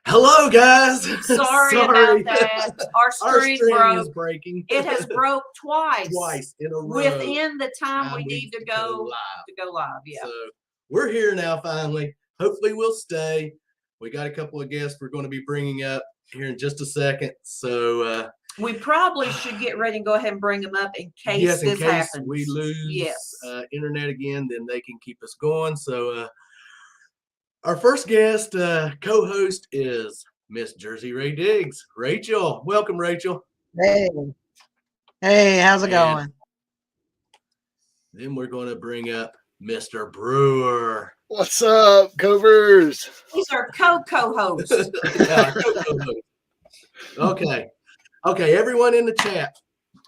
Hello, guys. Sorry about that. Our Our string string broke. is breaking. It has broke twice. Twice in a row. Within the time we need to go live. Yeah. So we're here now finally. Hopefully we'll stay. We got a couple of guests we're going to be bringing up here in just a second. So we probably should get ready and go ahead and bring them up in case this happens. We lose internet again, then they can keep us going. So our first guest co-host is Miss Jersey Ray Diggs. Rachel. Welcome, Rachel. Hey, how's it going? Then we're going to bring up Mr. Brewer. What's up, Covers? He's our co-host. Yeah, co-host. Okay, everyone in the chat,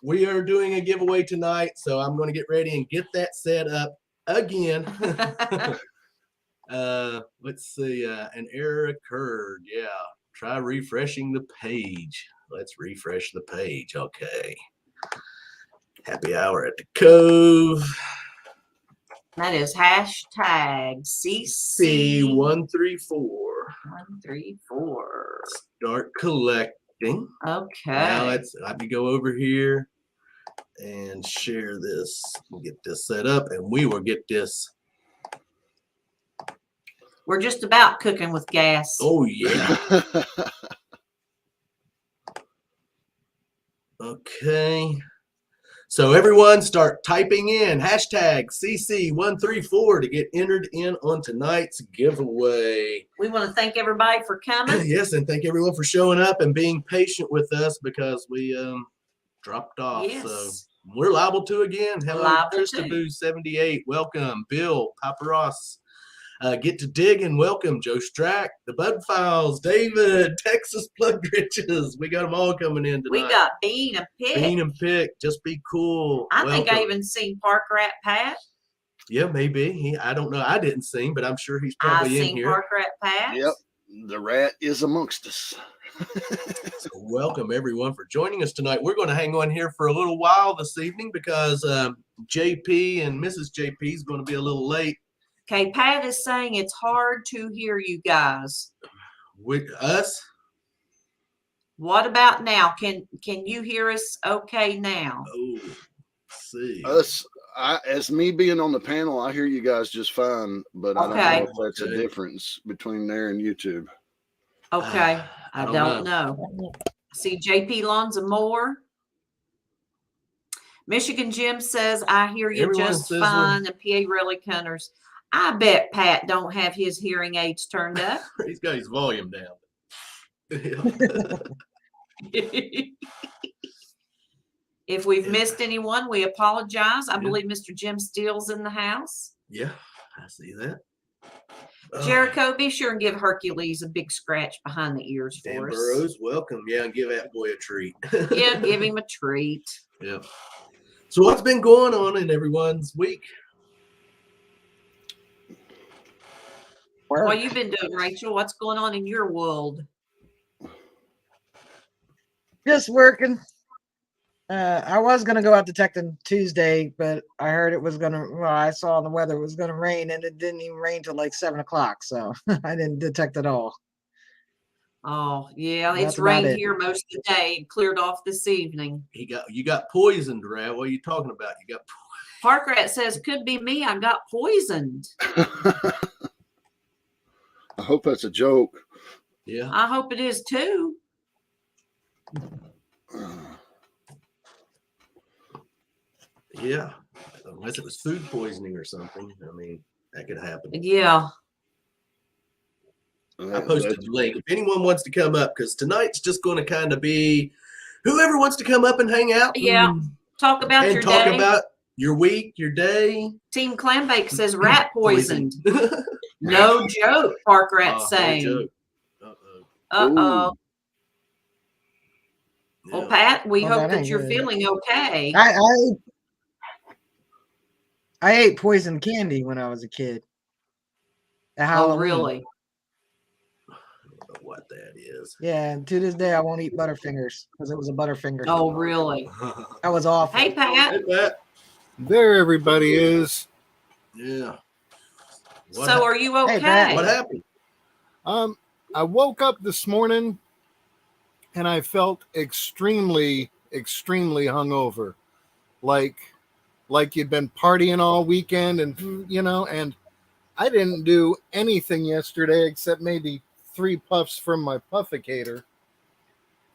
we are doing a giveaway tonight, so I'm going to get ready and get that set up again. Let's see, an error occurred. Yeah, try refreshing the page. Let's refresh the page. Okay. Happy hour at the Cove. That is hashtag CC134. 134. Start collecting. Okay. Now let me go over here and share this. We'll get this set up and we will get this. We're just about cooking with gas. Oh, yeah. Okay. So everyone start typing in hashtag CC134 to get entered in on tonight's giveaway. We want to thank everybody for coming. Yes, and thank everyone for showing up and being patient with us because we dropped off. Yes. So we're liable to again. Hello, Liable Christaboo78. Welcome. Bill, Papa Ross. Get to digging. Welcome, Joe Strack, the Bud Files, David, Texas Plug Riches. We got them all coming in tonight. We got Bean and Pick. Bean and Pick. Just be cool. I think I even seen Park Rat Pat. Yeah, maybe. I don't know. I didn't see him, but I'm sure he's probably in here. Park Rat Pat. Yep. The rat is amongst us. So welcome, everyone, for joining us tonight. We're going to hang on here for a little while this evening because JP and Mrs. JP is going to be a little late. Okay, Pat is saying it's hard to hear you guys. With us? What about now? Can you hear us okay now? Oh, let's see. As me being on the panel, I hear you guys just fine, but I don't know if that's a difference between there and YouTube. Okay, I don't know. See, JP Lonza Moore. Michigan Jim says, I hear you just fine. And PA Rally Cunners. I bet Pat don't have his hearing aids turned up. He's got his volume down. If we've missed anyone, we apologize. I believe Mr. Jim Steele's in the house. Yeah, I see that. Jericho, be sure and give Hercules a big scratch behind the ears for us. Burrows, welcome. Yeah, and give that boy a treat. Yeah, give him a treat. Yeah. So what's been going on in everyone's week? What you been doing, Rachel? What's going on in your world? Just working. I was going to go out detecting Tuesday, but I heard it was going to, I saw the weather was going to rain, and it didn't even rain till like 7 o'clock. So I didn't detect at all. Oh, yeah. It's rained here most of the day and cleared off this evening. You got poisoned, Rat. What are you talking about? You got Park Rat says, could be me. I got poisoned. I hope that's a joke. Yeah. I hope it is too. Yeah. Unless it was food poisoning or something. I mean, that could happen. Yeah. I posted the link. If anyone wants to come up, because tonight's just going to kind of be whoever wants to come up and hang out. Yeah. Talk about your day. Talk about your week, your day. Team Clambake says rat poisoned. No joke, Park Rat saying. No joke. Uh-oh. Yeah. Well, Pat, we hope that you're feeling okay. I ate poison candy when I was a kid. Oh, really? I don't know what that is. Yeah, and to this day, I won't eat Butterfingers because it was a Butterfinger. Oh, really? That was awful. Hey, Pat. Hey, Pat. There everybody is. Yeah. So are you okay? Hey, Pat. What happened? I woke up this morning and I felt extremely, extremely hungover. Like you'd been partying all weekend and, and I didn't do anything yesterday except maybe 3 puffs from my pufficator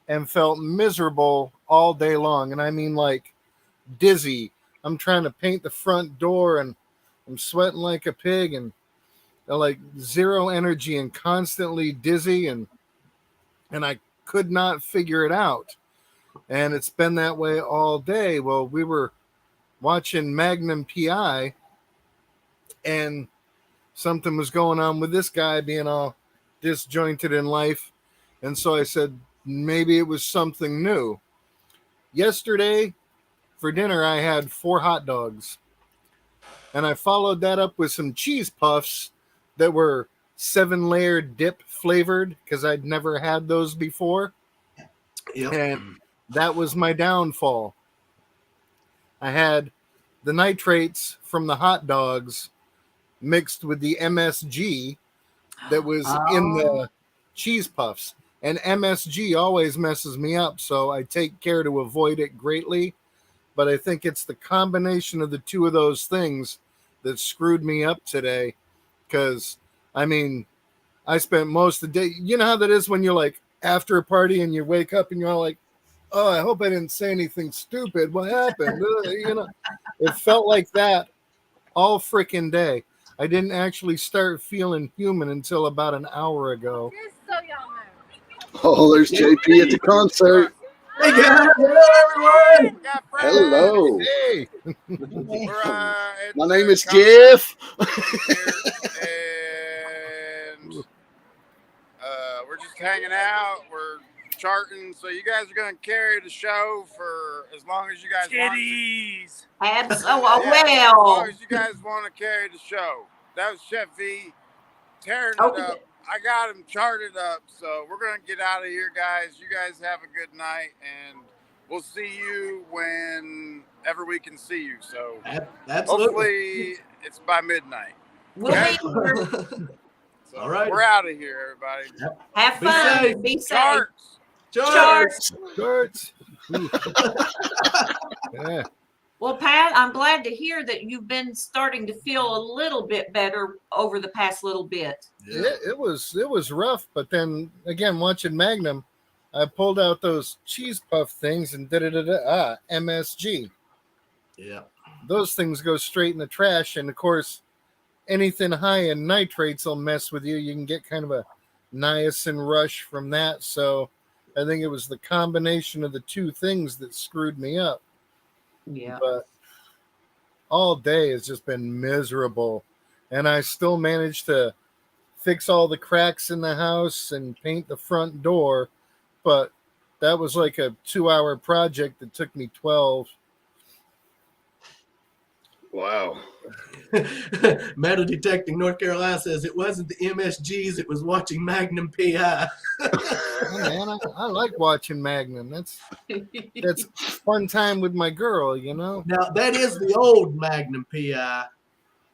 and felt miserable all day long. And I mean, like, dizzy. I'm trying to paint the front door and I'm sweating like a pig and like zero energy and constantly dizzy and I could not figure it out. And it's been that way all day. Well, we were watching Magnum PI and something was going on with this guy being all disjointed in life. And so I said, maybe it was something new. Yesterday for dinner, I had 4 hot dogs and I followed that up with some cheese puffs that were 7-layer dip flavored because I'd never had those before. Yep. And that was my downfall. I had the nitrates from the hot dogs mixed with the MSG that was in the cheese puffs. And MSG always messes me up, so I take care to avoid it greatly. But I think it's the combination of the two of those things that screwed me up today. Because, I mean, I spent most of the day, you know how that is when you're like after a party and you wake up and you're all like, oh, I hope I didn't say anything stupid. What happened? It felt like that all freaking day. I didn't actually start feeling human until about an hour ago. Just so y'all know. Oh, there's JP at the concert. Hey guys, hello everyone. Hello. Hey. My name is Jeff. And we're just hanging out. We're charting. So you guys are going to carry the show for as long as you guys want to. Absolutely. Yeah, as long Well, as you guys want to carry the show. That was Chef V tearing it Okay. up. I got him charted up. So we're going to get out of here, guys. You guys have a good night. And we'll see you whenever we can see you. So Absolutely. hopefully it's by midnight. we'll be here. So All right. we're out of here, everybody. Have Be fun. safe. Be safe. Charts. Charts. Shorts. Yeah. Well, Pat, I'm glad to hear that you've been starting to feel a little bit better over the past little bit. Yeah. It was rough, but then again, watching Magnum, I pulled out those cheese puff things and MSG. Yeah. Those things go straight in the trash, and of course, anything high in nitrates will mess with you. You can get kind of a niacin rush from that. So I think it was the combination of the two things that screwed me up. Yeah. But all day has just been miserable, and I still managed to fix all the cracks in the house and paint the front door, but that was like a 2-hour project that took me 12. Wow. Metal Detecting North Carolina says it wasn't the MSGs, it was watching Magnum PI. Oh, man, I like watching Magnum. That's fun time with my girl, you know. Now that is the old Magnum PI.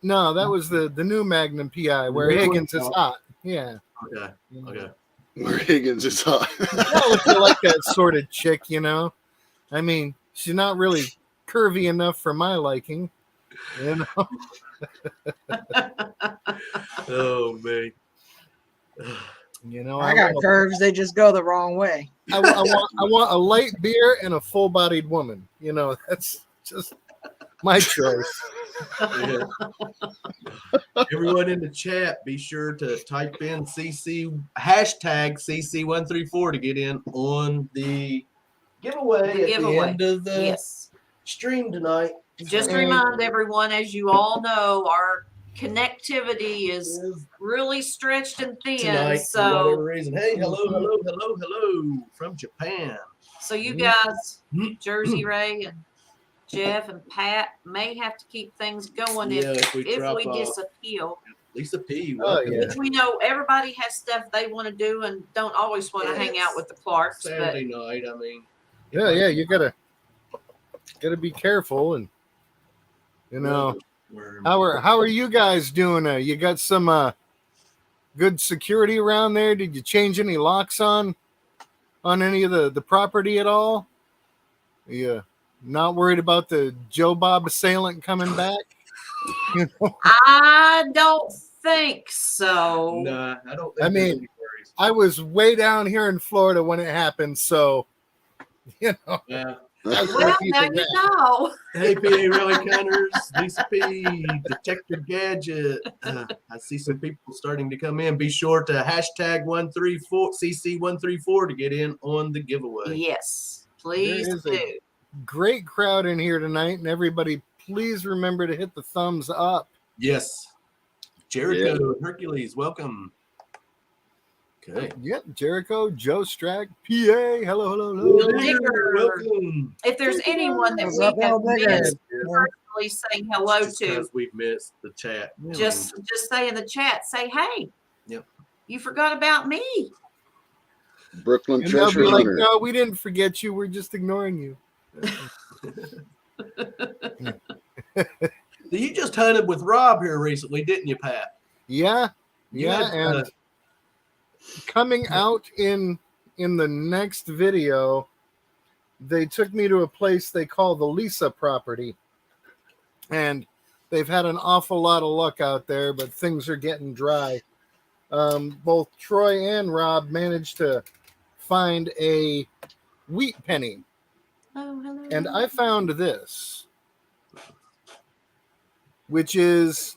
No, that was the new Magnum PI where The new Higgins one? is hot. Yeah. Okay. Okay. Where Higgins is hot. Well, if you like that sort of chick, you know. I mean, she's not really curvy enough for my liking, you know. Oh man. You know, I got want- curves. They just go the wrong way. I want a light beer and a full-bodied woman. You know, that's just my choice. Yeah. Everyone in the chat, be sure to type in hashtag CC134 to get in on the giveaway The at giveaway. the end of the Yes. stream tonight. Just to remind everyone, as you all know, our connectivity is really stretched and thin. Tonight, for So, whatever reason. Hey, hello from Japan. so you guys, Jersey Ray and Jeff and Pat, may have to keep things going Yeah, if if we drop we off. disappear. Lisa P. Oh, welcome. yeah. Which we know everybody has stuff they want to do and don't always want to Yeah, hang out with the Clarks. But Saturday night. I mean, Yeah, you gotta be careful, and you know. we're- How are you guys doing? You got some good security around there? Did you change any locks on any of the property at all? Yeah. Not worried about the Joe Bob assailant coming back? I don't think so. Nah, I don't think I there's mean, any worries. I was way down here in Florida when it happened, so Yeah. Well, now you know. Hey, PA Rally Counters, Lisa P, Detector Gadget. I see some people starting to come in. Be sure to hashtag 134 CC134 to get in on the giveaway. Yes, please do. Great crowd in here tonight, and everybody, please remember to hit the thumbs up. Yes. Jericho, Hercules, welcome. Okay. Yep, Jericho, Joe Strack, PA. Hello. Digger. Welcome. If there's anyone that What's up, we have Bill Digger? missed, personally saying hello Just to, because we've missed the chat. just say in the chat, say, hey, Yep. you forgot about me. Brooklyn And they'll Treasure be like, Hunter. no, we didn't forget you. We're just ignoring you. You just hunted with Rob here recently, didn't you, Pat? Yeah. You Yeah. had, And coming out in the next video, they took me to a place they call the Lisa property. And they've had an awful lot of luck out there, but things are getting dry. Both Troy and Rob managed to find a wheat penny. Oh, hello. And I found this, which is,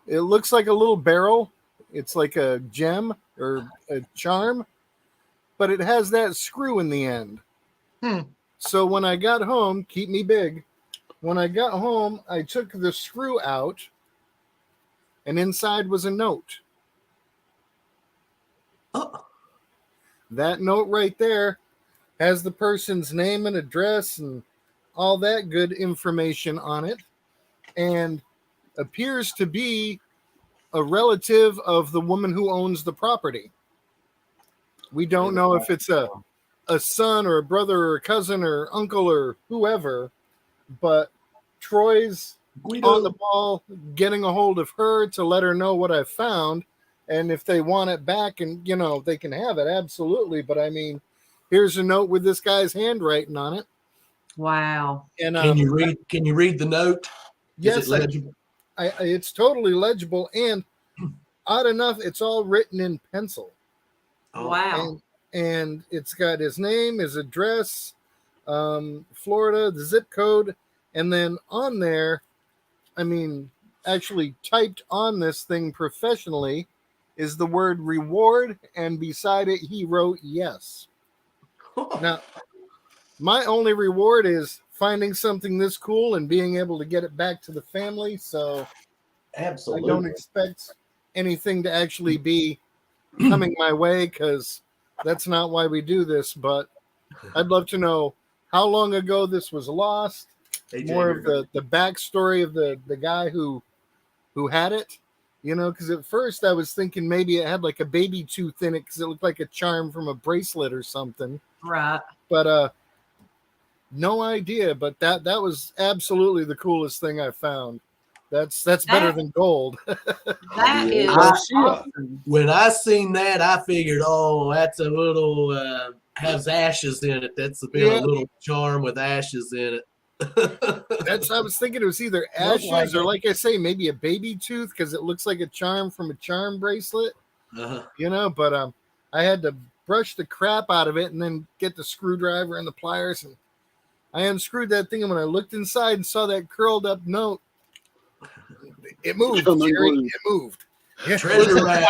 it looks like a little barrel. It's like a gem or a charm, but it has that screw in the end. So when I got home, keep me big. When I got home, I took the screw out, and inside was a note. Oh. That note right there has the person's name and address and all that good information on it, and appears to be a relative of the woman who owns the property. We don't know if it's a son or a brother or a cousin or uncle or whoever, but Troy's on the ball getting a hold of her to let her know what I found, and if they want it back, and they can have it, absolutely. But I mean, here's a note with this guy's handwriting on it. Wow. And Can you read the note? Yes, Is it legible? it's totally legible, and odd enough, it's all written in pencil. Oh. Wow. And it's got his name, his address, Florida, the zip code, and then on there, I mean, actually typed on this thing professionally is the word reward, and beside it he wrote yes. Now, my only reward is finding something this cool and being able to get it back to the family, so Absolutely. I don't expect anything to actually be coming my way, because that's not why we do this. But I'd love to know how long ago this was lost, more of the backstory of the guy who had it, because at first I was thinking maybe it had like a baby tooth in it because it looked like a charm from a bracelet or something. Right. But no idea. But that was absolutely the coolest thing I found. That's better than gold. That is awesome. When I seen that, I figured, oh, that's a little has ashes in it. That's a little charm with ashes in it. I was thinking it was either ashes or, like I say, maybe a baby tooth, because it looks like a charm from a charm bracelet. But I had to brush the crap out of it and then get the screwdriver and the pliers, and I unscrewed that thing, and when I looked inside and saw that curled up note, it moved, Jerry. It moved. Treasure map.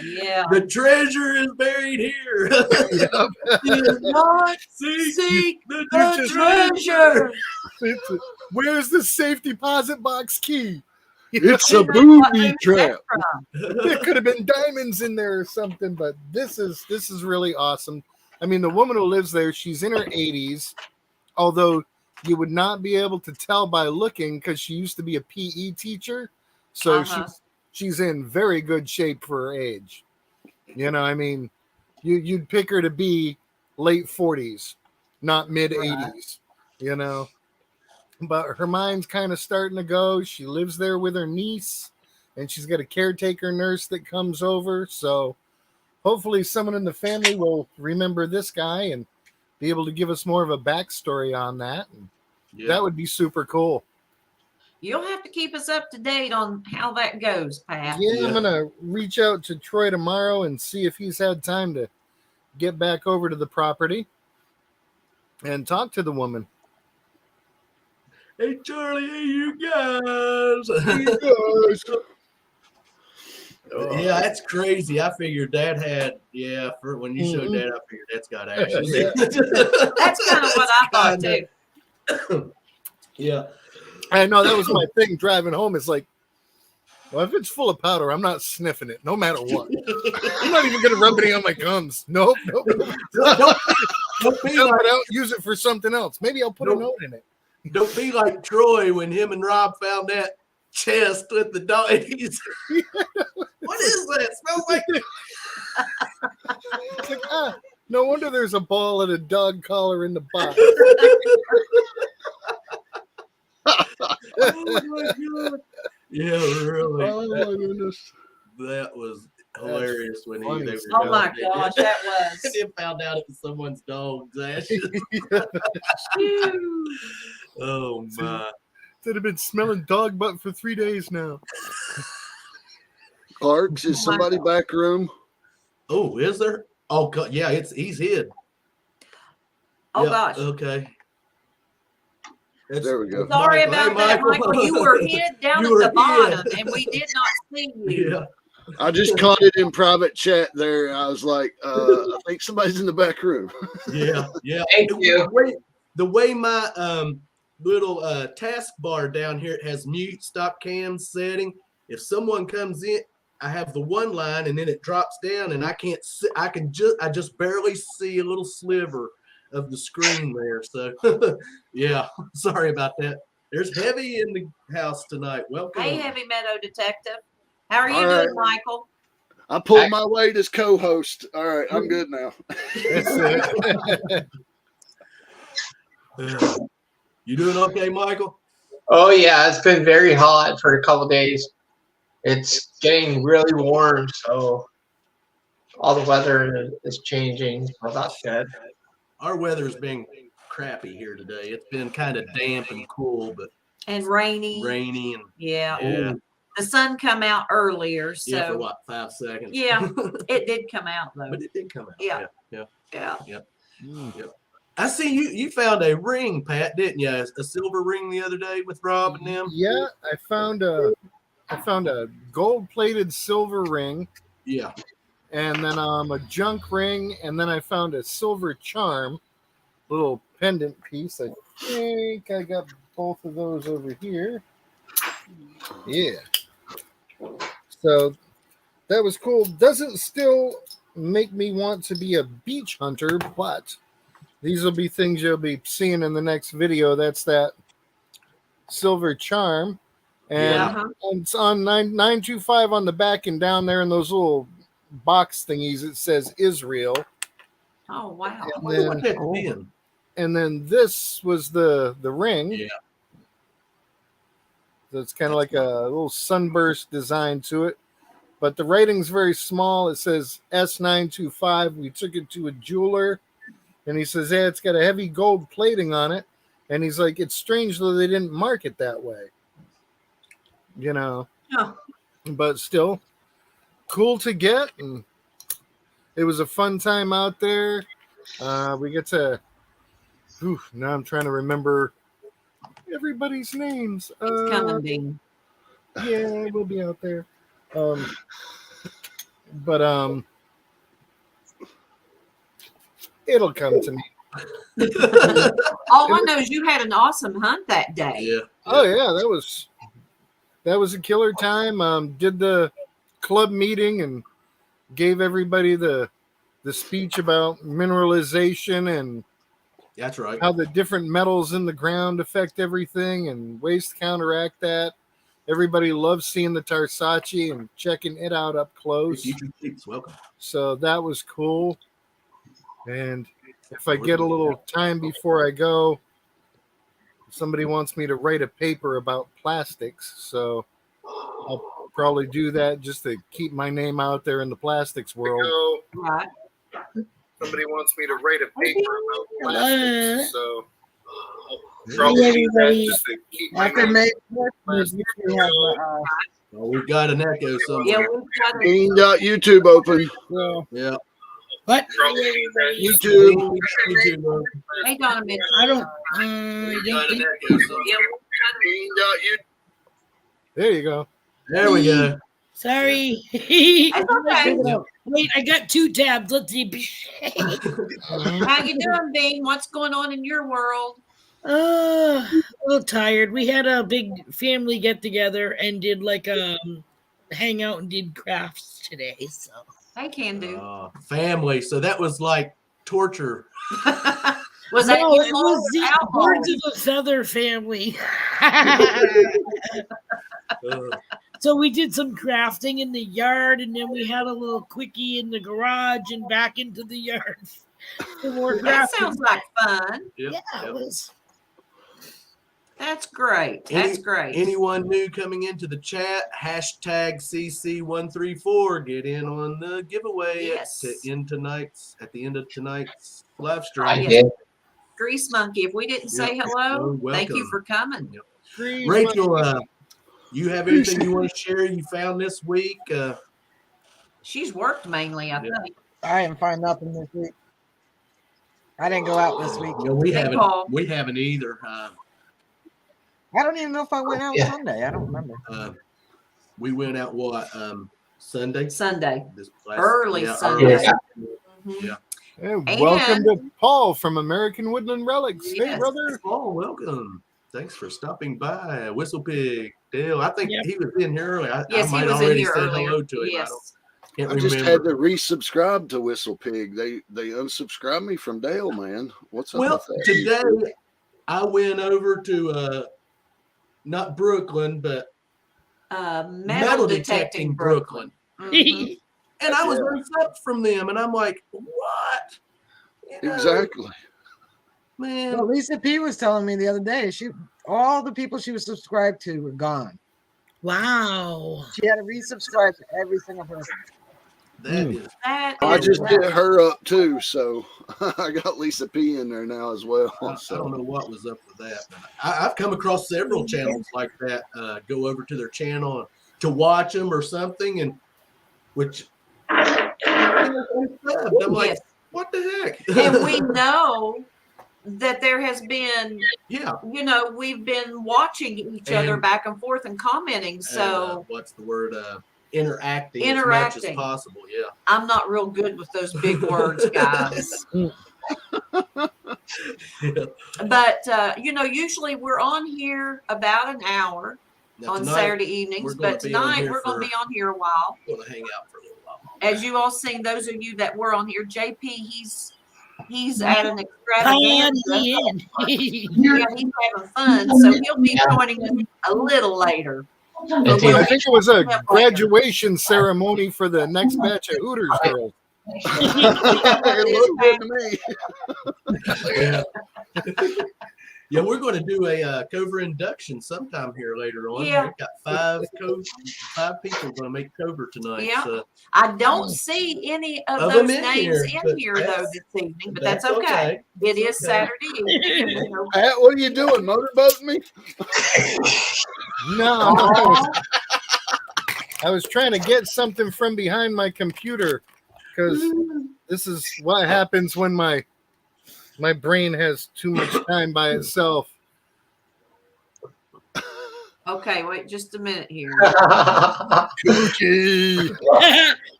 Yeah. The treasure is buried here. Do not seek the treasure. Where's the safe deposit box key? It's a booby trap. There could have been diamonds in there or something, but this is really awesome. I mean, the woman who lives there, she's in her 80s, although you would not be able to tell by looking, because she used to be a PE teacher. So she's in very good shape for her age. I mean, you'd pick her to be late 40s, not mid 80s, But her mind's kind of starting to go. She lives there with her niece, and she's got a caretaker nurse that comes over. So hopefully someone in the family will remember this guy and be able to give us more of a backstory on that. And that would be super cool. You'll have to keep us up to date on how that goes, Pat. Yeah, I'm going to reach out to Troy tomorrow and see if he's had time to get back over to the property and talk to the woman. Hey, Charlie, hey, you guys. Yeah, that's crazy. I figured Dad had, for when you showed Dad, I figured that's got ashes. That's kind of what I thought, too. Yeah. I know, that was my thing driving home. It's like, well, if it's full of powder, I'm not sniffing it, no matter what. I'm not even going to rub any on my gums. Nope. Don't use it for something else. Maybe I'll put a note in it. Don't be like Troy when him and Rob found that chest with the dog. What is that? Smells like. It's like, no wonder there's a ball and a dog collar in the box. Oh my God. Yeah, really. Oh my goodness. That was hilarious when they were oh my gosh, that was. They found out it was someone's dog's ashes. Oh my. That have been smelling dog butt for 3 days now. Clark's, is somebody back room? Oh, is there? Oh God, yeah, he's hid. Oh gosh. Okay. There we go. Sorry about that, Michael. You were hid down at the bottom, and we did not see you. Yeah. I just caught it in private chat there. I was like, I think somebody's in the back room. Yeah. Thank you. The way my little taskbar down here, it has mute, stop cam setting. If someone comes in, I have the one line, and then it drops down, and I can't see. I just barely see a little sliver of the screen there. So, yeah, sorry about that. There's Heavy in the house tonight. Welcome. Hey, Heavy Meadow Detective. How are you doing, Michael? I pulled my weight as co-host. All right, I'm good now. That's it. You doing okay, Michael? Oh yeah, it's been very hot for a couple of days. It's getting really warm, so all the weather is changing. So that's good. Our weather's been crappy here today. It's been kind of damp and cool, but rainy and yeah. The sun come out earlier, so for what, 5 seconds? Yeah, it did come out though. But it did come out. Yeah. I see you found a ring, Pat, didn't you? A silver ring the other day with Rob and them. Yeah, I found a gold-plated silver ring. Yeah. And then a junk ring, and then I found a silver charm, little pendant piece. I think I got both of those over here. Yeah. So that was cool. Doesn't still make me want to be a beach hunter, but these will be things you'll be seeing in the next video. That's that silver charm. And it's on 925 on the back, and down there in those little box thingies it says Israel. Oh wow. And then this was the ring. Yeah. So it's kind of like a little sunburst design to it. But the writing's very small. It says S925. We took it to a jeweler, and he says, yeah, it's got a heavy gold plating on it. And he's like, it's strange though they didn't mark it that way. You know. Oh. But still cool to get, and it was a fun time out there. We get to now I'm trying to remember everybody's names. It's coming, Dean. Yeah, we'll be out there. But it'll come to me. All I know is you had an awesome hunt that day. Yeah. Oh yeah, that was a killer time. Did the club meeting and gave everybody the speech about mineralization and that's right, how the different metals in the ground affect everything and ways to counteract that. Everybody loves seeing the Tarsace and checking it out up close. Welcome. So that was cool. And if I get a little time before I go, somebody wants me to write a paper about plastics, so I'll probably do that just to keep my name out there in the plastics world. Right. Somebody wants me to write a paper about Hello. plastics, so Hey, probably do that everybody. just to keep my After name. May 4th, we usually have Oh, we've got an echo Yeah, somewhere. we've got a, Bean.youtube open. Yeah. What? YouTube. YouTube. hey, Donovan. I don't. I We've don't got an think. echo somewhere. Bean.youtube. There you go. There we go. Sorry. That's okay. Wait, I got 2 tabs. Let's see. How you doing, Bean? What's going on in your world? A little tired. We had a big family get together and did like hang out and did crafts today. So Hey, can do. Family. So that was like torture. Was that no, you it was the outlaw? Birds of a Feather family. So we did some crafting in the yard, and then we had a little quickie in the garage and back into the yard. Some more That crafting. sounds like fun. Yep, Yeah, yep. it was. That's great. That's great. Anyone new coming into the chat? Hashtag CC134. Get in on the giveaway Yes. at the end of tonight's live stream. I did. Grease Monkey, if we didn't say Yep. hello, You're thank you welcome. for coming. Yep. Freeze Rachel, my- you have anything you want to share you found this week? She's worked mainly, I Yeah. think. I didn't find nothing this week. I didn't go out this week. You know, we Hey, haven't. Paul. We haven't either. I don't even know if I went out Yeah. Sunday. I don't remember. We went out Sunday? Sunday. This last- Early yeah, Sunday. early. Mhm. Yeah. Hey, welcome to Paul from American Woodland Relics. Hey, Yes. brother. Oh, welcome. Thanks for stopping by. Whistle Pig. Dale, I think Yep. he was in here earlier. I Yes, he might was in already here said earlier. hello to him. Yes. Can't I just remember. had to resubscribe to Whistle Pig. They unsubscribed me from Dale, man. What's up Well, with that? today I went over to not Brooklyn, but Metal Detecting Brooklyn. Mhm. and I was Yeah. unsubbed from them, and I'm like, what? You know, Exactly. man. Well, Lisa P was telling me the other day, all the people she was subscribed to were gone. Wow. She had to resubscribe to every single person. That is That I is just rough. hit her up too, so I got Lisa P in there now as well. I don't So know what was up with that. But I've come across several channels like that. Go over to their channel to watch them or something, and which I'm like, Yes. what the heck? And we know that there has been, yeah. we've been watching each other And- back and forth and commenting. So what's the word? Interacting as much as Interacting. possible. Yeah. I'm not real good with those big words, guys. Yeah. But usually we're on here about an hour Now, on tonight, Saturday evenings. we're gonna But be on tonight here we're going to for- be on here a while. We're gonna hang out for a little while. As you all seen, those of you that were on here, JP, he's at an extravaganza. Pan Yeah, he's having fun, so he'll be joining us a little later. But It's we'll I either- think it was a graduation ceremony for the next batch of Hooters girls. it looked good to me. Yeah. Yeah, we're going to do a Cover induction sometime here later on. Yeah. We've got five people going to make Cover tonight. Yeah. So I don't see any of Of those them in names here, in but here though that's- this evening, but that's okay. okay. It is okay. Saturday evening. and we're- Pat, what are you doing? Motorboating me? No, Aw, I was trying to get something from behind my computer because this is what happens when my brain has too much time by itself. Okay, wait just a minute here. Coochie.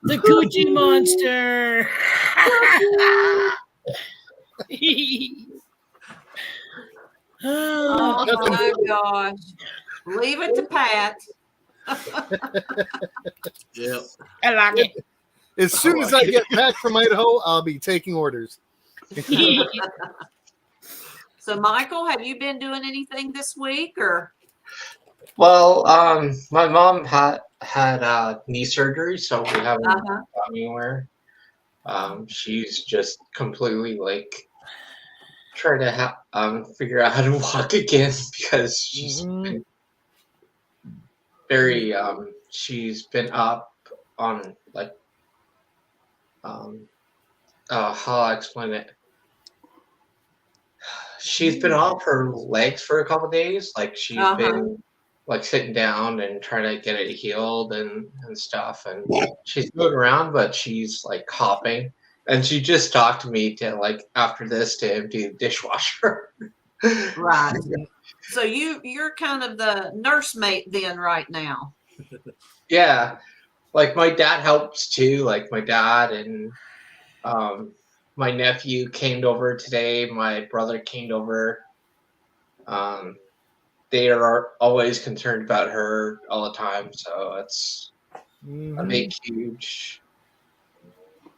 The Coochie Monster. Oh my gosh. Leave it to Pat. yeah. I like it. As soon as I get back from Idaho, I'll be taking orders. So Michael, have you been doing anything this week or? Well, my mom had knee surgery, so we haven't Uh-huh. gone anywhere. She's just completely like trying to figure out how to walk again because she's been very she's been up on like how I explain it. She's been off her legs for a couple days. Like she's been like sitting down and trying to get it healed and stuff. And she's moving around, but she's like hopping. And she just talked to me to like after this to empty the dishwasher. Right. So you're kind of the nursemaid then right now. Yeah. Like my dad helps too. Like my dad and my nephew came over today. My brother came over. They are always concerned about her all the time. So it's a big, huge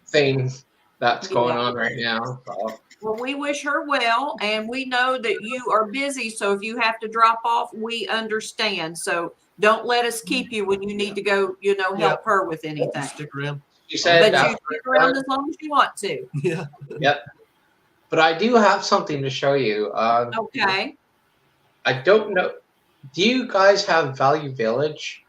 thing that's going on right now. So. Well, we wish her well, and we know that you are busy. So if you have to drop off, we understand. So don't let us keep you when you need to go, help her with anything. Stick around. You said but you stick around as long as you want to. Yeah. Yep. But I do have something to show you. Okay. I don't know. Do you guys have Value Village?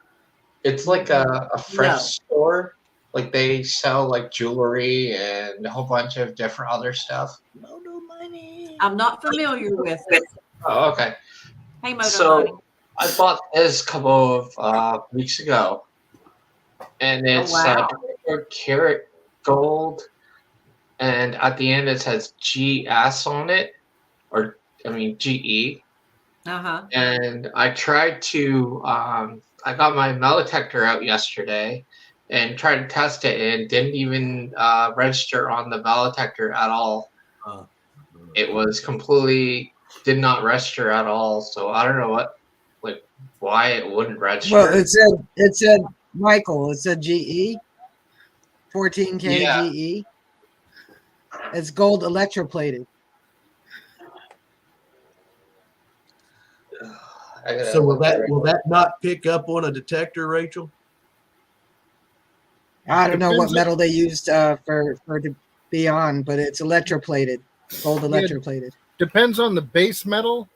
It's like a thrift store. Like they sell like jewelry and a whole bunch of different other stuff. Moto money. I'm not familiar with it. Oh, okay. Hey, Moto money. I bought this a couple of weeks ago, and it's 24-karat gold, and at the end it says GS on it, GE. And I tried to. I got my metal detector out yesterday and tried to test it, and didn't even register on the metal detector at all. It was completely did not register at all. So I don't know why it wouldn't register. Well, it said Michael. It said GE, 14K GE. It's gold electroplated. So will that not pick up on a detector, Rachel? I don't know what metal they used for to be on, but it's electroplated, gold electroplated. Depends on the base metal,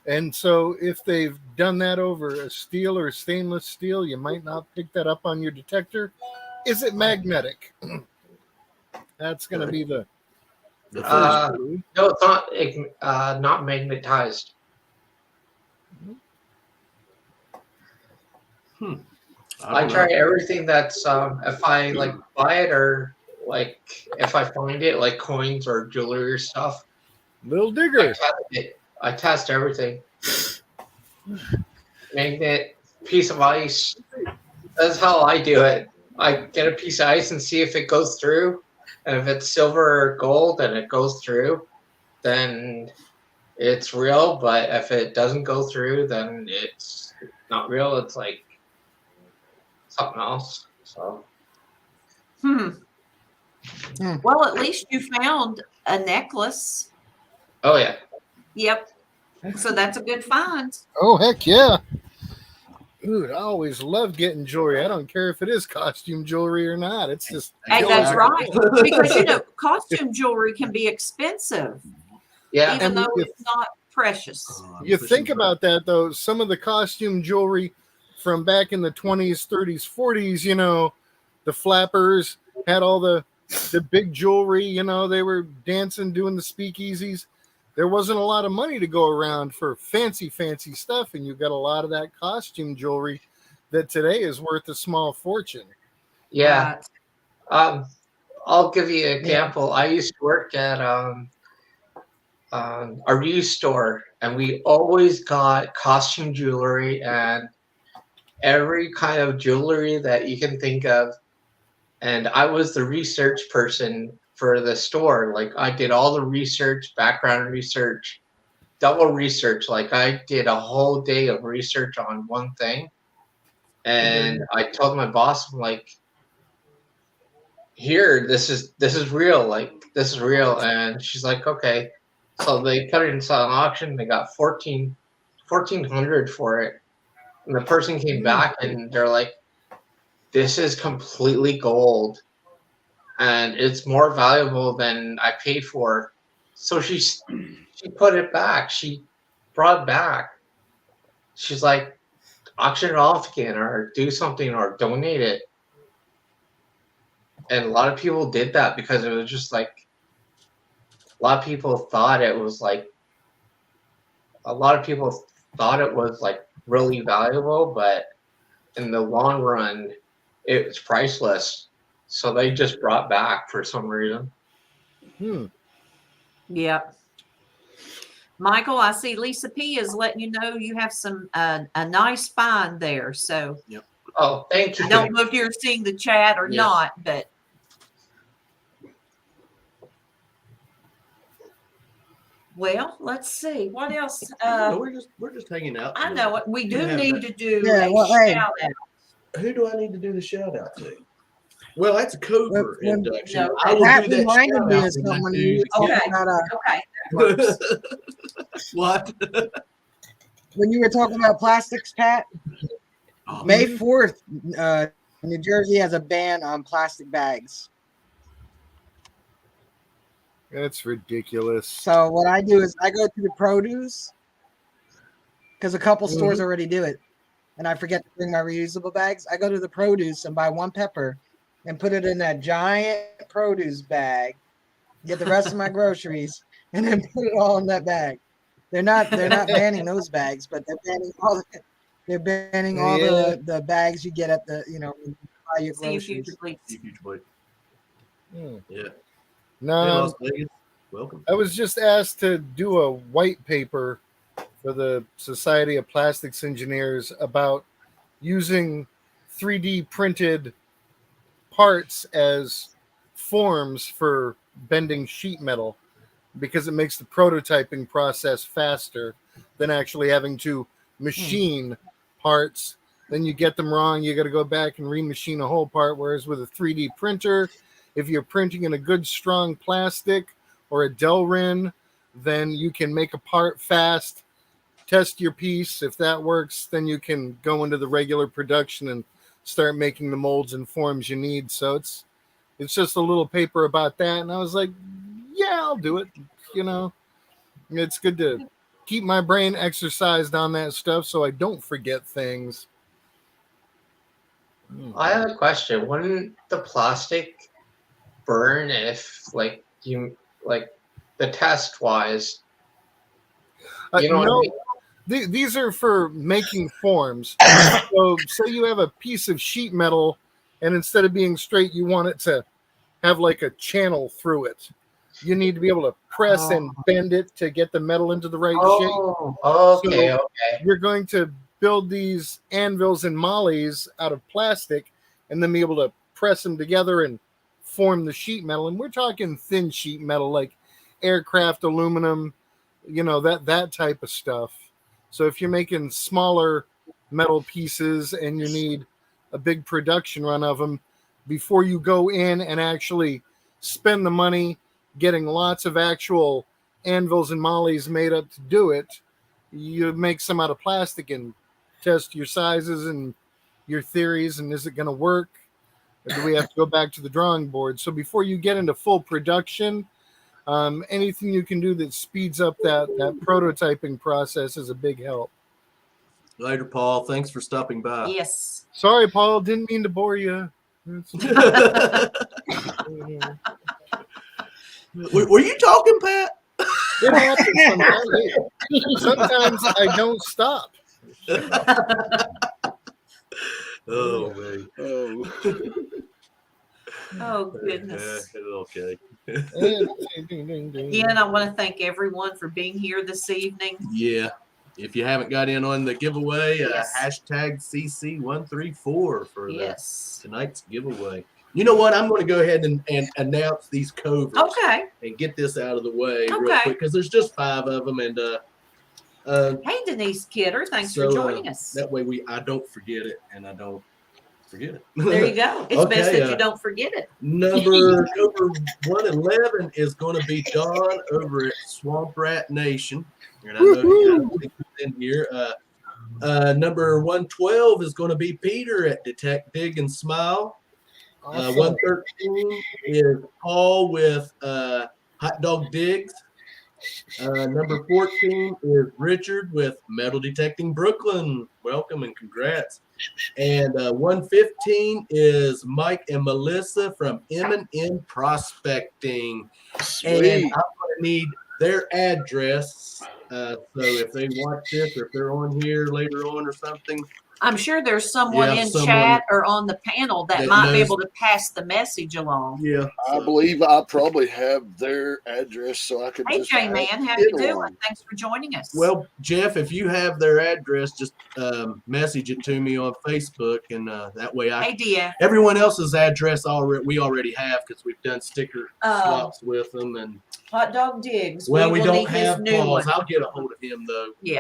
and so if they've done that over a steel or stainless steel, you might not pick that up on your detector. Is it magnetic? That's going to be the first clue. No, it's not magnetized. I try everything that's if I like buy it or like if I find it like coins or jewelry or stuff. Little digger. I test everything. Magnet, piece of ice. That's how I do it. I get a piece of ice and see if it goes through. And if it's silver or gold and it goes through, then it's real. But if it doesn't go through, then it's not real. It's like something else. So. Well, at least you found a necklace. Oh yeah. Yep. So that's a good find. Oh heck yeah. Dude, I always love getting jewelry. I don't care if it is costume jewelry or not. It's just that's right. Because costume jewelry can be expensive. Yeah. Even though it's not precious. You think about that though, some of the costume jewelry from back in the 20s, 30s, 40s, the flappers had all the big jewelry, they were dancing, doing the speakeasies. There wasn't a lot of money to go around for fancy stuff, and you got a lot of that costume jewelry that today is worth a small fortune. Yeah. I'll give you an example. I used to work at a used store, and we always got costume jewelry and every kind of jewelry that you can think of. And I was the research person for the store. Like I did all the research, background research, double research. Like I did a whole day of research on one thing. And I told my boss, I'm like, here, this is real. Like this is real. And she's like, okay. So they put it into an auction. They got $1,400 for it. And the person came back and they're like, this is completely gold. And it's more valuable than I paid for. So she put it back. She brought it back. She's like, auction it off again or do something or donate it. And a lot of people did that because it was just like a lot of people thought it was like really valuable, but in the long run, it's priceless. So they just brought back for some reason. Yep. Michael, I see Lisa P is letting you know you have some a nice find there. So Oh, thank you. I don't know if you're seeing the chat or not, but well, let's see what else. We're just hanging out. I know it. We do need to do Yeah, a well, hey. shout out. Who do I need to do the shout out to? Well, that's a Cover induction. No, I will Pat do that reminded shout me out of when I someone do who the was Okay. talking about, Okay. What? when you were talking about plastics, Pat. May 4th, New Jersey has a ban on plastic bags. That's ridiculous. So what I do is I go to the produce because a couple stores already do it, and I forget to bring my reusable bags. I go to the produce and buy one pepper and put it in that giant produce bag, get the rest of my groceries, and then put it all in that bag. They're not banning those bags, but they're banning all the bags you get at the when you buy your See you, groceries. future please. Future boy. Yeah. No, Hey, Las Vegas. Welcome. I was just asked to do a white paper for the Society of Plastics Engineers about using 3D printed parts as forms for bending sheet metal because it makes the prototyping process faster than actually having to machine parts. Then you get them wrong, you got to go back and remachine a whole part. Whereas with a 3D printer, if you're printing in a good strong plastic or a Delrin, then you can make a part fast, test your piece. If that works, then you can go into the regular production and start making the molds and forms you need. So it's just a little paper about that. And I was like, yeah, I'll do it. It's good to keep my brain exercised on that stuff so I don't forget things. I have a question. Wouldn't the plastic burn if the test wise? What I mean? These are for making forms. So say you have a piece of sheet metal and instead of being straight, you want it to have like a channel through it. You need to be able to press and bend it to get the metal into the right shape. Okay, So you're going to build these anvils and mollies out of plastic and then be able to press them together and form the sheet metal. And we're talking thin sheet metal like aircraft aluminum, that type of stuff. So if you're making smaller metal pieces and you need a big production run of them, before you go in and actually spend the money getting lots of actual anvils and mollies made up to do it, you make some out of plastic and test your sizes and your theories, and is it going to work? Or do we have to go back to the drawing board? So before you get into full production, anything you can do that speeds up that prototyping process is a big help. Later, Paul. Thanks for stopping by. Yes. Sorry, Paul. Didn't mean to bore you. Were you talking, Pat? It happens sometimes. Sometimes I don't stop. Oh, man. Oh, goodness. Okay. Again, I want to thank everyone for being here this evening. Yeah. If you haven't got in on the giveaway, Yes. hashtag CC134 for tonight's giveaway. You know what? I'm going to go ahead and announce these covers. Okay. And get this out of the way real quick because there's just 5 of them. And hey, Denise Kidder, thanks for joining us. That way I don't forget it, and I don't forget it. There you go. It's best that you don't forget it. Number 111 is going to be Dawn over at Swamp Rat Nation. And I know he's in here. Number 112 is going to be Peter at Detect, Dig, and Smile. Awesome. 113 is Paul with Hot Dog Digs. Number 14 is Richard with Metal Detecting Brooklyn. Welcome and congrats. And 115 is Mike and Melissa from M&M Prospecting. And I'm going to need their address. So if they watch this or if they're on here later on or something. I'm sure there's someone in chat or on the panel that might be able to pass the message along. Yeah. I believe I probably have their address, so I could Hey, just. J-Man, how you doing? Thanks for joining us. Well, Jeff, if you have their address, just message it to me on Facebook, and that way Hey, Dia. everyone else's address we already have because we've done sticker swaps with them and Hot Dog Diggs. Well, we don't need have his new Paul's. one. I'll get a hold of him though. Yeah.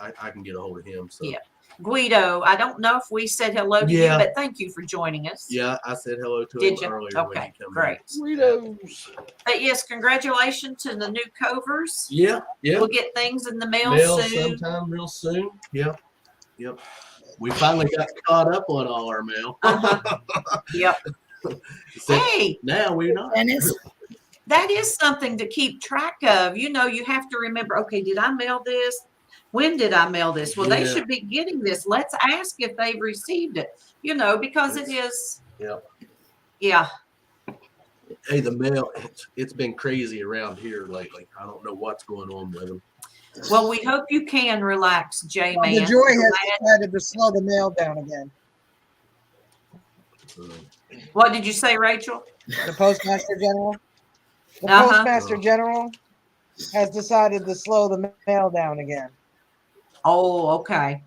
I can get a hold of him. So. Yeah. Guido, I don't know if we said hello to you, but thank you for joining us. Yeah, I said hello to Did him you? earlier. Okay, great. Guidos. But yes, congratulations to the new Covers. Yeah. We'll get things in the mail soon. Sometime real soon. Yep. We finally got caught up on all our mail. Yep. Hey, now we're not. Dennis? That is something to keep track of. You know, you have to remember, okay, did I mail this? When did I mail this? Well, they should be getting this. Let's ask if they've received it, you know, because it is. Yeah. Hey, the mail, it's been crazy around here lately. I don't know what's going on with them. Well, we hope you can relax, J-Man. The Joy has decided to slow the mail down again. What did you say, Rachel? The Postmaster General? The Postmaster General has decided to slow the mail down again. Oh, okay.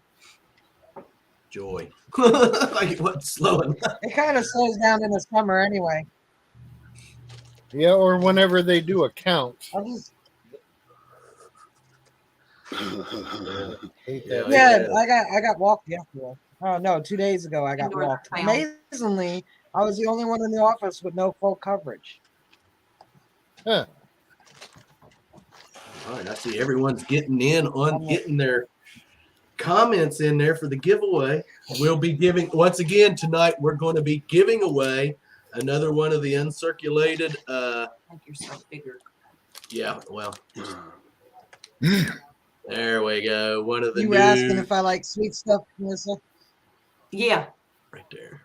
Joy. Like what's slowing? It kind of slows down in the summer anyway. Yeah, or whenever they do a count. Yeah, I got walked yesterday. Oh no, 2 days ago I got walked. Amazingly, I was the only one in the office with no full coverage. Huh. All right, I see everyone's getting getting their comments in there for the giveaway. We'll be giving once again tonight. We're going to be giving away another one of the uncirculated. Make yourself bigger. Yeah, well, there we go. One of the You were asking if I like sweet stuff, Melissa? Yeah. Right there.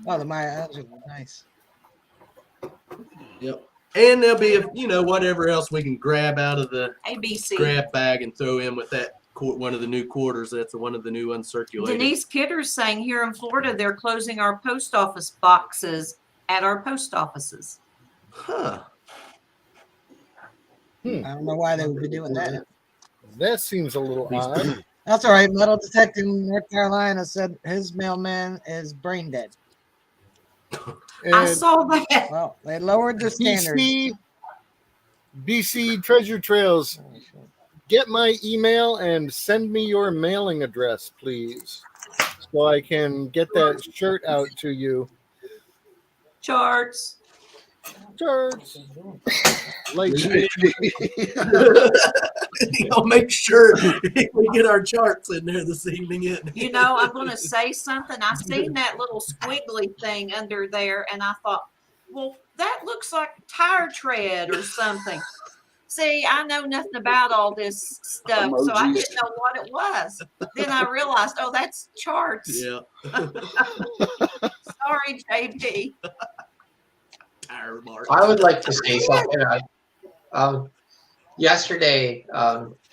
Oh, the Maya Angelou, nice. Yep. And there'll be, whatever else we can grab out of the ABC grab bag and throw in with that one of the new quarters. That's one of the new uncirculated. Denise Kidder's saying here in Florida, they're closing our post office boxes at our post offices. Huh. I don't know why they would be doing that. That seems a little odd. That's all right. Metal Detective in North Carolina said his mailman is brain dead. I saw that. Well, they lowered their standards. BC Treasure Trails. Get my email and send me your mailing address, please, so I can get that shirt out to you. Charts. Like I'll make sure we get our charts in there this evening. You know, I'm going to say something. I seen that little squiggly thing under there, and I thought, well, that looks like a tire tread or something. See, I know nothing about all this stuff, so I didn't know what it was. Then I realized, oh, that's charts. Yeah. Sorry, JP. I would like to say something. Yesterday,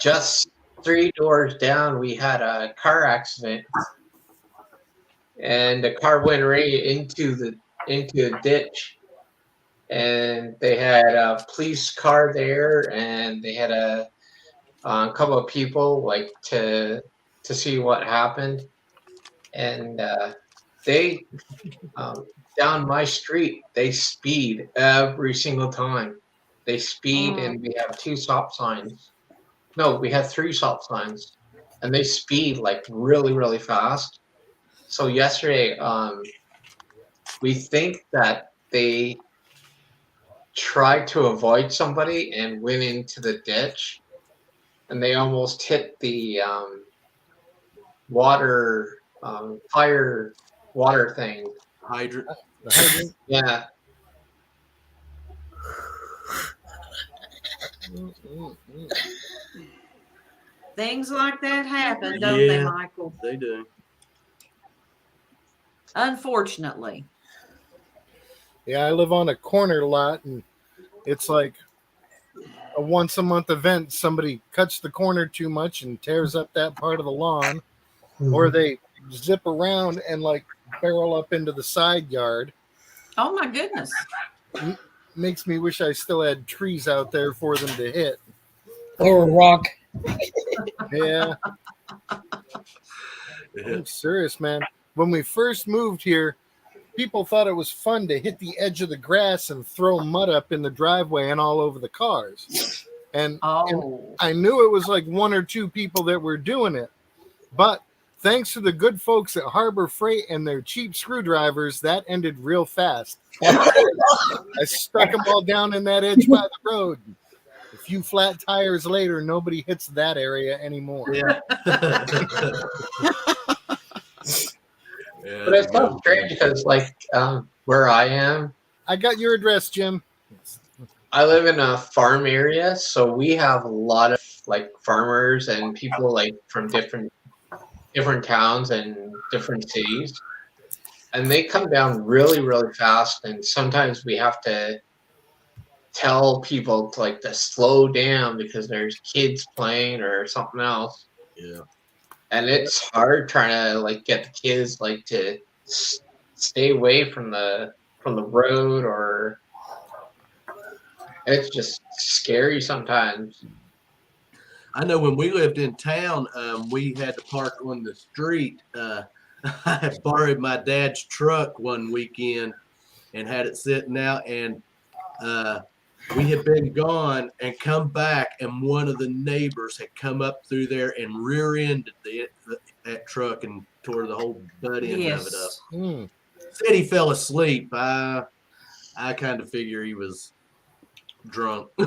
just 3 doors down, we had a car accident, and the car went right into a ditch. And they had a police car there, and they had a couple of people like to see what happened, and they down my street, they speed every single time. They speed, and we have 2 stop signs. No, we have 3 stop signs, and they speed like really, really fast. So yesterday, we think that they tried to avoid somebody and went into the ditch, and they almost hit the fire water thing. Hydrant. Yeah. Things like that happen, don't they, Yeah. Michael? They do. Unfortunately. Yeah, I live on a corner lot, and it's like a once a month event. Somebody cuts the corner too much and tears up that part of the lawn, or they zip around and like barrel up into the side yard. Oh my goodness. Makes me wish I still had trees out there for them to hit. Or a rock. Yeah. I'm serious, man. When we first moved here, people thought it was fun to hit the edge of the grass and throw mud up in the driveway and all over the cars. And I knew it was like one or two people that were doing it. But thanks to the good folks at Harbor Freight and their cheap screwdrivers, that ended real fast. I stuck them all down in that edge by the road. A few flat tires later, nobody hits that area anymore. Yeah. But it's so strange because, like, where I am, I got your address, Jim. I live in a farm area, so we have a lot of like farmers and people like from different towns and different cities, and they come down really, really fast. And sometimes we have to tell people to like to slow down because there's kids playing or something else. Yeah. And it's hard trying to like get the kids like to stay away from the road, or it's just scary sometimes. I know when we lived in town, we had to park on the street. I had borrowed my dad's truck one weekend and had it sitting out, and we had been gone and come back, and one of the neighbors had come up through there and rear-ended that truck and tore the whole butt end of it up. Said he fell asleep. I kind of figure he was drunk. Yeah,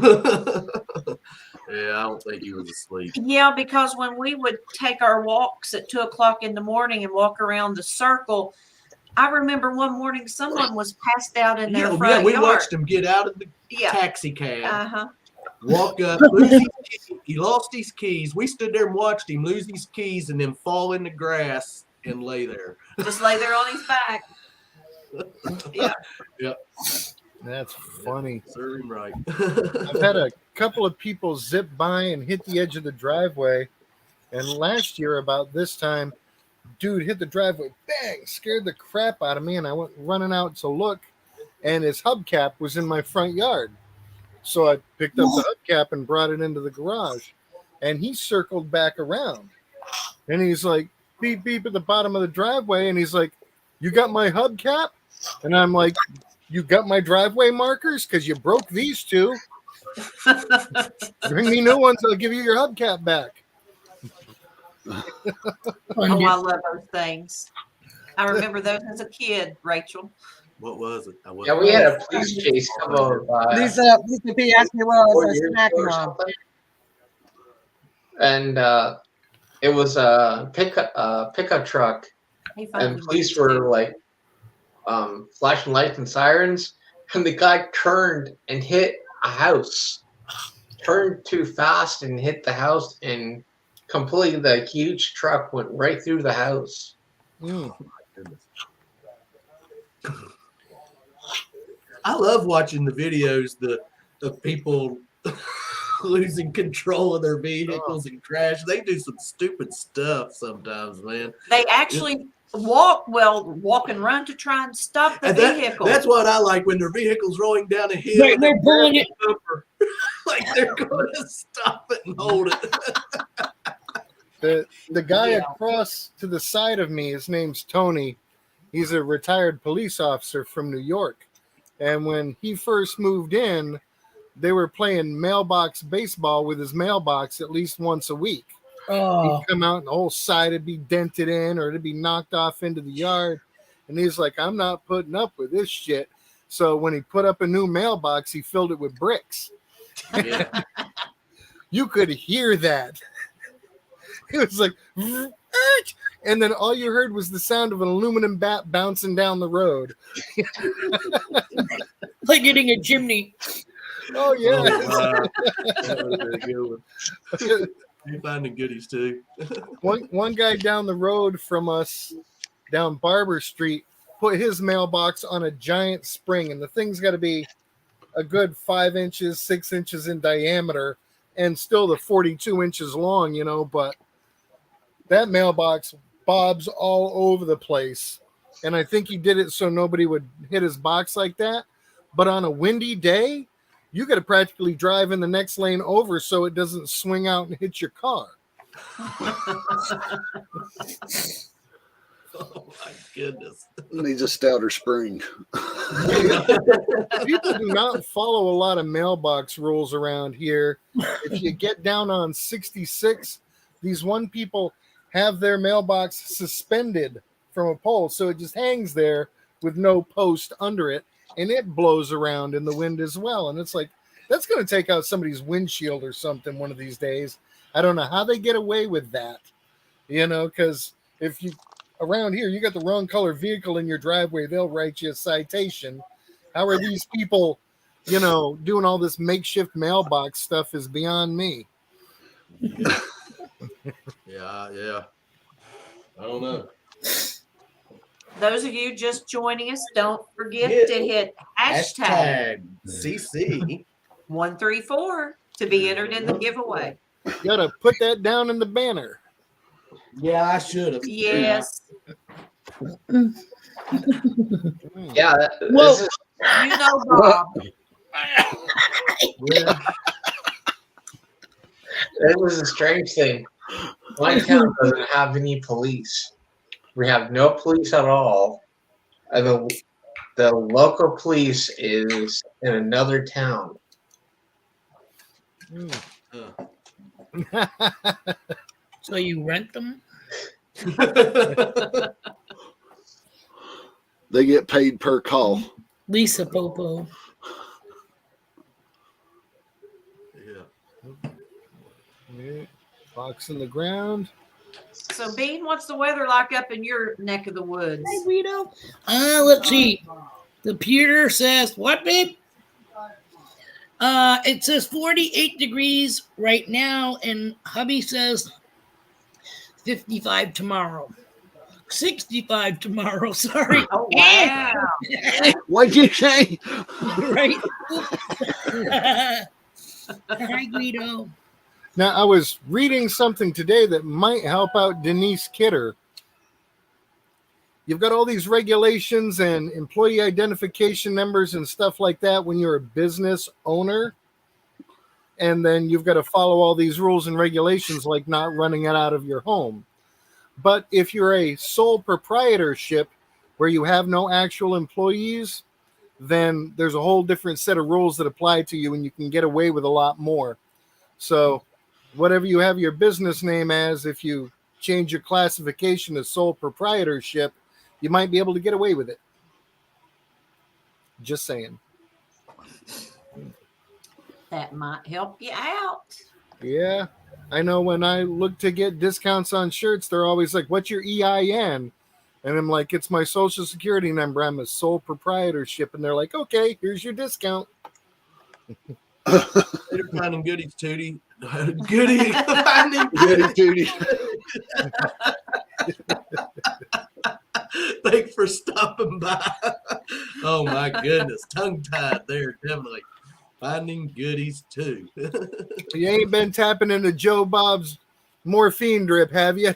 I don't think he was asleep. Yeah, because when we would take our walks at 2:00 in the morning and walk around the circle, I remember one morning someone was passed out in their front Yeah, we yard. watched him get out of the taxi cab, Uh-huh. walk up, lose his keys. He lost his keys. We stood there and watched him lose his keys and then fall in the grass and lay there. Just lay there on his back. Yeah. Yep. That's funny. Serve him right. I've had a couple of people zip by and hit the edge of the driveway. And last year, about this time, dude hit the driveway, bang, scared the crap out of me. And I went running out to look, and his hubcap was in my front yard. So I picked up the hubcap and brought it into the garage. And he circled back around. And he's like, beep, beep at the bottom of the driveway. And he's like, you got my hubcap? And I'm like, you got my driveway markers? Because you broke these two. Bring me new ones. I'll give you your hubcap back. Oh, I love those things. I remember those as a kid, Rachel. What was it? Yeah, we had a police chase come over by. Lisa P asked me what I was snacking on. And it was a pickup truck, and police were like flashing lights and sirens, and the guy turned and hit a house. Turned too fast and hit the house, and completely the huge truck went right through the house. Oh my goodness. I love watching the videos of people losing control of their vehicles and crash. They do some stupid stuff sometimes, man. They actually walk and run to try and stop the vehicle. That's what I like, when their vehicle's rolling down a hill. Right, they're pulling it over, like they're going to stop it and hold it. The guy across to the side of me, his name's Tony. He's a retired police officer from New York. And when he first moved in, they were playing mailbox baseball with his mailbox at least once a week. Oh. He'd come out and the whole side would be dented in, or it'd be knocked off into the yard. And he's like, I'm not putting up with this shit. So when he put up a new mailbox, he filled it with bricks. Yeah. You could hear that. It was like, and then all you heard was the sound of an aluminum bat bouncing down the road. Like hitting a chimney. Oh yeah. wow. That would have been a good one. You finding goodies too. One guy down the road from us, down Barber Street, put his mailbox on a giant spring, and the thing's got to be a good 5 inches, 6 inches in diameter, and still the 42 inches long, you know. But that mailbox bobs all over the place, and I think he did it so nobody would hit his box like that. But on a windy day, you got to practically drive in the next lane over so it doesn't swing out and hit your car. Oh my goodness. Needs a stouter spring. People do not follow a lot of mailbox rules around here. If you get down on 66, these one people have their mailbox suspended from a pole, so it just hangs there with no post under it, and it blows around in the wind as well. And it's like, that's going to take out somebody's windshield or something one of these days. I don't know how they get away with that, you know, because if you around here, you got the wrong color vehicle in your driveway, they'll write you a citation. How are these people, you know, doing all this makeshift mailbox stuff is beyond me. Yeah. I don't know. Those of you just joining us, don't forget to hit hashtag CC 134 to be entered in the giveaway. You got to put that down in the banner. Yeah, I should have. Yes. Yeah. Well, This is, You know, Bob. Yeah. it was a strange thing. My town doesn't have any police. We have no police at all. And the local police is in another town. so you rent them? They get paid per call. Lisa Popo. Yeah. Box in the ground. So, Bean, what's the weather like up in your neck of the woods? Hey, Guido. Let's see. The computer says, what, babe? It says 48 degrees right now, and hubby says 55 tomorrow. 65 tomorrow, sorry. Oh, wow. What'd you say? Right? Hi, Guido. Now, I was reading something today that might help out Denise Kidder. You've got all these regulations and employee identification numbers and stuff like that when you're a business owner. And then you've got to follow all these rules and regulations like not running it out of your home. But if you're a sole proprietorship where you have no actual employees, then there's a whole different set of rules that apply to you and you can get away with a lot more. So whatever you have your business name as, if you change your classification to sole proprietorship, you might be able to get away with it. Just saying. That might help you out. Yeah. I know when I look to get discounts on shirts, they're always like, what's your EIN? And I'm like, it's my social security number. I'm a sole proprietorship. And they're like, okay, here's your discount. They're finding goodies, Tootie. Goody. Finding Goody Tootie. Thanks for stopping by. Oh my goodness. Tongue tied there, definitely. Finding goodies too. You ain't been tapping into Joe Bob's morphine drip, have you?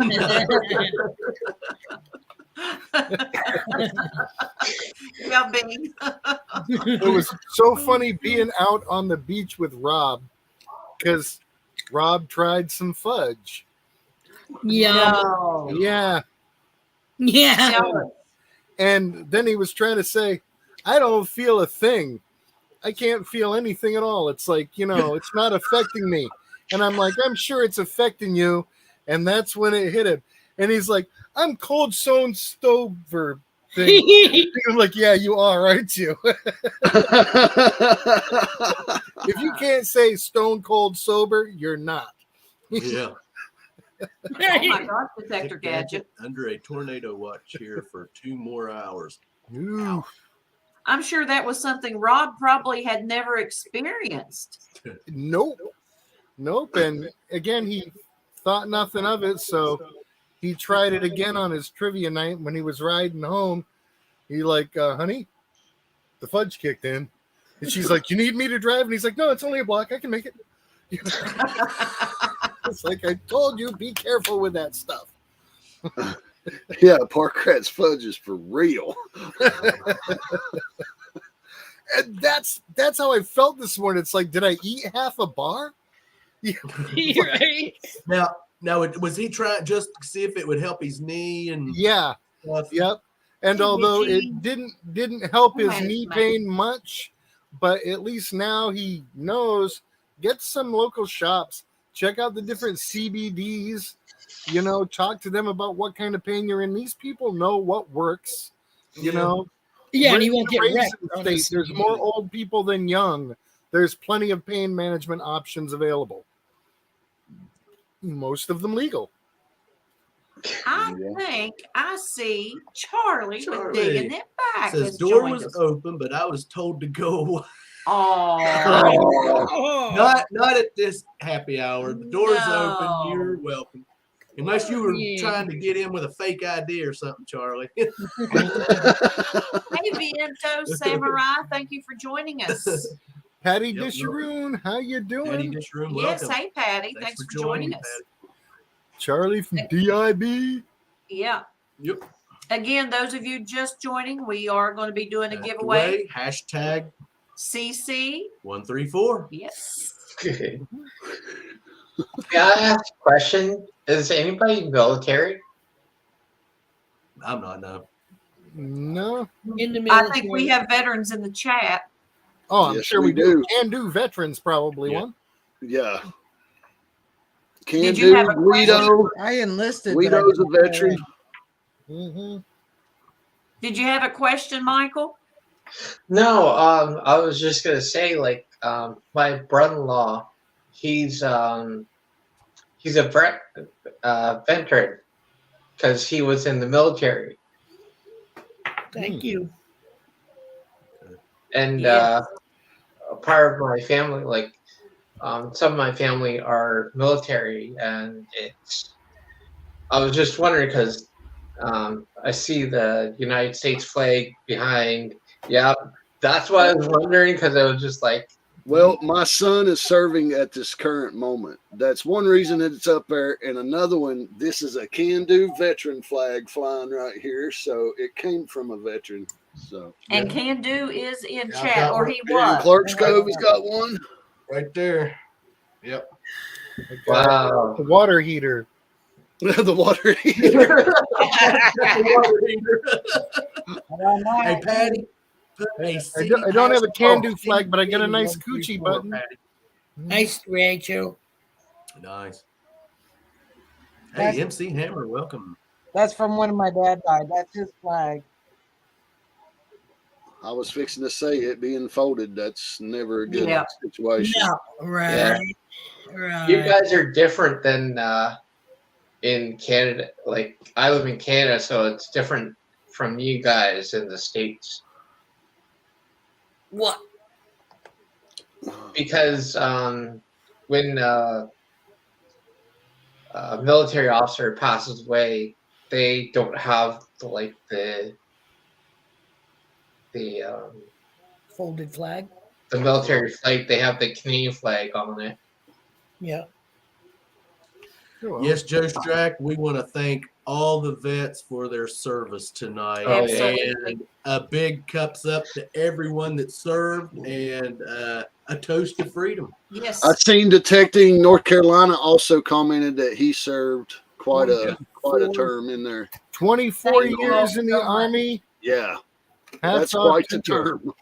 Yeah, Bean. It was so funny being out on the beach with Rob because Rob tried some fudge. Yeah. No. Yeah. Yeah. Tell us. And then he was trying to say, I don't feel a thing. I can't feel anything at all. It's like, you know, it's not affecting me. And I'm like, I'm sure it's affecting you. And that's when it hit him. And he's like, I'm cold sewn stover thing. I'm like, yeah, you are, aren't you? If you can't say stone cold sober, you're not. Yeah. Oh my God, detector gadget. Under a tornado watch here for 2 more hours. Ooh. I'm sure that was something Rod probably had never experienced. Nope. And again, he thought nothing of it, so he tried it again on his trivia night when he was riding home. He like, honey, the fudge kicked in. And she's like, you need me to drive? And he's like, no, it's only a block. I can make it. It's like, I told you, be careful with that stuff. Yeah, Park Rat's fudge is for real. And that's how I felt this morning. It's like, did I eat half a bar? Right? Now, was he trying just to see if it would help his knee and Yeah. stuff? Yep. And although it didn't help his knee pain much, but at least now he knows. Get some local shops. Check out the different CBDs. Talk to them about what kind of pain you're in. These people know what works. Yeah, and he won't get wrecked. There's more old people than young. There's plenty of pain management options available. Most of them legal. I think I see Charlie with digging it back. Says door was open, but I was told to go away. Oh, Not at this happy hour. The door's open. You're welcome. Unless you were trying to get in with a fake ID or something, Charlie. Hey, Viento Samurai, thank you for joining us. Patty Disharoon, how you doing? Patty Disharoon, Yes, welcome. hey, Patty. Thanks for joining us. Patty. Charlie from DIB. Yeah. Yep. Again, those of you just joining, we are going to be doing a giveaway. Hashtag CC 134. Yes. Can I ask a question? Is anybody military? I'm not, no. No. In the I think we have veterans in the chat. Oh, I'm Yes, sure we we do. Can do veterans probably one. Yeah. Did you have a Guido. I enlisted. but I Guido's a didn't go veteran. in. Mm-hmm. Did you have a question, Michael? No, I was just gonna say, like, my brother-in-law, he's a veteran because he was in the military, Thank you. and Yes. a part of my family, like, some of my family are military, and I was just wondering because I see the United States flag behind. Yeah, that's why I was wondering, because I was just like, Well, my son is serving at this current moment. That's one reason that it's up there. And another one, this is a can-do veteran flag flying right here. So it came from a veteran. So And Can Do is in Yeah, I've chat, got or one. he and was. Clerk's Cove has got one. Right there. Yep. wow. The water heater. The water heater. Hey, Patty. I don't have a can-do flag, but I got a nice coochie button. Nice, Rachel. Nice. That's- Hey, MC Hammer, welcome. That's from when my dad died. That's his flag. I was fixing to say it being folded. That's never a good Yeah. situation. No, right. Right. You guys are different than in Canada. Like, I live in Canada, so it's different from you guys in the States. What? Because when a military officer passes away, they don't have the Folded flag? military flag. They have the Canadian flag on it. Yeah. Yes, Joe Strack, we want to thank all the vets for their service tonight. Oh, yeah. And a big cups up to everyone that served and a toast to freedom. Yes. I seen Detecting North Carolina also commented that he served quite a term in there. 24 Thank you years all in the so much. Army. Yeah, Hats that's off quite to the you. term.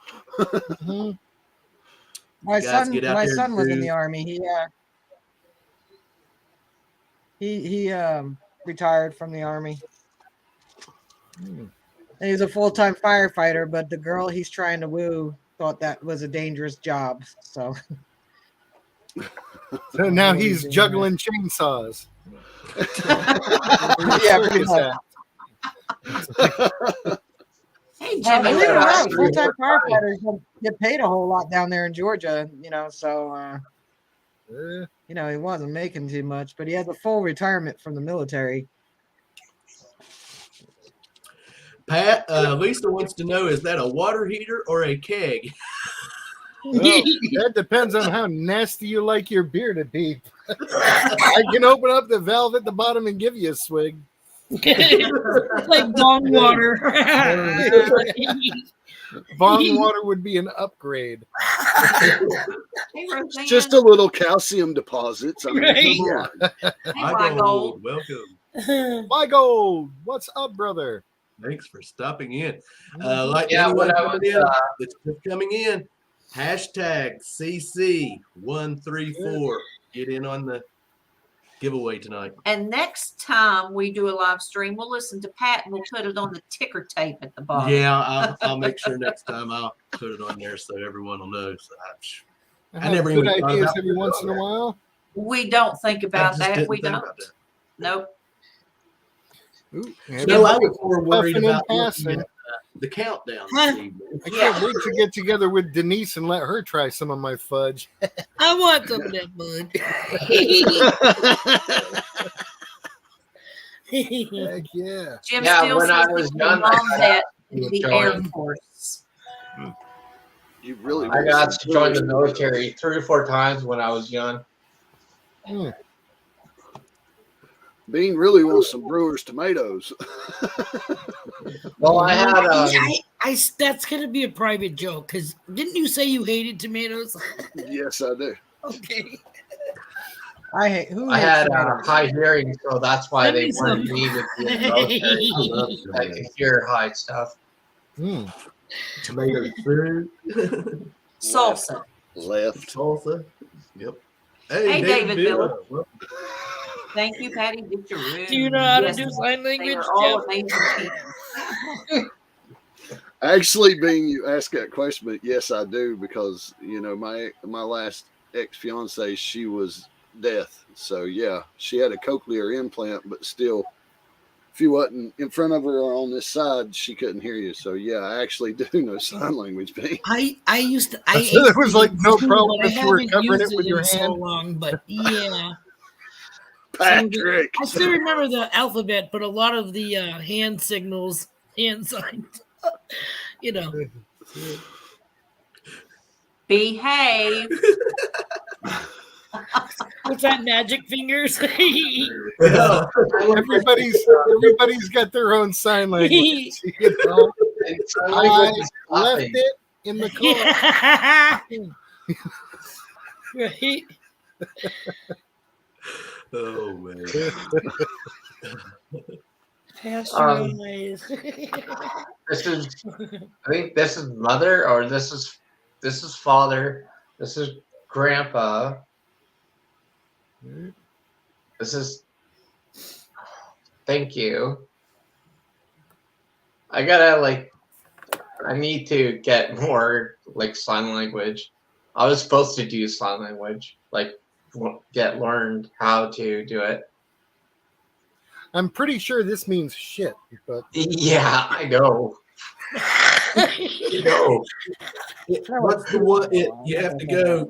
Mhm. My You guys son, get out my there son and was in do- the army. He retired from the army. And he was a full-time firefighter, but the girl he's trying to woo thought that was a dangerous job. So So now he's juggling chainsaws. yeah, pretty much. Hey, Jimmy, Believe it or what not, about you? full-time firefighters don't get paid a whole lot down there in Georgia. So he wasn't making too much, but he has a full retirement from the military. Pat, Lisa wants to know, is that a water heater or a keg? Well, that depends on how nasty you like your beer to be. I can open up the valve at the bottom and give you a swig. Like bong water. Bong water would be an upgrade. Hey, It's Roseanne. just a little calcium deposits. I mean, Right. come on. Hey, Hi, Black Gold. Gold. Welcome. My gold, what's up, brother? Thanks for stopping in. Mhm. Like Yeah, anyone when I coming was, in, that's just coming in, hashtag CC134. Get in on the giveaway tonight. And next time we do a live stream, we'll listen to Pat and we'll put it on the ticker tape at the bottom. Yeah, I'll make sure next time I'll put it on there so everyone will know. So I I have never good even thought ideas about every once in a while. We don't think I about just that. didn't We think don't. about that. Nope. Ooh, No, I was more worried puffing and about looking passing. at, the countdown Huh? this evening. I can't wait to get together with Denise and let her try some of my fudge. I want some of that bud. Heck yeah. Jim Yeah, still when I says was he's a young, I mom got vet to in the join. Air Force. You really I want got some to join the brewers. military 3 or 4 times when I was young. Mm. Bean really wants some Brewers tomatoes. Well, I had That's gonna be a private joke because didn't you say you hated tomatoes? Yes, I do. Okay. I hate who I hates had tomatoes? high hearing, so that's why Send they me wanted some. me to be in the military. I love I could hear high stuff. Mm. tomato soup, Salsa. Left. salsa. Yep. Hey, David Villa. Villa. Well, Thank you, Patty. Get your room. Do you know how Yes, to do sign they language, are all Jeff? amazing people. Actually, Bean, you asked that question, but yes, I do because my last ex-fiance, she was deaf, so yeah, she had a cochlear implant, but still, if you wasn't in front of her or on this side, she couldn't hear you. So yeah, I actually do know sign language, Bean. I used to. So there was like no problem but I if you were haven't covering used it with your in so hand. long. But yeah, Patrick. I still remember the alphabet, but a lot of the hand signals, hand signs. Behave. What's that? Magic fingers. Everybody's got their own sign language. I left it in the car. Right. Oh man. Pasteurize. I think this is mother, or this is father. This is grandpa. This is. Thank you. I need to get more sign language. I was supposed to do sign language, learned how to do it. I'm pretty sure this means shit, but Yeah, I know. What's the one? You have to go.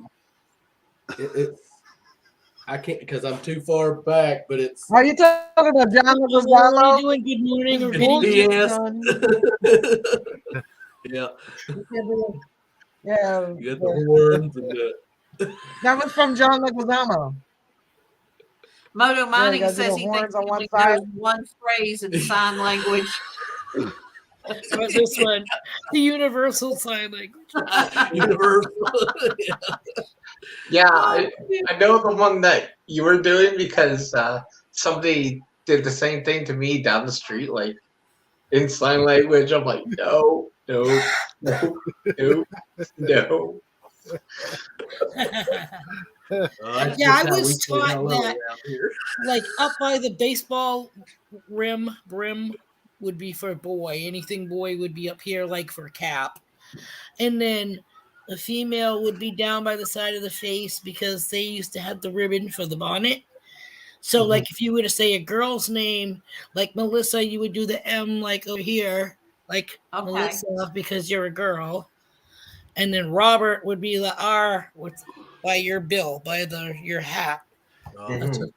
I can't because I'm too far back, but it's. Are you talking about John What are Leguizamo? you doing? Good morning or good Yes. evening. Yeah. Yeah. You got the horns and the. That was from John Leguizamo. Moto Mining got says little he horns thinks on he one only side. knows one phrase in sign language. What's this one? The universal sign language. Universal. Yeah, I know the one that you were doing because somebody did the same thing to me down the street, in sign language. I'm like, no. Yeah, I was taught that, up by the baseball brim would be for boy. Anything boy would be up here, for cap. And then the female would be down by the side of the face because they used to have the ribbon for the bonnet. So, if you were to say a girl's name, like Melissa, you would do the M, over here. like Okay. Melissa, because you're a girl, and then Robert would be the R with by your bill, by your hat. Oh, That's Mhm.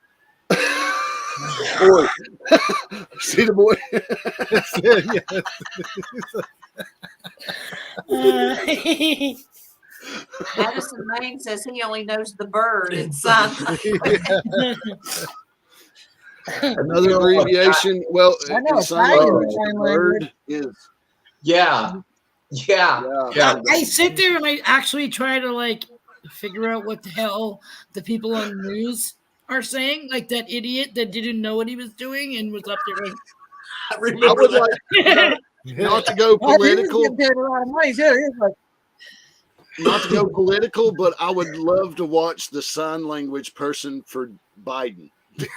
Boy, see the boy. Madison Main says he only knows the bird in sign. Another abbreviation. Well, I know in sign Italian language, sign the bird language. is. Yeah. I sit there and I actually try to like figure out what the hell the people on the news are saying. Like that idiot that didn't know what he was doing and was up there like, I I remember would that. like not to go Oh, he was political, getting paid a lot of money too. He was like, not to go political, but I would love to watch the sign language person for Biden.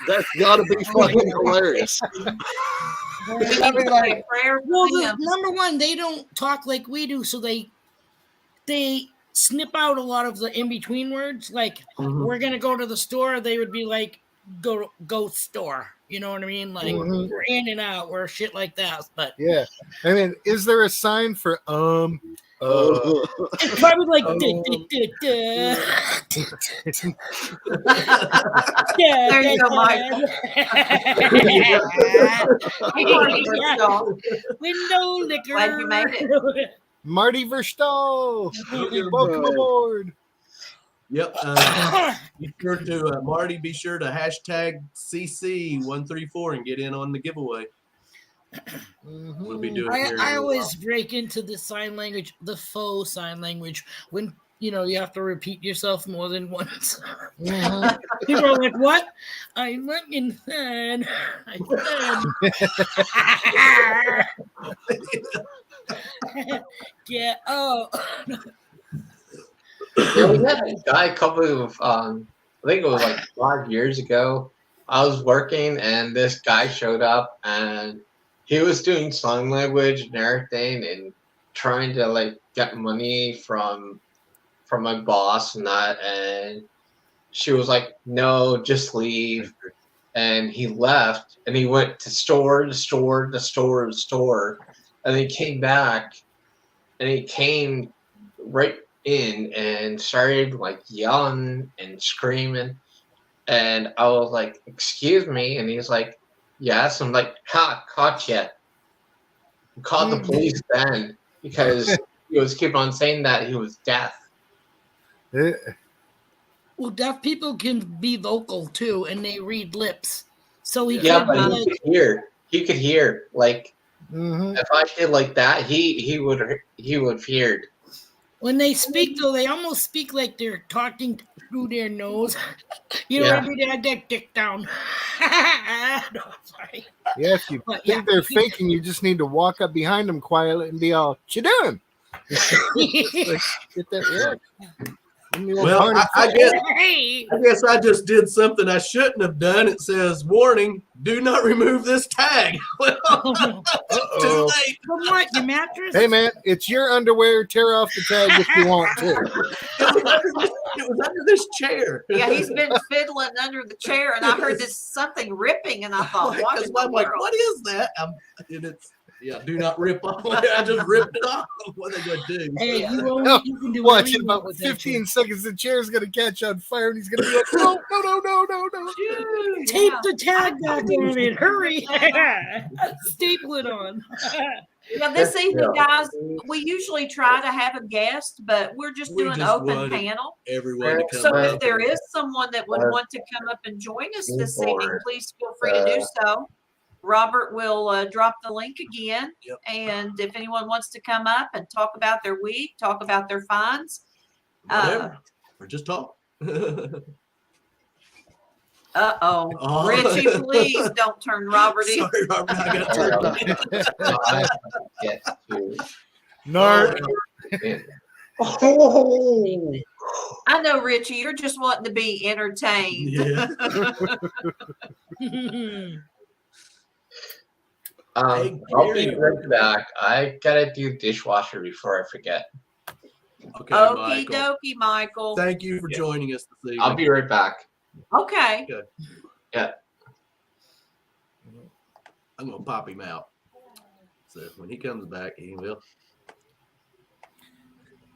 That's got to be fucking hilarious. I'd be like, Prayer well, for him. number one, they don't talk like we do, so they snip out a lot of the in between words. Like Mhm. we're gonna go to the store, they would be like go store. You know what I mean? Like Mhm. we're in and out, or shit like that. But Yeah. I mean, is there a sign for it's probably like There you go, Michael. Window liquor. Glad you made it. Marty Verstow? Welcome aboard. Yep. Be sure to Marty. Be sure to hashtag CC134 and get in on the giveaway. We'll be doing it here. I always break into the sign language, the faux sign language, when you have to repeat yourself more than once. People are like, "What? I fucking said." Yeah. Oh. Yeah, we had a guy a couple of, I think it was like 5 years ago. I was working and this guy showed up and he was doing sign language and everything and trying to like get money from my boss and that. And she was like, "No, just leave." And he left and he went to store to store to store to store. And he came back and he came right in and started like yelling and screaming. And I was like, "Excuse me." And he's like, "Yes." I'm like, "Ha, caught you." Called the police then because he was keep on saying that he was deaf. Well, deaf people can be vocal too, and they read lips. So he Yeah, could but be he like, could hear. He could hear. Like Mhm. if I did like that, he would hear. when they speak though, they almost speak like they're talking through their nose. You know what I mean? They had that dick down. No, sorry. Yeah, if you But, think they're faking, you just need to walk up behind them quietly and be all, "What you doing?" Like, get that, yeah. Well, I guess I just did something I shouldn't have done. It says, "Warning: Do not remove this tag." Well, too late. From what? Your mattress? Hey man, it's your underwear. Tear off the tag if you want to. It was under this chair. Yeah, he's been fiddling under the chair, and I heard this something ripping, and I thought, "What in the I'm like, world?" what is that? And it's do not rip off. I just ripped it off. What are they gonna do? Hey, you can do Watch whatever in you want about with that 15 shit. seconds. The chair's gonna catch on fire, and he's gonna be like, "No, no, no, no, no, no!" Tape the tag back on it. Hurry. Staple it on. Now, this evening, guys, we usually try to have a guest, but we're just We doing just open wanted panel. Everyone to come So out. if there is someone that would want to come up and join us this evening, please feel free to do so. Robert will drop the link again. Yep. And if anyone wants to come up and talk about their week, talk about their finds. Whatever. Or just talk. Oh, Richie, please don't turn Robert in. Sorry, Robert, I got turned on. Nerd. I know, Richie, you're just wanting to be entertained. Yeah. I'll be right back. I gotta do dishwasher before I forget. Okay, Okie Michael. dokie, Michael. Thank you for joining us this evening. I'll be right back. Okay. Good. Yeah. I'm gonna pop him out. So when he comes back, he will.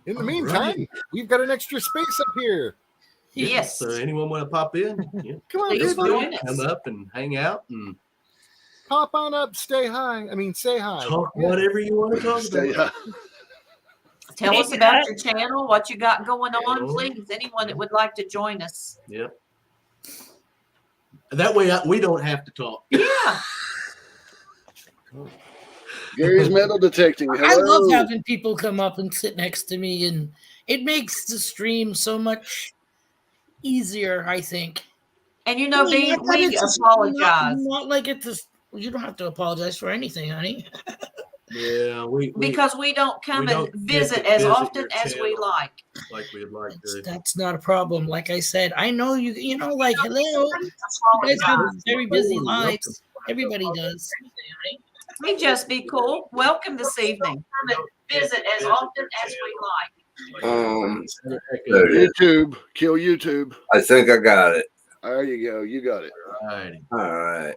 In the All meantime, right. we've got an extra space up here. Yes. So anyone want to pop in? Yeah. Come on, Please people. join us. Come up and hang out and Pop on up, stay hi. I mean, say hi. talk Yeah. whatever you want to talk Stay about. Tell us about your channel, what you got going on, Oh. please. Anyone that would like to join us. Yep. That way we don't have to talk. Yeah. Gary's metal detecting. Hello. I love having people come up and sit next to me, and it makes the stream so much easier, I think. And you know, I mean, Dean, not that we it's a- apologize. Not like it's a, you don't have to apologize for anything, honey. Yeah, Because we don't come we and don't get visit to as visit often your as we channel. like. like we'd like to. That's not a problem. Like I said, I know you know, like, hello. You guys have very busy lives. Everybody does. Hey, just be cool. Welcome this evening. Come and visit as often as we YouTube. Kill YouTube. I think I got it. There you go. You got it. Alrighty. All right.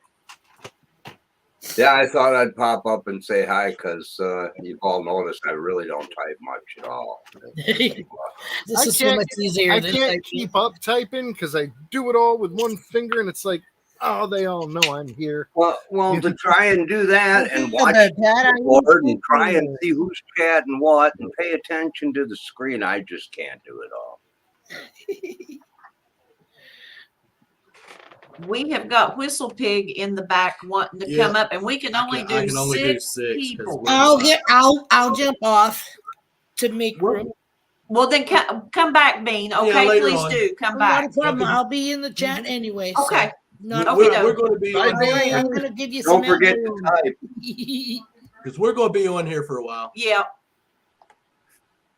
Yeah, I thought I'd pop up and say hi because you've all noticed I really don't type much at all. This is so much easier I than can't typing. keep up typing because I do it all with one finger, and it's like, oh, they all know I'm here. Well, to try and do that and watch Dad, the board and try and see who's chatting what and pay attention to the screen, I just can't do it all. We have got Whistle Pig in the back wanting to come up, and we can only do I can only do six 6 'cause people. I'll jump off to make room. Well, then come back, Bean. Okay, later please on. do come Not a back. problem. I'll be in the chat anyway. So Okay. not we're Okay, going to be Bye, on Bean. here I'm gonna give you some Don't forget elbow to room. type. because we're going to be on here for a while. Yeah.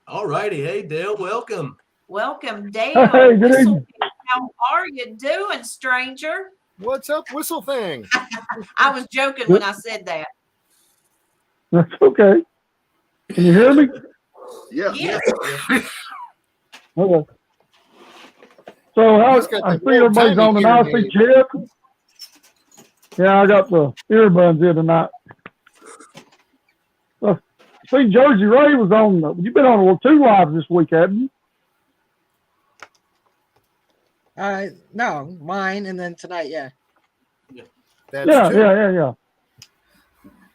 All righty. Hey, Dale, welcome. Welcome, Dale. Hey, good Whistle evening. Pig. How are you doing, stranger? What's up, Whistle Thing? I was joking when I said that. That's okay. Can you hear me? Yeah. Yes. Okay. So how He's got I the see everybody's on the old-timey Nazi chip. Yeah, I got the earbuds in tonight. See, Jersey Ray was on. You've been on 2 lives this week, haven't you? No, mine, and then tonight, yeah. That's Yeah, true. yeah.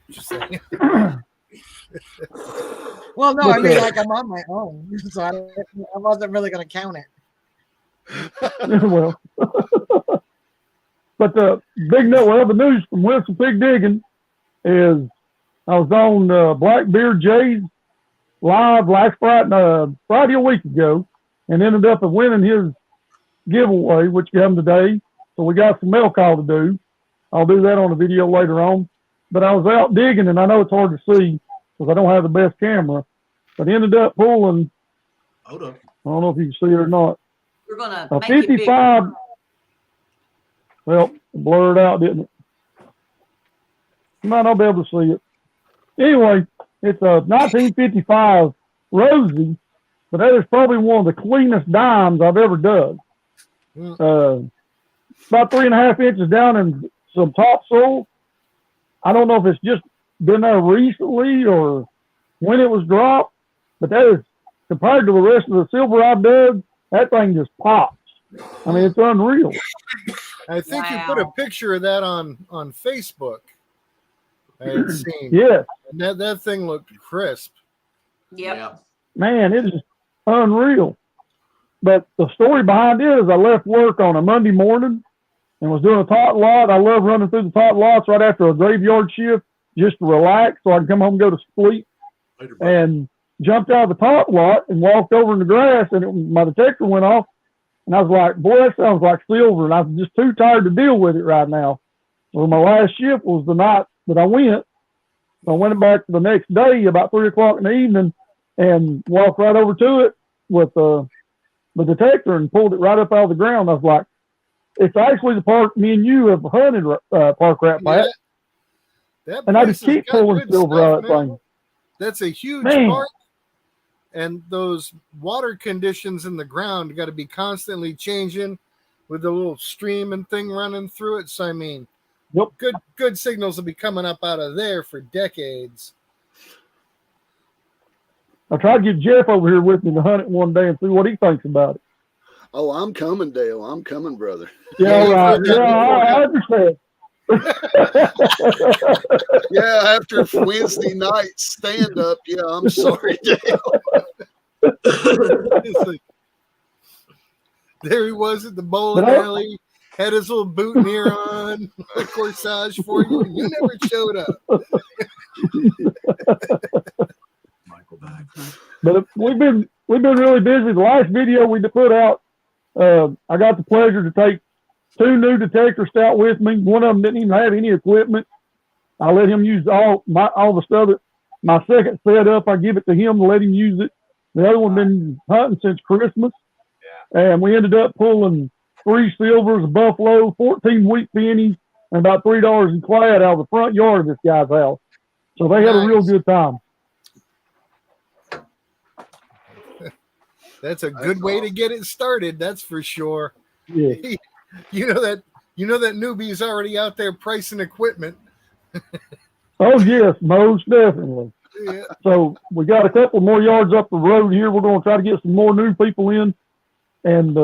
Just saying. Well, no, I But, mean, like I'm on my own, so I wasn't really going to count it. Well, but the the news from Whistle Pig Digging is I was on Blackbeard Jay's live last Friday a week ago, and ended up winning his giveaway, which came today. So we got some mail call to do. I'll do that on a video later on. But I was out digging, and I know it's hard to see because I don't have the best camera, but ended up pulling. Hold on. I don't know if you can see it or not. We're going to A make it big. 55. Well, it blurred out, didn't it? You might not be able to see it. Anyway, it's a 1955 Rosie, but that is probably one of the cleanest dimes I've ever dug. About 3.5 inches down in some topsoil. I don't know if it's just been there recently or when it was dropped, but that is, compared to the rest of the silver I've dug, that thing just pops. I mean, it's unreal. I think you put a picture of that on Facebook. I had seen. Yes. And that thing looked crisp. Yep. Yeah. Man, it is unreal. But the story behind it is I left work on a Monday morning and was doing a tot lot. I love running through the tot lots right after a graveyard shift just to relax so I can come home and go to sleep. Later, bud. And jumped out of the tot lot and walked over in the grass, and my detector went off. And I was like, boy, that sounds like silver. And I was just too tired to deal with it right now. Well, my last shift was the night that I went. So I went back the next day about 3 o'clock in the evening and walked right over to it with the detector and pulled it right up out of the ground. I was like, it's actually the park me and you have hunted, Park Rat Pat. That And I place just has keep got pulling good silver stuff, out of that man. thing. That's a huge Man. park. And those water conditions in the ground got to be constantly changing with the little stream and thing running through it. So, I mean, Yep. good signals will be coming up out of there for decades. I tried to get Jeff over here with me to hunt it one day and see what he thinks about it. Oh, I'm coming, Dale. I'm coming, brother. Yeah, Yeah, all you've right. heard that Yeah, before, I understand. Yeah, after Wednesday night stand up. Yeah, I'm sorry, Dale. It's like, there he was at the bowling But I- alley, had his little boutonniere on, a corsage for you, and you never showed up. Michael back. But we've been really busy. The last video we put out, I got the pleasure to take 2 new detectors out with me. One of them didn't even have any equipment. I let him use all the stuff that my second setup. I give it to him to let him use it. The other one been hunting since Christmas, and we ended up pulling 3 silvers, a buffalo, 14 wheat pennies, and about $3 in clad out of the front yard of this guy's house. So they had a real Nice. good time. That's a good way to get it started. That's for sure. Yeah. You know that newbie's already out there pricing equipment. Oh yes, most definitely. Yeah. So we got a couple more yards up the road here. We're going to try to get some more new people in. And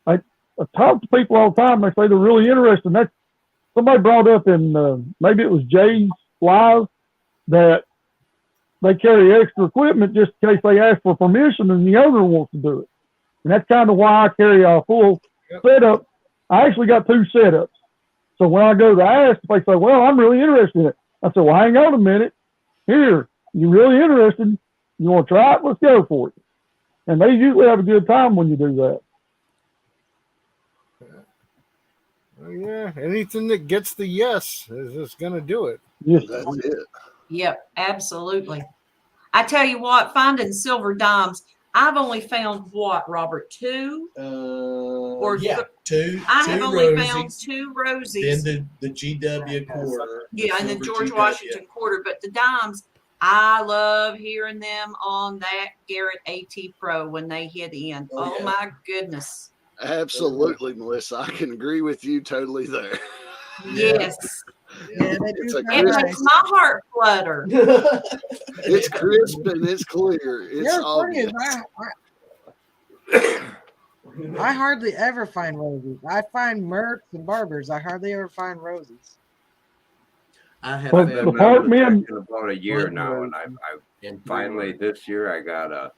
I talk to people all the time. They say they're really interested. That's somebody brought up in maybe it was Jay's Live that they carry extra equipment just in case they ask for permission and the owner wants to do it. And that's kind of why I carry a full setup. I actually got 2 setups. So when I go to ask, they say, well, I'm really interested in it. I said, well, hang on a minute. Here, you really interested? You want to try it? Let's go for it. And they usually have a good time when you do that. Oh, yeah. Anything that gets the yes is going to do it. Yes. That's it. Yep, absolutely. I tell you what, finding silver dimes, I've only found what, Robert, 2? Or yeah, 2. I have only rosies, found 2 rosies. then the GW quarter. Yeah, and the silver George GW. Washington quarter. But the dimes, I love hearing them on that Garrett AT Pro when they hit in. Oh, Oh yeah. my goodness. Absolutely, Melissa. I can agree with you totally there. Yes. Yeah, they It's do a sound It nice. makes my heart flutter. It's crisp and it's clear. It's Yeah, funny is obvious. I hardly ever find roses. I find Mercs and Barbers. I hardly ever find roses. I have Well, found the part me and about a year one now, and rosy I and 3 finally roses. this year I got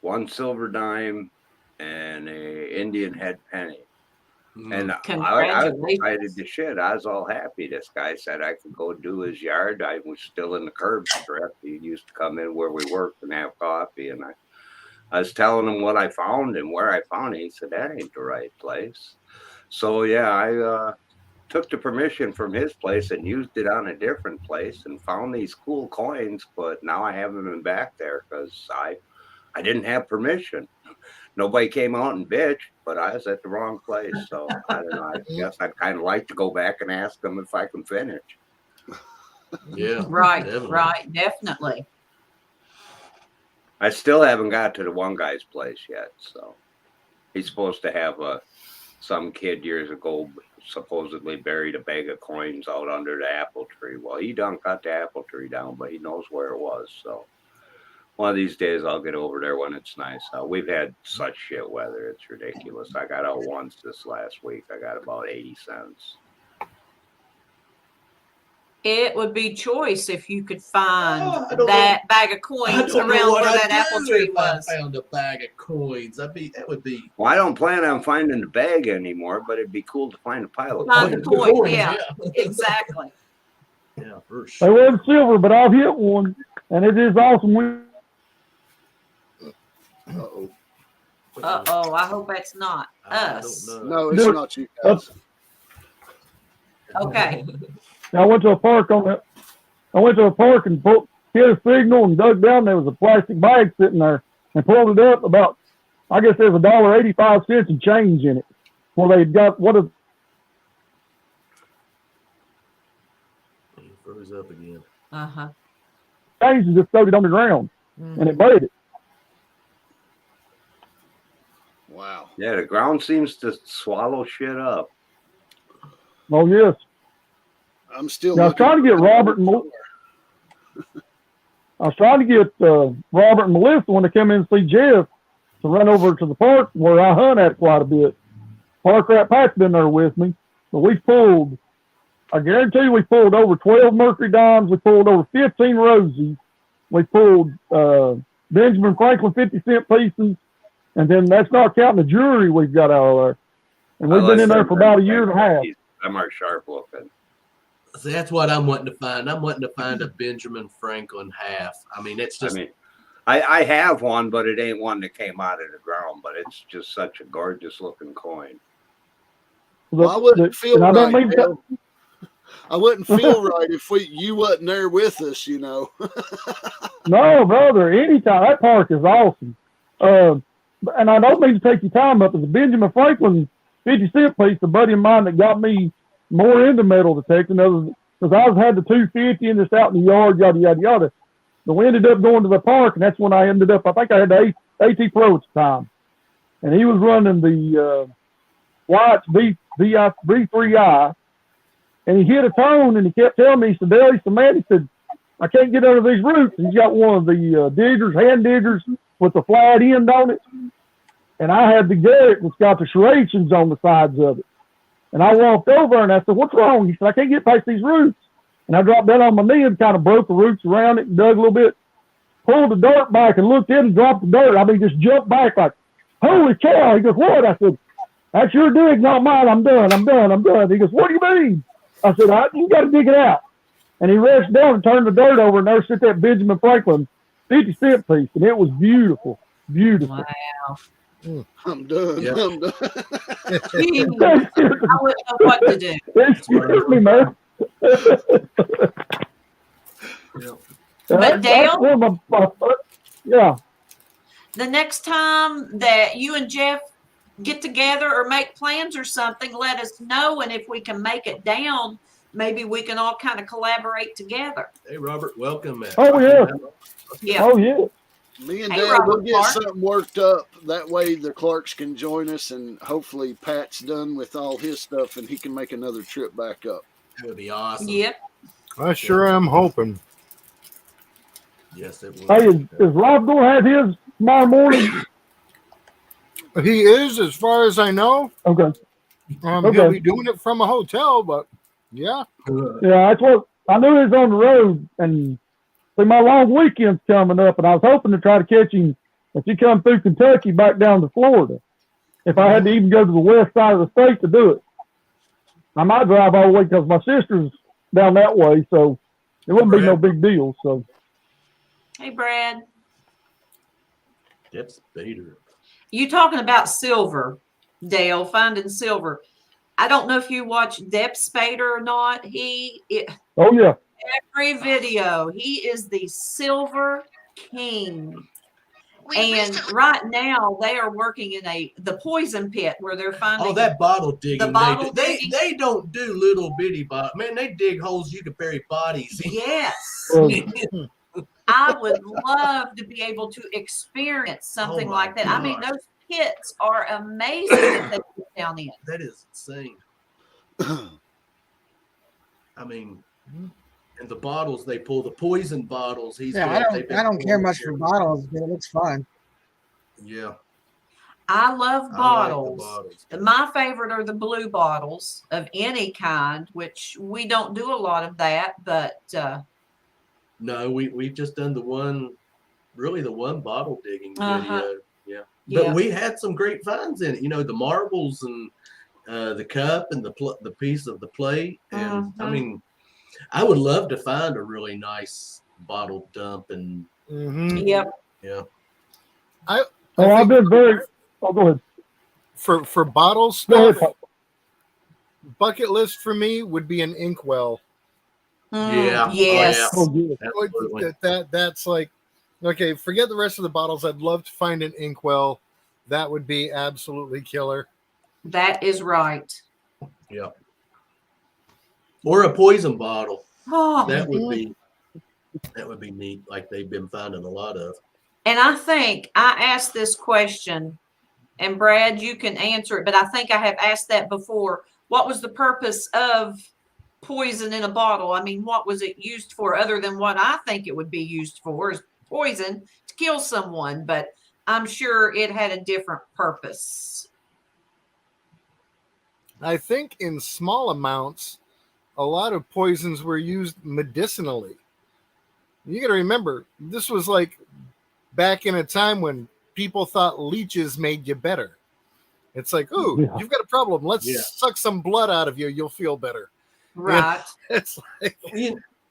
1 silver dime and a Indian head penny. And I was Congratulations. excited to shit. I was all happy. This guy said I could go do his yard. I was still in the curb strip. He used to come in where we worked and have coffee. And I was telling him what I found and where I found it. He said, that ain't the right place. So, yeah, I took the permission from his place and used it on a different place and found these cool coins. But now I haven't been back there because I didn't have permission. Nobody came out and bitched, but I was at the wrong place. So I don't know. I guess I'd kind of like to go back and ask them if I can finish. Yeah. Right, definitely. right, definitely. I still haven't got to the one guy's place yet. So he's supposed to have some kid years ago supposedly buried a bag of coins out under the apple tree. Well, he done cut the apple tree down, but he knows where it was. So one of these days I'll get over there when it's nice. We've had such shit weather. It's ridiculous. I got out once this last week. I got about 80 cents. It would be choice if you could find I don't that bag of I coins don't know around what where I'd that apple do tree if I was. found a bag of coins. That would be Well, I don't plan on finding the bag anymore, but it'd be cool to find a pile of Find coins. the coin, yeah, exactly. Yeah, for they sure. wasn't silver, but I've hit one, and it is awesome. Uh-oh. Uh-oh, I hope that's not I us. don't know. No, it's not you guys. Okay. I went to a park and hit a signal and dug down. There was a plastic bag sitting there and pulled it up about, I guess there's $1.85 and change in it. Well, they got what a He froze up again. Uh-huh. change and just throwed it on the ground, and it made it. Wow. Yeah, the ground seems to swallow shit up. Oh yes. I'm still Now I was looking trying to get for- Robert and I was trying to get Robert and Melissa when they come in and see Jeff to run over to the park where I hunt at quite a bit. Park Rat Pat's been there with me. But we pulled, I guarantee you, we pulled over 12 Mercury Dimes. We pulled over 15 Rosies. We pulled Benjamin Franklin 50-cent pieces. And then that's not counting the jewelry we've got out of there. And we've been in there for about a year and a half. Them are sharp looking. See, that's what I'm wanting to find. I'm wanting to find a Benjamin Franklin half. I mean, it's just. I have one, but it ain't one that came out of the ground. But it's just such a gorgeous looking coin. Well, I wouldn't feel right. I wouldn't feel right if you wasn't there with us, you know. No, brother. Anytime. That park is awesome. And I don't mean to take your time, but the Benjamin Franklin 50-cent piece, a buddy of mine that got me more into metal detecting, because I had the 250 and just out in the yard, yada, yada, yada. But we ended up going to the park, and that's when I ended up, I think I had the AT Pro at the time. And he was running the White's V3i, and he hit a tone, and he kept telling me, he said, Dale, he said, man, he said, I can't get under these roots. And he's got one of the diggers, hand diggers, with the flat end on it. And I had the Garrett that's got the serrations on the sides of it. And I walked over and I said, what's wrong? He said, I can't get past these roots. And I dropped down on my knee and kind of broke the roots around it and dug a little bit, pulled the dirt back and looked in and dropped the dirt. I mean, just jumped back like, holy cow. He goes, what? I said, that's your dig, not mine. I'm done. He goes, what do you mean? I said, you got to dig it out. And he rushed down and turned the dirt over, and there sit that Benjamin Franklin 50-cent piece, and it was beautiful. Beautiful. Wow. I'm done. Yeah. I'm done. I wouldn't know what to do. Excuse me, man. But Dale, yeah. the next time that you and Jeff get together or make plans or something, let us know. And if we can make it down, maybe we can all kind of collaborate together. Hey, Robert, welcome. Oh, yeah. Yeah. Oh, yeah. Me and Hey, Dad, Robert we'll get Clark. something worked up. That way the Clarks can join us, and hopefully Pat's done with all his stuff, and he can make another trip back up. That would be awesome. Yep. I sure am hoping. Yes, it would. Hey, is Rob going to have his tomorrow morning? He is, as far as I know. Okay. He'll be doing it from a hotel, but yeah. Yeah, that's what I knew he was on the road, and see, my long weekend's coming up, and I was hoping to try to catch him if he come through Kentucky back down to Florida. If I had to even go to the west side of the state to do it, I might drive all the way because my sister's down that way, so it wouldn't be no big deal. So, Hey, Brad. That's Bader. You talking about silver, Dale, finding silver. I don't know if you watch Deb Spader or not. oh yeah, Every video, he is the silver king. And right now they are working in the poison pit where they're finding. Oh, that bottle digging. The bottle they digging. They don't do little bitty bottle. Man, they dig holes you could bury bodies in. Yes. Oh. I would love to be able to experience something Oh my like that. I mean, gosh. those pits are amazing that they put down in. That is insane. I mean, and the bottles they pull, the poison bottles. I don't care much for bottles, but it looks fun. Yeah. I love I bottles. like the bottles. My favorite are the blue bottles of any kind, which we don't do a lot of that, but No, we've just done the one bottle digging video. Yeah. But Yeah. we had some great finds in it. You know, the marbles and the cup and the piece of the plate. And I mean, I would love to find a really nice bottle dump. And Yep. yeah. I've been very. Oh, go ahead. For bottle Go stuff, ahead. bucket list for me would be an inkwell. Yeah. Yes. Oh, yeah. Absolutely. That's like, okay, forget the rest of the bottles. I'd love to find an inkwell. That would be absolutely killer. That is right. Yeah. Or a poison bottle. Oh, That would be neat, like they've been finding a lot of. and I think I asked this question, and Brad, you can answer it, but I think I have asked that before. What was the purpose of poison in a bottle. I mean, what was it used for other than what I think it would be used for, is poison to kill someone, but I'm sure it had a different purpose. I think in small amounts, a lot of poisons were used medicinally. You got to remember, this was like back in a time when people thought leeches made you better. It's like, ooh, Yeah. you've got a problem. Let's Yeah. suck some blood out of you. You'll feel better. Right. It's like,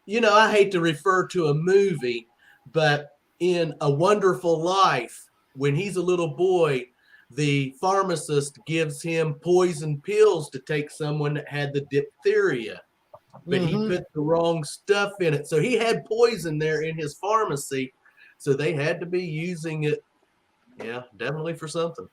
You know, I hate to refer to a movie, but in A Wonderful Life, when he's a little boy, the pharmacist gives him poison pills to take someone that had the diphtheria, but he put the wrong stuff in it. So he had poison there in his pharmacy. So they had to be using it, yeah, definitely for something.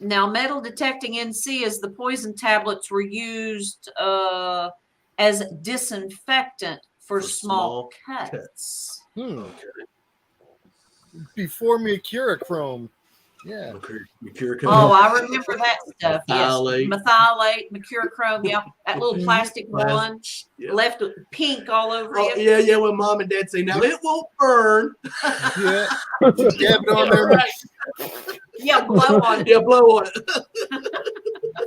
Now, metal detecting NC, as the poison tablets were used as disinfectant for small cuts. Okay. Before mercurochrome. Yeah. Oh, I remember that stuff. Methylate. Yes, methylate, mercurochrome. Yeah, that little plastic one left pink all over Oh, you. yeah. When mom and dad say, now it won't burn. Yeah. Just dab it on there. Yeah, blow on it. Yeah, blow on it.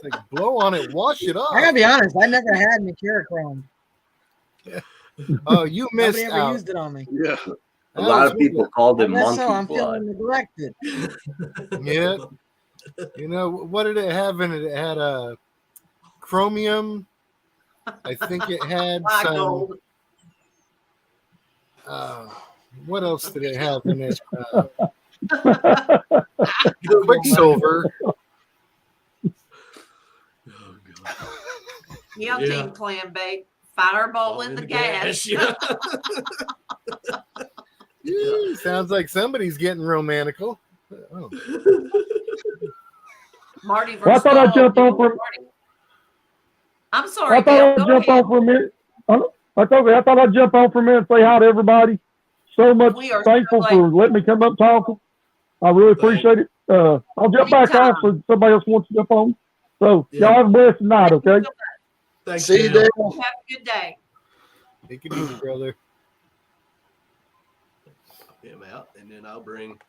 Like, blow on it, wash it off. I gotta be honest, I never had mercurochrome. Oh, you missed Nobody ever out. used it on me. Yeah. A lot of people called I him guess monkey so. I'm blood. feeling neglected. Yeah. You know, what did it have in it? It had a chromium. I think it had Black some. gold. What else did it have in it? Quicksilver. Yeah, Yeah. Team Clan, babe. Fireball in the gas. Yeah. Sounds like somebody's getting romantical. Oh. Marty Well, I versus thought I'd Dog. jump on for. I'm sorry, I thought Bill. I'd Go jump ahead. on for a minute. I thought I'd jump on for a minute and say hi to everybody. So much We are thankful so for letting me come up talking. I really appreciate it. I'll jump back off so somebody else wants to jump on. So y'all have a blessed night, okay? Thanks, See you, Dale. Dale. Have a good day. Take it easy, brother. Him out, and then I'll bring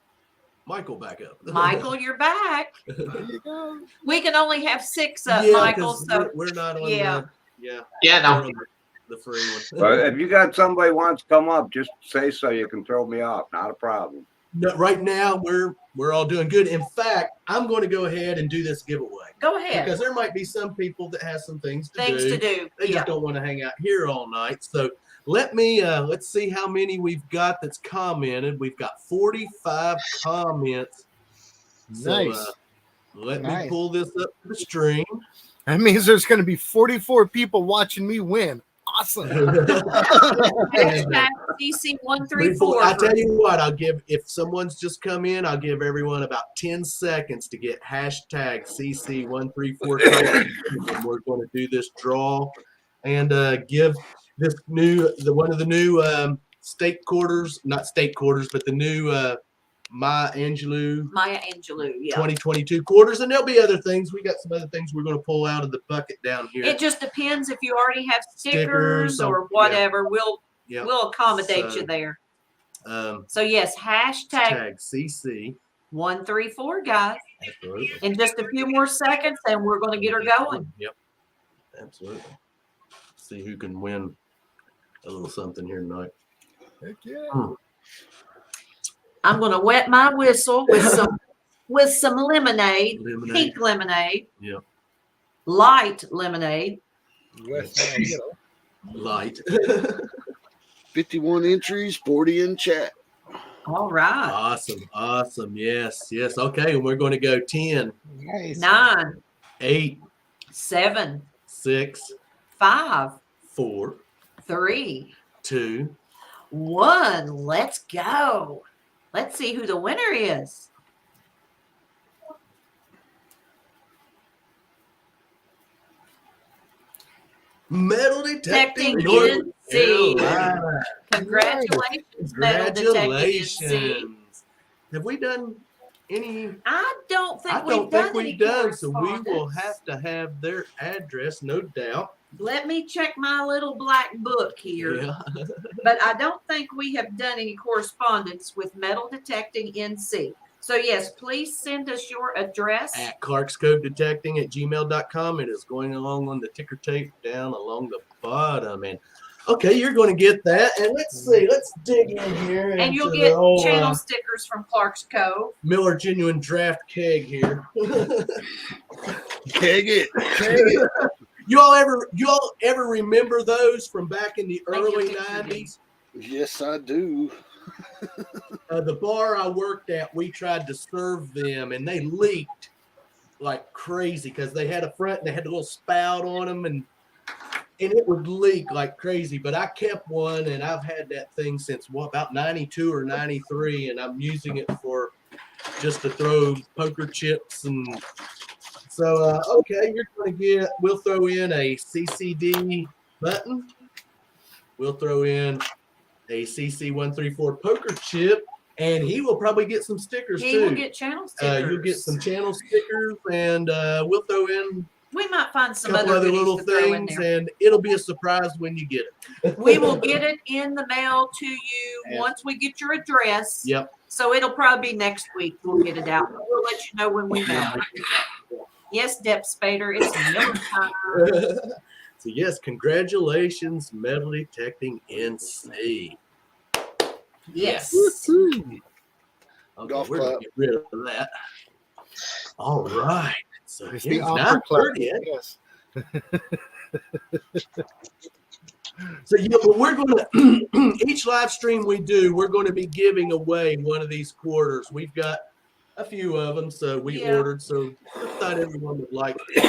Michael back up. Michael, you're back. There you go. We can only have 6 up, Yeah, Michael. 'cause So we're not on yeah. Yeah, we're no. on the free one. But if you got somebody who wants to come up, just say so. You can throw me off. Not a problem. No, right now we're all doing good. In fact, I'm going to go ahead and do this giveaway Go ahead. because there might be some people that have some things to Things do. to do. They Yeah. just don't want to hang out here all night. So let's see how many we've got that's commented. We've got 45 comments. Nice. So, let me Nice. pull this up to the stream. That means there's going to be 44 people watching me win. Awesome. Hashtag CC134. I tell you what, if someone's just come in, I'll give everyone about 10 seconds to get hashtag CC134. And we're going to do this draw and give this one of the new state quarters, not state quarters, but the new Maya Angelou Maya Angelou. Yeah. 2022 quarters, and there'll be other things. We got some other things we're going to pull out of the bucket down here. It just depends if you already have Stickers, or whatever. We'll accommodate So, you there. Um, So yes, hashtag tag CC. 134, guys. Absolutely. In just a few more seconds, and we're going to get her going. Yep. Absolutely. See who can win a little something here tonight. Heck yeah. I'm going to wet my whistle with some lemonade, pink lemonade, light lemonade. West Nile, Light. 51 entries, 40 in chat. All right. Awesome. Yes. Okay, and we're going to go 10, Nice. 9, 8, 7, 6, 5, 4, 3, 2. 1. Let's go. Let's see who the winner is. Metal detecting Detecting North NC. Carolina. Congratulations, Metal Detecting NC. Congratulations. Have we done any? I don't think I we've don't done think any we've done, so we will correspondence. have to have their address, no doubt. Let me check my little black book here. Yeah. But I don't think we have done any correspondence with Metal Detecting NC. So yes, please send us your address. At clarkscovedetecting@gmail.com. It is going along on the ticker tape down along the bottom. And okay, you're going to get that. And let's see, let's dig in here. And you'll into get the old, channel stickers from Clark's Cove. Miller Genuine Draft keg here. Keg it. Keg it. You all ever remember those from back in the early 90s? Yes, I do. The bar I worked at, we tried to serve them, and they leaked like crazy because they had a front and they had a little spout on them, and it would leak like crazy. But I kept one, and I've had that thing since about 92 or 93, and I'm using it for just to throw poker chips. And so, okay, we'll throw in a CCD button. We'll throw in a CC134 poker chip, and he will probably get some stickers too. He will get channel stickers. You'll get some channel stickers, and we'll throw in we might find some a couple other little to throw in things, there. and it'll be a surprise when you get it. We will get it in the mail to you once we get your address. Yep. So it'll probably be next week we'll get it out. We'll let you know when we mail it. Yes, Dep Spader, it's Miller time. So yes, congratulations, Metal Detecting NC. Yes. Okay, Golf we're gonna clap. get rid of that. All right. So It's it's the opera clap. 9:30. Yes. So yeah, but we're gonna each live stream we do, we're going to be giving away one of these quarters. We've got a few of them, so we ordered. So I thought everyone would like it.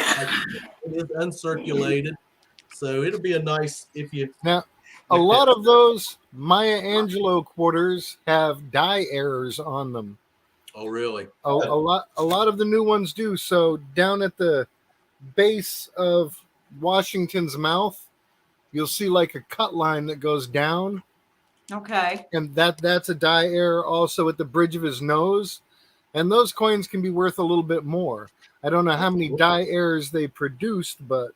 It is uncirculated, so it'll be a nice if you. Now, a lot of those Maya Angelou quarters have die errors on them. Oh, really? A lot of the new ones do. So down at the base of Washington's mouth, you'll see like a cut line that goes down. Okay. And that's a die error also at the bridge of his nose. And those coins can be worth a little bit more. I don't know how many die errors they produced, but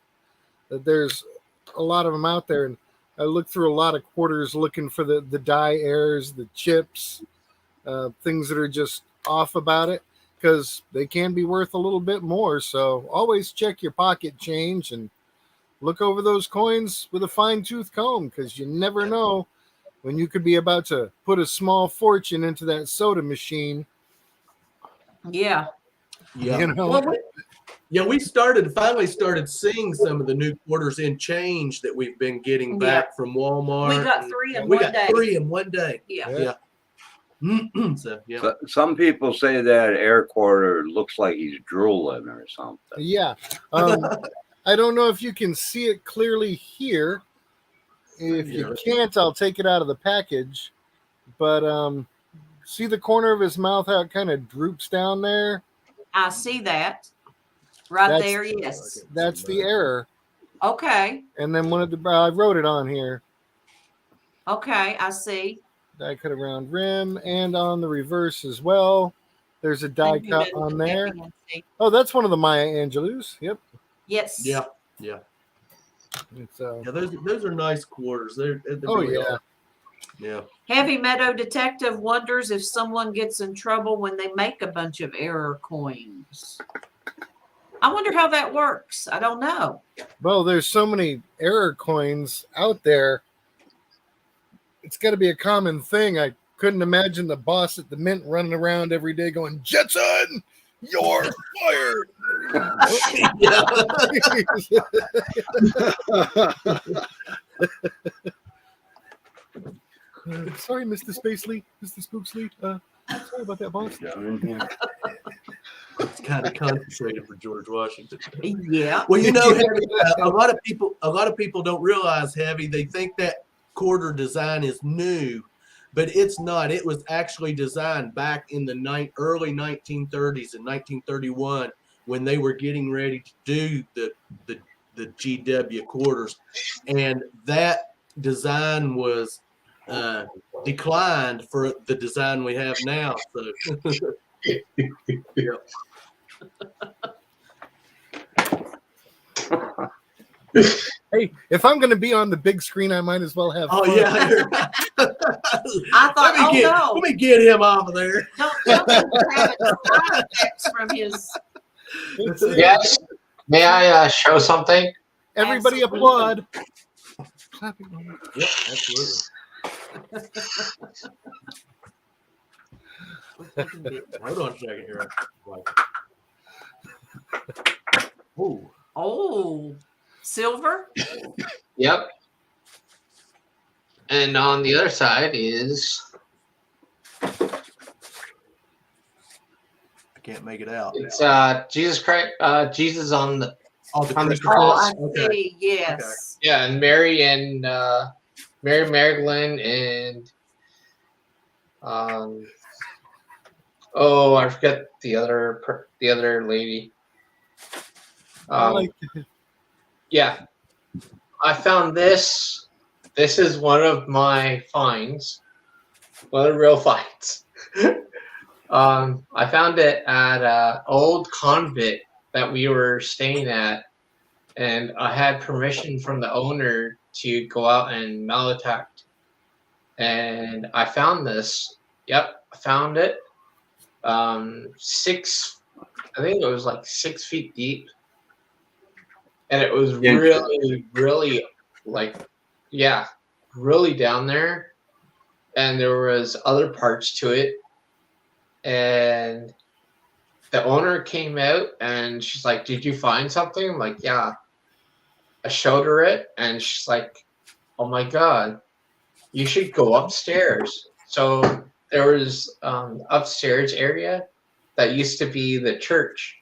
there's a lot of them out there. And I looked through a lot of quarters looking for the die errors, the chips, things that are just off about it, because they can be worth a little bit more. So always check your pocket change and look over those coins with a fine-tooth comb, because you never know when you could be about to put a small fortune into that soda machine. Yeah. Yeah. You know? Well, we finally started seeing some of the new quarters in change that we've been getting back from Walmart. We got three in We one got day. 3 in one day. Yeah. So yeah. So, some people say that air quarter looks like he's drooling or something. Yeah. I don't know if you can see it clearly here. If you can't, I'll take it out of the package. But see the corner of his mouth, how it kind of droops down there? I see that. Right there, yes. That's the error. Okay. And then I wrote it on here. Okay, I see. Die cut around rim and on the reverse as well. There's a die cut on there. Oh, that's one of the Maya Angelou's. Yep. Yes. Yeah. It's, those are nice quarters. They're oh really yeah. are. Yeah. Heavy Meadow Detective wonders if someone gets in trouble when they make a bunch of error coins. I wonder how that works. I don't know. Well, there's so many error coins out there. It's got to be a common thing. I couldn't imagine the boss at the mint running around every day going, "Jetson, you're fired." Sorry, Mr. Spacely, Mr. Spooksley. Sorry about that, boss. It's kind of concentrated for George Washington. Yeah. Well, you know, a lot of people don't realize, Heavy. They think that quarter design is new, but it's not. It was actually designed back in the early 1930s and 1931 when they were getting ready to do the GW quarters, and that design was declined for the design we have now. So. Hey, if I'm going to be on the big screen, I might as well have Oh fun. yeah. I thought, Let me get him off of there. don't tell him to have side effects from his. Yes. May I show something? Everybody Absolutely. applaud. Clapping. Yep, absolutely. Hold on a second here. Ooh. Oh, silver. Yep. And on the other side is I can't make it out. it's Jesus Christ, Jesus on the Oh, the on the Christopher cross. Oh, I Okay. see. Yes. Yeah, and Mary Magdalene and oh, I forget the other lady. I like Yeah, I found this. This is one of my finds. One of the real finds. I found it at an old convent that we were staying at, and I had permission from the owner to go out and malatact. And I found this. Yep, I found it. I think it was like 6 feet deep, and it was really, really really down there. And there was other parts to it, and the owner came out and she's like, "Did you find something?" I'm like, "Yeah." I showed her it, and she's like, "Oh my god, you should go upstairs." So there was upstairs area that used to be the church,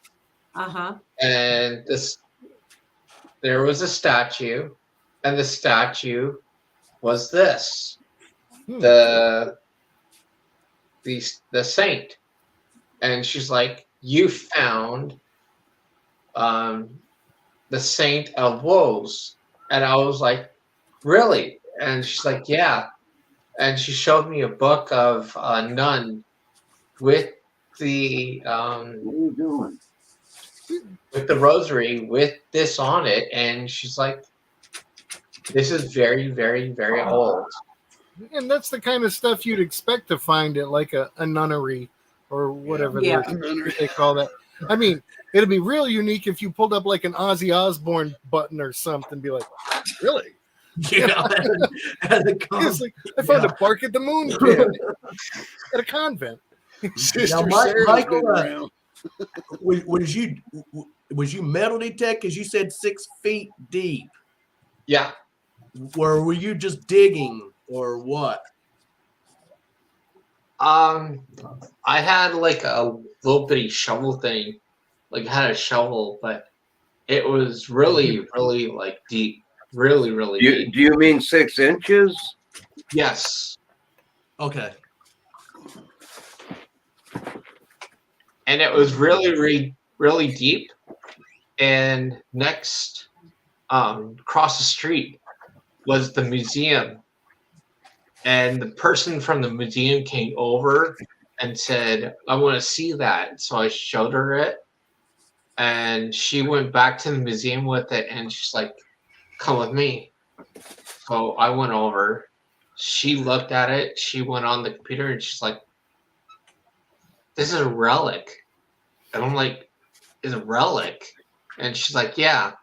and there was a statue, and the statue was this the saint, and she's like, "You found the Saint of Woes," and I was like, "Really?" And she's like, "Yeah." And she showed me a book of a nun with the What are you doing? with the rosary with this on it, and she's like, "This is very, very, very old." And that's the kind of stuff you'd expect to find at like a nunnery or whatever they call that. I mean, it'd be real unique if you pulled up like an Ozzy Osbourne button or something. Be like, really? Yeah. It's like, I found a Bark at the Moon kid at a convent. Now, Michael, was you metal detect? Because you said 6 feet deep. Yeah. Or were you just digging or what? I had like a little bitty shovel thing, like I had a shovel, but it was really, really like deep, really, really deep. Do you mean 6 inches? Yes. Okay. And it was really, really, really deep. And next, across the street was the museum. And the person from the museum came over and said, "I want to see that." So I showed her it. And she went back to the museum with it. And she's like, "Come with me." So I went over. She looked at it. She went on the computer and she's like, "This is a relic." And I'm like, "Is a relic?" And she's like, "Yeah."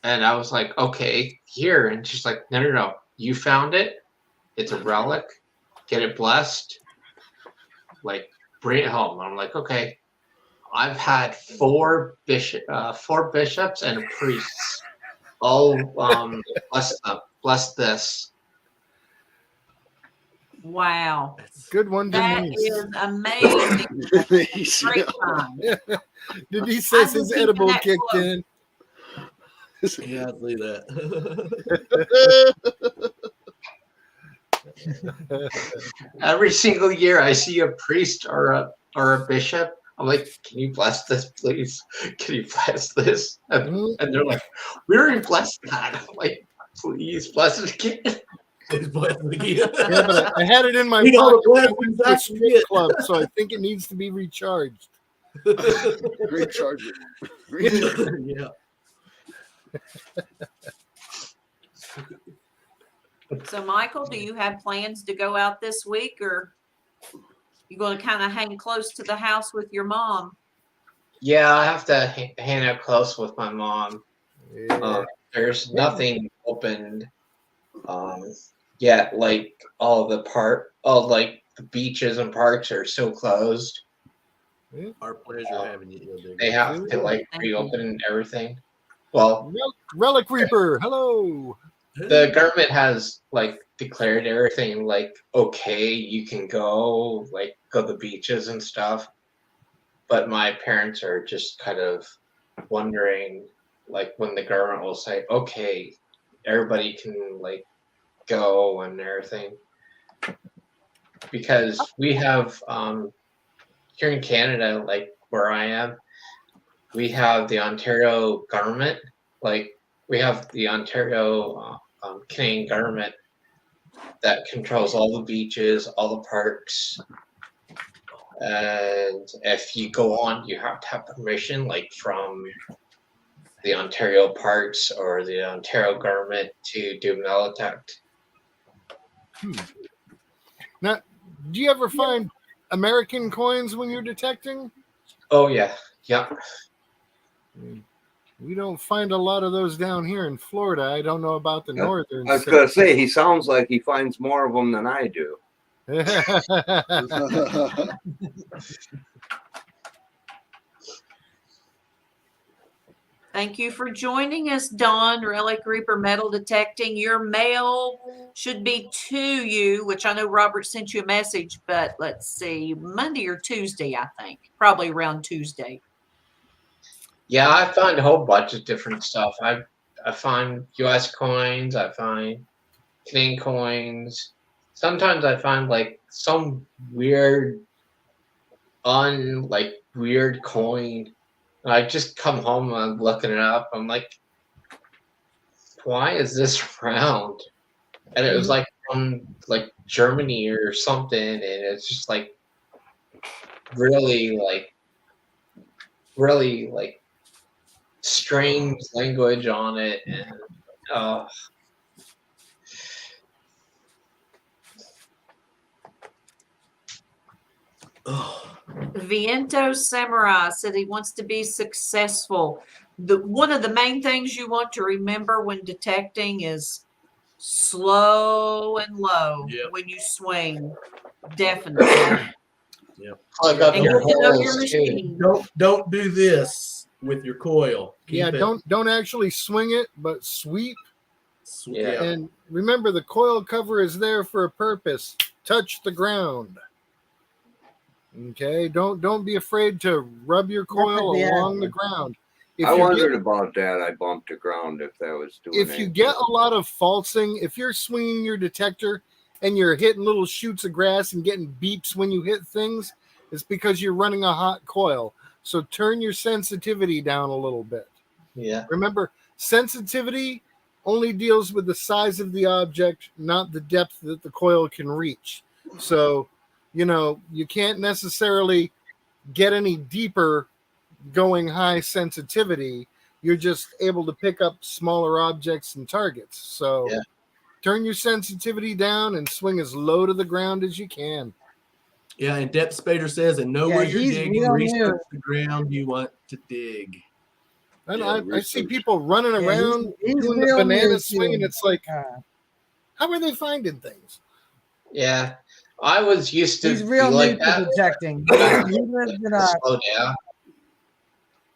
And I was like, "Okay, here." And she's like, "No, no, no. You found it. It's a relic. Get it blessed. Like, bring it home." And I'm like, "Okay." I've had four bishops and a priest all bless this. Wow. Good one, That Denise. is amazing. Great time. Denise says I'm his keeping edible that kicked close. in. Yeah, I see that. Every single year I see a priest or a bishop. I'm like, "Can you bless this, please? Can you bless this?" And they're like, "We already blessed that." I'm like, "Please bless it again." Please bless it again. Yeah, but I had it in my We know pocket the when I blessings went to I a can strip get. club, so I think it needs to be recharged. Recharge it. Yeah. So, Michael, do you have plans to go out this week, or you going to kind of hang close to the house with your mom? Yeah, I have to hang out close with my mom. There's nothing opened yet. Like all like the beaches and parks are still closed. Our pleasure having you, Digger. They have to like reopen everything. Well, Relic Reaper, hello. the government has like declared everything like okay, you can go to the beaches and stuff. But my parents are just kind of wondering, like, when the government will say, okay, everybody can like go and everything, because we have here in Canada, like where I am, we have the Ontario government, like we have the Ontario Canadian government that controls all the beaches, all the parks. And if you go on, you have to have permission, like from the Ontario Parks or the Ontario government to do metal detect. Now, do you ever find American coins when you're detecting? Oh yeah, yeah. We don't find a lot of those down here in Florida. I don't know about the northern. I was going to say, he sounds like he finds more of them than I do. Thank you for joining us, Don. Relic Reaper Metal Detecting. Your mail should be to you, which I know Robert sent you a message, but let's see, Monday or Tuesday, I think. Probably around Tuesday. Yeah, I find a whole bunch of different stuff. I find U.S. coins. I find Canadian coins. Sometimes I find like some weird coin. I just come home and I'm looking it up. I'm like, why is this round? And it was like from like Germany or something, and it's just like really strange language on it, and Viento Samurai said he wants to be successful. One of the main things you want to remember when detecting is slow and low when you swing. Definitely. Yep. plug up And your get to know your holes too. machine. Don't do this with your coil. Keep it. don't actually swing it, but sweep. Yeah. And remember, the coil cover is there for a purpose. Touch the ground. Okay, don't be afraid to rub your coil along the ground. I wondered about that. I bumped the ground if that was doing If you get a lot of falsing, if you're swinging your detector and you're hitting little shoots of grass and getting beeps when you hit things, it's because you're running a hot coil. So turn your sensitivity down a little bit. Yeah. Remember, sensitivity only deals with the size of the object, not the depth that the coil can reach. So, you can't necessarily get any deeper going high sensitivity. You're just able to pick up smaller objects and targets. So turn your sensitivity down and swing as low to the ground as you can. Yeah, and Depth Spader says, and know where you're digging, research the ground you want to dig. And I see people running around doing the banana swing, and it's like, how are they finding things? Yeah. I was used to He's real be new like to that. detecting. He lives in a Slow down.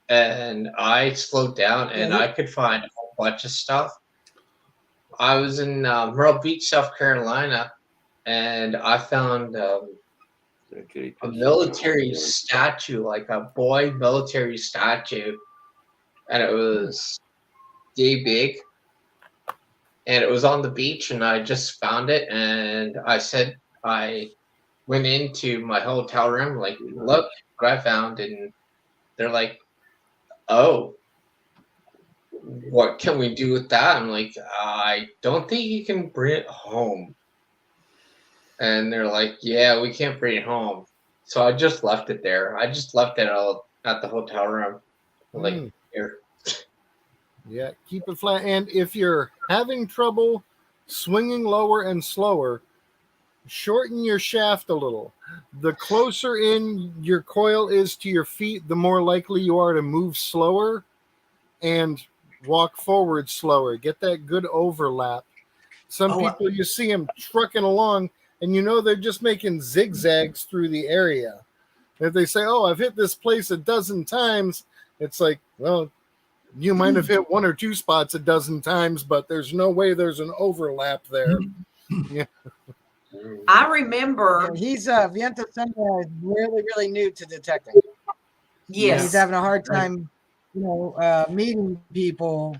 And I slowed down, and I could find a whole bunch of stuff. I was in Myrtle Beach, South Carolina, and I found a military statue, like a boy military statue, and it was yay big. And it was on the beach, and I just found it, and I went into my hotel room, like, look what I found, and they're like, oh, what can we do with that? I'm like, I don't think you can bring it home. And they're like, yeah, we can't bring it home. So I just left it there. I just left it all at the hotel room. I'm like, here. Yeah, keep it flat. And if you're having trouble swinging lower and slower, shorten your shaft a little. The closer in your coil is to your feet, the more likely you are to move slower and walk forward slower. Get that good overlap. Some people, you see them trucking along, and you know they're just making zigzags through the area. If they say, "Oh, I've hit this place a dozen times," it's like, well, you might have hit one or two spots a dozen times, but there's no way there's an overlap there. Yeah. I remember. He's Viento Senda is really new to detecting. Yes. He's having a hard time, meeting people.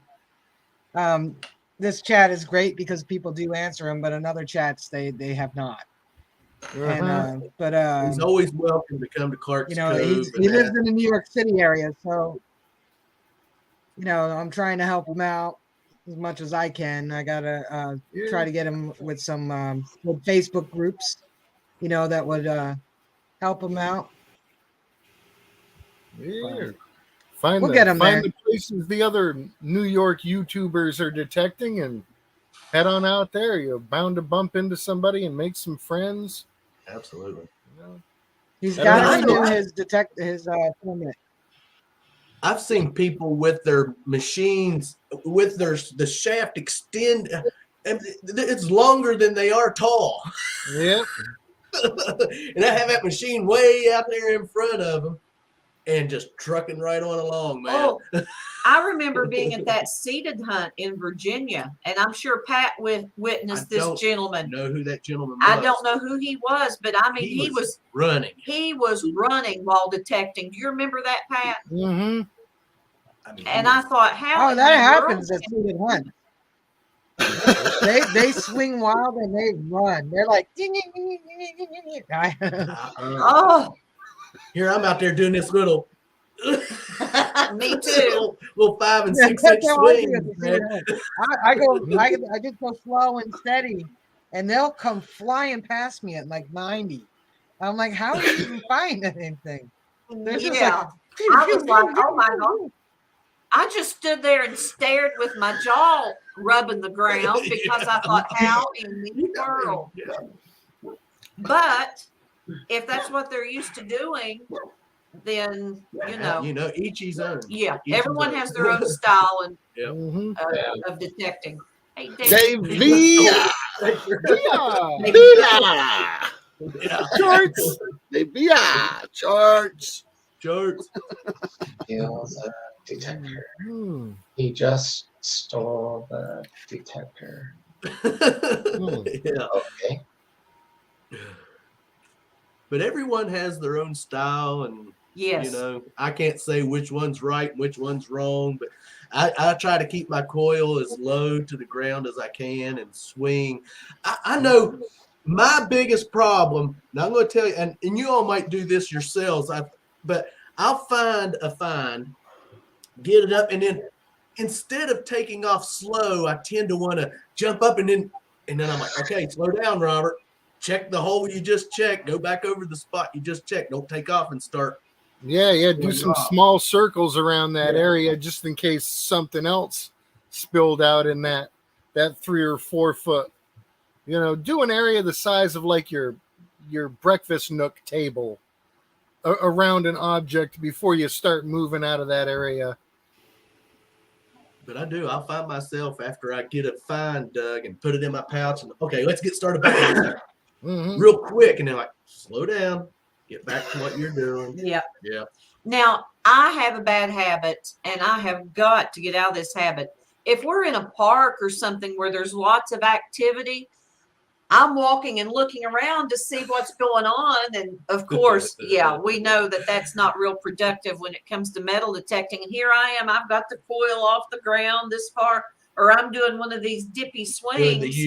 This chat is great because people do answer them, but in other chats they have not. And but he's always welcome to come to Clark's Cove. He lives in the New York City area, so I'm trying to help him out as much as I can. I gotta try to get him with some with Facebook groups, that would help him out. Yeah. We'll get him find there. the places the other New York YouTubers are detecting and head on out there. You're bound to bump into somebody and make some friends. Absolutely. He's got to renew his permit. I've seen people with their machines with the shaft extend, and it's longer than they are tall. Yep. And I have that machine way out there in front of them, and just trucking right on along, man. Oh, I remember being at that seated hunt in Virginia, and I'm sure Pat witnessed this gentleman. Know who that gentleman was. I don't know who he was, but I mean, he was running. He was running while detecting. Do you remember that, Pat? Mm-hmm. I thought, how? Oh, that happens at seated hunt. they swing wild and they run. They're like, oh, here I'm out there doing this little. Me too. Little 5 and 6 inch swing. I just go slow and steady, and they'll come flying past me at like 90. I'm like, how do you even find anything? They're just like, I was like, oh my God. I just stood there and stared with my jaw rubbing the ground because I thought, how in the world? But if that's what they're used to doing, then each his own. Yeah, everyone has their own style and of detecting. Hey, Dave Villa. Charts. Dave Villa. Charts. Steals a detector. He just stole the detector. Yeah. Okay. But everyone has their own style, and yes, I can't say which one's right and which one's wrong, but I try to keep my coil as low to the ground as I can and swing. I know my biggest problem, now I'm going to tell you, and you all might do this yourselves, but I'll find a find, get it up, and then instead of taking off slow, I tend to want to jump up, and then I'm like, okay, slow down, Robert. Check the hole you just checked. Go back over the spot you just checked. Don't take off and start. Yeah. Do some small circles around that area just in case something else spilled out in that 3 or 4 foot. Do an area the size of like your breakfast nook table around an object before you start moving out of that area. But I'll find myself after I get a find dug and put it in my pouch, and okay, let's get started back there. Real quick, and then like slow down, get back to what you're doing. Yeah. Now I have a bad habit, and I have got to get out of this habit. If we're in a park or something where there's lots of activity, I'm walking and looking around to see what's going on. And of course, we know that that's not real productive when it comes to metal detecting. And here I am, I've got the coil off the ground this far, or I'm doing one of these dippy swings,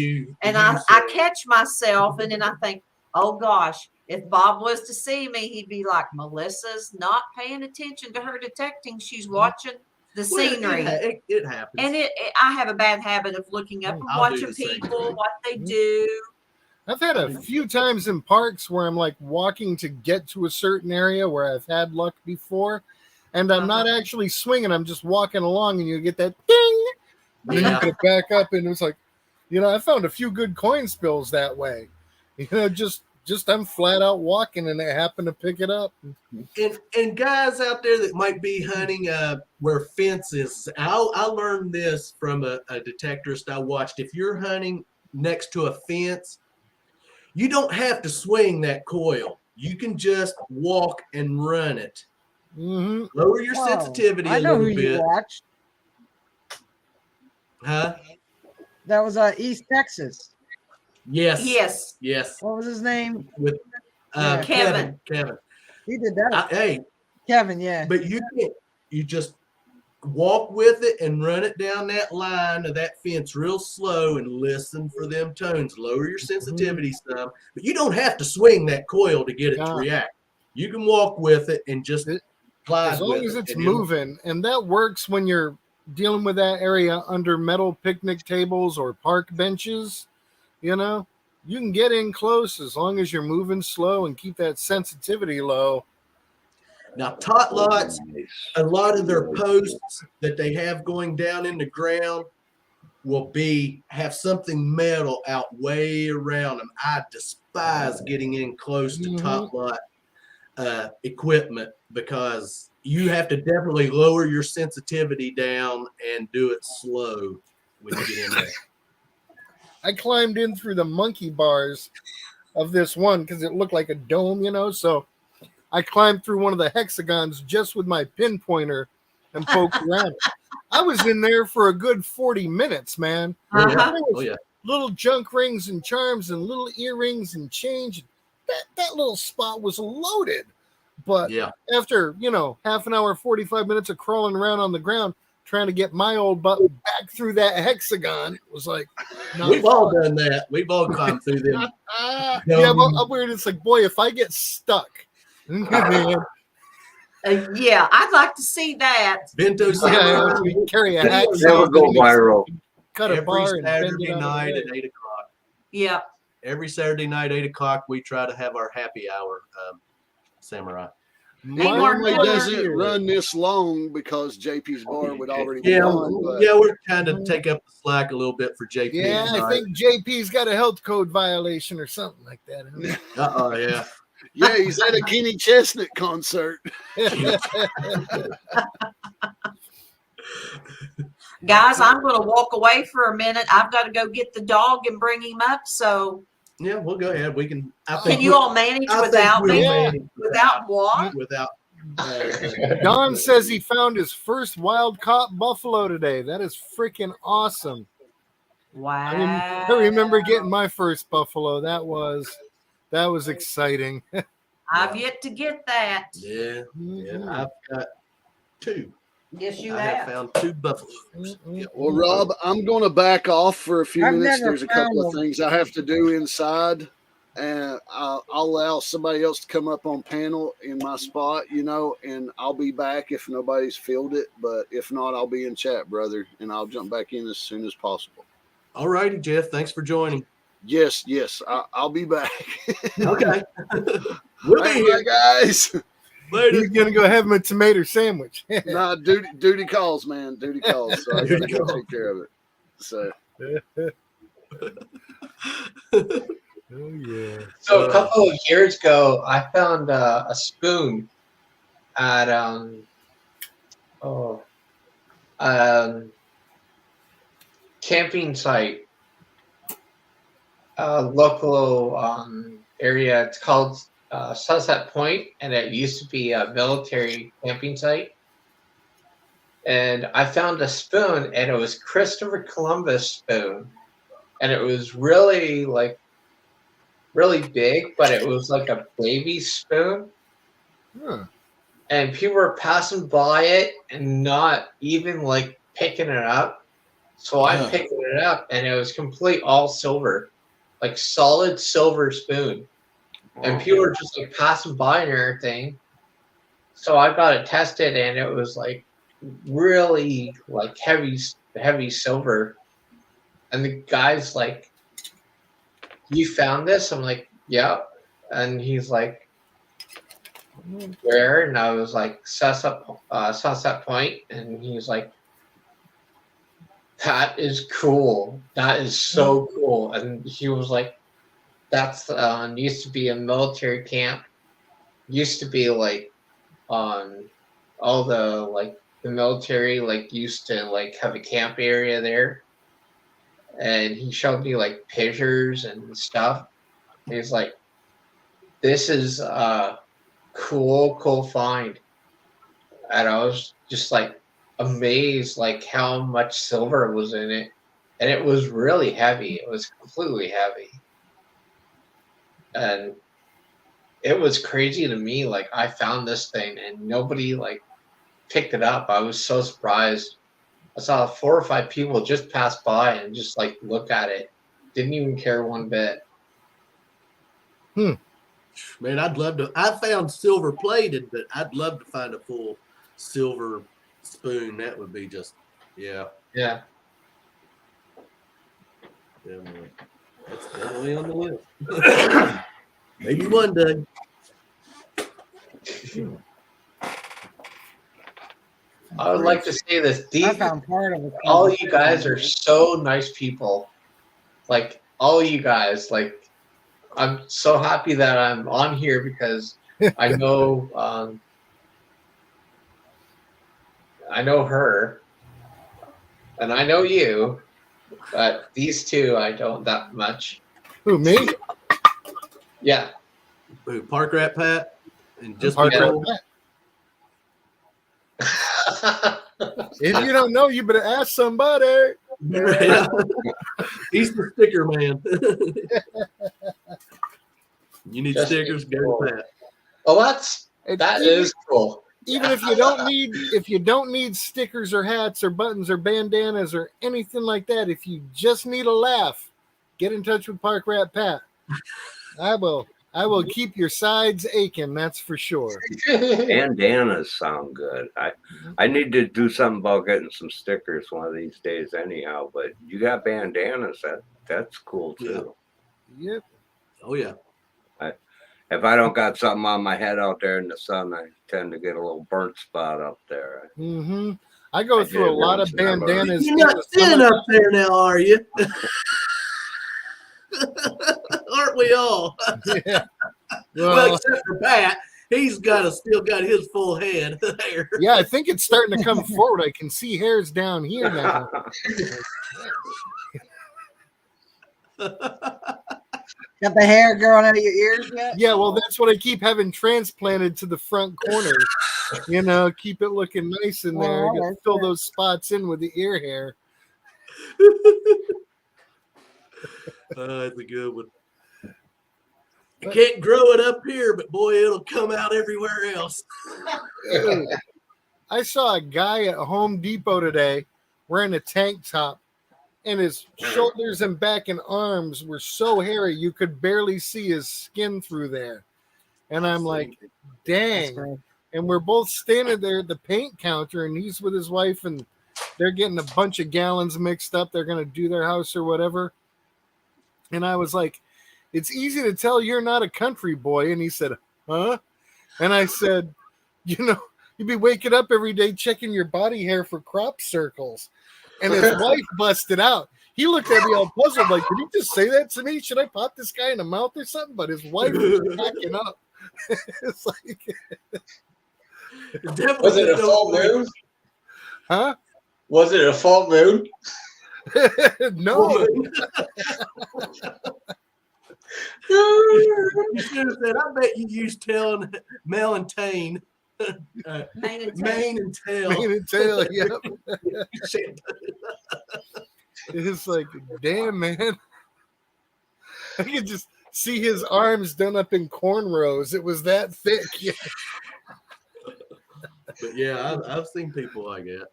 and I catch myself, and then I think, oh gosh, if Bob was to see me, he'd be like, Melissa's not paying attention to her detecting. She's watching the scenery. It happens. And I have a bad habit of looking up and watching people, what they do. I've had a few times in parks where I'm like walking to get to a certain area where I've had luck before, and I'm not actually swinging. I'm just walking along, and you get that ding, and then you get back up, and it's like, I found a few good coin spills that way. Just I'm flat out walking, and I happen to pick it up. And guys out there that might be hunting where fences, I learned this from a detectorist I watched. If you're hunting next to a fence, you don't have to swing that coil. You can just walk and run it. Mm-hmm. Lower your sensitivity I a know little who bit. you watched. Huh? That was East Texas. Yes. What was his name? With Kevin. Kevin. He did that. Hey, Kevin, yeah. but you just walk with it and run it down that line of that fence real slow and listen for them tones. Lower your sensitivity some, but you don't have to swing that coil to get it to react. You can walk with it and just glide as long with as it. it's moving, and that works when you're dealing with that area under metal picnic tables or park benches. You can get in close as long as you're moving slow and keep that sensitivity low. Now, tot lots, a lot of their posts that they have going down in the ground will have something metal out way around them. I despise getting in close to tot lot equipment because you have to definitely lower your sensitivity down and do it slow when you get in there. I climbed in through the monkey bars of this one because it looked like a dome, so I climbed through one of the hexagons just with my pinpointer and poked around it. I was in there for a good 40 minutes, man. Oh, There was little junk rings and charms and little earrings and change. That little spot was loaded. But after, half an hour, 45 minutes of crawling around on the ground, trying to get my old butt back through that hexagon, it was like, we've all done that. We've all climbed through them. Yeah, but up where it's like, boy, if I get stuck, I'd like to see that. Bento Samurai. We carry a hacksaw. That would go viral. Cut a bar Every and bend Saturday it night at 8 o'clock. Yeah. Every Saturday night, 8 o'clock, we try to have our happy hour, Samurai. Normally doesn't run this long because JP's bar would already be on. But We're kind of take up the slack a little bit for JP. Yeah, tonight. I think JP's got a health code violation or something like that. Yeah. Yeah, he's at a Kenny Chestnut concert. Guys, I'm going to walk away for a minute. I've got to go get the dog and bring him up. So yeah, we'll go ahead. We can. Can you all manage without me? Without what? Without. Don says he found his first wild caught buffalo today. That is freaking awesome. Wow. I remember getting my first buffalo. That was exciting. I've yet to get that. Yeah. I've got 2. Yes, you I have found 2 buffaloes. Well, Rob, I'm going to back off for a few I've minutes. never There's a couple of found things I have to do inside, and I'll allow somebody else to come up on panel in my spot, and I'll be back if nobody's filled it. But if not, I'll be in chat, brother, and I'll jump back in as soon as possible. All righty, Jeff. Thanks for joining. Yes, I'll be back. Okay. We'll be here, guys. Later. He's gonna go have him a tomato sandwich. Nah, duty calls, man. Duty calls. So I gotta go take care of it. So. Oh yeah. So a couple of years ago, I found a spoon at camping site, local area. It's called Sunset Point, and it used to be a military camping site. And I found a spoon, and it was Christopher Columbus spoon, and it was really big, but it was like a baby spoon. And people were passing by it and not even like picking it up. So I picked it up, and it was complete all silver, like solid silver spoon. And people were just like passing by and everything. So I got it tested, and it was like really like heavy silver. And the guy's like, "You found this?" I'm like, "Yeah." And he's like, where? And I was like, Sunset Point. And he was like, that is cool. That is so cool. And he was like, that's used to be a military camp. Used to be like on all the like the military like used to like have a camp area there. And he showed me like pictures and stuff. He's like, this is a cool find. And I was just like amazed like how much silver was in it. And it was really heavy. It was completely heavy. And it was crazy to me. Like I found this thing and nobody like picked it up. I was so surprised. I saw 4 or 5 people just pass by and just like look at it. Didn't even care one bit. Man, I'd love to. I found silver plated, but I'd love to find a full silver spoon. That would be just, yeah. Yeah. Definitely. That's definitely on the list. Maybe one day. I would like to say this. I found part of it. All you guys are so nice people. Like all you guys, like I'm so happy that I'm on here because I know her and I know you, but these two I don't that much. Who, me? Yeah. Who, Park Rat Pat? And just Park Rat Rat Pat. If you don't know, you better ask somebody. Yeah. He's the sticker man. You need Just stickers, go cool. to Pat. Well, that is cool. Even if you don't need stickers or hats or buttons or bandanas or anything like that, if you just need a laugh, get in touch with Park Rat Pat. I will keep your sides aching, that's for sure. Bandanas sound good. I need to do something about getting some stickers one of these days anyhow, but you got bandanas, that's cool too. Yep. Oh yeah. If I don't got something on my head out there in the sun, I tend to get a little burnt spot up there. Mm-hmm. I go through a lot of bandanas. You're not sitting up there now, are you? Aren't we all? Yeah. Well, except for Pat. He's still got his full head there. Yeah, I think it's starting to come forward. I can see hairs down here now. Got the hair growing out of your ears yet? Yeah, well, that's what I keep having transplanted to the front corners. You know, keep it looking nice in there. Oh, Gotta fill those spots in with the ear hair. That's a good one. You can't grow it up here, but boy, it'll come out everywhere else. Dude, I saw a guy at Home Depot today wearing a tank top, and his shoulders and back and arms were so hairy you could barely see his skin through there. And I'm like, dang. And we're both standing there at the paint counter, and he's with his wife, and they're getting a bunch of gallons mixed up. They're going to do their house or whatever. And I was like, it's easy to tell you're not a country boy. And he said, huh? And I said, you know, you'd be waking up every day checking your body hair for crop circles. And his wife busted out. He looked at me all puzzled, like, did he just say that to me? Should I pop this guy in the mouth or something? But his wife was backing up. It's like, was it a full moon? Huh? Was it a full moon? No. You should have said, I bet you used telling Mel and Tane. Mane and tail. Mane and tail. Mane and tail, yep. It's like, damn, man. I could just see his arms done up in cornrows. It was that thick. Yeah. But yeah, I've seen people like that.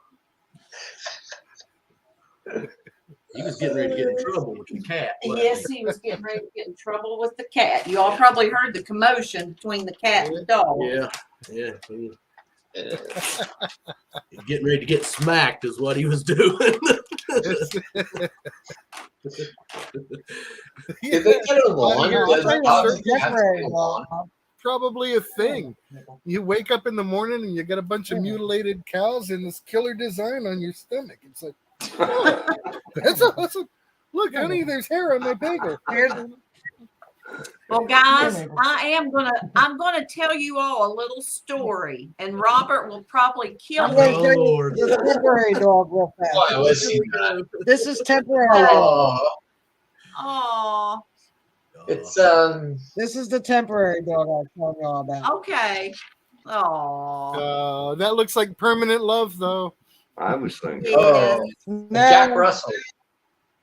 He was getting ready to get in trouble with the cat. Yes, he was getting ready to get in trouble with the cat. You all probably heard the commotion between the cat and the dog. Yeah. Getting ready to get smacked is what he was doing. Did they get along? Does the dog have to get along? probably a thing. You wake up in the morning and you got a bunch of mutilated cows and this killer design on your stomach. It's like, oh, that's awesome. Look, honey, there's hair on my bagel. Well, guys, I'm gonna tell you all a little story, and Robert will probably kill I'm going me. to tell you the temporary dog real fast. Oh, I was seeing that. This is temporary. Oh, Oh, it's This is the temporary dog I was telling you all about. okay. Oh, That looks like permanent love, though. I was thinking. oh, No, Jack Russell.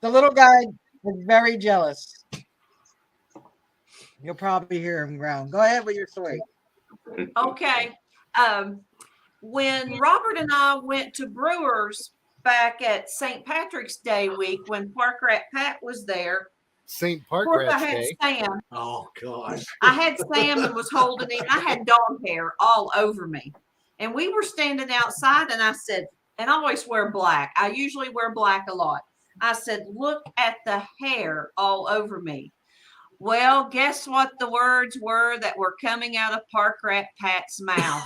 the little guy is very jealous. You'll probably hear him growl. Go ahead with your story. okay. When Robert and I went to Brewers back at St. Patrick's Day week when Park Rat Pat was there, St. of Park course I Rat's had Day. Sam. Oh gosh. I had Sam and was holding him. I had dog hair all over me. And we were standing outside and I said, and I always wear black. I usually wear black a lot. I said, look at the hair all over me. Well, guess what the words were that were coming out of Park Rat Pat's mouth?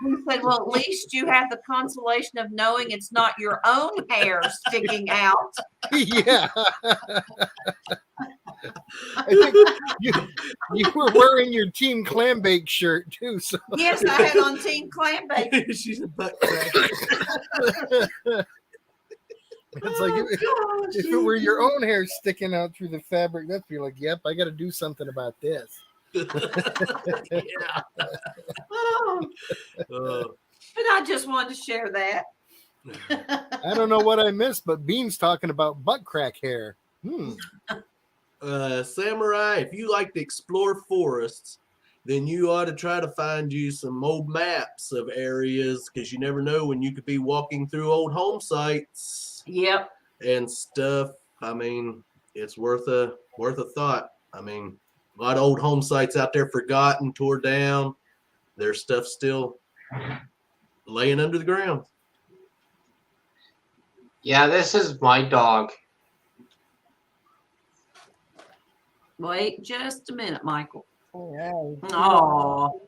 He said, well, at least you have the consolation of knowing it's not your own hair sticking out. Yeah. I think you were wearing your Team Clambake shirt, too. So. Yes, I had on Team Clambake. She's a butt cracker. It's like if it were your own hair sticking out through the fabric, that'd be like, yep, I got to do something about this. Yeah. But I just wanted to share that. I don't know what I missed, but Bean's talking about butt crack hair. Samurai, if you like to explore forests, then you ought to try to find you some old maps of areas, because you never know when you could be walking through old home sites. Yep. And stuff. I mean, it's worth a thought. I mean, a lot of old home sites out there forgotten, tore down. There's stuff still laying under the ground. Yeah, this is my dog. Wait just a minute, Michael. Oh,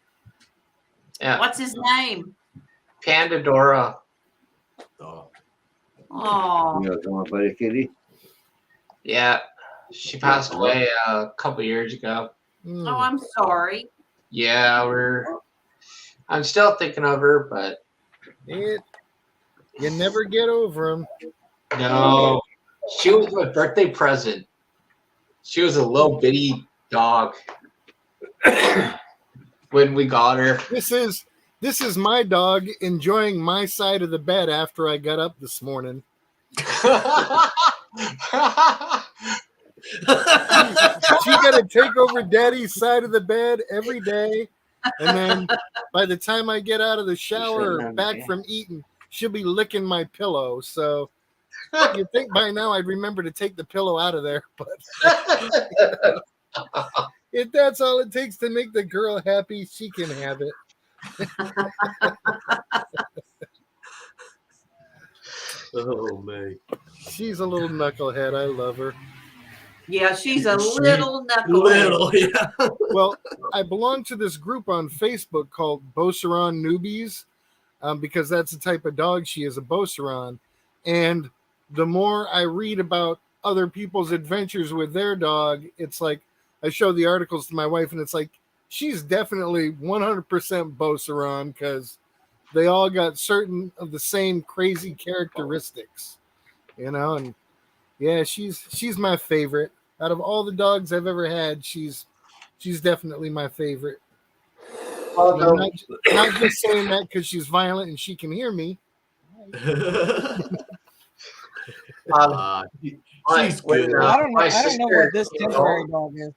Yeah, What's his name? Pandadora. Oh. Oh, You know, talking about a kitty? Yeah, she passed away a couple years ago. oh, I'm sorry. Yeah, I'm still thinking of her, but You never get over them. no, she was my birthday present. She was a little bitty dog when we got her. This is my dog enjoying my side of the bed after I got up this morning. She got to take over Daddy's side of the bed every day, and then by the time I get out of the shower or back from eating, she'll be licking my pillow. So you'd think by now I'd remember to take the pillow out of there, but if that's all it takes to make the girl happy, she can have it. Oh man, she's a little knucklehead. I love her. Yeah, she's a little knucklehead. little, yeah. Well, I belong to this group on Facebook called Beauceron Newbies, because that's the type of dog she is, a Beauceron. And the more I read about other people's adventures with their dog, it's like I show the articles to my wife, and it's like she's definitely 100% Beauceron, because they all got certain of the same crazy characteristics, you know. And yeah, she's my favorite out of all the dogs I've ever had. She's definitely my favorite. Although, not just saying that because she's violent and she can hear me. She's good. I don't know what this temporary dog is.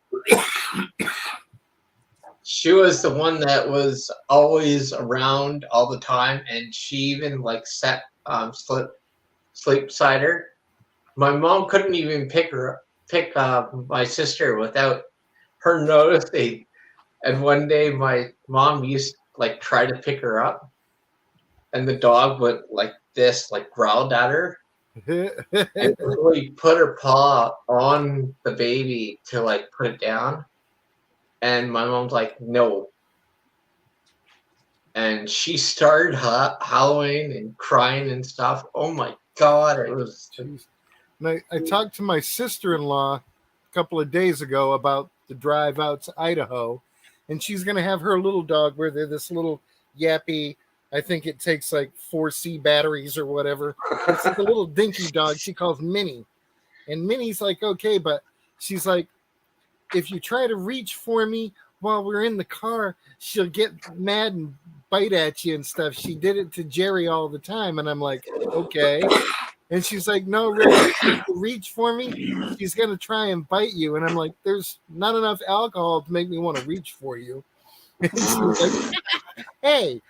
She was the one that was always around all the time, and she even like sat sleep beside her. My mom couldn't even pick my sister without her noticing. And one day, my mom used to like try to pick her up, and the dog would like growled at her, and really put her paw on the baby to like put it down. And my mom's like, no. And she started howling and crying and stuff. Oh my God. It was. Jeez. And I talked to my sister-in-law a couple of days ago about the drive out to Idaho, and she's going to have her little dog where they're this little yappy, I think it takes like 4C batteries or whatever. It's like a little dinky dog she calls Minnie. And Minnie's like, okay, but she's like, if you try to reach for me while we're in the car, she'll get mad and bite at you and stuff. She did it to Jerry all the time. And I'm like, okay. And she's like, no, really, if you reach for me, she's going to try and bite you. And I'm like, there's not enough alcohol to make me want to reach for you. And she's like, hey.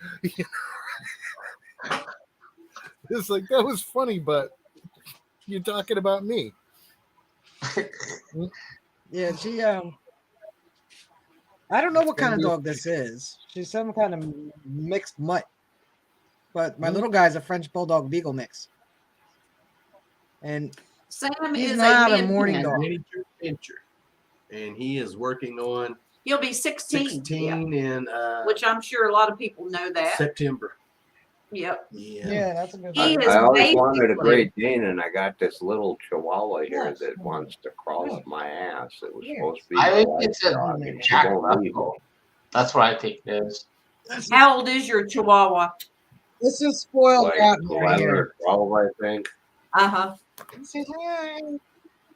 It's like, that was funny, but you're talking about me. Yeah, she I don't know what kind of dog this is. She's some kind of mixed mutt. But my little guy's a French Bulldog Beagle mix. And Sam he's is not a min morning pin. dog. Miniature pincher. And he is working on He'll be 16. 16 in Which I'm sure a lot of people know that. September. Yep. Yeah, that's a good He one. is I always wanted a basically- Great Dane, and I got this little Chihuahua here Yes. that wants to cross my ass. It was Yes. supposed to be I my think wife's it's a dog, and she Jack won't leave. Russell. That's what I think it is. How old is your Chihuahua? This is spoiled Like rotten right 11 here. or 12, I think. Uh-huh. Say hi.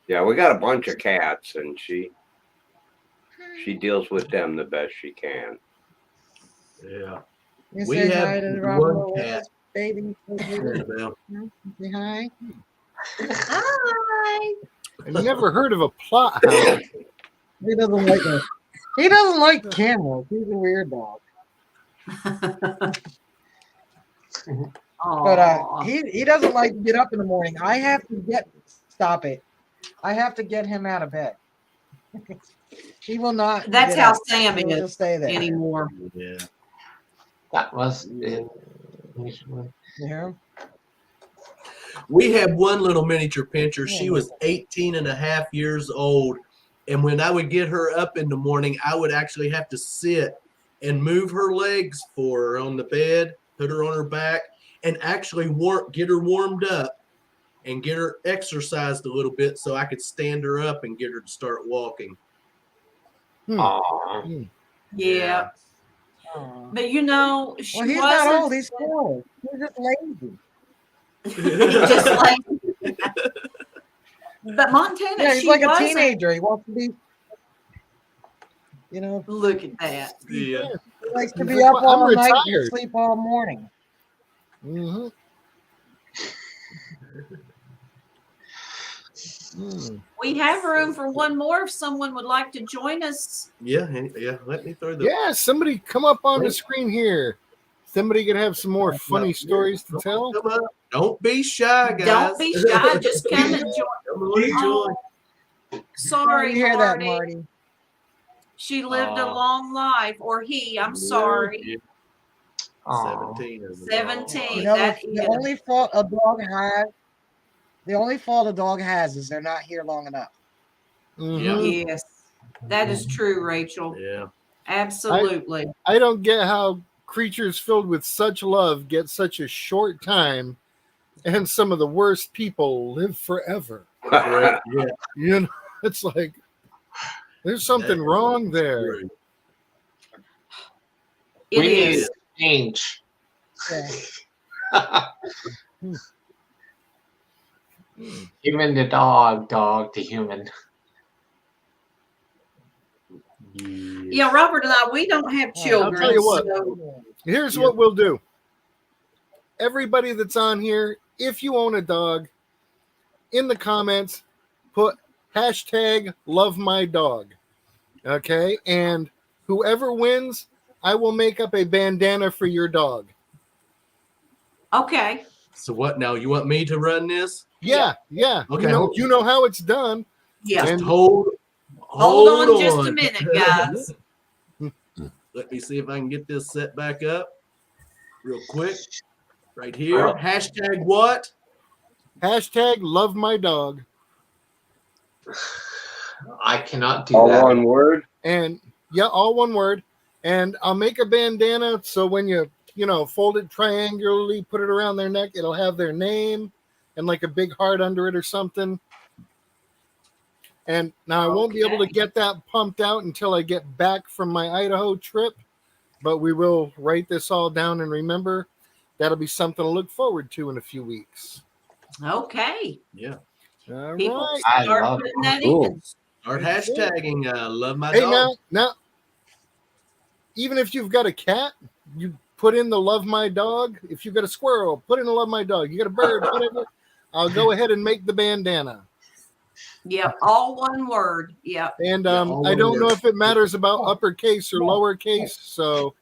Yeah, we got a bunch of cats, and she deals with them the best she can. Yeah. You We say have hi to the one Robert cat. Willis baby. Annabelle. Say hi. Hi. I've never heard of a plot house. He doesn't like us. He doesn't like cameras. He's a weird dog. But Aw. he doesn't like to get up in the morning. I have to stop it. I have to get him out of bed. He will not. That's get how up. Sam He'll is just stay there. anymore. Yeah. That was it. Yeah. We had one little miniature pincher. She Yeah. was 18 and a half years old. And when I would get her up in the morning, I would actually have to sit and move her legs for her on the bed, put her on her back, and actually get her warmed up and get her exercised a little bit so I could stand her up and get her to start walking. Aw. Yeah. Aw. But you know, she Well, he's wasn't. not old. He's spoiled. He's just lazy. He's just like. But Montana, Yeah, he's she like a wasn't. teenager. He wants to be. You know, Look at that. Yeah. he likes to He's be like, up "Well, I'm all night and retired." sleep all morning. Mm-hmm. Mm. We have room for one more if someone would like to join us. Yeah. Let me throw the. Yeah, somebody come up on the screen here. Somebody can have some more funny Yeah. stories to tell. Come up. Don't be shy, guys. Don't be shy. Just come and join. Come on and join. Sorry, you hear Marty. that, Marty? She lived a Aw. long life, or he. I'm sorry. Yeah. Aw. 17. Is 17. You know, That the is. only fault a dog has. The only fault a dog has is they're not here long enough. Mhm. Yes, that is true, Rachel. Yeah. Absolutely. I don't get how creatures filled with such love get such a short time, and some of the worst people live forever. Correct. Yeah. You know, it's like there's something wrong there. True. It We need is. to change. Yeah. Human to dog, dog to human. Yeah, Robert and I, we don't have I'll children. tell you what. So Here's Yeah. what we'll do. Everybody that's on here, if you own a dog, in the comments, put hashtag love my dog. Okay? And whoever wins, I will make up a bandana for your dog. okay. So what now? You want me to run this? Yeah. Okay. You know how it's done. Yeah. And Hold on just a minute, guys. Let me see if I can get this set back up real quick. Right here. Hashtag what? Hashtag love my dog. I cannot do All that. one word. And Yeah, all one word. And I'll make a bandana so when you fold it triangularly, put it around their neck, it'll have their name and like a big heart under it or something. And now I won't be able to get that pumped out until I get back from my Idaho trip, but we will write this all down and remember. That'll be something to look forward to in a few weeks. Okay. Yeah. All People right. I start love putting it. that Cool. in. Start hashtagging love my Hey, dog. now, even if you've got a cat, you put in the love my dog. If you've got a squirrel, put in the love my dog. You got a bird, whatever. I'll go ahead and make the bandana. Yep, all one word. Yep. And Yeah, all I one don't know word. if it matters about uppercase or lowercase. So,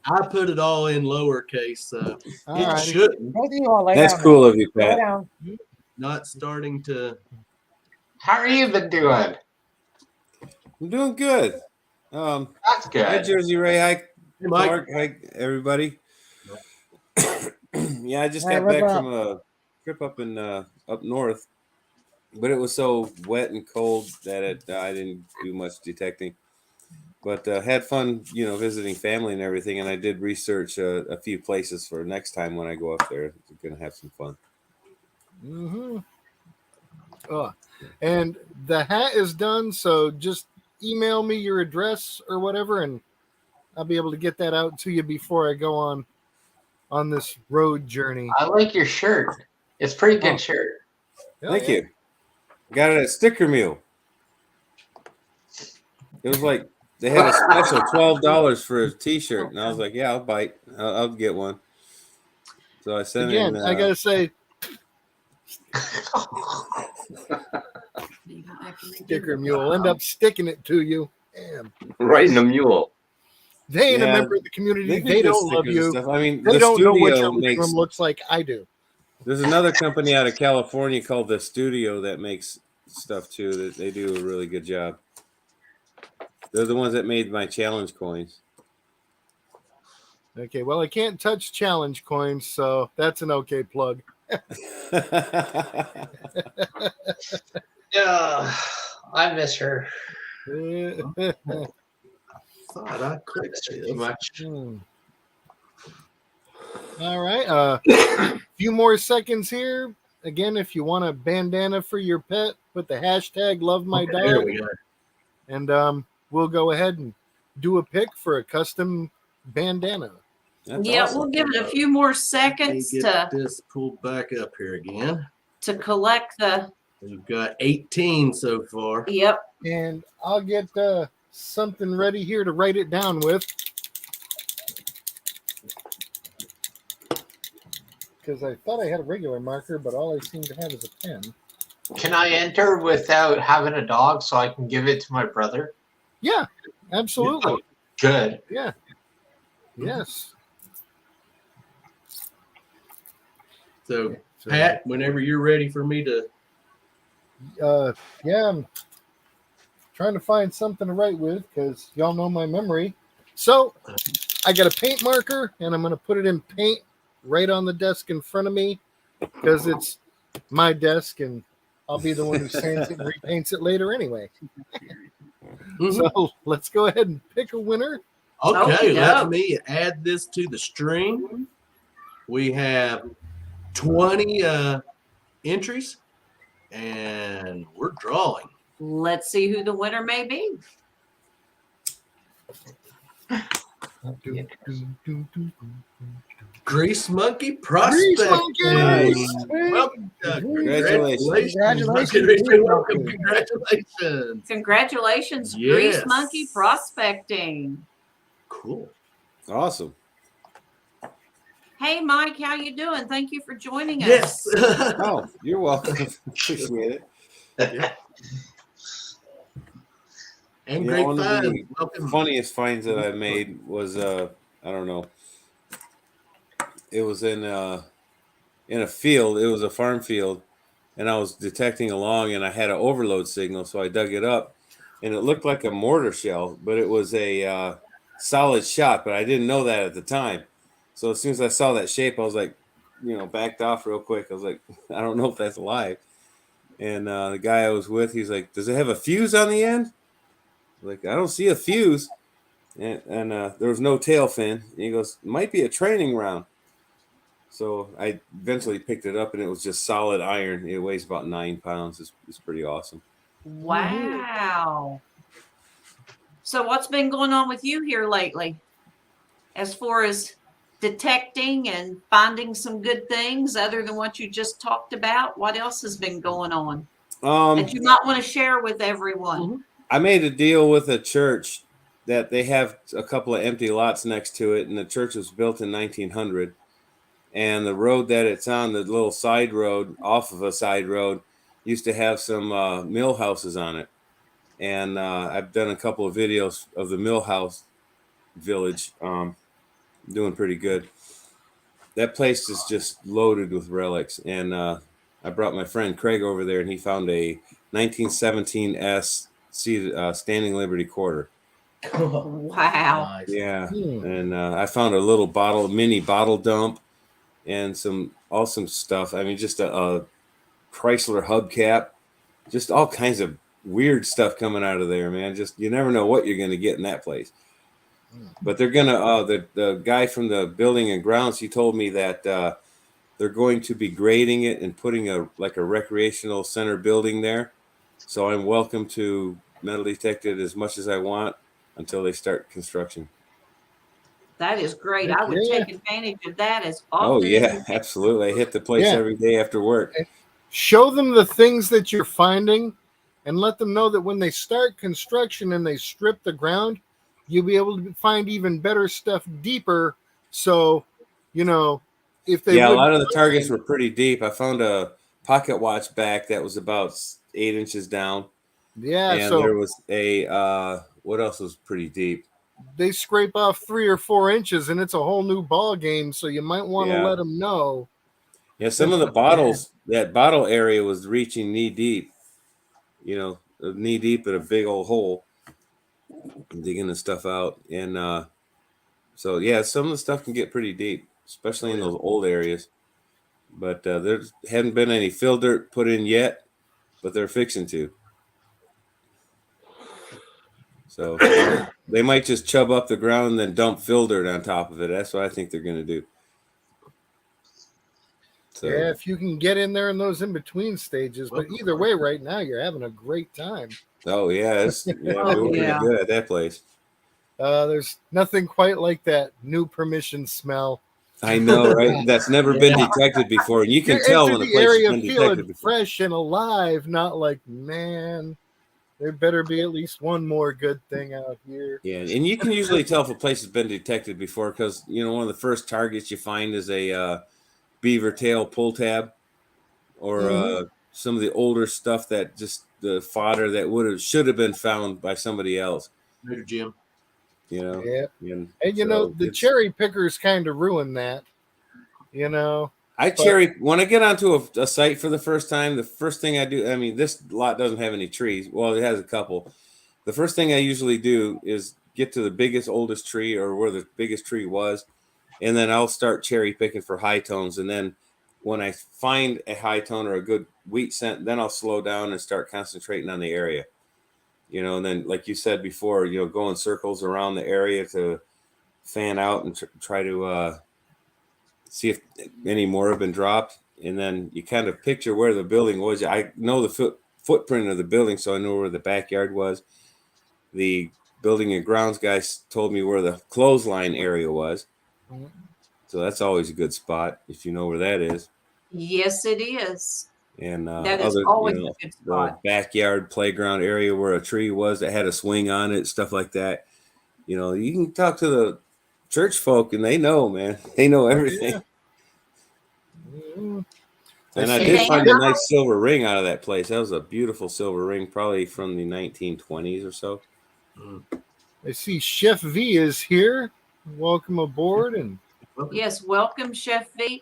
I put it all in lowercase, so all it righty. shouldn't. Both of you all lay That's down cool now. of you, Lay Pat. down. Not starting to. How are you been doing? I'm doing good. That's Hi, good. Jersey Ray. Hi, Hey, Mike. Mark. Hi, everybody. Yeah, I just All right, got what's back up? from a trip up in up north, but it was so wet and cold that I didn't do much detecting. But had fun, visiting family and everything. And I did research a few places for next time when I go up there. I'm gonna have some fun. Mm-hmm. And the hat is done. So just email me your address or whatever, and I'll be able to get that out to you before I go on this road journey. I like your shirt. It's a pretty good Oh. shirt. Hell Thank yeah. you. Got it at Sticker Mule. It was like they had a special $12 for a T-shirt, and I was like, "Yeah, I'll bite. I'll get one." So I sent Again, in. I gotta say, Sticker Mule end up sticking it to you. Damn. Riding a mule. They ain't a Yeah, member of the community. they do They good don't love stickers and you. stuff. I mean, They the don't know what your studio living makes. room looks like. I do. There's another company out of California called the Studio that makes stuff too. That they do a really good job. They're the ones that made my challenge coins. Okay, well, I can't touch challenge coins, so that's an okay plug. Yeah, I miss her. Thought I clicked Miss her this. too much. All right. Few more seconds here. Again, if you want a bandana for your pet, put the hashtag love my Okay, there dog. we go. And we'll go ahead and do a pick for a custom bandana. That's Yeah, awesome. we'll give it a few more Let me seconds get this pulled back up here again. to collect the. We've got 18 so far. Yep. And I'll get something ready here to write it down with. Because I thought I had a regular marker, but all I seem to have is a pen. Can I enter without having a dog so I can give it to my brother? Yeah, absolutely. Good. Yeah. Yes. So, Pat, whenever you're ready for me to. Yeah, I'm trying to find something to write with because y'all know my memory. So I got a paint marker and I'm going to put it in paint right on the desk in front of me because it's my desk and I'll be the one who sands it and repaints it later anyway. So let's go ahead and pick a winner. Okay, let Okey-doke. me add this to the stream. We have 20 entries, and we're drawing. Let's see who the winner may be. Grease Monkey Prospect. Monkeys! Welcome. Congratulations. Congratulations. Welcome. Congratulations. Congratulations, Grease Yes. Monkey Prospecting. Cool. Awesome. Hey, Mike, how you doing? Thank you for joining us. Yes. Oh, you're welcome. Appreciate it. Yeah. And Yeah, great one of finds. the Welcome. funniest finds that I made was I don't know. It was in a field. It was a farm field, and I was detecting along, and I had an overload signal, so I dug it up, and it looked like a mortar shell, but it was a solid shot. But I didn't know that at the time. So as soon as I saw that shape, I was like, backed off real quick. I was like, I don't know if that's alive. And the guy I was with, he's like, "Does it have a fuse on the end?" I was like, I don't see a fuse. and there was no tail fin. And he goes, might be a training round. So I eventually picked it up, and it was just solid iron. It weighs about 9 pounds. It's pretty awesome. Wow. So what's been going on with you here lately as far as detecting and finding some good things other than what you just talked about? What else has been going on that you might want to share with everyone? I made a deal with a church that they have a couple of empty lots next to it, and the church was built in 1900. And the road that it's on, the little side road off of a side road, used to have some mill houses on it. And I've done a couple of videos of the mill house village, doing pretty good. That place is just loaded with relics. And I brought my friend Craig over there, and he found a 1917 S Standing Liberty quarter. Wow. Nice. Yeah. And I found a little mini bottle dump and some awesome stuff. I mean, just a Chrysler hubcap, just all kinds of weird stuff coming out of there, man. Just, you never know what you're going to get in that place. But they're going to, the guy from the building and grounds, he told me that they're going to be grading it and putting a recreational center building there. So I'm welcome to metal detect it as much as I want until they start construction. That is great. I would take advantage of that as often Oh as yeah, you can. absolutely. I hit the place every day after work. Show them the things that you're finding and let them know that when they start construction and they strip the ground, you'll be able to find even better stuff deeper. So, if they a lot of the targets were pretty deep. I found a pocket watch back that was about 8 inches down. Yeah, and so there was a what else was pretty deep? They scrape off 3 or 4 inches, and it's a whole new ball game. So you might want to let them know. Yeah, some of the bottles, that bottle area was reaching knee deep. Knee deep in a big old hole, digging the stuff out. And so yeah, some of the stuff can get pretty deep, especially in those old areas. But there hadn't been any fill dirt put in yet, but they're fixing to. So they might just chub up the ground and then dump fill dirt on top of it. That's what I think they're going to do. So, yeah, if you can get in there in those in between stages. But either way, right now you're having a great time. Oh yeah, doing pretty good at that place. There's nothing quite like that new permission smell. I know, right? That's never been detected before, and you can tell when a place has been detected before. Fresh and alive, not like, man, there better be at least one more good thing out here. Yeah, and you can usually tell if a place has been detected before because one of the first targets you find is a beaver tail pull tab, or some of the older stuff that just the fodder that should have been found by somebody else. Later, Jim. Yeah, and the cherry pickers kind of ruin that. When I get onto a site for the first time, the first thing I do, I mean, this lot doesn't have any trees. Well, it has a couple. The first thing I usually do is get to the biggest, oldest tree or where the biggest tree was, and then I'll start cherry picking for high tones. And then when I find a high tone or a good wheat scent, then I'll slow down and start concentrating on the area. And then, like you said before, go in circles around the area to fan out and try to see if any more have been dropped. And then you kind of picture where the building was. I know the footprint of the building, so I know where the backyard was. The building and grounds guys told me where the clothesline area was. So that's always a good spot if you know where that is. Yes, it is. And that is always a good spot. The backyard playground area where a tree was that had a swing on it, stuff like that. You can talk to the church folk and they know, man. They know everything. And I did find a nice silver ring out of that place. That was a beautiful silver ring, probably from the 1920s or so. I see Chef V is here. Welcome aboard. And yes, welcome, Chef V.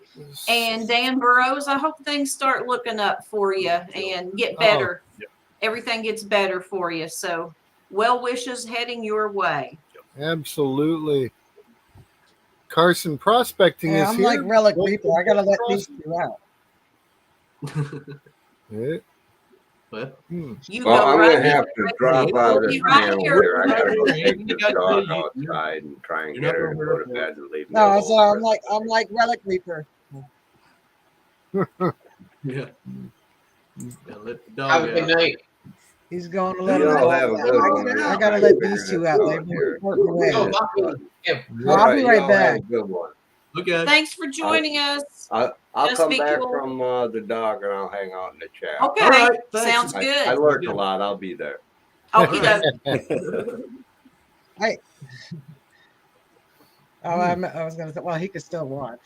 And Dan Burrows, I hope things start looking up for you and get better. Everything gets better for you. So well wishes heading your way. Absolutely. Carson Prospecting is I'm here. like Relic Reaper. I got to let these two out. Well, You Well, go I'm right gonna have in. to drop out of We'll this be right panel here. here. I gotta go take You this got to dog do- you- outside and try and you're get not her to gonna go hurt to her. bed and leave me No, alone. so I'm like Relic Reaper. Yeah. Yeah, let the Have dog a good out. night. He's going to let him Y'all go. have a good one. I gotta let these two out. They've been flirting away. No, not me. Him. Well, I'll be right Y'all back. have a good one. Okay. Thanks for joining us. I'll Just come be back cool. from the dog and I'll hang out in the chat. Okay. All right, thanks. Sounds I good. learned a lot. I'll be there. Okie All doke. Hey. Oh, I was gonna say, well, he could still watch.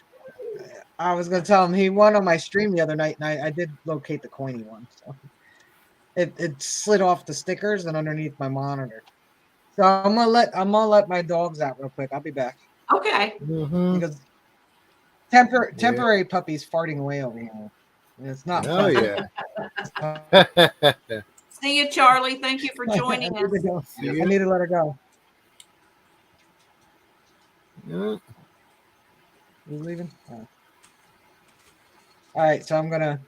I was gonna tell him he won on my stream the other night, and I did locate the coiny one. So it slid off the stickers and underneath my monitor. So I'm gonna let my dogs out real quick. I'll be back Okay. because temporary puppies farting away over here. It's not. Oh fun. yeah. See you, Charlie. Thank you for joining I need to us. go. See ya. I need to let her go. Yeah. You leaving? Oh. All right, so I'm gonna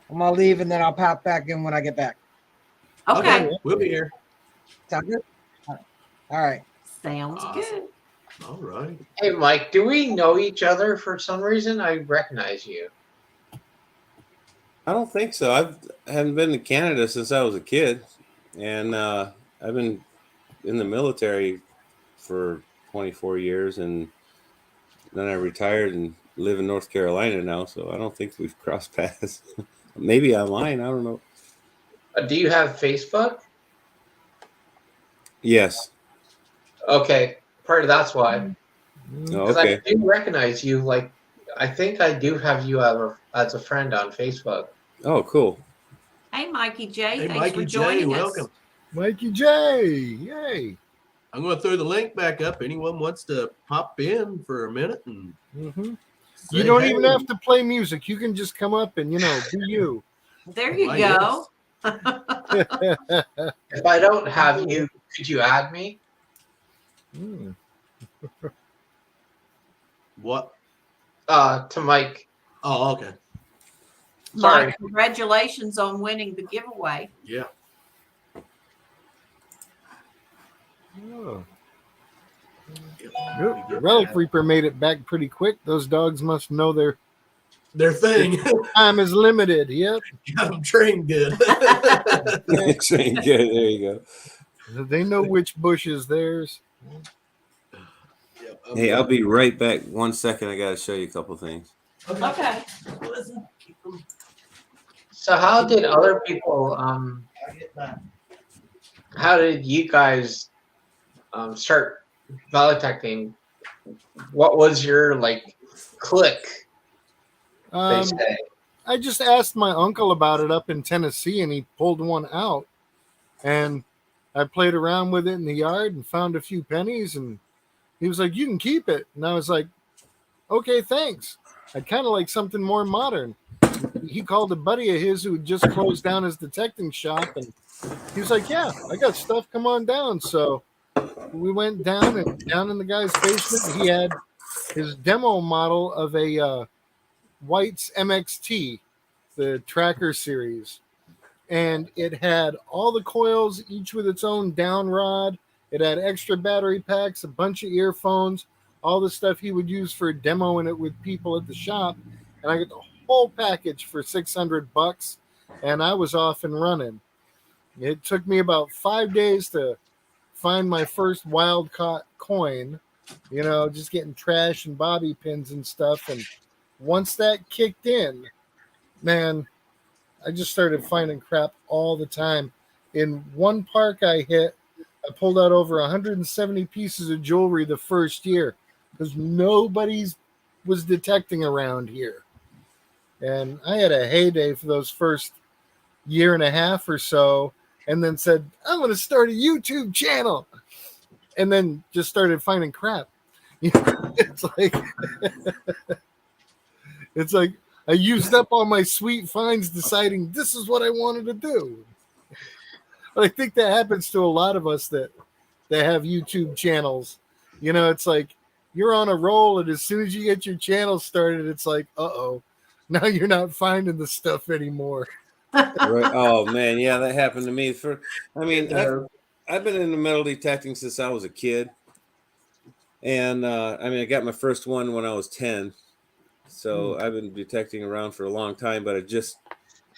leave and then I'll pop back in when I get back. Okay. We'll be here. Sound good? All right. Sounds Awesome. good. All right. Hey, Mike, do we know each other for some reason? I recognize you. I don't think so. I haven't been to Canada since I was a kid, and I've been in the military for 24 years, and then I retired and live in North Carolina now. So I don't think we've crossed paths. Maybe online. I don't know. Do you have Facebook? Yes. Okay, part of that's why. Oh, Because okay. I do recognize you. Like, I think I do have you as a friend on Facebook. Oh, cool. Hey, Mikey J. Hey, Thanks Mikey for J, joining welcome. us. Mikey J. Yay. I'm going to throw the link back up. Anyone wants to pop in for a minute and You don't even have to play music. You can just come up and, be you. There you Why, go. If I don't have you, could you add me? What? To Mike. Oh, okay. Sorry. Mike, congratulations on winning the giveaway. Yeah. Oh. Relic Reaper made it back pretty quick. Those dogs must know their thing. Time is limited. Yep. Got them trained good. Trained good. There you go. They know which bush is theirs. Hey, I'll be right back. 1 second. I got to show you a couple things. Okay. So how did other people how did you guys start value detecting? What was your click? They say. I just asked my uncle about it up in Tennessee, and he pulled one out, and I played around with it in the yard and found a few pennies, and he was like, "You can keep it," and I was like, "Okay, thanks." I'd kind of like something more modern. He called a buddy of his who had just closed down his detecting shop, and he was like, "Yeah, I got stuff. Come on down." So we went down, and down in the guy's basement, he had his demo model of a White's MXT, the tracker series, and it had all the coils, each with its own down rod. It had extra battery packs, a bunch of earphones, all the stuff he would use for demoing it with people at the shop, and I got the whole package for $600, and I was off and running. It took me about 5 days to find my first wild caught coin, just getting trash and bobby pins and stuff, and once that kicked in, man, I just started finding crap all the time. In one park I hit, I pulled out over 170 pieces of jewelry the first year because nobody was detecting around here. And I had a heyday for those first year and a half or so, and then said, I'm going to start a YouTube channel. And then just started finding crap. It's like I used up all my sweet finds deciding this is what I wanted to do. But I think that happens to a lot of us that have YouTube channels. It's like you're on a roll, and as soon as you get your channel started, it's like, uh-oh, now you're not finding the stuff anymore. Right. Oh man, yeah, that happened to me. It does. I've been in the metal detecting since I was a kid, and I got my first one when I was 10. So I've been detecting around for a long time, but I just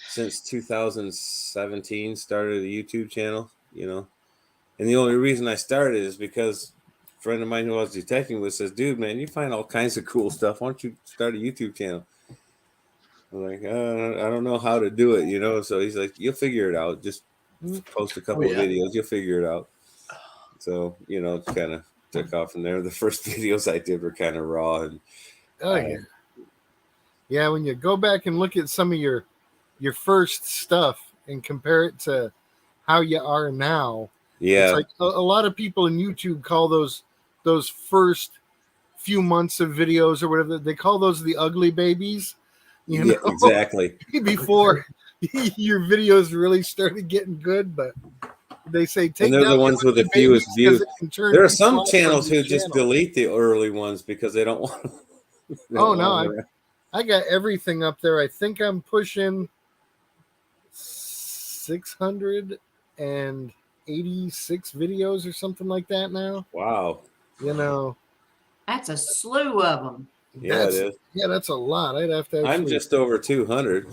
since 2017 started a YouTube channel. And the only reason I started is because a friend of mine who I was detecting with says, "Dude, man, you find all kinds of cool stuff. Why don't you start a YouTube channel?" I'm like, I don't know how to do it. So he's like, "You'll figure it out. Just post a couple of videos. You'll figure it out." So, it kind of took off from there. The first videos I did were kind of raw. And Yeah, when you go back and look at some of your first stuff and compare it to how you are now, it's like a lot of people in YouTube call those first few months of videos or whatever, they call those the ugly babies. Yeah, exactly. Before your videos really started getting good, but they say take and they're down the ones with the fewest views. There are some channels who just delete the early ones because they don't want. I got everything up there. I think I'm pushing 686 videos or something like that now. Wow. That's a slew of them. Yeah, it is. Yeah, that's a lot. I'd have to. I'm just over 200.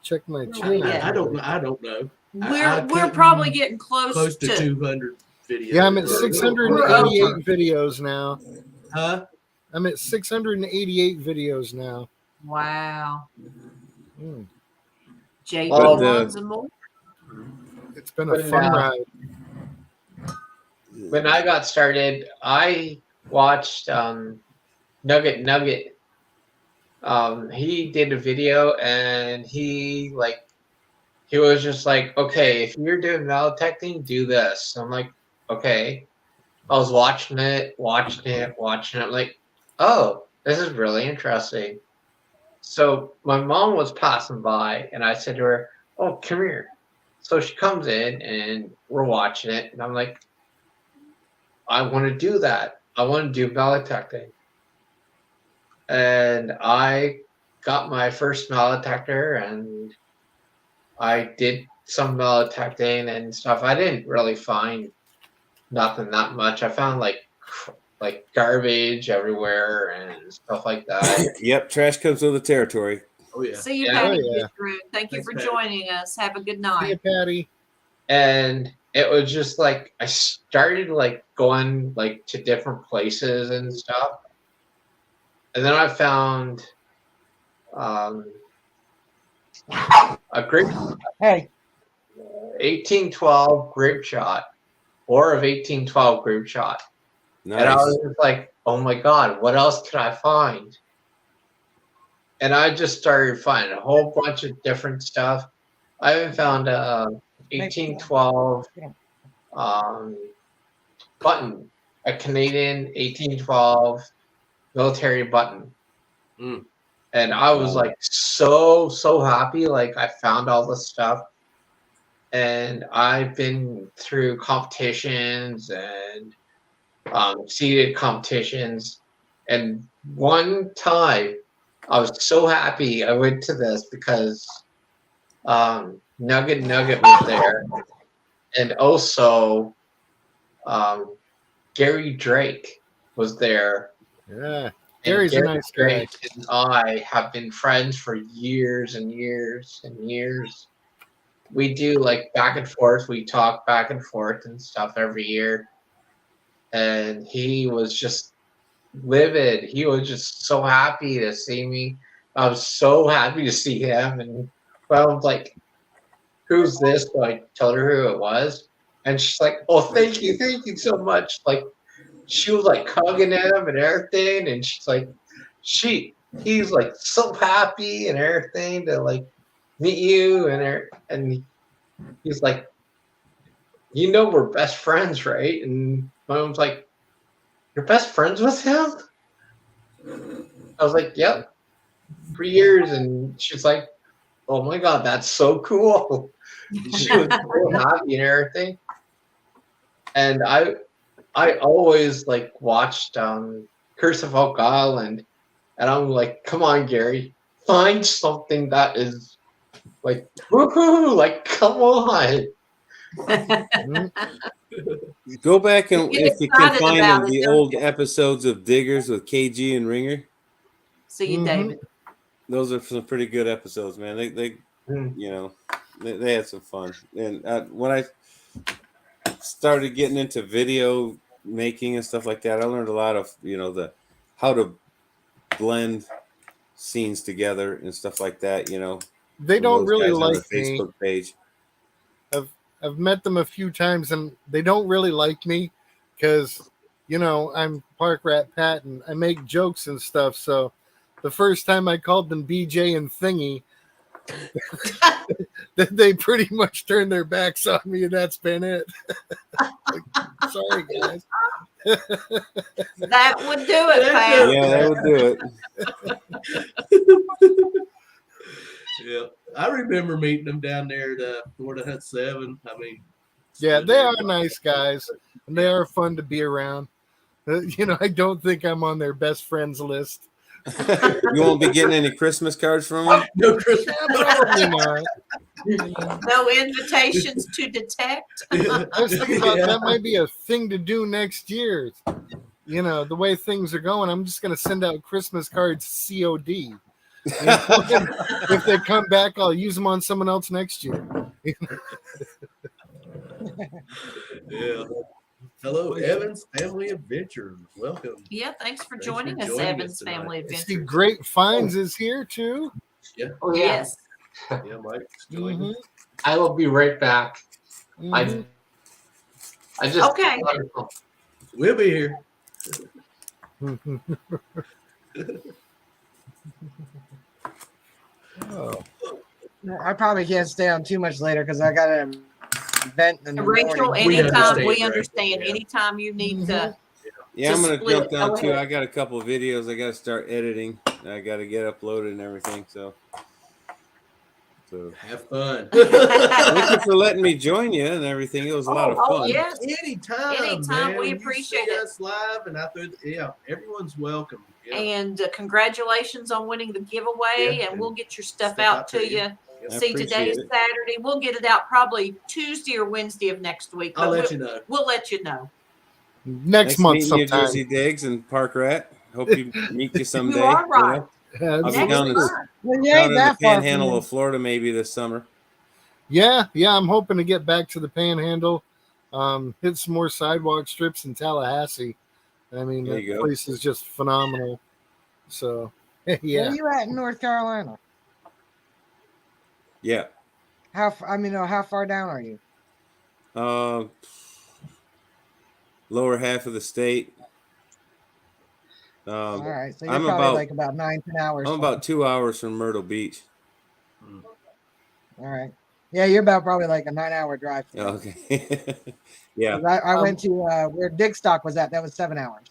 Check my channel. I don't know. We're probably getting close to 200 videos. Yeah, I'm at 688 videos now. Huh? I'm at 688 videos now. Wow. JD Well, more. It's been a fun ride. When I got started, I watched Nugget. He did a video and he was just like, okay, if you're doing metal detecting, do this. I'm like, okay. I was watching it. I'm like, oh, this is really interesting. So my mom was passing by and I said to her, oh, come here. So she comes in and we're watching it. And I'm like, I want to do that. I want to do metal detecting. And I got my first metal detector and I did some metal detecting and stuff. I didn't really find nothing that much. I found like garbage everywhere and stuff like that. Yep, trash comes with the territory. Oh yeah. See you, Patty. Thank you for joining us. Have a good night. See you, Patty. And it was just like I started going to different places and stuff. And then I found a grape 1812 grape shot, War of 1812 grape shot. Nice. And I was just like, oh my God, what else could I find? And I just started finding a whole bunch of different stuff. I even found 1812 button, a Canadian 1812 military button. And I was so happy. I found all this stuff. And I've been through competitions and seated competitions. And one time I was so happy I went to this because Nugget was there. And also Gary Drake was there. Yeah. Gary's a nice guy. And I have been friends for years and years and years. We do back and forth. We talk back and forth and stuff every year. And he was just livid. He was just so happy to see me. I was so happy to see him. And I was like, who's this? So I told her who it was. And she's like, oh, thank you so much. She was hugging him and everything. And she's like, he's so happy and everything to meet you. And he's like, we're best friends, right? And my mom's like, you're best friends with him? I was like, yep, for years. And she's like, oh my God, that's so cool. She was so happy and everything. And I always watched Curse of Oak Island, and I'm like, come on, Gary, find something that is like, woohoo, like, come on. Go back and Get if you can excited find about them, it, the don't old you? episodes of Diggers with KG and Ringer. See you, David. Those are some pretty good episodes, man. They Mm. you know, they had some fun. And when I started getting into video making and stuff like that, I learned a lot of how to blend scenes together and stuff like that. They From don't those really guys on like the me. Facebook page. I've met them a few times, and they don't really like me because, I'm Park Rat Pat, and I make jokes and stuff. So the first time I called them BJ and Thingy, they pretty much turned their backs on me, and that's been it. Like, sorry, guys. That would do it, Pat. Yeah, that would do it. Yeah, I remember meeting them down there at Florida Hut 7. I mean, Yeah, they are nice guys, and they are fun to be around. I don't think I'm on their best friends list. You won't be getting any Christmas cards from them? No Christmas. Probably not. No invitations to detect. I was thinking about that might be a thing to do next year. The way things are going, I'm just going to send out Christmas cards COD. If they come back, I'll use them on someone else next year. Yeah. Hello, Evans Family Adventures. Welcome. Yeah, thanks for Thanks joining for us, joining Evans us tonight. Family I see Adventures. Great Finds is here too. Yeah. Oh, yeah. Yes. Yeah, Mike's joining. I will be right back. Mhm. I just Okay. We'll be here. Oh. No, I probably can't stay on too much later because I got an event in the Rachel, morning. anytime we understand, understand. right? Anytime you need to. Yeah, I'm gonna split. jump down Go too. ahead. I got a couple of videos I got to start editing. I got to get uploaded and everything. So Have fun. thank you for letting me join you and everything. It was a lot of fun. Yes. Anytime, Anytime, man. we You appreciate see it. us live, and everyone's welcome. Yeah. And congratulations on winning the giveaway. Yeah, and we'll get your stuff stuff out out to to you. you. I See, appreciate today's it. Saturday. We'll get it out probably Tuesday or Wednesday of next week. I'll but let you know. We'll let you know. Next Nice month meeting you, sometime. Jersey Diggs and Park Rat. Hope you meet you someday. You are right. I'll be Next down in, month. Well, you down ain't in the that far from panhandle me. of Florida maybe this summer. Yeah, I'm hoping to get back to the Panhandle. Hit some more sidewalk strips in Tallahassee. I mean, There that you go. place is just phenomenal. So, Where yeah. are you at in North Carolina? Yeah. How far down are you? Lower half of the state. All right, so you're I'm probably about like about 9-10 hours. I'm from- about 2 hours from Myrtle Beach. All right. Yeah, you're about probably like a 9-hour drive. From me. Okay. Yeah. 'Cause I went to where Digstock was at. That was 7 hours.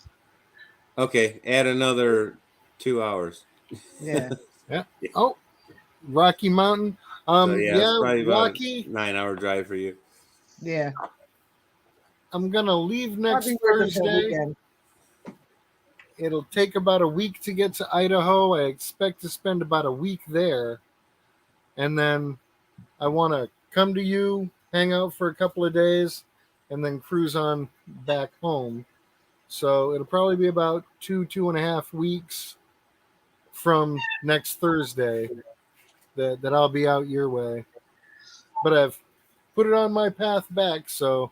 Okay. Add another 2 hours. Yeah. Yeah. Oh, Rocky Mountain. So yeah, it's probably about Rocky. a 9-hour drive for you. Yeah. I'm gonna leave next Probably worth it for a Thursday. weekend. It'll take about a week to get to Idaho. I expect to spend about a week there. And then I want to come to you, hang out for a couple of days, and then cruise on back home. So it'll probably be about 2.5 weeks from next Thursday that I'll be out your way. But I've put it on my path back. So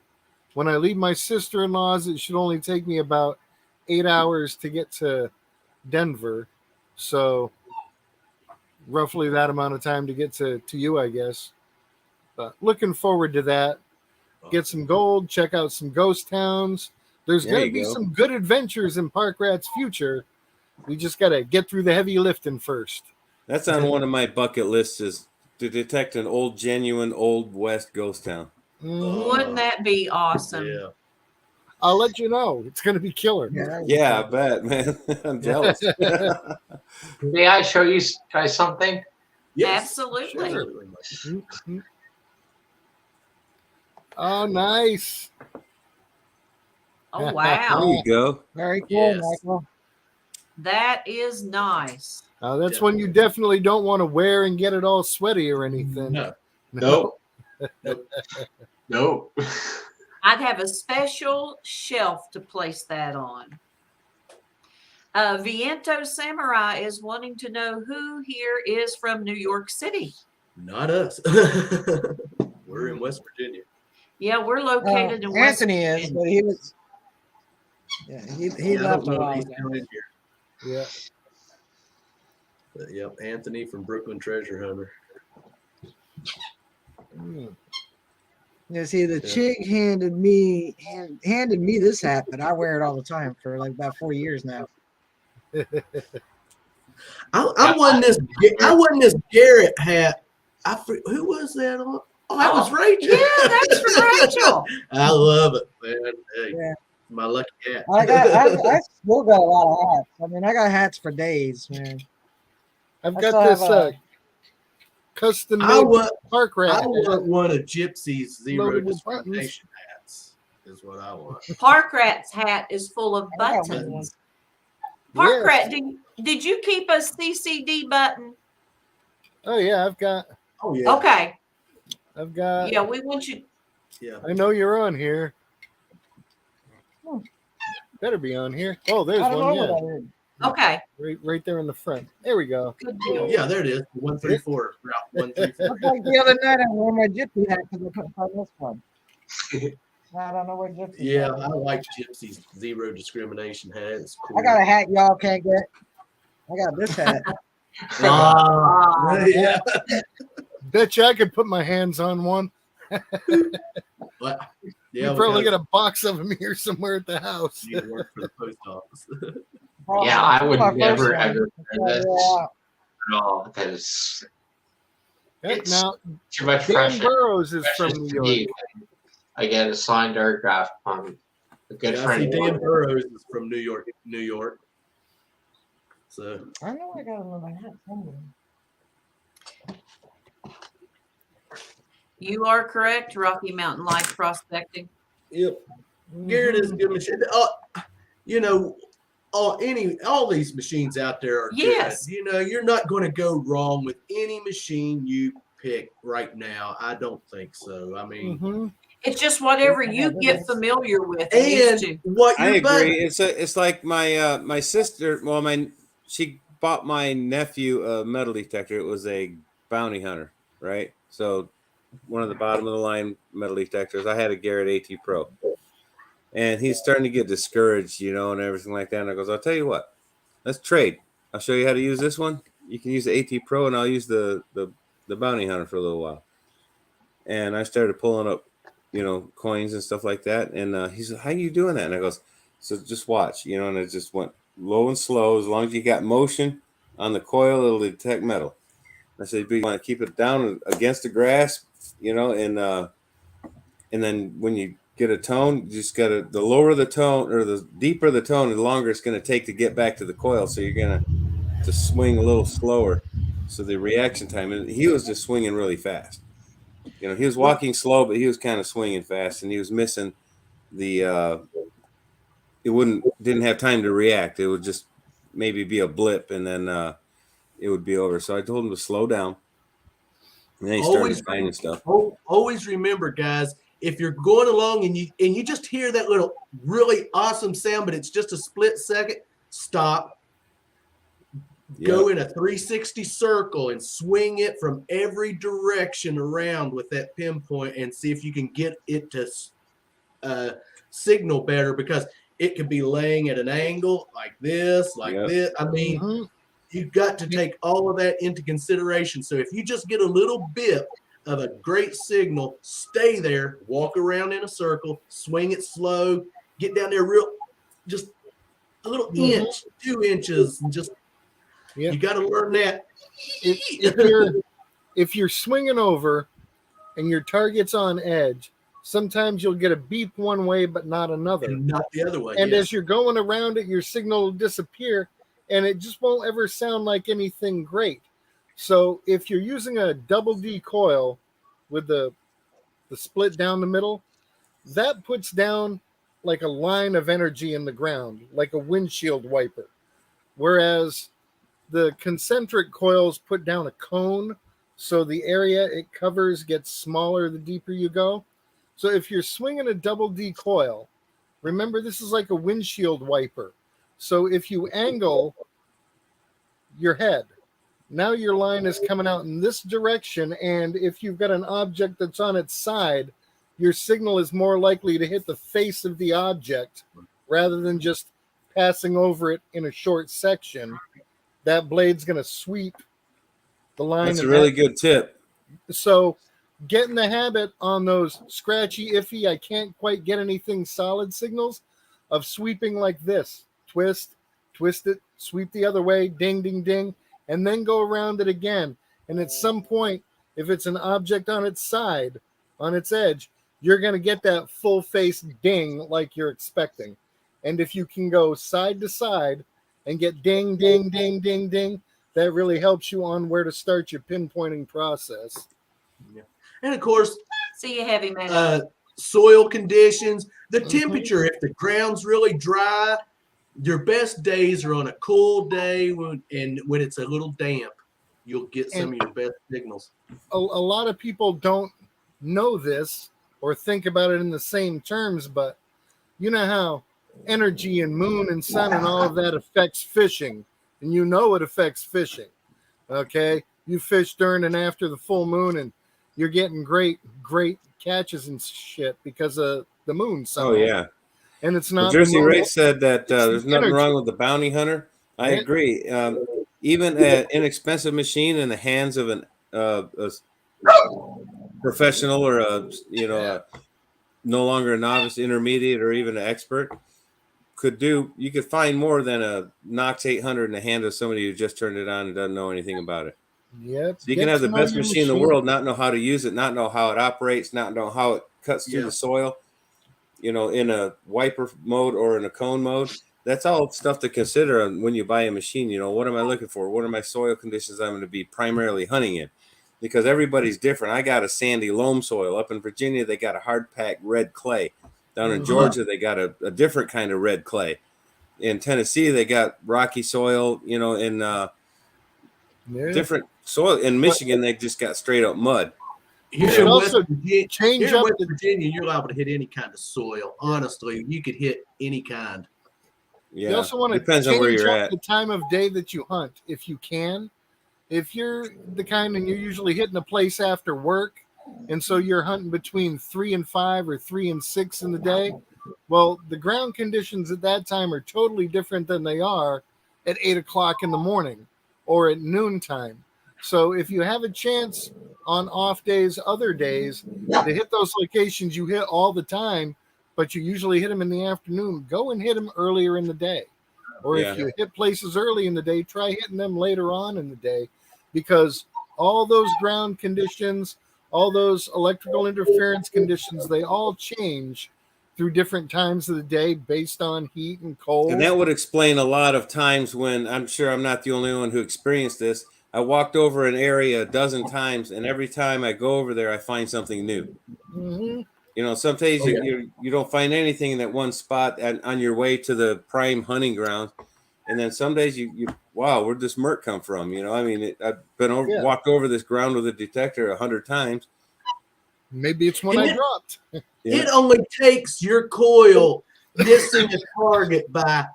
when I leave my sister-in-law's, it should only take me about 8 hours to get to Denver. So roughly that amount of time to get to you, I guess. But looking forward to that. Get some gold, check out some ghost towns. There's There going to you be go. some good adventures in Park Rat's future. We just got to get through the heavy lifting first. That's on one of my bucket lists is to detect an genuine old West ghost town. Wouldn't that be awesome? Yeah. I'll let you know. It's going to be killer. Yeah, I bet, man. I'm jealous. May I show you guys something? Yes. Absolutely. Mhm. Oh, nice. Oh, wow. There you go. Very cool, Yes. Michael. That is nice. That's when you definitely don't want to wear and get it all sweaty or anything. No. Nope. Nope. I'd have a special shelf to place that on. Viento Samurai is wanting to know who here is from New York City. Not us. We're in West Virginia. Yeah, we're located in West Anthony is, Virginia. but he was. Yeah, he I left don't a know if while he's ago. still in here. Yeah. But, yep, Anthony from Brooklyn Treasure Hunter. You see, the Yeah. chick handed me this hat, but I wear it all the time for like about 4 years now. I won this. I won this Garrett hat. Who was that on? Oh, that was Rachel. Yeah, that's from Rachel. I love it, man. Hey, Yeah. my lucky hat. I still got a lot of hats. I mean, I got hats for days, man. I've I got still this have custom I made want. park rat. I want one of Gypsy's zero Loaded with discrimination hats. Is what I want. Park Rat's hat is full of I got one. buttons. Park Yes. Rat, did you keep a CCD button? Oh yeah, I've got. Oh yeah. Okay. I've got. Yeah, we want you. Yeah. I know you're on here. Better be on here. Oh, there's I don't one. know Yeah, what I did. Okay. right there in the front. There we go. Good deal. Yeah, there it is. 134 route 134. Looked like the other night I wore my gypsy hat because I couldn't find this one. I don't know where gypsy. Yeah, hat is. I like Gypsy's zero discrimination hat. It's cool. I got a hat y'all can't get. I got this hat. Ah, yeah. Bet you I could put my hands on one. But, You yeah, probably got a box of them here somewhere at the house. need to work for the post office. Yeah, I would My first never one. ever wear this Yeah. at all because Yeah, It's now, too much Dan pressure. Burrows is Precious from New to York. me when I get a signed autograph from a good Yeah, I see friend. Dan Burrows is from New York. New York. So I know I got another hat somewhere. You are correct, Rocky Mountain Life Prospecting. yep. Garrett is a good machine. You know, all these machines out there are Yes. good. You know, you're not going to go wrong with any machine you pick right now. I don't think so. I mean, Mhm. It's just whatever you get familiar with and used to. and what I your budget. agree. It's like my my sister. Well, she bought my nephew a metal detector. It was a bounty hunter, right? So one of the bottom of the line metal detectors. I had a Garrett AT Pro, and he's starting to get discouraged, you know, and everything like that. And I goes, I'll tell you what, let's trade. I'll show you how to use this one. You can use the AT Pro, and I'll use the bounty hunter for a little while. And I started pulling up, you know, coins and stuff like that. And he said, how are you doing that? And I goes, so just watch, you know, and it just went low and slow. As long as you got motion on the coil, it'll detect metal. I said, but you want to keep it down against the grass, you know, and then when you get a tone, you just got to, the lower the tone or the deeper the tone, the longer it's going to take to get back to the coil. So you're going to swing a little slower. So the reaction time, and he was just swinging really fast. You know, he was walking slow, but he was kind of swinging fast, and he was missing the. Didn't have time to react. It would just maybe be a blip, and then it would be over. So I told him to slow down, and then he started finding stuff. Always remember, guys, if you're going along and you just hear that little really awesome sound, but it's just a split second, stop. Go in a 360 circle and swing it from every direction around with that pinpoint and see if you can get it to signal better, because it could be laying at an angle like this, like this. I mean, you've got to take all of that into consideration. So if you just get a little bit of a great signal, stay there, walk around in a circle, swing it slow, get down there just a little inch, 2 inches, and just you got to learn that. If you're swinging over and your target's on edge, sometimes you'll get a beep one way but not another, and not the other way. And as you're going around it, your signal will disappear, and it just won't ever sound like anything great. So if you're using a double D coil with the split down the middle, that puts down like a line of energy in the ground, like a windshield wiper. Whereas the concentric coils put down a cone, so the area it covers gets smaller the deeper you go. So if you're swinging a double D coil, remember this is like a windshield wiper. So if you angle your head, now your line is coming out in this direction, and if you've got an object that's on its side, your signal is more likely to hit the face of the object rather than just passing over it in a short section. That blade's going to sweep the line. That's a really good tip. So get in the habit on those scratchy, iffy, I can't quite get anything solid signals of sweeping like this. Twist it, sweep the other way, ding, ding, ding, and then go around it again. And at some point, if it's an object on its side, on its edge, you're going to get that full face ding like you're expecting. And if you can go side to side and get ding, ding, ding, ding, ding, that really helps you on where to start your pinpointing process. Yeah. And of course, See you, heavy man. soil conditions, the temperature. If the ground's really dry, your best days are on a cool day when it's a little damp. You'll get some of your best signals. A lot of people don't know this or think about it in the same terms, but you know how energy and moon and sun and all of that affects fishing, and you know it affects fishing. Okay, you fish during and after the full moon, and you're getting great catches and shit because of the moon. Oh yeah, and it's well, not. Jersey Ray said that there's nothing energy. wrong with the bounty hunter. I agree. Even an inexpensive machine in the hands of a professional or no longer a novice, intermediate, or even an expert you could find more than a Knox 800 in the hand of somebody who just turned it on and doesn't know anything about it. Yep. So you can have the best machine in the world, not know how to use it, not know how it operates, not know how it cuts through the soil, in a wiper mode or in a cone mode. That's all stuff to consider when you buy a machine. What am I looking for? What are my soil conditions I'm going to be primarily hunting in? Because everybody's different. I got a sandy loam soil. Up in Virginia, they got a hard-packed red clay. Down in Georgia, they got a different kind of red clay. In Tennessee, they got rocky soil, in different soil. In Michigan, they just got straight up mud. Here in West Virginia, you're liable to hit any kind of soil. Honestly, you could hit any kind. Yeah, you also want to depends on where you're at. The time of day that you hunt, if you can. If you're the kind and you're usually hitting a place after work, and so you're hunting between 3 and 5 or 3 and 6 in the day, well, the ground conditions at that time are totally different than they are at 8 o'clock in the morning or at noontime. So if you have a chance on off days, other days, to hit those locations you hit all the time, but you usually hit them in the afternoon, go and hit them earlier in the day. Or if you hit places early in the day, try hitting them later on in the day, because all those ground conditions, all those electrical interference conditions, they all change through different times of the day based on heat and cold. And that would explain a lot of times when, I'm sure I'm not the only one who experienced this, I walked over an area a dozen times, and every time I go over there, I find something new. Mm-hmm. Some days you don't find anything in that one spot on your way to the prime hunting ground. And then some days you wow, where'd this murk come from? I've been walked over this ground with a detector 100 times. Maybe it's one I dropped. It only takes your coil missing a target by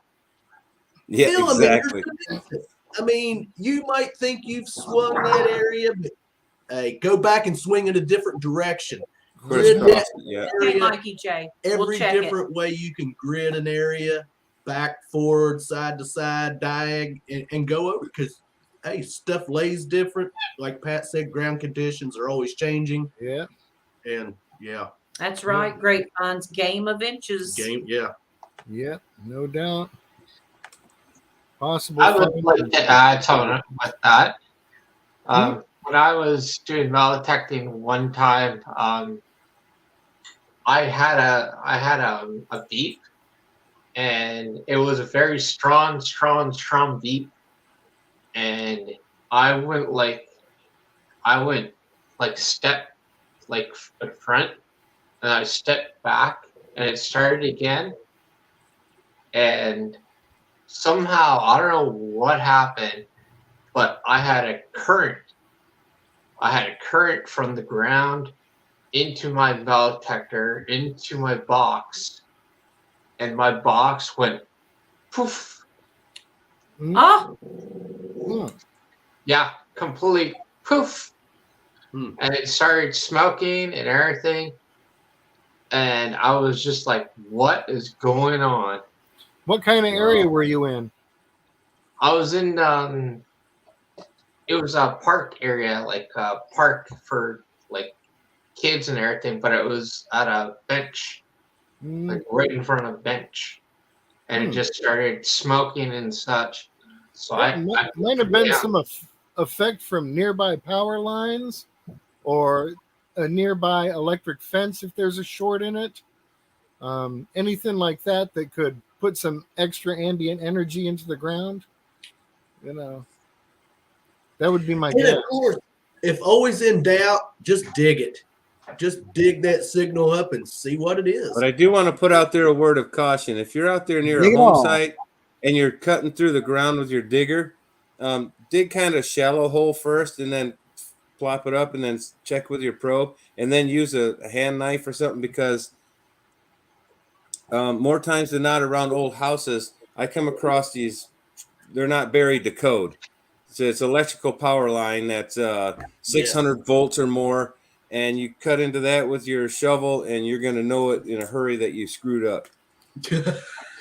millimeters. Exactly. I mean, you might think you've swung that area, but hey, go back and swing in a different direction. Grid that area Mikey J. every different way you can grid an area, back, forward, side to side, diag, and go over, because hey, stuff lays different. Like Pat said, ground conditions are always changing. Yeah. And that's right. Grapevine's game of inches. Yeah, no doubt. Possible. I would like to add something with that. When I was doing metal detecting one time, I had a beep, and it was a very strong beep, and I went step in front, and I stepped back, and it started again, and somehow, I don't know what happened, but I had a current. I had a current from the ground into my metal detector, into my box, and my box went poof. Oh, Yeah, completely poof. Hmm. And it started smoking and everything. And I was just like, what is going on? What kind of area were you in? I was in it was a park area, like a park for like kids and everything, but it was at a bench, like right in front of a bench. And it just started smoking and such. So That might have been yeah. some effect from nearby power lines or a nearby electric fence if there's a short in it. Anything like that that could put some extra ambient energy into the ground. You know, that would be my And guess. of course, if always in doubt, just dig it. Just dig that signal up and see what it is. But I do want to put out there a word of caution. If you're out there near Dig a it home all. site and you're cutting through the ground with your digger, dig kind of shallow hole first and then plop it up and then check with your probe and then use a hand knife or something, because more times than not around old houses, I come across these, they're not buried to code. So it's electrical power line that's 600 volts or more, and you cut into that with your shovel, and you're going to know it in a hurry that you screwed up.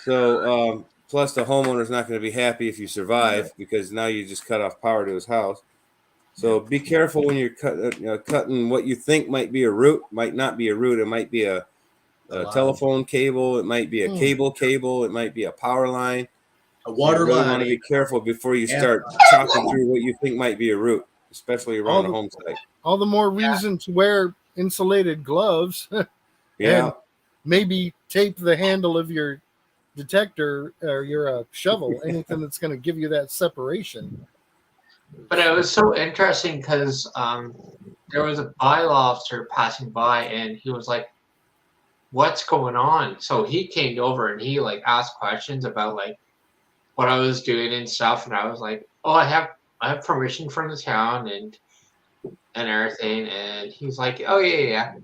So plus the homeowner's not going to be happy if you survive, because now you just cut off power to his house. So be careful when you're cutting what you think might be a root. Might not be a root. It might be a telephone cable. It might be a cable. It might be a power line. A water you really line. want to be careful before you start chopping through what you think might be a root, especially around a home site. All the more reason to wear insulated gloves Yeah. and maybe tape the handle of your detector or your shovel, anything that's going to give you that separation. But it was so interesting because there was a bylaw officer passing by, and he was like, "What's going on?" So he came over and he like asked questions about like what I was doing and stuff, and I was like, "Oh, I have permission from the town and everything." And he's like, "Oh yeah."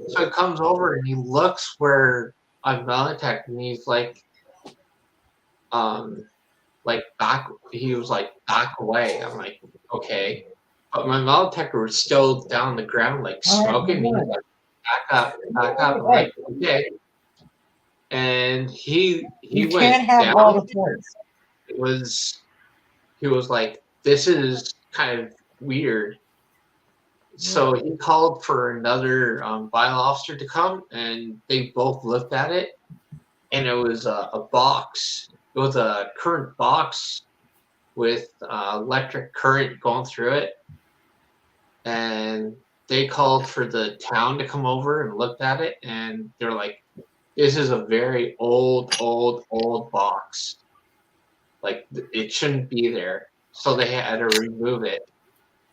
So he comes over and he looks where I'm Melitech, and he's like back. He was like back away. I'm like, okay, but my metal detector was still down the ground, like smoking. He's like, back up. I'm like, okay. And he You went can't have down. all the toys. He was like, this is kind of weird. So he called for another bylaw officer to come, and they both looked at it, and it was a box. It was a current box with electric current going through it, and they called for the town to come over and looked at it, and they're like, this is a very old box. Like, it shouldn't be there. So they had to remove it.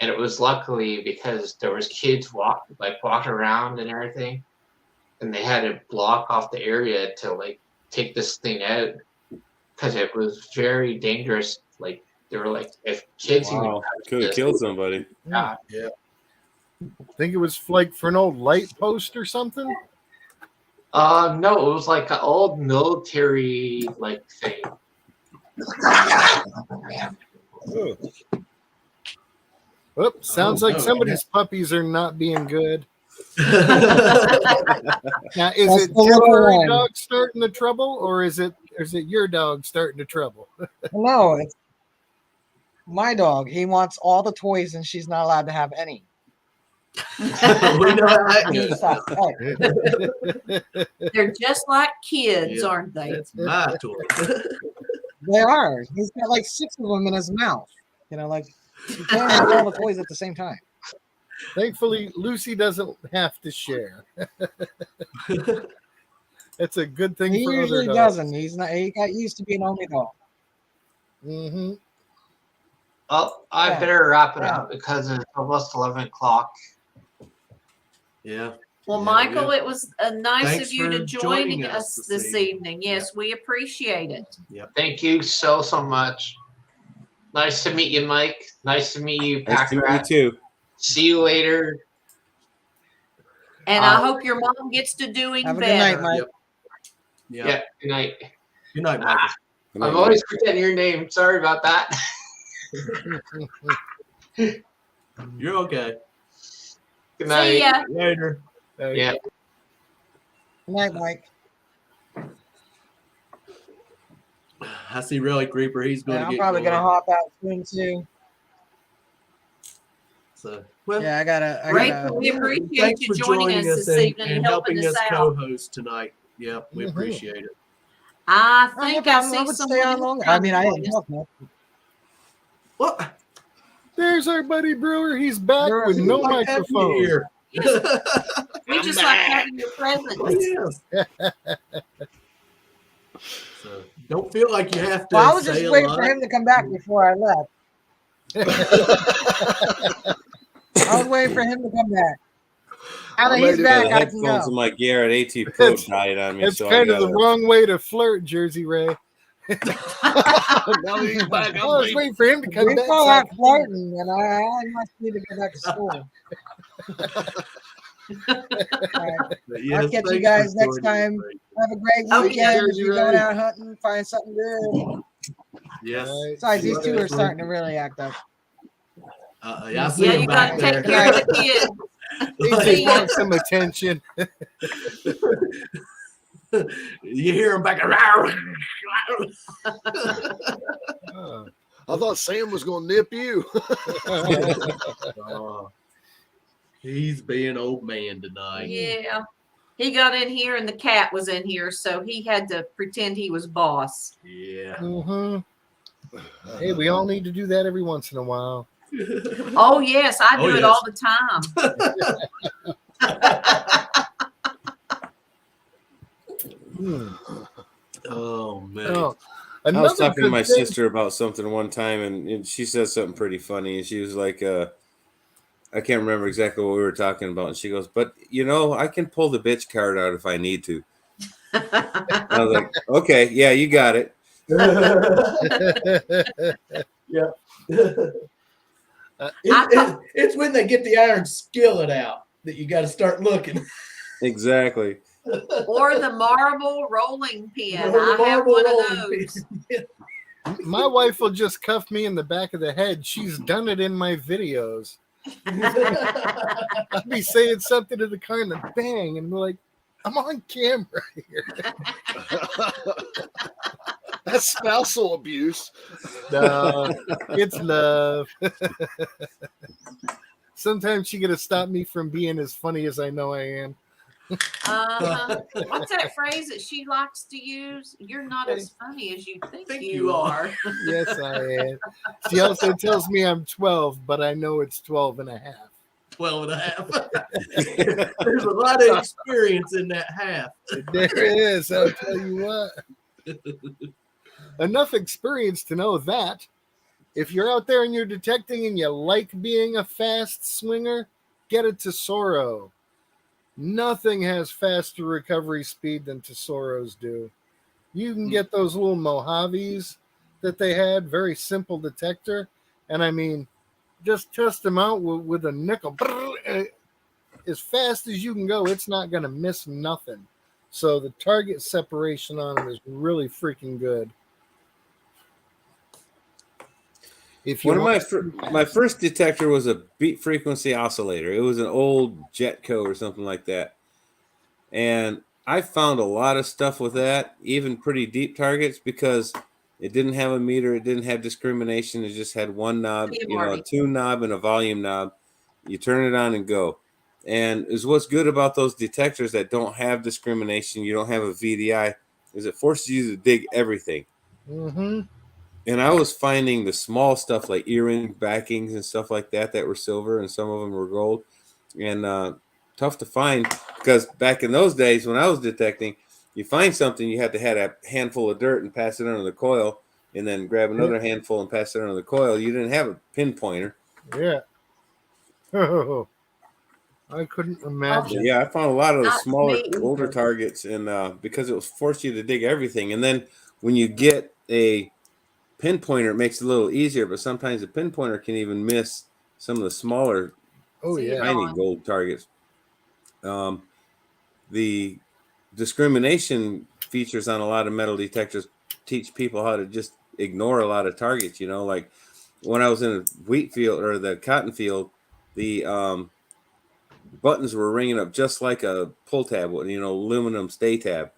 And it was luckily because there was kids walking around and everything, and they had to block off the area to like take this thing out because it was very dangerous. Like, they were like, if kids even touch could have this, killed somebody. yeah. Think it was like for an old light post or something? No, it was like an old military like thing. Oops, sounds like somebody's puppies are not being good. Now, is That's it the little temporary one. dog starting the trouble, or is it your dog starting the trouble? No, it's my dog. He wants all the toys, and she's not allowed to have any. We know how that He goes. stopped. Hey, they're just like kids, Yeah, aren't they? That's my toy. they are. He's got like 6 of them in his mouth. You know, like you can't have all the toys at the same time. Thankfully, Lucy doesn't have to share. That's a good thing He for other usually dogs. doesn't. He's not. He got used to being only dog. Mm-hmm. Well, I Yeah. better wrap it Yeah. up because it's almost 11 o'clock. Yeah. Well, Yeah, Michael, yeah. it was nice Thanks of you for to joining joining us us this evening. Yes, we appreciate it. Thank you so much. Nice to meet you, Mike. Nice to meet you, Nice to meet you Packrat. too. See you later. And I hope your mom gets to doing Have a better. good night, Mike. Yep. Yeah. Good night. Good night, Michael. Good night, I'm Mike. always forgetting your name. Sorry about that. You're okay. Good night. See ya. Later. Yeah. Good night, Mike. I see Relic Reaper. He's going Yeah, to I'm get probably going. gonna hop out soon too. So, well, Yeah, I gotta. Rachel, we appreciate thanks you for joining us this and, evening and helping helping us us out. co-host tonight. Yep, we Mhm. appreciate it. I Oh, no think problem. I see would someone stay on else longer. I trying mean, to I join didn't us. talk much. Well, There's our buddy Brewer. He's back Brewer, with we no like having you microphone. here. We just like having your presence. Yes. So don't feel like you have to Well, I was say just a waiting lot. for him to come back before I left. I was waiting for him to come back. Now that I he's made it- back, The I can headphones go. of my Garrett AT Pro It's- died on me, It's so I kind of the gotta. wrong way to flirt, Jersey Ray. Now he's back. I was waiting for him to come We back. call so I that could- flirting, and I must need to go back to school. All right. But yes, I'll catch you thanks guys for next joining us, time. Rachel. Have a great Okay. weekend. If Jersey you're going Ray. out hunting, find something good. Yes. Right. Besides, these two are Yes, starting to really act up. Yeah, I see Yeah, him you back gotta there. take care of the kids. He See just ya. wants some attention. You hear him back. Oh. I thought Sam was going to nip you. He's being old man tonight. Yeah. He got in here and the cat was in here, so he had to pretend he was boss. Yeah. Mhm. Hey, we all need to do that every once in a while. Oh yes, I do Oh, it yes. all the time. Oh man. Oh, I was another talking to good my thing- sister about something one time, and she said something pretty funny. And she was like, I can't remember exactly what we were talking about. And she goes, "But you know, I can pull the bitch card out if I need to." And I was like, "Okay, yeah, you got it." Yeah. It's when they get the iron skillet out that you got to start looking. Exactly. Or the marble rolling pin. Or the I have marble one of rolling those. My wife will just cuff me in the back of the head. She's done it in my videos. I'll be saying something to the car and then bang, and we're like, I'm on camera here. That's spousal abuse. No, it's love. Sometimes she gonna stop me from being as funny as I know I am. What's that phrase that she likes to use? You're not as funny as you think you you are. Yes, I am. She also tells me I'm 12, but I know it's 12 and a half. 12 and a half. There's a lot of experience in that half. There is, I'll tell you what. Enough experience to know that if you're out there and you're detecting and you like being a fast swinger, get a Tesoro. Nothing has faster recovery speed than Tesoros do. You can get those little Mojaves that they had, very simple detector. And I mean, just test them out with a nickel. As fast as you can go, it's not going to miss nothing. So the target separation on them is really freaking good. If you One of my first detector was a beat frequency oscillator. It was an old Jetco or something like that, and I found a lot of stuff with that, even pretty deep targets, because it didn't have a meter, it didn't have discrimination. It just had one knob, a tune knob and a volume knob. You turn it on and go. And is what's good about those detectors that don't have discrimination. You don't have a VDI, is it forces you to dig everything. Mm-hmm. And I was finding the small stuff like earring backings and stuff like that were silver, and some of them were gold, and tough to find, because back in those days when I was detecting, you find something, you had to have a handful of dirt and pass it under the coil, and then grab another handful and pass it under the coil. You didn't have a pinpointer. Yeah. Oh, I couldn't imagine. Yeah, I found a lot of the Not smaller, me either. older targets, and because it was forced you to dig everything. And then when you get a pinpointer, it makes it a little easier, but sometimes the pinpointer can even miss some of the smaller, Oh yeah. tiny gold targets. The discrimination features on a lot of metal detectors teach people how to just ignore a lot of targets. Like when I was in a wheat field or the cotton field, the buttons were ringing up just like a pull tab would, aluminum stay tab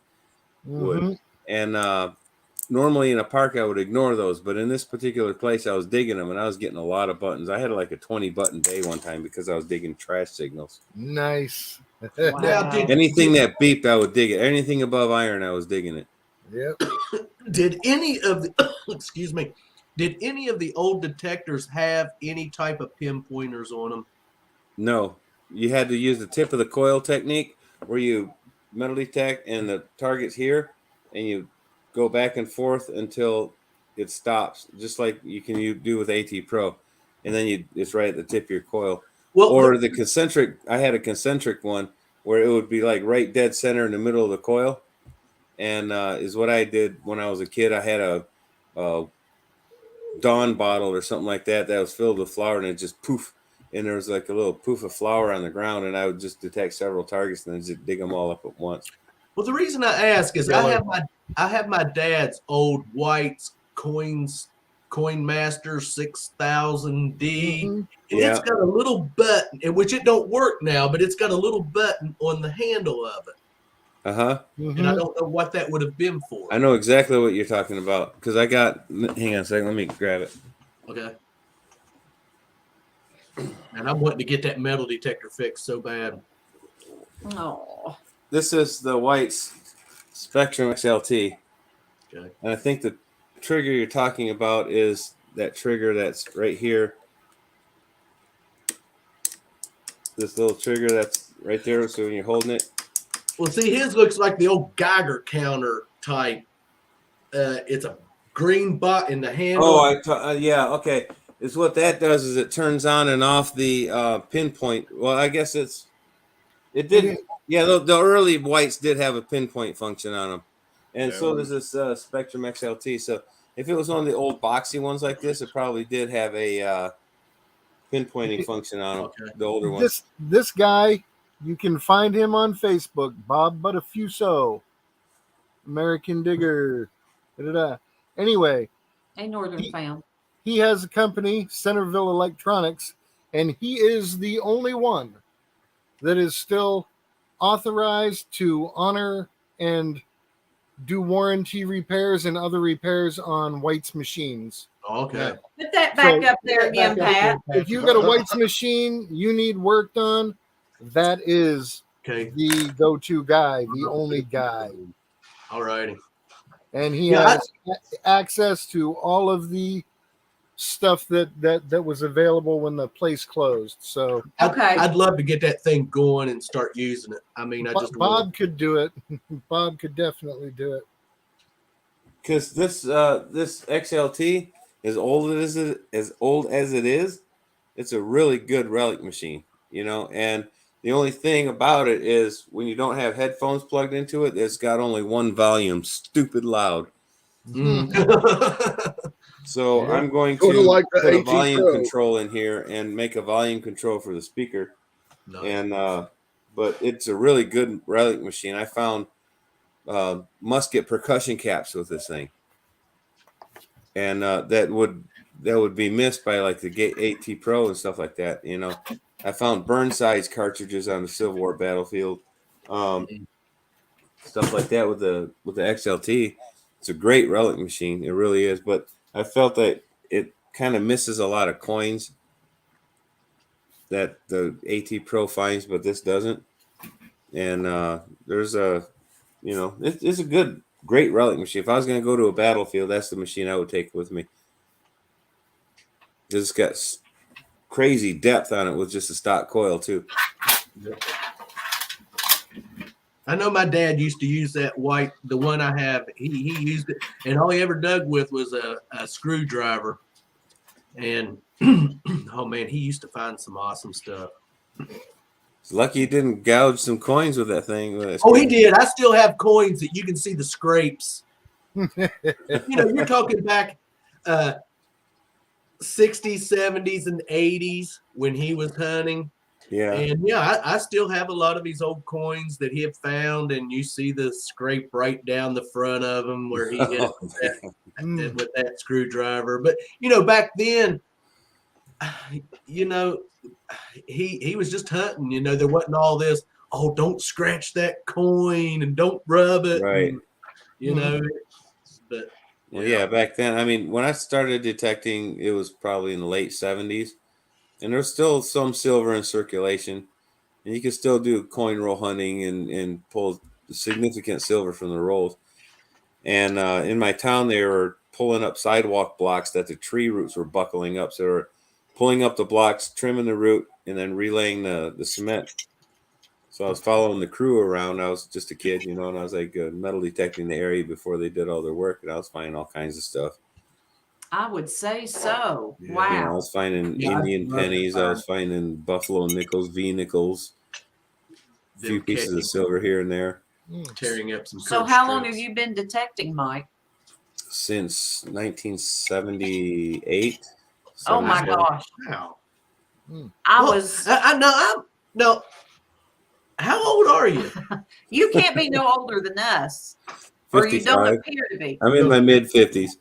would. Mhm. And normally in a park I would ignore those, but in this particular place I was digging them and I was getting a lot of buttons. I had like a 20 button day one time because I was digging trash signals. Nice. Now, Anything that beeped, I would dig it. Anything above iron, I was digging it. Yep. did any of the excuse me? Did any of the old detectors have any type of pinpointers on them? No, you had to use the tip of the coil technique where you metal detect and the target's here and you go back and forth until it stops, just like you do with AT Pro. And then it's right at the tip of your coil. Or the concentric, I had a concentric one where it would be like right dead center in the middle of the coil. And is what I did when I was a kid. I had a Dawn bottle or something like that was filled with flour, and it just poof, and there was like a little poof of flour on the ground, and I would just detect several targets and then just dig them all up at once. Well, the reason I ask is I have my dad's old White's Coin Master 6000D, and it's got a little button, in which it don't work now, but it's got a little button on the handle of it. And I don't know what that would have been for. I know exactly what you're talking about because hang on a second, let me grab it. Okay. And I'm wanting to get that metal detector fixed so bad. Oh. This is the White's Spectrum XLT. Okay. And I think the trigger you're talking about is that trigger that's right here. This little trigger that's right there. So when you're holding it. Well, see, his looks like the old Geiger counter type. It's a green button in the handle. Oh, yeah, okay. It's what that does is it turns on and off the pinpoint. Well, I guess it did. Yeah, the early Whites did have a pinpoint function on them, and so does this Spectrum XLT. So if it was one of the old boxy ones like this, it probably did have a pinpointing function on them. Okay. The older ones. This guy, you can find him on Facebook, Bob Buttafuso, American Digger. Da-da-da. Anyway, a northern fan. He has a company, Centerville Electronics, and he is the only one that is still authorized to honor and do warranty repairs and other repairs on White's machines. Okay. Put that back up there again, Pat. If you got a White's machine, you need work done, that is the go-to guy, the only guy. All righty. And he has access to all of the stuff that was available when the place closed. So I'd love to get that thing going and start using it. I mean, Bob could do it. Bob could definitely do it. Because this XLT, as old as it is, it's a really good relic machine, and the only thing about it is when you don't have headphones plugged into it, it's got only one volume, stupid loud. So I'm going to put a volume control in here and make a volume control for the speaker. Nice. And but it's a really good relic machine. I found musket percussion caps with this thing, and that would be missed by like the AT Pro and stuff like that. I found Burnside's cartridges on the Civil War battlefield, stuff like that with the XLT. It's a great relic machine. It really is. But I felt that it kind of misses a lot of coins that the AT Pro finds, but this doesn't. And there's it's a great relic machine. If I was going to go to a battlefield, that's the machine I would take with me. It's got crazy depth on it with just a stock coil too. I know my dad used to use that White, the one I have. He used it, and all he ever dug with was a screwdriver. And oh man, he used to find some awesome stuff. It's lucky you didn't gouge some coins with that thing. Oh, he did. I still have coins that you can see the scrapes. You're talking back. 60s, 70s, and 80s when he was hunting. Yeah. And yeah, I still have a lot of these old coins that he had found, and you see the scrape right down the front of them where he hit it with that screwdriver. But back then, he was just hunting. There wasn't all this. Oh, don't scratch that coin and don't rub it. Right. And, but well, yeah, back then, I mean, when I started detecting, it was probably in the late 70s, and there's still some silver in circulation, and you can still do coin roll hunting and pull significant silver from the rolls. And in my town, they were pulling up sidewalk blocks that the tree roots were buckling up. So they were pulling up the blocks, trimming the root, and then relaying the cement. So I was following the crew around. I was just a kid, and I was like metal detecting the area before they did all their work, and I was finding all kinds of stuff. I would say so. Yeah. Wow. I was finding Indian pennies. I was finding buffalo nickels, V nickels, a few pieces of silver here and there. Tearing up some. So how long have you been detecting, Mike? Since 1978. Oh my gosh! Wow. No. How old are you? You can't be no older than us, or you don't appear to be. I'm in my mid 50s.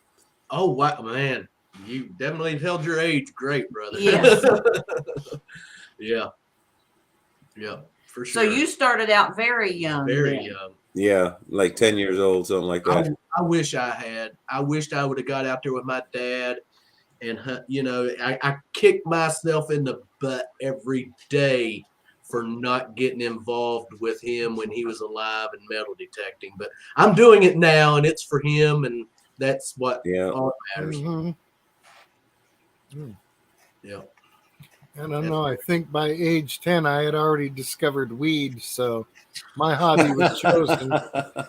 Oh wow, man! You definitely held your age great, brother. Yes. Yeah. For So sure. you started out very young. Very then. young. Yeah, like 10 years old, something like that. I wish I had. I wished I would have got out there with my dad and I kicked myself in the butt every day for not getting involved with him when he was alive and metal detecting. But I'm doing it now, and it's for him, and that's what all matters. Yeah. I don't know. I think by age 10, I had already discovered weed, so my hobby was chosen. Well,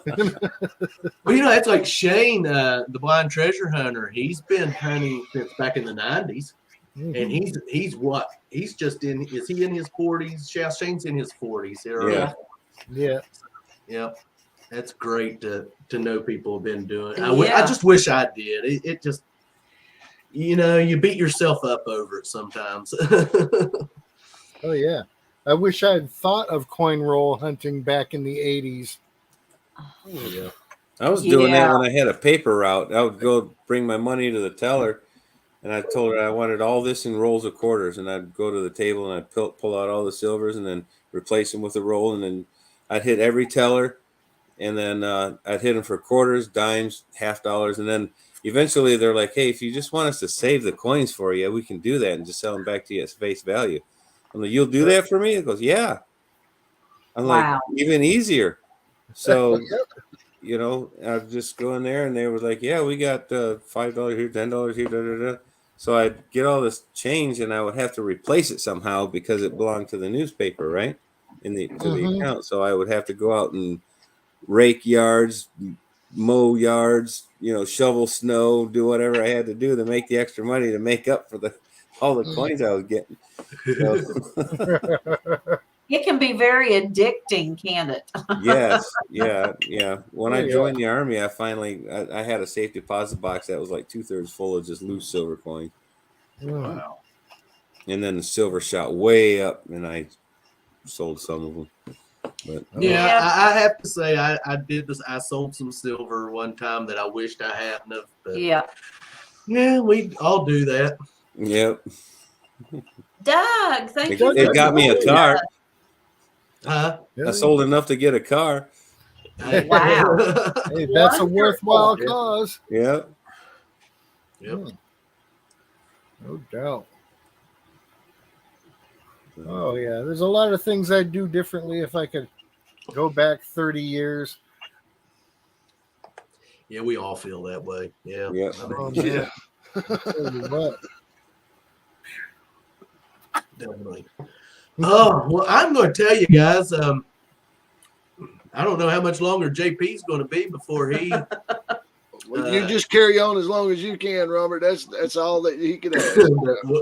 it's like Shane, the blind treasure hunter. He's been hunting since back in the 90s, and he's what? He's just in. Is he in his 40s? Shane's in his 40s. Yeah. That's great to know people have been doing. I just wish I did. It just. You beat yourself up over it sometimes. Oh, yeah. I wish I had thought of coin roll hunting back in the 80s. Yeah. I was doing that when I had a paper route. I would go bring my money to the teller, and I told her I wanted all this in rolls of quarters, and I'd go to the table and I'd pull out all the silvers and then replace them with a roll, and then I'd hit every teller, and then I'd hit them for quarters, dimes, $50, and then eventually they're like, hey, if you just want us to save the coins for you, we can do that and just sell them back to you at face value. I'm like, you'll do that for me? It goes, yeah. I'm like, even easier. So, I'd just go in there and they were like, yeah, we got $5 here, $10 here, da. So I'd get all this change and I would have to replace it somehow because it belonged to the newspaper, right? To the account. So I would have to go out and rake yards, mow yards, shovel snow, do whatever I had to do to make the extra money to make up for all the coins I was getting. It can be very addicting, can't it? Yes, yeah. When I joined the Army, I finally I had a safe deposit box that was like 2/3 full of just loose silver coins. Wow. And then the silver shot way up, and I sold some of them. But I have to say I did this. I sold some silver one time that I wished I hadn't have. But yeah, we all do that. Yep. Doug, thank you. It got me a car. Huh? I sold enough to get a car. Wow. Hey, that's a worthwhile cause. Yep. No doubt. Oh, yeah. There's a lot of things I'd do differently if I could go back 30 years. Yeah, we all feel that way. Yeah. Yeah. Definitely. Oh, well, I'm going to tell you guys, I don't know how much longer JP's going to be before he. Well, you just carry on as long as you can, Robert. That's all that he can ask.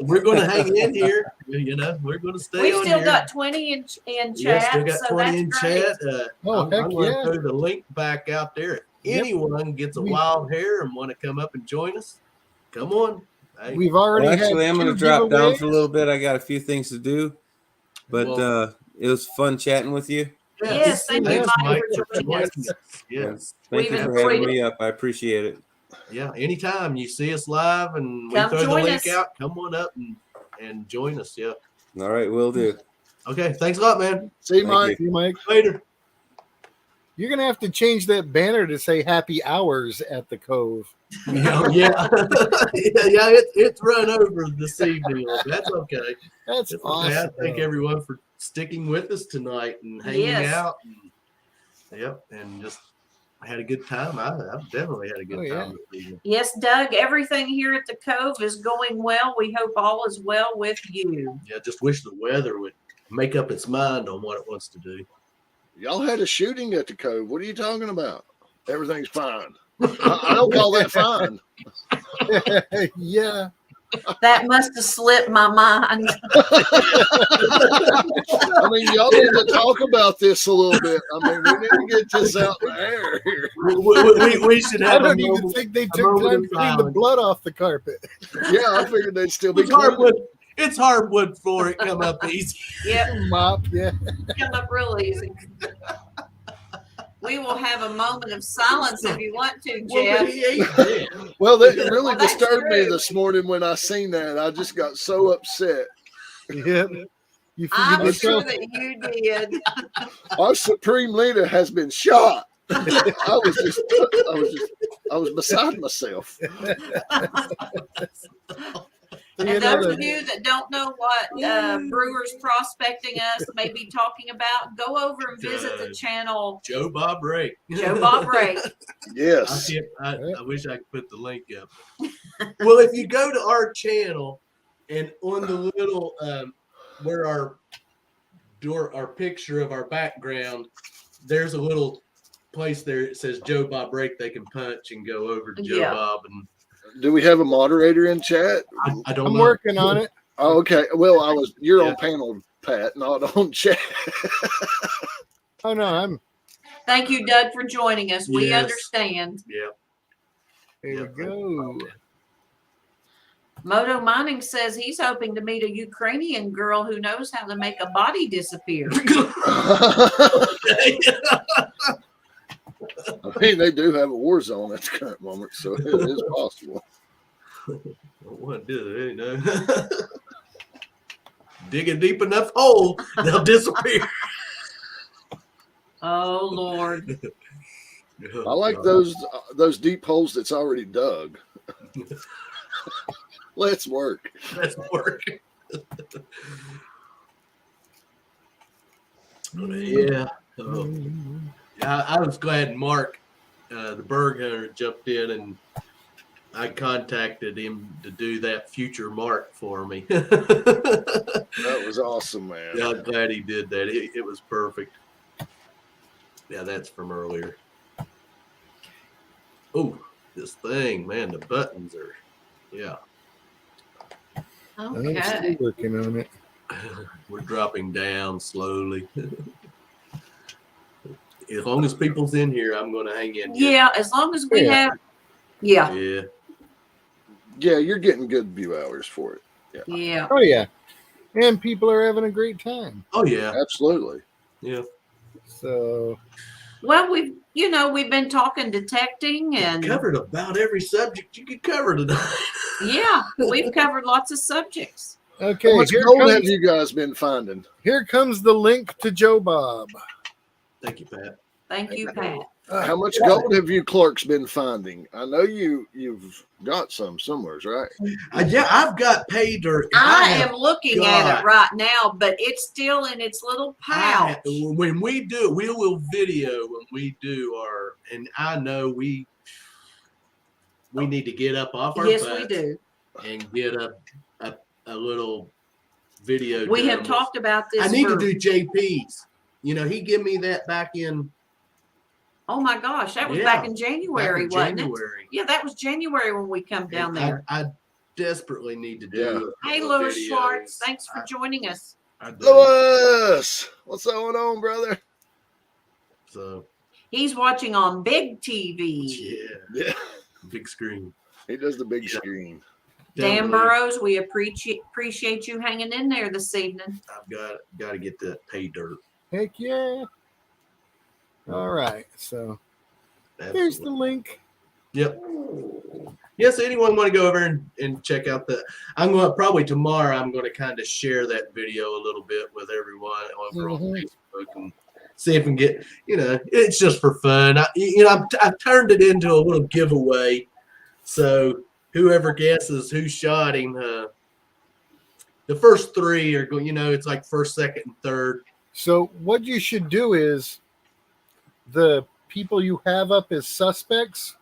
We're going to hang in here. We're going to stay We've on still here. got 20 in chat. Yeah, still got 20 in great. chat. I'm going to throw the link back out there. If anyone gets a wild hair and want to come up and join us, come on. Hey, We've already Well, actually, had I'm going two to drop down for a giveaways. little bit. I got a few things to do, but well, it was fun chatting with you. Yes, thank you, thanks, Mike, Mike, for for joining us. joining us. Yes. Thank We've you for having enjoyed me up. I appreciate it. Yeah, anytime you see us live and we Come throw the join link us. out, come on up and join us. Yeah. All right, will do. Okay. Thanks a lot, man. See you, Thank Mike. See you, Mike. Later. You're gonna have to change that banner to say "Happy Hours at the Cove." Yeah, it's run over this evening. That's okay. That's It's awesome. okay. I thank everyone for sticking with us tonight and hanging Yes. out. And just had a good time. I've definitely had a good time this evening. Yes, Doug, everything here at the Cove is going well. We hope all is well with you. Yeah, just wish the weather would make up its mind on what it wants to do. Y'all had a shooting at the Cove. What are you talking about? Everything's fine. I don't call that fine. Yeah. That must have slipped my mind. I mean, y'all need to talk about this a little bit. I mean, we need to get this out in the air here. We should I have don't even think they took time to clean the blood off the carpet. Yeah, I figured they'd still be It's clean. hardwood floor. It come up easy. Yep, Mop, yeah. come up real easy. We will have a moment of silence if you want to, Jeff. Well, that really Well, that's disturbed me true. this morning when I seen that. I just got so upset. Yep. You I'm figured sure yourself. that you did. Our supreme leader has been shot. I was beside myself. And You know, those of you that don't know what Brewers Prospecting Us may be talking about, go over and visit the channel Joe Bob Ray. Joe Bob Ray. Yes. I wish I could put the link up. Well, if you go to our channel and on the little where our picture of our background, there's a little place there. It says Joe Bob Ray. They can punch and go over to Joe Yeah. Bob. And Do we have a moderator in chat? I don't I'm know. working on it. Oh, okay. Well, you're Yeah. on panel, Pat, not on chat. Oh no, I'm. Thank you, Doug, for joining us. We Yes. understand. Yeah. Here Yeah, we go. Moto Mining says he's hoping to meet a Ukrainian girl who knows how to make a body disappear. I mean, they do have a war zone at the current moment, so it is possible. What did it? No. Dig a deep enough hole, they'll disappear. Oh Lord. I like those deep holes that's already dug. Let's work. Let's work. Yeah. I was glad Mark, the Berg hunter, jumped in and I contacted him to do that future mark for me. That was awesome, man. Yeah, I'm glad he did that. It was perfect. Yeah, that's from earlier. Oh, this thing, man, the buttons are, yeah. I'm Okay. still working on it. We're dropping down slowly. As long as people's in here, I'm going to hang in here. Yeah, as long as we Yeah. have. Yeah. Yeah. Yeah, you're getting good view hours for it. Yeah. Oh yeah, and people are having a great time. Oh, yeah. Absolutely. Yeah. So Well, we've been talking detecting and Covered about every subject you could cover tonight. yeah, we've covered lots of subjects. okay, How much here gold have comes, you guys been finding? here comes the link to Joe Bob. Thank you, Pat. Thank you, Pat. How much gold have you clerks been finding? I know you've got some somewheres, right? Yeah, I've got pay dirt. I am looking at got- it right now, but it's still in its little pouch. When we do, we will video when we do our, and I know we need to get up off our Yes, butts we do. and get a little video. We done have with- talked about this. I need to for- do JP's. He give me that back in Oh my gosh, that was Yeah, back in January, wasn't January. it? Yeah, that was January when we come down there. I desperately need to do. Hey, a Louis video. Schwartz, thanks for joining us. I do. Louis, what's going on, brother? So He's watching on big TV. yeah, Yeah. big screen. He does the big screen. Dan Definitely. Burrows, we appreciate you hanging in there this evening. I've got to get that pay dirt. Heck yeah. All right. So there's the Absolutely. link. Yep. Yes, anyone want to go over and check out I'm going to probably tomorrow. I'm going to kind of share that video a little bit with everyone over on Facebook and see if we can get, it's just for fun. I've turned it into a little giveaway. So whoever guesses who shot him, the first three are going, it's like first, second, and third. So what you should do is the people you have up as suspects,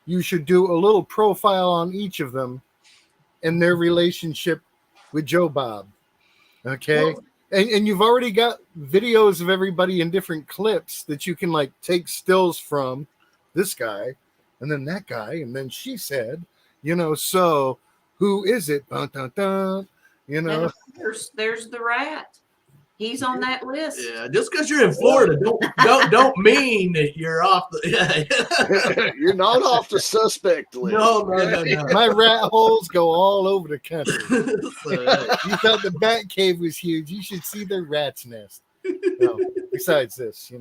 you should do a little profile on each of them and their relationship with Joe Bob. Okay. Well, And you've already got videos of everybody in different clips that you can like take stills from this guy and then that guy. And then she said, so who is it? Dun, dun, dun, And of course, there's the rat. He's on that list. Yeah, just because you're in Florida, don't mean that you're off the. You're not off the suspect list. No. My rat holes go all over the country. So, You thought the bat cave was huge. You should see the rat's nest. No, besides this,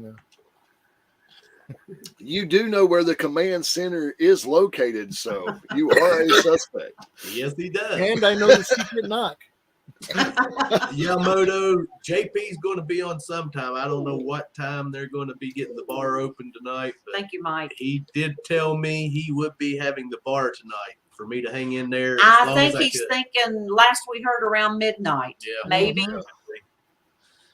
You do know where the command center is located, so you are a suspect. yes, he does. And I know the secret knock. Yamamoto, JP's going to be on sometime. I don't know what time they're going to be getting the bar open tonight. But Thank you, Mike. he did tell me he would be having the bar tonight for me to hang in there. I think he's thinking last we heard around midnight. Yeah, Maybe. definitely.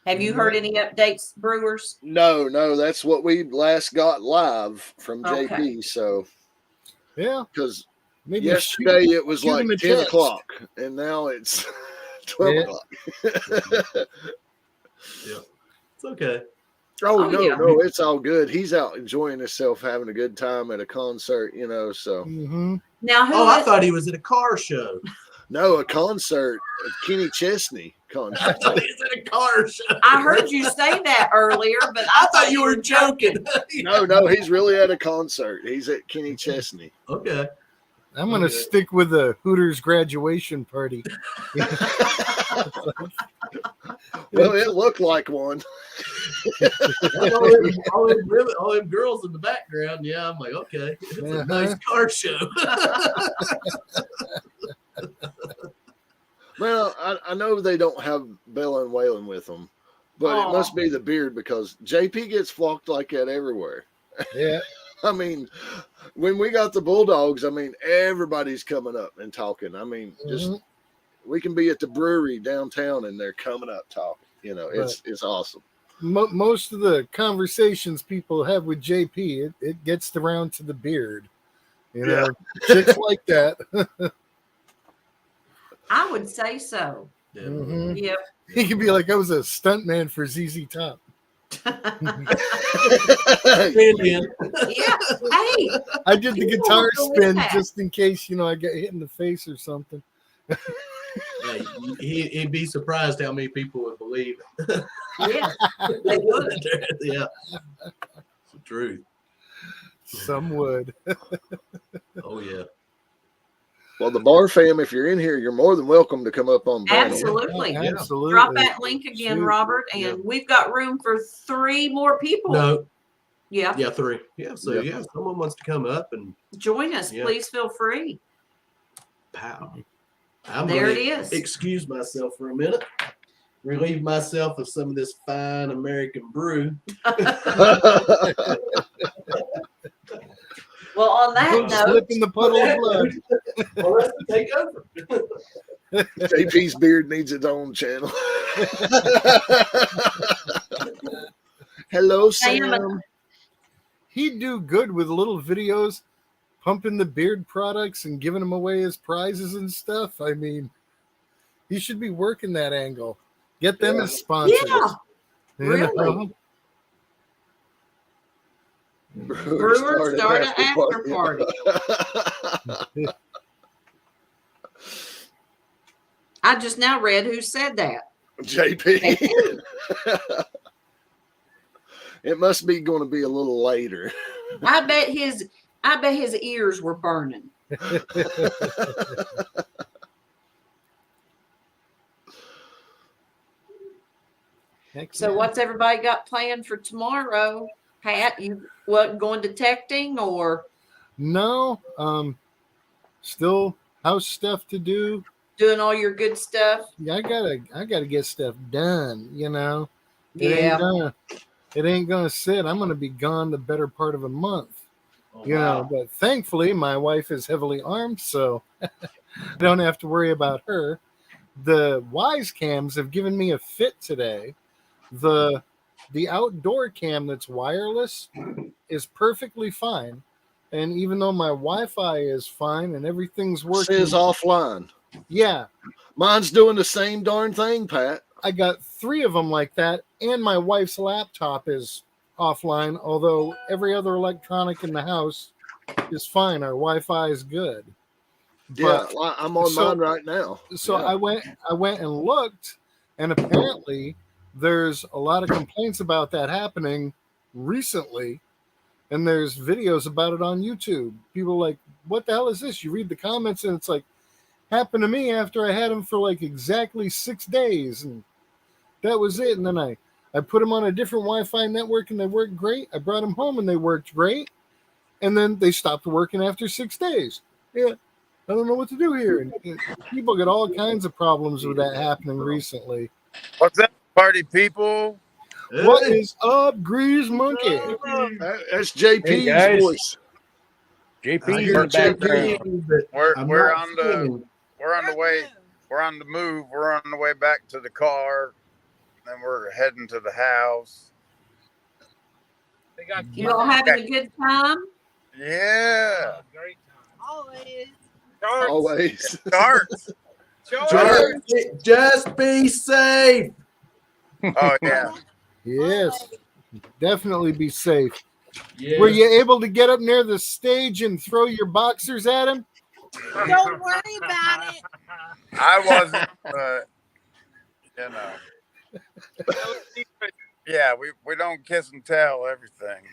Have you heard any updates, Brewers? No, that's what we last got live from Okay. JP. So, Yeah. because Maybe yesterday it was shoot like him a 10 text. o'clock, and now it's 12 Yeah. o'clock. Yeah, it's okay. Oh, Oh, no, yeah. no, it's all good. He's out enjoying himself, having a good time at a concert, so. Mm-hmm. Now, who Oh, I is- thought he was at a car show. No, a concert, a Kenny Chesney I concert. thought he was at a car show. I heard you say that earlier, but I thought you were joking. No, he's really at a concert. He's at Kenny Chesney. Okay. I'm going to Okay. stick with the Hooters graduation party. Well, it looked like one. all them girls in the background. Yeah, I'm like, okay, it's a nice car show. Well, I know they don't have Bella and Waylon with them, but it must be the beard because JP gets flocked like that everywhere. Yeah. I mean, when we got the Bulldogs, everybody's coming up and talking. Just we can be at the brewery downtown and they're coming up talking. It's awesome. Most of the conversations people have with JP, it gets around to the beard. Chicks like that. I would say so. Mhm. Yep. He could be like, I was a stuntman for ZZ Top. Yeah. Hey. I did the People guitar will believe spin that. just in case, I get hit in the face or something. Yeah, he'd be surprised how many people would believe it. Yeah. They would. Yeah, it's the truth. Some would. Oh yeah. Well, the bar fam, if you're in here, you're more than welcome to come up on panel. Absolutely. Absolutely. Drop that link again, Shoot. Robert, and we've got room for 3 more people. No. Yeah. Yeah, 3. Yeah. So yeah, someone wants to come up and Join us. Yeah. Please feel free. pow. There it is. Excuse myself for a minute. Relieve myself of some of this fine American brew. Well, on that Don't note, slip in the puddle of blood. Well, let's take over. JP's beard needs its own channel. Hello, Sam. He'd do good with little videos, pumping the beard products and giving them away as prizes and stuff. He should be working that angle. Get them as sponsors. yeah, You know? really. Brewers start an after party. I just now read who said that. JP. It must be going to be a little later. I bet his ears were burning. Heck So yeah. what's everybody got planned for tomorrow? Pat, you what going detecting or No, still house stuff to do. doing all your good stuff? Yeah, I gotta get stuff done. You know, Yeah. it ain't gonna sit. I'm gonna be gone the better part of a month. Oh, You know, but thankfully my wife is heavily armed, so I don't have to worry about her. The Wise cams have given me a fit today. The outdoor cam that's wireless is perfectly fine. And even though my Wi-Fi is fine and everything's working, Says offline. yeah, Mine's doing the same darn thing, Pat. I got 3 of them like that, and my wife's laptop is offline. Although every other electronic in the house is fine, our Wi-Fi is good. Yeah, But I'm on mine right now. so Yeah. I went and looked, and apparently there's a lot of complaints about that happening recently, and there's videos about it on YouTube. People are like, what the hell is this? You read the comments and it's like, happened to me after I had them for like exactly 6 days, and that was it. And then I put them on a different Wi-Fi network and they worked great. I brought them home and they worked great, and then they stopped working after 6 days. Yeah, I don't know what to do here. And people get all kinds of problems with that happening recently. What's up, party people? What is up, Grease Monkey? That's JP's guys. voice. JP's in the background. We're on the way. We're on the move. We're on the way back to the car. Then we're heading to the house. You all having a good time? Yeah. Great time. Always. Starts. Just be safe. Oh yeah. Yes, definitely be safe. Yeah. Were you able to get up near the stage and throw your boxers at him? Don't worry about it. I wasn't, but you know. Yeah, we don't kiss and tell everything.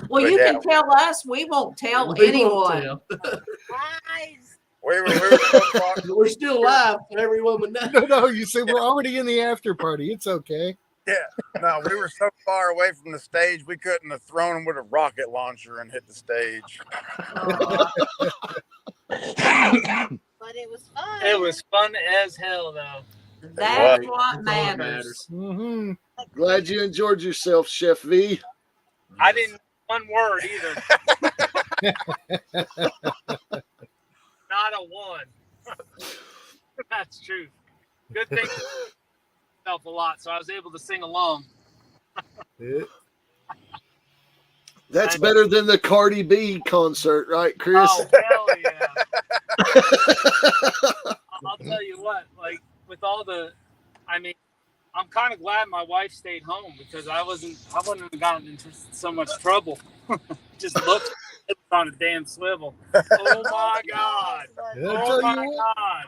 Well, But you yeah. can tell us. We won't tell We anyone. won't tell. Guys, We were so far. We're still live. Everyone would know. No, you say we're already in the after party. It's okay. Yeah, no, we were so far away from the stage, we couldn't have thrown him with a rocket launcher and hit the stage. but it was fun. It was fun as hell, though. That's What? what That's all that matters. matters. Mm-hmm. Glad you enjoyed yourself, Chef V. I didn't one word either. Not a one. That's true. Good thing myself a lot, so I was able to sing along. That's better than the Cardi B concert, right, Chris? Oh hell yeah! I'll tell you what, like with all the, I mean, I'm kind of glad my wife stayed home because I wouldn't have gotten into so much trouble. Just looked on a damn swivel. Oh my god! Oh my god!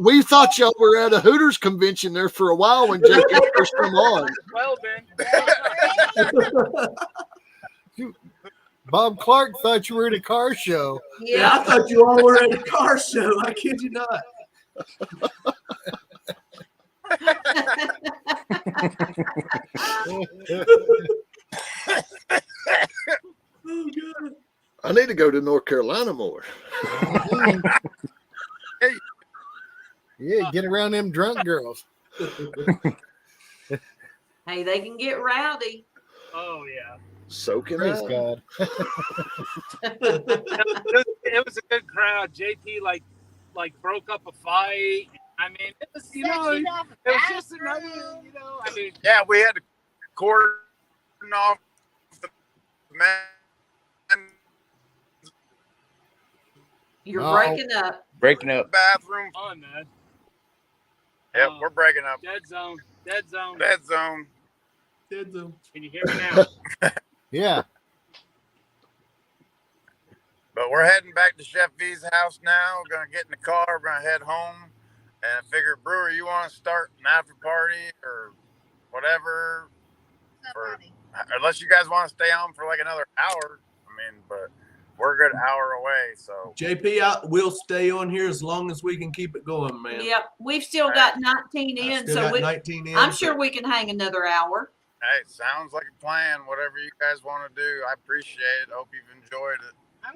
We thought y'all were at a Hooters convention there for a while when JP first come on. Well, Ben. Bob Clark thought you were at a car show. Yeah, I thought you all were at a car show. I kid you not. Oh, God. I need to go to North Carolina more. Yeah, get around them drunk girls. Hey, they can get rowdy. Oh yeah. Soaking Praise out. God. It was a good crowd. JP like broke up a fight. I mean, it was it was just another I mean. Yeah, we had to cordon off the man. You're breaking up. Breaking up. Bathroom. Fun, man. Yep, we're breaking up. Dead zone. Dead zone. Dead zone. Dead zone. Can you hear me now? Yeah. But we're heading back to Chef V's house now. We're gonna get in the car. We're gonna head home, and I figure, Brewer, you want to start an after party or whatever? unless you guys want to stay on for like another hour. I mean, but we're a good hour away. So JP, we'll stay on here as long as we can keep it going, man. Yep, we've still got 19 in, Still so got 19 in. I'm sure we can hang another hour. hey, sounds like a plan. Whatever you guys want to do, I appreciate it. Hope you've enjoyed it.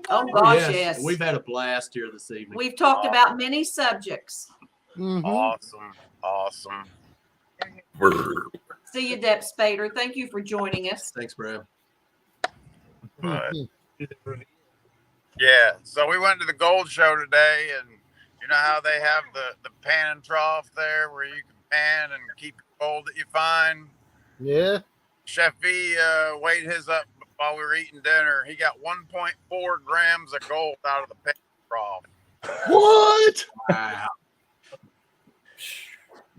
Oh gosh, yes. We've had a blast here this evening. We've talked about many subjects. Awesome. See you, Deb Spader. Thank you for joining us. Thanks, Brad. But, yeah, so we went to the gold show today, and you know how they have the pan and trough there where you can pan and keep the gold that you find? Yeah. Chef V weighed his up while we were eating dinner. He got 1.4 grams of gold out of the pan and trough. What? Wow.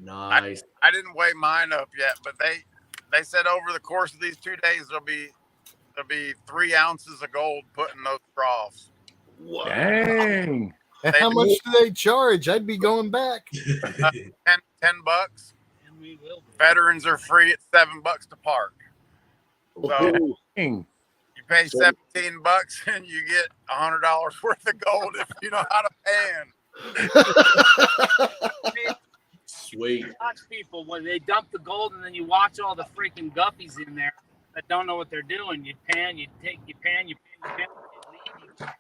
Nice. I didn't weigh mine up yet, but they said over the course of these 2 days there'll be 3 ounces of gold put in those troughs. What? Dang. And how much do they charge? I'd be going back. $10. Veterans are free at $7 to park. So Ooh. Dang. you pay $17 and you get $100 worth of gold if you know how to pan. Sweet. Watch people when they dump the gold, and then you watch all the freaking guppies in there that don't know what they're doing. You pan, you pan, you leave, you in that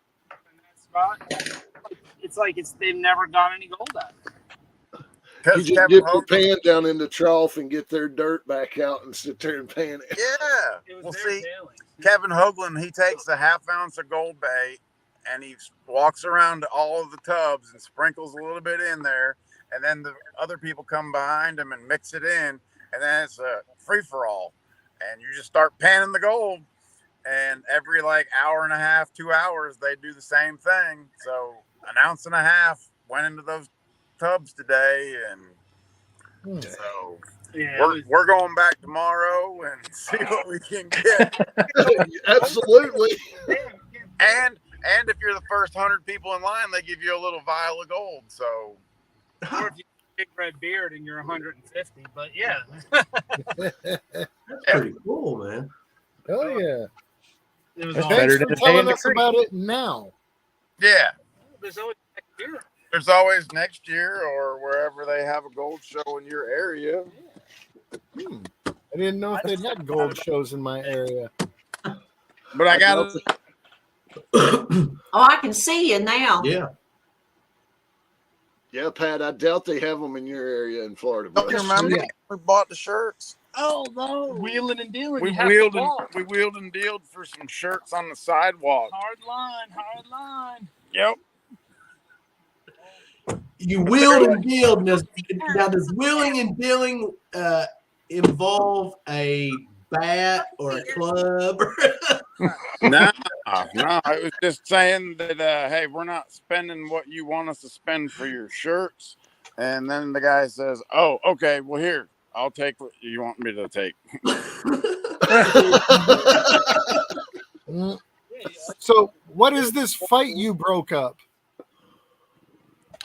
spot. It's like they've never got any gold out. You just dip your pan down in the trough and get their dirt back out and sit there and pan it. Yeah. Well, see, Kevin Hoagland, he takes a half ounce of Gold Bay and he walks around to all of the tubs and sprinkles a little bit in there. And then the other people come behind him and mix it in. And then it's a free-for-all. And you just start panning the gold. And every like hour and a half, 2 hours, they do the same thing. So an ounce and a half went into those tubs today. And so we're going back tomorrow and see what we can get. Absolutely. And if you're the first 100 people in line, they give you a little vial of gold. So or if you have a big red beard and you're 150, but yeah. That's pretty cool, man. Oh yeah. It was Thanks better for than a day telling in the us creek. about it now. yeah, There's always next year. there's always next year or wherever they have a gold show in your area. I didn't know if they'd had gold shows in my area. But I got Oh, I can see you now. Yeah. Yeah, Pat, I doubt they have them in your area in Florida. Don't you remember we bought the shirts? Oh no, wheeling and dealing. We You have to wheeled walk. and dealed for some shirts on the sidewalk. Hard line. Yep. You wheeled and dealed. Now, does wheeling and dealing involve a bat or a club? No. It was just saying that, hey, we're not spending what you want us to spend for your shirts. And then the guy says, oh, okay, well, here, I'll take what you want me to take. So, what is this fight you broke up?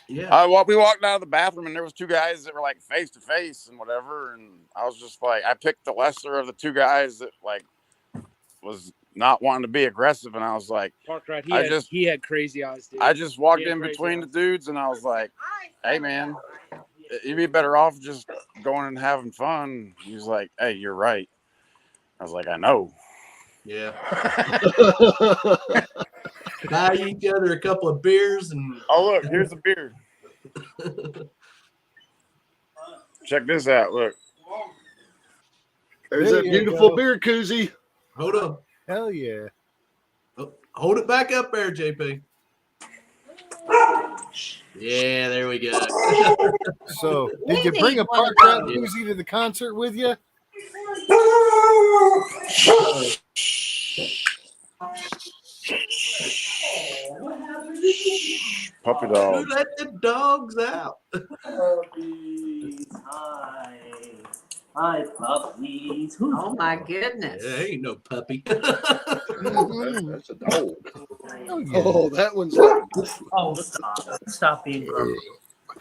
Yeah. We walked out of the bathroom and there was 2 guys that were like face to face and whatever. And I was just like, I picked the lesser of the 2 guys that like was not wanting to be aggressive. And I was like, Park right. He had crazy eyes, dude. I just walked Yeah, in crazy between the eyes. dudes and I was like, hey, man, you'd be better off just going and having fun. He was like, hey, you're right. I was like, I know. Yeah. Buy each other a couple of beers and. Oh, look, here's a beer. Check this out. Look. There's There that you beautiful go. beer koozie. Hold on. Hell yeah. Oh, hold it back up there, JP. Yeah, there we go. So, did you We bring need a one park of rat those. koozie to the concert with you? Puppy Who dog. let the dogs out? Puppies, hi puppies. Oh my goodness. Yeah, ain't no puppy. That's a dog. Oh, yeah. Oh, that one's like, Oh, stop being grumpy.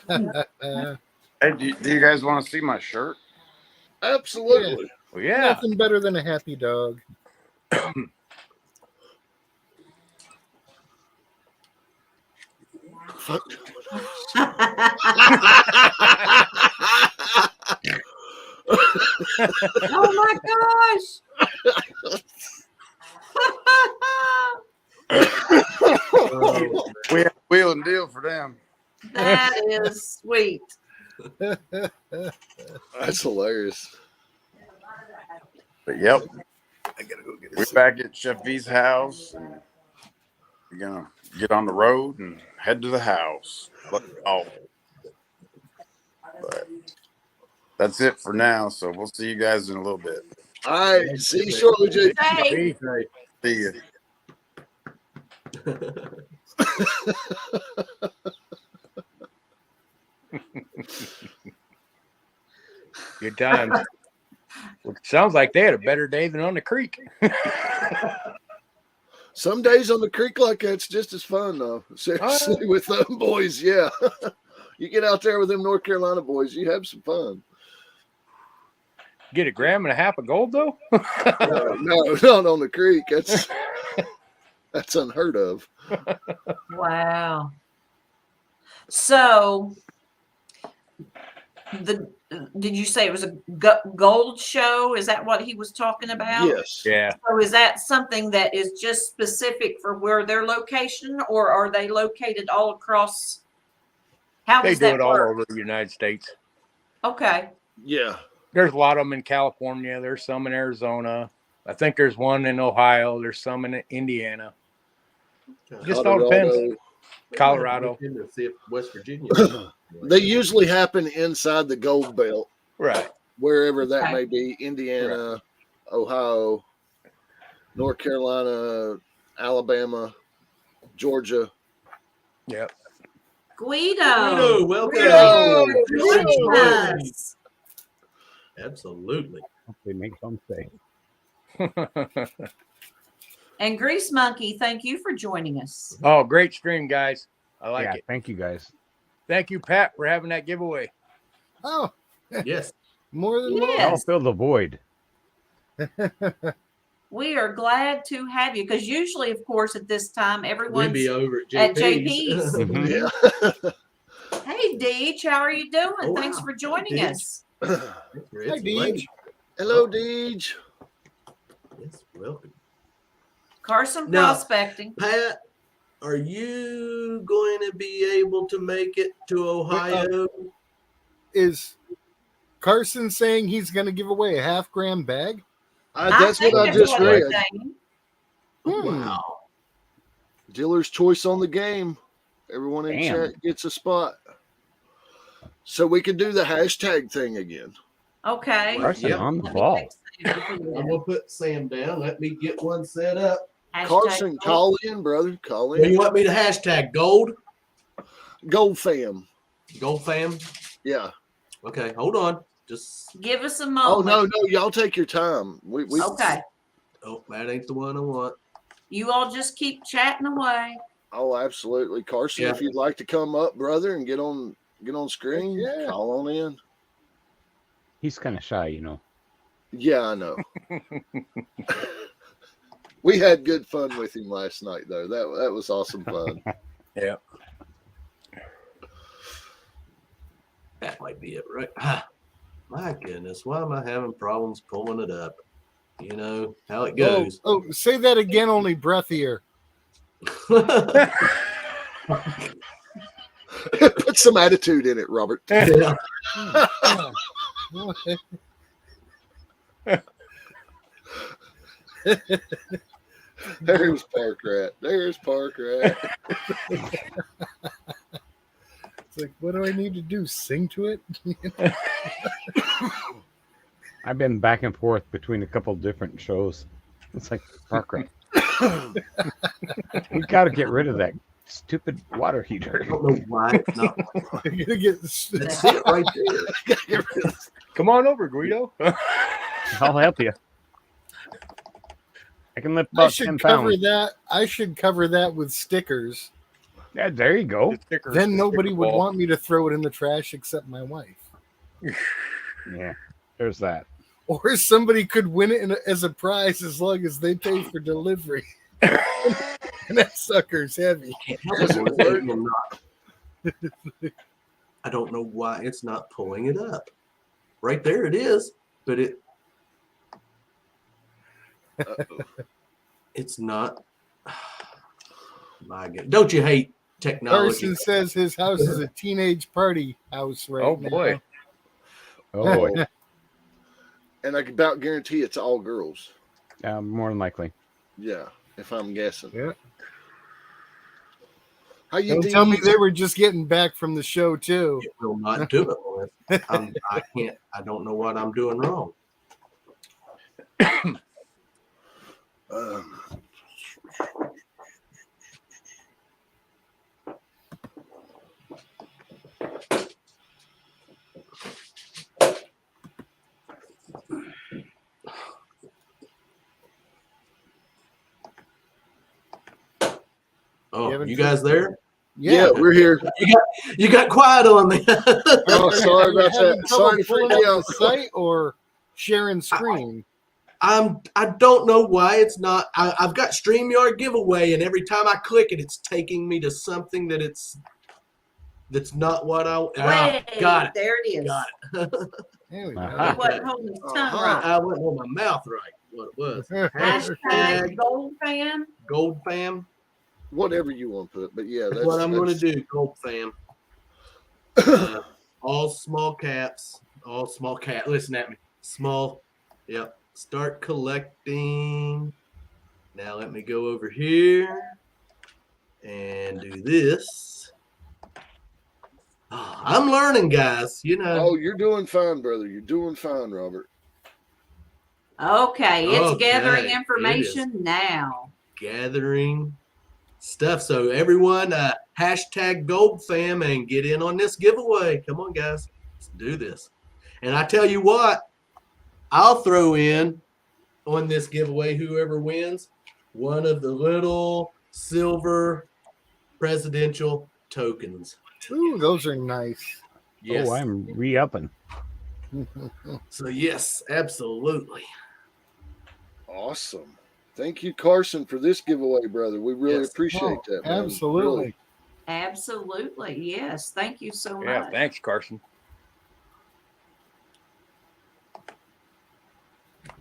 Hey, do you guys want to see my shirt? absolutely. Well, yeah. Nothing better than a happy dog. Fuck. Oh my gosh. We have wheel and deal for them. That is sweet. That's hilarious. But yep, we're back at Chef V's house, and we're gonna get on the road and head to the house. Oh, but that's it for now. So we'll see you guys in a little bit. All right. See you shortly, Jay. Hey. See you. Good times. Well, it sounds like they had a better day than on the creek. Some days on the creek like that's just as fun, though. Seriously, with them boys, yeah. You get out there with them North Carolina boys, you have some fun. Get a gram and a half of gold, though? No, not on the creek. That's unheard of. Wow. So, did you say it was a gold show? Is that what he was talking about? Yes. Yeah. So is that something that is just specific for where their location, or are they located all across? How They does do that it all work? over the United States. Okay. Yeah. There's a lot of them in California. There's some in Arizona. I think there's one in Ohio. There's some in Indiana. Just all depends. Colorado. To see if West Virginia. They usually happen inside the Gold Belt. Right. Wherever that Okay. may be. Indiana, Ohio, North Carolina, Alabama, Georgia. Yep. Guido. Welcome. Joining us. Absolutely. Hopefully make some say. And Grease Monkey, thank you for joining us. Oh, great stream, guys. I like it. Thank you, guys. Thank you, Pat, for having that giveaway. Oh, Yes. more than I'll Yes. fill the void. We are glad to have you, because usually, of course, at this time, We'd everyone's be over at at JP's. JP's. Mhm. Yeah. Hey, Deej, how are you doing? Oh, Thanks wow. for joining Deej. us. Hi, Deej. Deej. Hello, Deej. Yes, welcome. Carson Now- Prospecting. Pat, are you going to be able to make it to Ohio? Is Carson saying he's going to give away a half-gram bag? That's think what I that's just what he's read. saying. Wow. Dealer's choice on the game. Everyone in Damn. chat gets a spot. So we can do the hashtag thing again. Okay. Carson Yep. on the Let me ball. text Sam for I'm that. going to put Sam down. Let me get one set up. Hashtag Carson, gold. call in, brother. Call What do in. you want me to hashtag? Gold? Gold fam. Gold fam? Yeah. Okay, hold on. Just, Give us a Oh moment. no, y'all take your time. We Okay. oh, that ain't the one I want. You all just keep chatting away. Oh, absolutely. Carson, Yeah. if you'd like to come up, brother, and get on screen, Yeah. call on in. He's kind of shy, you know. Yeah, I know. We had good fun with him last night, though. That was awesome fun. Yeah. That might be it, right? Ah, my goodness, why am I having problems pulling it up? You know how it goes. Oh, say that again, only breathier. Put some attitude in it, Robert. Yeah. There's Park Rat. There's Park Rat. It's like, what do I need to do? Sing to it? I've been back and forth between a couple different shows. It's like Parker. We got to get rid of that stupid water heater. I don't know why it's not. You're gonna get That's it right there. Come on over, Guido. I'll help you. I can lift I about should 10 cover pounds. that. I should cover that with stickers. Yeah, there you go. Then nobody would want me to throw it in the trash except my wife. Yeah, there's that. or somebody could win it as a prize as long as they pay for delivery. And that sucker's heavy. Doesn't work. I don't know why it's not pulling it up. Right there it is, but it's not. My God. Don't you hate technology? Carson says his house is a teenage party house right now. Oh boy. Oh boy. And I can about guarantee it's all girls. More than likely. Yeah, if I'm guessing. Yeah. How you Don't tell me they were just getting back from the show too. It will not do it, Melissa. I can't. I don't know what I'm doing wrong. Oh, you guys there? Yeah, we're here. You got quiet on me. Oh, sorry about that. Sorry to freak you out. Site or sharing screen. I don't know why it's not. I've got StreamYard giveaway, and every time I click it, it's taking me to something that's not what I. Got it. There it is. Got it. There we He wasn't holding his tongue right. I wouldn't hold my mouth right. What it was. Hashtag Gold Fam. Gold Fam. Whatever you want to put, but yeah, That's what I'm going to do. Gold Fam. All small caps. All small cap. Listen at me. Small. Yep. Start collecting. Now let me go over here and do this. Oh, I'm learning, guys. You know. Oh, you're doing fine, brother. You're doing fine, Robert. Okay, it's Okay, gathering it information now. Gathering stuff. So everyone, hashtag Gold Fam and get in on this giveaway. Come on, guys. Let's do this. And I tell you what, I'll throw in on this giveaway, whoever wins, one of the little silver presidential tokens. Ooh, those are nice. Yes. Oh, I'm re-upping. So yes, absolutely. Awesome. Thank you, Carson, for this giveaway, brother. We really appreciate that, man. Absolutely. Really. Absolutely. Yes. Thank you so Yeah, much. thanks, Carson.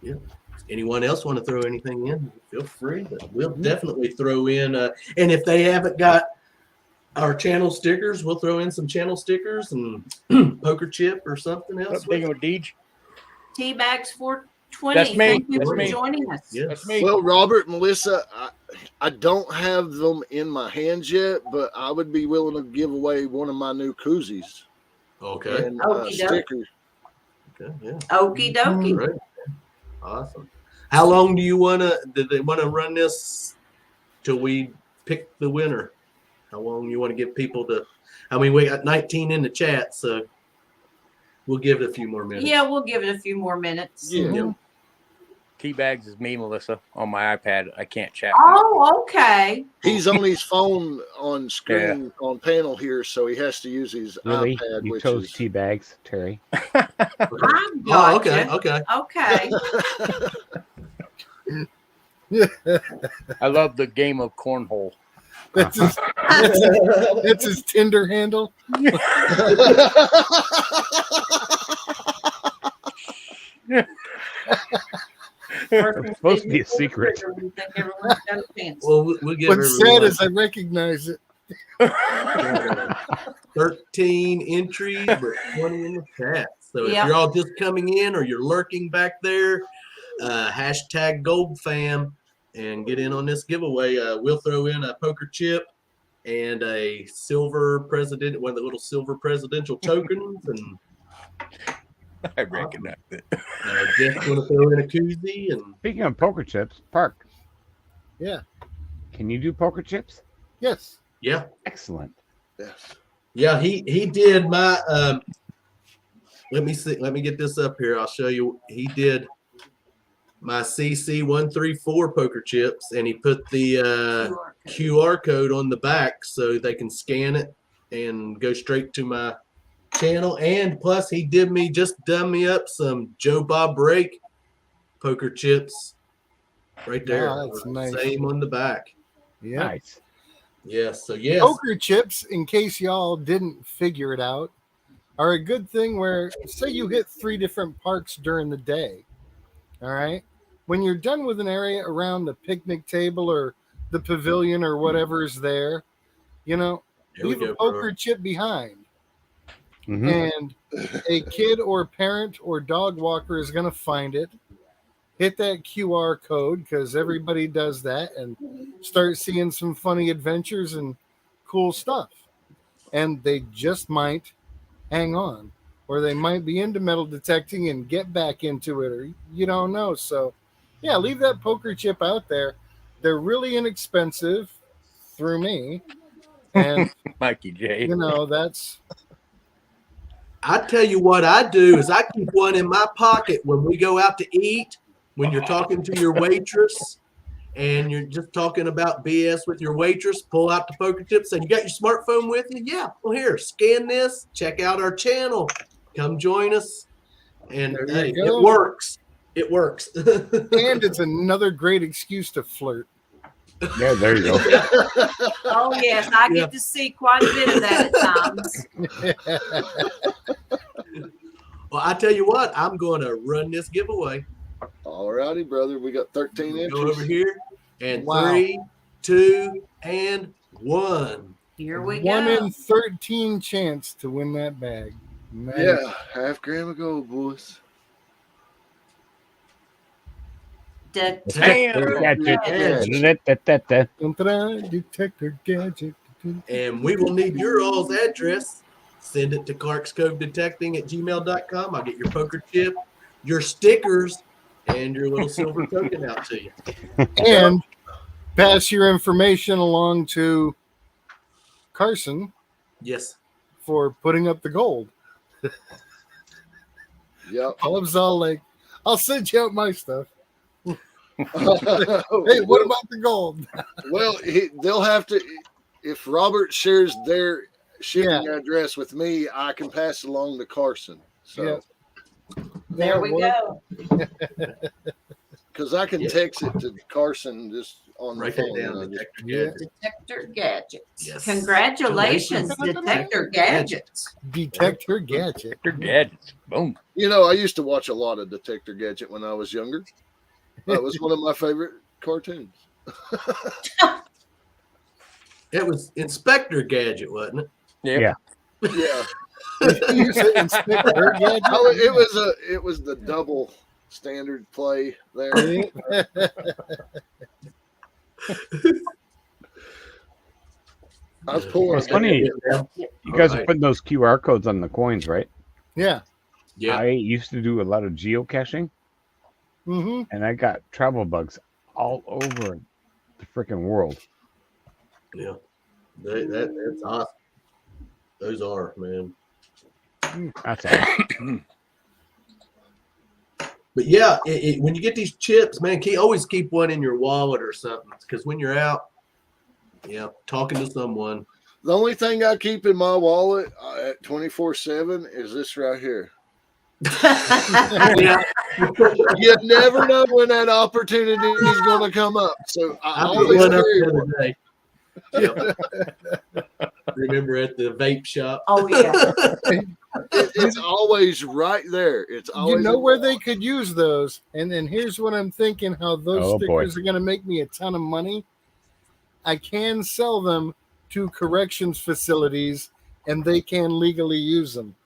Yeah. Anyone else want to throw anything in? Feel free. But we'll definitely throw in. And if they haven't got our channel stickers, we'll throw in some channel stickers and poker chip or something else. What's big with Deej? T-Bags 420. That's me. Thank you That's for me. joining us. Yeah. That's me. Well, Robert, Melissa, I don't have them in my hands yet, but I would be willing to give away one of my new koozies. Okay. And Okie doke. stickers. Okay. Yeah. Okie dokie. Great. Awesome. How long do you want to? Did they want to run this till we pick the winner? How long you want to give people to? I mean, we got 19 in the chat, so we'll give it a few more minutes. Yeah, we'll give it a few more minutes. Yeah. Teabags is me, Melissa, on my iPad. I can't chat. Oh, okay. He's on his phone on screen on panel here, so he has to use his Really? iPad, You which chose is tea bags, Terry. I Oh, gotcha. okay. Okay. I love the game of cornhole. That's his, that's his Tinder handle. It's supposed to be a secret. Well, we'll give What's sad everyone is I recognize it. 13 entries, but 20 in the chat. So Yep. if you're all just coming in or you're lurking back there, hashtag Gold Fam and get in on this giveaway. We'll throw in a poker chip and a silver president, one of the little silver presidential tokens, and I recognize it. Jeff's going to throw in a koozie. And Speaking of poker chips, Park, Yeah. can you do poker chips? Yes. yeah, Excellent. yes. yeah, he did my. Let me see. Let me get this up here. I'll show you. He did my CC134 poker chips, and he put the QR code on the back so they can scan it and go straight to my channel, and plus he done me up some Joe Bob Brake poker chips right there. Oh, that's nice. Same on the back. Yeah. Nice. Yes. So yes. Poker chips, in case y'all didn't figure it out, are a good thing where, say you hit 3 different parks during the day. All right. When you're done with an area around the picnic table or the pavilion or whatever's there, you know, leave a poker chip behind. Mm-hmm. And a kid or parent or dog walker is going to find it, hit that QR code, because everybody does that, and start seeing some funny adventures and cool stuff. And they just might hang on, or they might be into metal detecting and get back into it, or you don't know. So, yeah, leave that poker chip out there. They're really inexpensive through me. And, Mikey J. you know, that's... I tell you what I do is I keep one in my pocket when we go out to eat, when you're talking to your waitress and you're just talking about BS with your waitress, pull out the poker chips and you got your smartphone with you. Yeah, well, here, scan this, check out our channel, come join us. And hey, it works. It works. And it's another great excuse to flirt. Yeah, there you go. Oh, yes, I get to see quite a bit of that at times. Well, I tell you what, I'm going to run this giveaway. All righty, brother. We got 13 entries. Go over here. And Wow. 3, 2, and 1. Here we 1 go. in 13 chance to win that bag. Nice. Yeah, half gram of gold, boys. Detector gadget. And we will need your all's address. Send it to clarkscovedetecting@gmail.com. I'll get your poker chip, your stickers, and your little silver token out to you. And pass your information along to Carson. Yes. For putting up the gold. Yep. Bob's all like, I'll send you out my stuff. Hey, what about the gold? Well, they'll have to, if Robert shares their shipping address with me, I can pass it along to Carson. So there we go. Because I can text it to Carson just on the phone. Down, Detector Gadgets. Yes. Congratulations, Detector Gadgets. Detector Gadget. Detector Gadgets. Boom. You know, I used to watch a lot of Detector Gadget when I was younger. That was one of my favorite cartoons. It was Inspector Gadget, wasn't it? Yeah. Yeah. You said Inspector Gadget? Oh, it was the double standard play there. I was pulling. It's funny. You guys are putting those QR codes on the coins, right? Yeah. Yeah. I used to do a lot of geocaching. Mm-hmm. And I got travel bugs all over the freaking world. Yeah. That's awesome. Those are, man. That's awesome. But yeah, when you get these chips, man, always keep one in your wallet or something. Because when you're out, talking to someone. The only thing I keep in my wallet at 24/7 is this right here. You never know when that opportunity is going to come up. So I always carry one. Yep. Remember at the vape shop? Oh yeah. It's always right there. It's always. You know where they could use those, and then here's what I'm thinking: how those stickers are going to make me a ton of money. I can sell them to corrections facilities, and they can legally use them.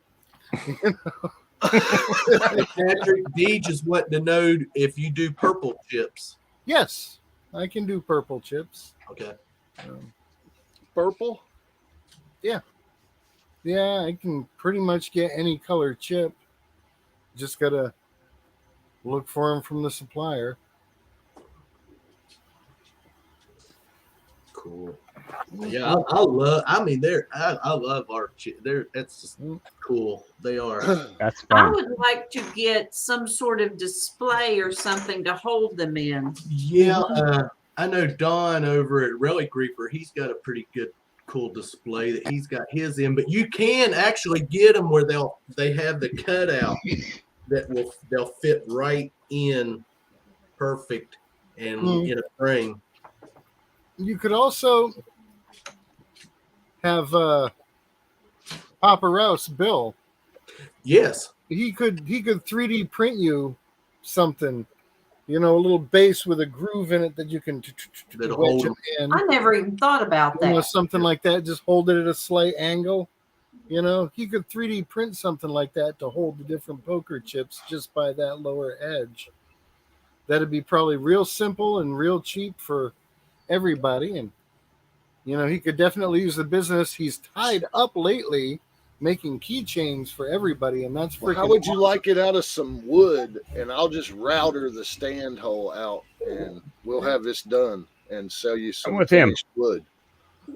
Patrick D just wanting to know if you do purple chips. Yes, I can do purple chips. Okay. Purple? Yeah. Yeah, I can pretty much get any color chip. Just got to look for them from the supplier. Cool. Yeah, I love our chips. That's just cool. They are. That's I fun. would like to get some sort of display or something to hold them in. Yeah, I know Don over at Relic Reaper. He's got a pretty good cool display that he's got his in. But you can actually get them where they have the cutout that they'll fit right in perfect and in a frame. You could also have Papa Rouse Bill. Yes, he could 3D print you something, a little base with a groove in it that you can wedge it in. I never even thought about that. Something like that. Just hold it at a slight angle. He could 3D print something like that to hold the different poker chips just by that lower edge. That'd be probably real simple and real cheap for everybody. And, he could definitely use the business. He's tied up lately making keychains for everybody. And that's freaking How would you like it out of some wood? And I'll just router the stand hole out and we'll have this done and sell you some finished wood.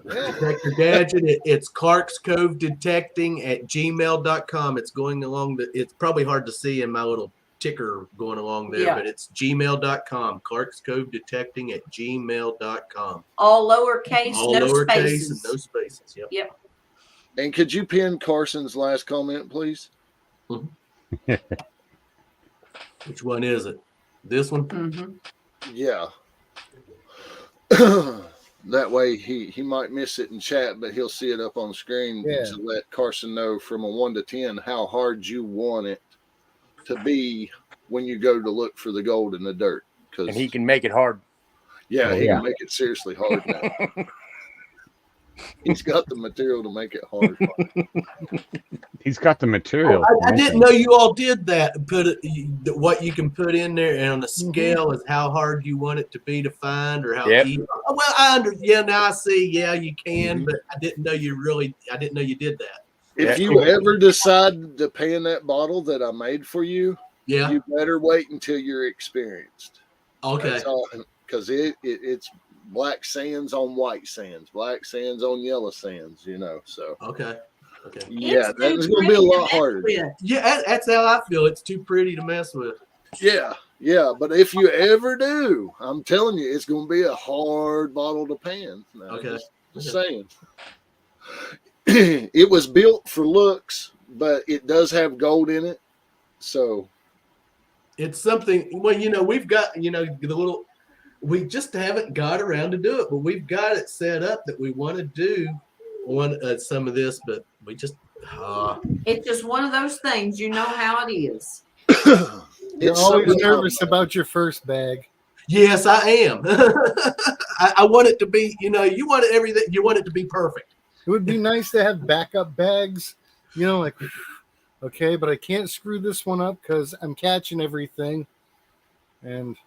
Detector Gadget. It's Clark's Cove Detecting at gmail.com. It's going along it's probably hard to see in my little ticker going along there, but it's gmail.com. Clark's Cove Detecting at gmail.com. All lowercase, all no lowercase spaces. And no spaces. Yep. And could you pin Carson's last comment, please? Which one is it? This one? Mm-hmm. Yeah. That way he might miss it in chat, but he'll see it up on screen to let Carson know from a 1 to 10 how hard you want it to be when you go to look for the gold in the dirt. And he can make it hard. Yeah, he can make it seriously hard now. He's got the material to make it hard. He's got the material. I didn't know you all did that. What you can put in there, and on the scale is how hard you want it to be to find, or how easy. Well, now I see. Yeah, you can, but I didn't know you did that. If you ever decide to pan that bottle that I made for you, you better wait until you're experienced. Okay. Because it's black sands on white sands, black sands on yellow sands, so. Okay. Yeah, that's going to be a lot harder. Yeah, that's how I feel. It's too pretty to mess with. Yeah. But if you ever do, I'm telling you, it's going to be a hard bottle to pan. No, just saying. It was built for looks, but it does have gold in it. So it's something, we've got, the little, we just haven't got around to do it, but we've got it set up that we want to do some of this, but we just, it's just one of those things, how it is. You're always nervous about your first bag. Yes, I am. I want it to be, you want everything, you want it to be perfect. It would be nice to have backup bags, like, okay, but I can't screw this one up because I'm catching everything. And,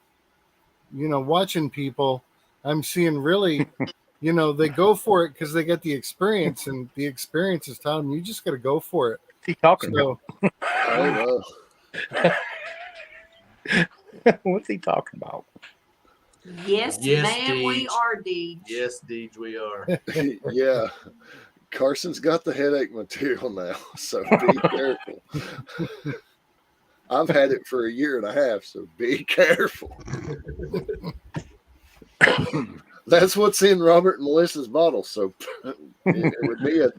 watching people, I'm seeing really, they go for it because they get the experience, and the experience is telling them you just got to go for it. What's he talking about? What's he talking about? Yes, ma'am, we are, Deej. Yes, Deej, we are. Yeah. Carson's got the headache material now, so be careful. I've had it for 1.5 years, so be careful. That's what's in Robert and Melissa's bottle, so it would be a...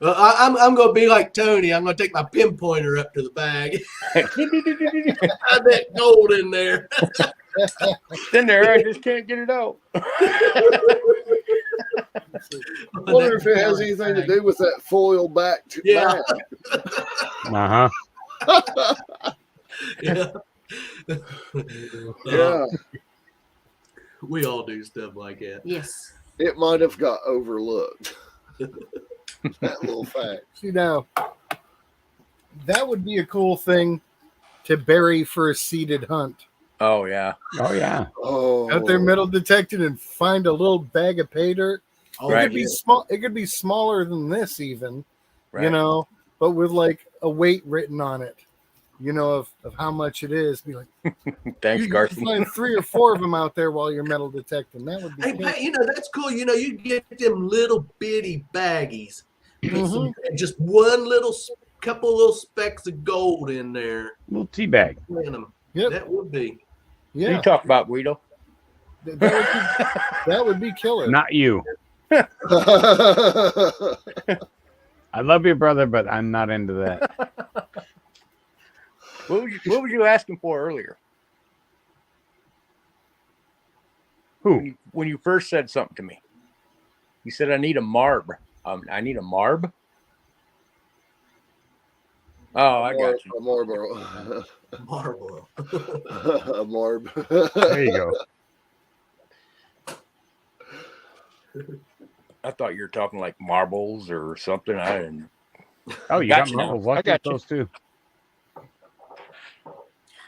Well, I'm going to be like Tony. I'm going to take my pinpointer up to the bag. Have that gold in there. It's in there. I just can't get it out. I wonder if it has anything to do with that foil back. Yeah. Yeah. We all do stuff like that. Yes. It might have got overlooked. That little fact. See, now, that would be a cool thing to bury for a seeded hunt. Oh, yeah. Out there metal detected and find a little bag of pay dirt. It could be small. It could be smaller than this even, but with like a weight written on it, of how much it is. Be like, thanks, Carson. Find 3 or 4 of them out there while you're metal detecting. That would be cool. That's cool. You get them little bitty baggies, just one couple little specks of gold in there. Little tea bag. Yep. That would be. Yeah. What are you talking about, Guido? That would be killer. Not you. I love you, brother, but I'm not into that. What was you asking for earlier? Who? When you first said something to me, you said I need a marb. I need a marb. Oh, I got you. A Marlboro. Marble. A Marb. There you go. I thought you were talking like marbles or something. I didn't. Oh, you got marbles. I got you. Those too.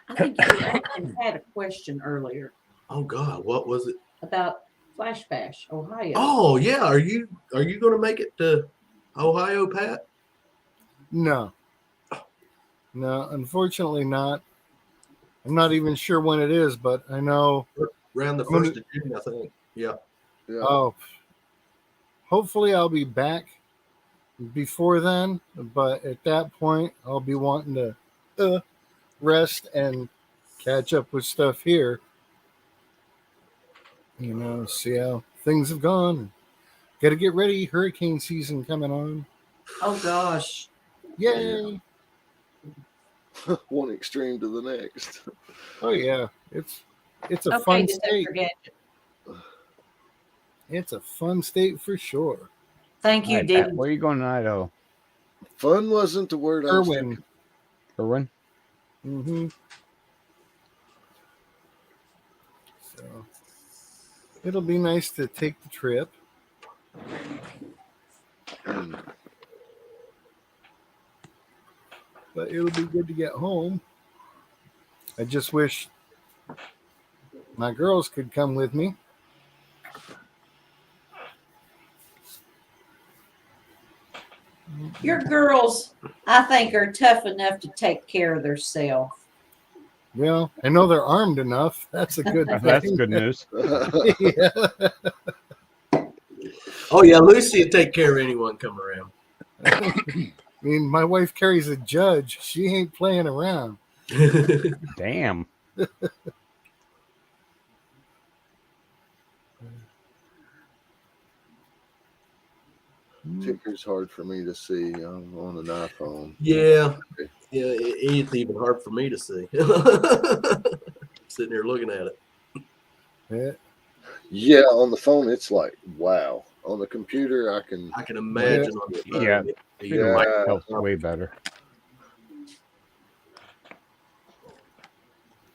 I think you actually had a question earlier Oh God, what was it? about Flash Bash, Ohio. Oh yeah, are you going to make it to Ohio, Pat? No, unfortunately not. I'm not even sure when it is, but I know Around the 1st of June, I think. Yeah. Oh, hopefully I'll be back before then, but at that point I'll be wanting to rest and catch up with stuff here. See how things have gone. Got to get ready. Hurricane season coming on. Oh gosh. Yay. One extreme to the next. Oh yeah. It's a Okay, fun just don't state. forget. It's a fun state for sure. Thank you, All right, Pat, Dee. where are you going tonight, Idaho? Fun wasn't the word I was Irwin. thinking. Irwin? Mm-hmm. So it'll be nice to take the trip. But it'll be good to get home. I just wish my girls could come with me. Your girls, I think, are tough enough to take care of themselves. Well, I know they're armed enough. That's a good thing. That's good news. Yeah. Oh yeah, Lucy will take care of anyone come around. I mean, my wife carries a judge. She ain't playing around. Damn. Ticker's hard for me to see on an iPhone. Yeah. Yeah, it's even hard for me to see. Sitting here looking at it. Yeah, on the phone it's like wow. On the computer I can imagine on the phone. Yeah, Yeah. mic helps way better.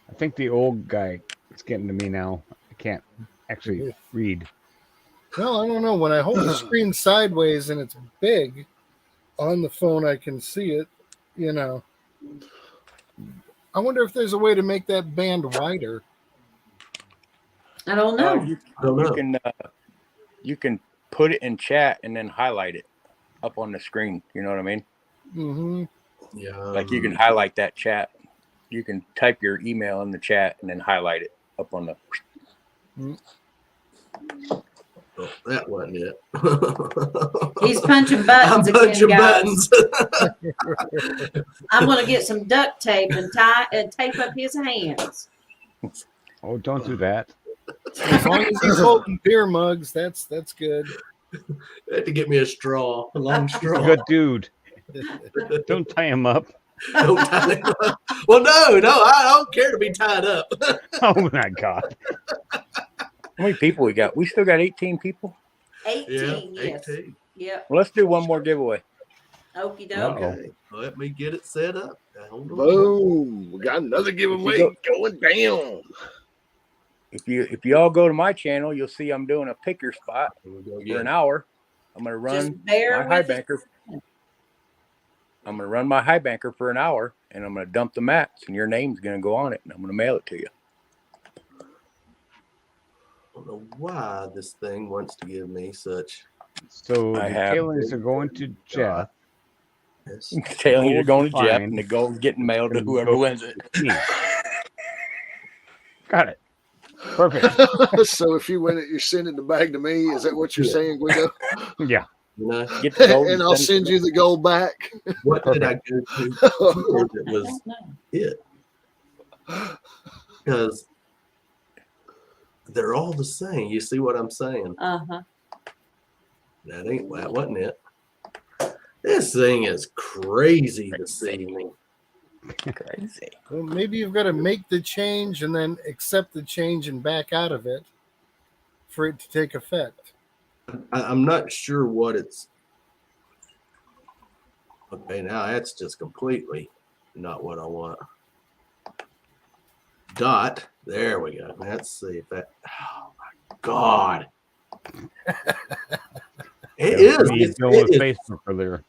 I think the old guy is getting to me now. I can't actually read. No, I don't know. When I hold the screen sideways and it's big on the phone, I can see it. I wonder if there's a way to make that band wider. I don't know. You can put it in chat and then highlight it up on the screen. You know what I mean? Mm-hmm. Yeah. Like you can highlight that chat. You can type your email in the chat and then highlight it up on the. Oh, that wasn't it. He's punching buttons I'm punching again, guys. buttons. I'm going to get some duct tape and tape up his hands. Oh, don't do that. As long as he's holding beer mugs, that's good. I had to get me a straw, a long straw. Good dude. Don't tie him up. Don't tie him up. Well, no, I don't care to be tied up. Oh my God. How many people we got? We still got 18 people. 18, yes. 18. Yep. Well, let's do one more giveaway. Okie doke. Okay, let me get it set up. Hold on. Boom. We got another giveaway going down. If you all go to my channel, you'll see I'm doing a picker spot for an hour. I'm going to run my high banker. I'm going to run my high banker for an hour, and I'm going to dump the mats, and your name's going to go on it, and I'm going to mail it to you. I don't know why this thing wants to give me such. So the tailings are going to Jeff. Tailings are going to Jeff, and the gold's getting mailed to whoever wins it. Got it. Perfect. So if you win it, you're sending the bag to me. Is that what you're saying, Guido? Yeah. Get the gold and I'll send you the gold back. What did I go to? It was it. Because they're all the same. You see what I'm saying? Uh-huh. That wasn't it. This thing is crazy this evening. Crazy. Well, maybe you've got to make the change and then accept the change and back out of it for it to take effect. I'm not sure what it's. Okay, now that's just completely not what I want. Dot. There we go. Let's see if that. Oh my God. It is. Facebook earlier.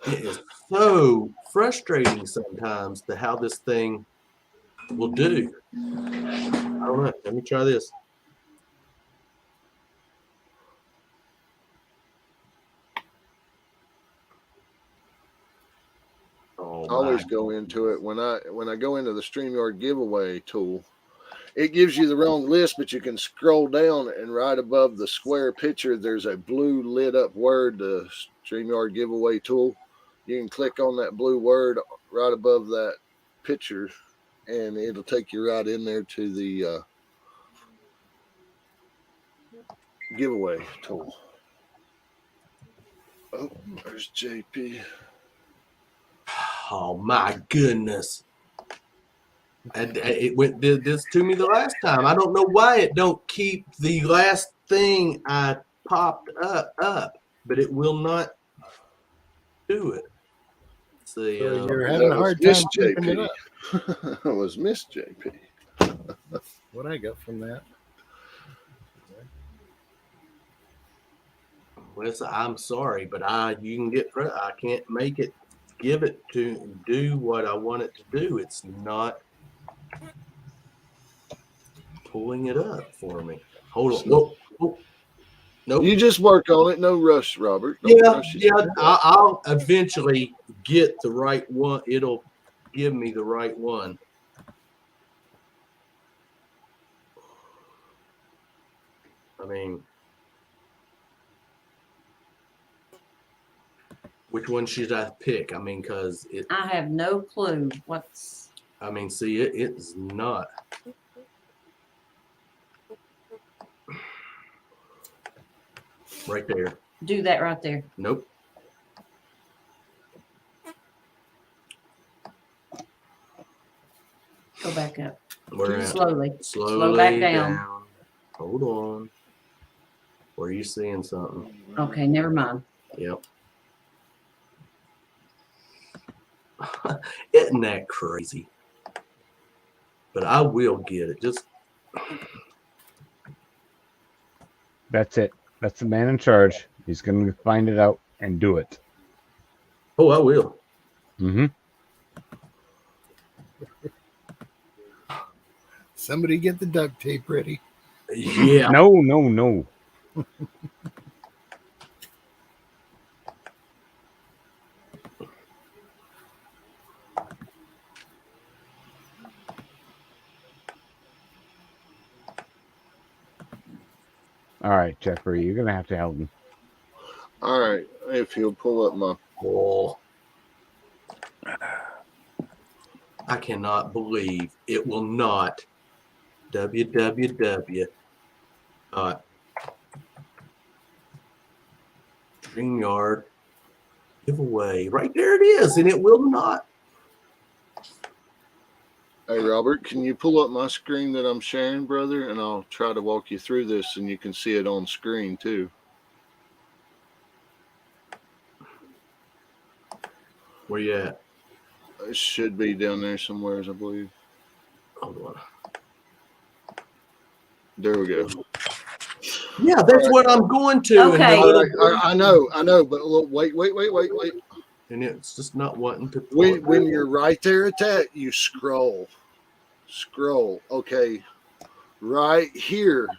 It is so frustrating sometimes to how this thing will do. I don't know. Let me try this. I always go into it when I go into the StreamYard giveaway tool. It gives you the wrong list, but you can scroll down and right above the square picture, there's a blue lit up word, the StreamYard giveaway tool. You can click on that blue word right above that picture, and it'll take you right in there to the giveaway tool. Oh, there's JP. Oh my goodness. It did this to me the last time. I don't know why it don't keep the last thing I popped up, but it will not do it. See, So you're having a hard time keeping it up. It was Miss JP. What I got from that. Well, I'm sorry, but you can get. I can't make it. Give it to do what I want it to do. It's not pulling it up for me. Hold on. Whoa. Nope. You just work on it. No rush, Robert. Don't rush yourself. I'll eventually get the right one. It'll give me the right one. I mean, which one should I pick? I mean, because I have no clue what's. I mean, see, it's not. Right there. Do that right there. Nope. Go back up. We're slowly. Slow back down. Hold on. Or are you seeing something? Okay, never mind. Yep. Isn't that crazy? But I will get it. Just That's it. That's the man in charge. He's going to find it out and do it. Oh, I will. Mm-hmm. Somebody get the duct tape ready. Yeah. No. All right, Jeffrey, you're going to have to help him. All right. If you'll pull up my poll. I cannot believe it will not. www. StreamYard giveaway. Right there it is, and it will not. Hey, Robert, can you pull up my screen that I'm sharing, brother? And I'll try to walk you through this, and you can see it on screen, too. Where you at? It should be down there somewhere, I believe. Hold on. There we go. Yeah, that's what I'm going to. Okay. I know, but look, wait. And it's just not wanting to. When you're right there at that, you scroll. Okay, right here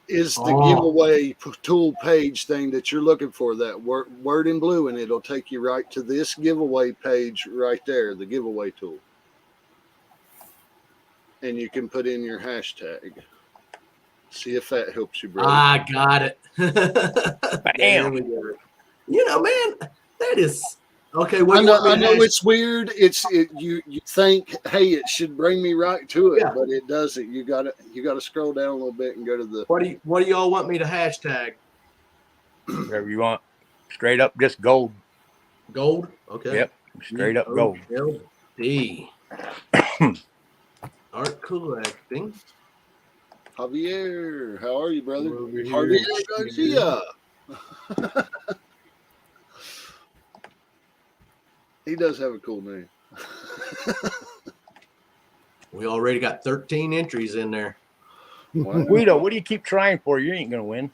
is the giveaway tool page thing that you're looking for. That word in blue, and it'll take you right to this giveaway page right there, the giveaway tool. And you can put in your hashtag. See if that helps you, brother. I got it. Bam. There we go. You know, man, that is Okay, what I do you know, want me I to know hash? it's weird. You think, hey, it should bring me right to it, Yeah. but it doesn't. You gotta scroll down a little bit and go to the. What do y'all want me to hashtag? Whatever you want. Straight up, just gold. Gold? Okay. Yep. Straight up gold. GOLD. Art collecting. Javier, how are you, brother? Over here. Javier Garcia. He does have a cool name. We already got 13 entries in there. Wow. Guido, what do you keep trying for? You ain't gonna win.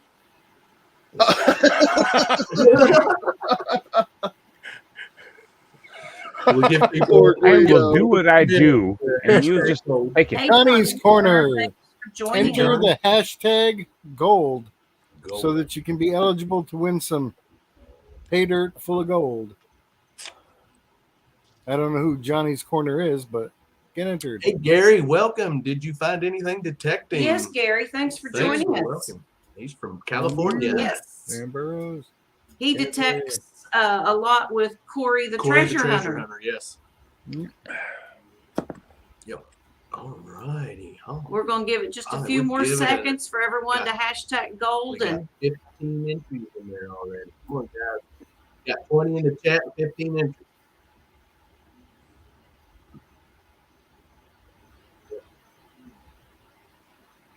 We give people. I will do what I do, and you just take it. Hey, Johnny's Corner. thanks for joining Enter us. the hashtag gold Gold. so that you can be eligible to win some pay dirt full of gold. I don't know who Johnny's Corner is, but get entered. Hey, Gary, welcome. Did you find anything detecting? Yes, Gary, thanks for Thanks joining for us. welcome. He's from California. Yes. Sam Burrows. He detects a lot with Corey the Corey treasure hunter. Yes. Yep. All righty. Oh, We're going to give it just a All right, few we'll more give it a- seconds for everyone to hashtag we gold. got And 15 entries in there already. Come on, guys. Got 20 in the chat, 15 entries.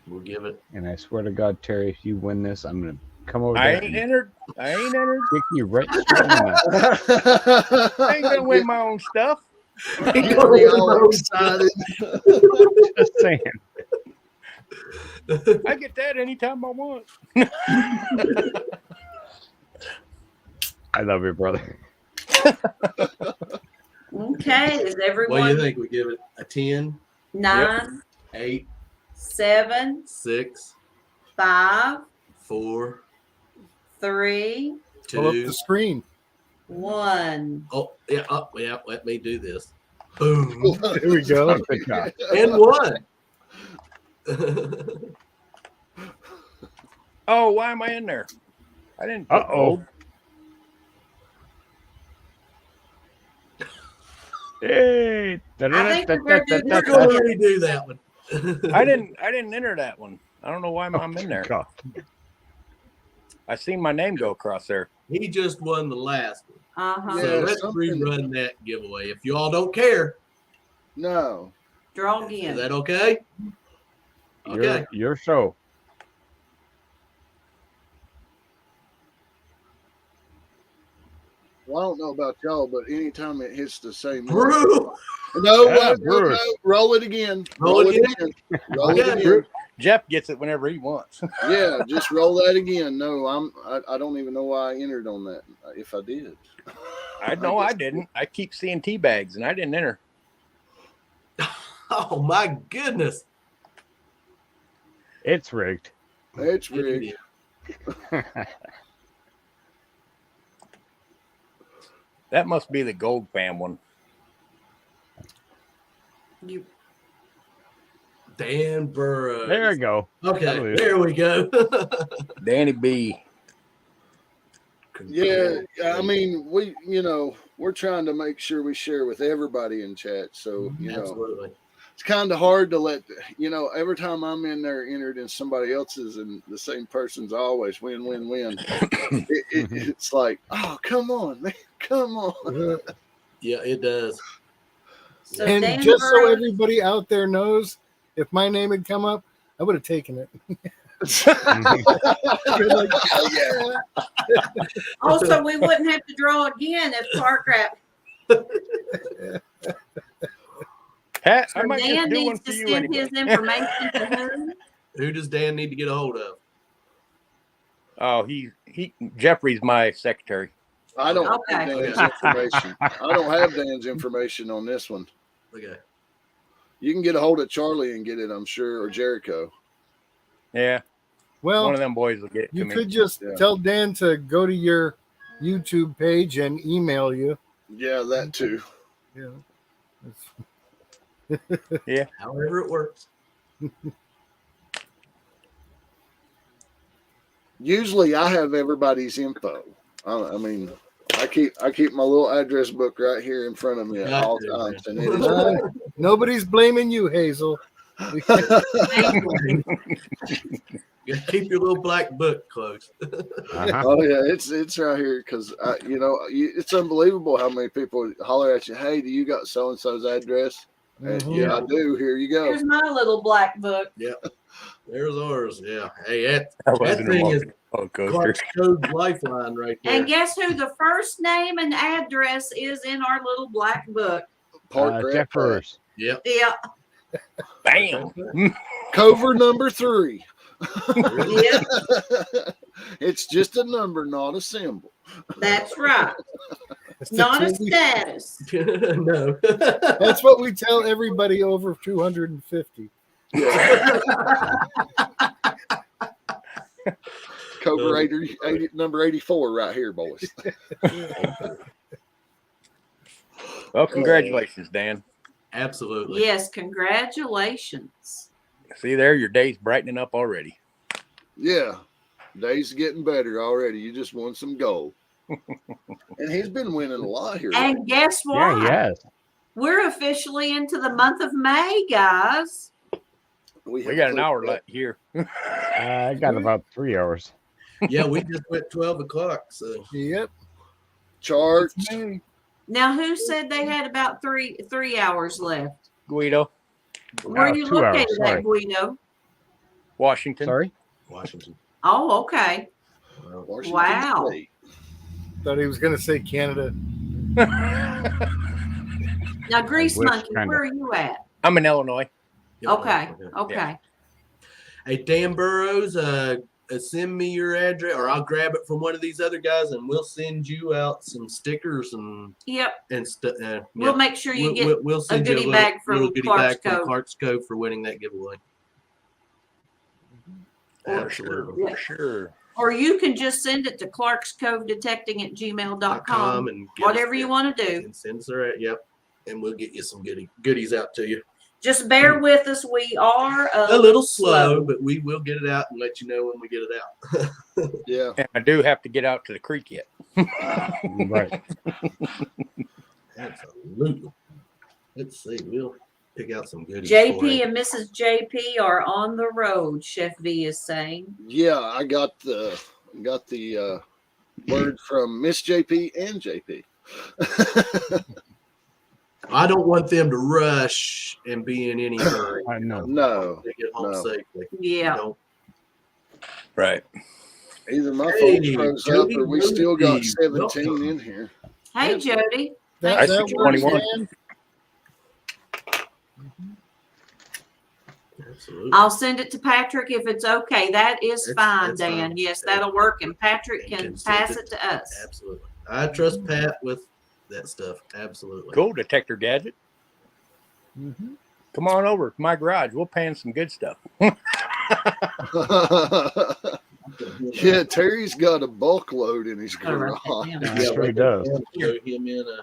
We'll give it. And I swear to God, Terry, if you win this, I'm gonna come over I there ain't and entered. I ain't entered. kick you right straight in the mouth. I ain't gonna win my own stuff. Get me all excited. Just saying. I get that anytime I want. I love you, brother. okay, is What do everyone you think? We give it a 10, 9, 8, 7, 6, 5, 4, 3, Pull up the 2. screen. 1. Oh, yeah. Oh, yeah. Let me do this. Boom. There we go. Good job. And 1. Oh, why am I in there? I didn't put Uh-oh. gold. Hey. I think we're going to do We're this going to again. redo that one. I didn't enter that one. I don't know why I'm in there. God. I seen my name go across there. He just won the last one. Uh-huh. So Yeah, let's something- rerun that giveaway. If you all don't care, No. Draw is again. that okay? Okay. Your show. Well, I don't know about y'all, but anytime it hits the same one. Brew. No, Yeah, no, roll it again. Roll it Roll it Okay. again. Jeff gets it whenever he wants. Yeah, just roll that again. No, I don't even know why I entered on that. If I did. I know I didn't. I keep seeing tea bags and I didn't enter. Oh my goodness. It's rigged. It's rigged. That must be the gold fam one. You Dan Burrows. There we go. Okay, there we go. Danny B. Yeah, I mean, we're trying to make sure we share with everybody in chat. So, Absolutely. it's kind of hard to let, every time I'm in there entered in somebody else's and the same person's always win, win, win. It's like, oh, come on, man. Come on. Yeah, it does. So And Dan just so Burrows- everybody out there knows, if my name had come up, I would have taken it. You're like, yeah. Also, we wouldn't have to draw again if Parkrap. Pat, So I might Dan just do one needs for to you send anyway. his information to whom? Who does Dan need to get a hold of? Oh, he Jeffrey's my secretary. I don't Okay. have Dan's information. I don't have Dan's information on this one. Okay. You can get a hold of Charlie and get it, I'm sure, or Jericho. Yeah. Well, One of them boys will get it to you me. could just tell Dan to go to your YouTube page and email you. Yeah, that too. Yeah. Yeah. However it works. Usually I have everybody's info. I mean, I I keep my little address book right here in front of me at all times, and it is Nobody's blaming you, Hazel. Keep your little black book close. Oh yeah, it's right here because it's unbelievable how many people holler at you. Hey, do you got so and so's address? And yeah, I do. Here you go. Here's my little black book. Yep. There's ours. Yeah. Hey, that wasn't a thing is roller coaster. Clark's Cove lifeline right there. And guess who the first name and address is in our little black book? Jeffers. Yep. Yeah. Bam. Cover number 3. Yep. It's just a number, not a symbol. That's right. Not a status. No. That's what we tell everybody over 250. Cover 80, number 84 right here, boys. Well, congratulations, Dan. Absolutely. Yes, congratulations. See there, your day's brightening up already. Yeah. Day's getting better already. You just won some gold. And he's been winning a lot here. And guess what? Yeah, he has. We're officially into the month of May, guys. We got an hour left here. I got about 3 hours. Yeah, we just went 12 o'clock. So Yep. Charge. Now, who said they had about three hours left? Guido. Where are you 2 hours, located sorry. at, Guido? Washington. Sorry? Washington. Oh, okay. Washington Wow. State. Thought he was going to say Canada. Now, Grease wish, Monkey, kinda. where are you at? I'm in Illinois. Okay. Okay. Hey, Dan Burrows, send me your address, or I'll grab it from one of these other guys, and we'll send you out some stickers and Yep. stuff. We'll make sure you get we'll send a you goodie bag from little goodie Clark's bag from Cove. Clark's Cove for winning that giveaway. Absolutely. Yeah. Sure. Or you can just send it to clarkscovedetecting@gmail.com. And get us Whatever you want to do. and send us there. Yep, and we'll get you some goodies out to you. Just bear with us. We are A little slow, but we will get it out and let you know when we get it out. Yeah. And I do have to get out to the creek yet. Right. Absolutely. Let's see. We'll pick out some goodies. JP and Mrs. JP are on the road, Chef V is saying. Yeah, I got the word from Miss JP and JP. I don't want them to rush and be in any hurry. I know. No. They get home safely. Yeah. Don't- Right. Either my Hey, phone froze up Jody or we still got Ruby, 17 welcome. in here. Hey, Jody. That, I that see works, 21. Dan. Absolutely. I'll send it to Patrick if it's okay. That is That's- fine, that's Dan. fine. Yes, that'll work. And Patrick And can send pass it- it to us. Absolutely. I trust Pat with that stuff. Absolutely. Cool, Detector Gadget. Come on over to my garage. We'll pan some good stuff. Yeah, Terry's got a bulk load in his Gotta write garage. that down. Yeah, sure he does. Throw him in a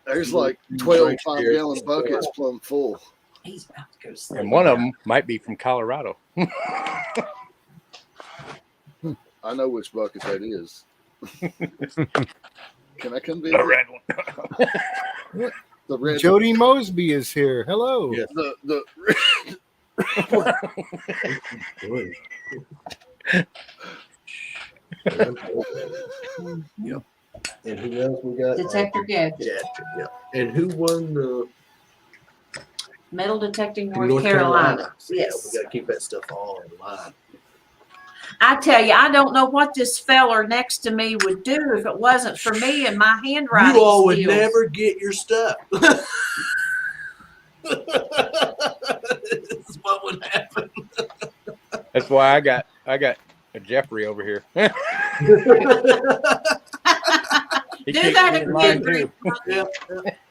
There's like 12 5-gallon buckets plumb full. He's about to go sleep. And one of them might be from Colorado. I know which bucket that is. Can I come visit? A red one. The red Jody Mosby is here. Hello. Yes. the Yep. And who else we got? Detector Gadget. Gadget. Yep. And who won the Metal Detecting North, North Carolina. So, yeah, Yes. we got to keep that stuff all in line. I tell you, I don't know what this feller next to me would do if it wasn't for me and my handwriting You all would skills. never get your stuff. This is what would happen. That's why I got a Jeffrey over here. He Do keeps that me in again, line, Grease too. Monkey.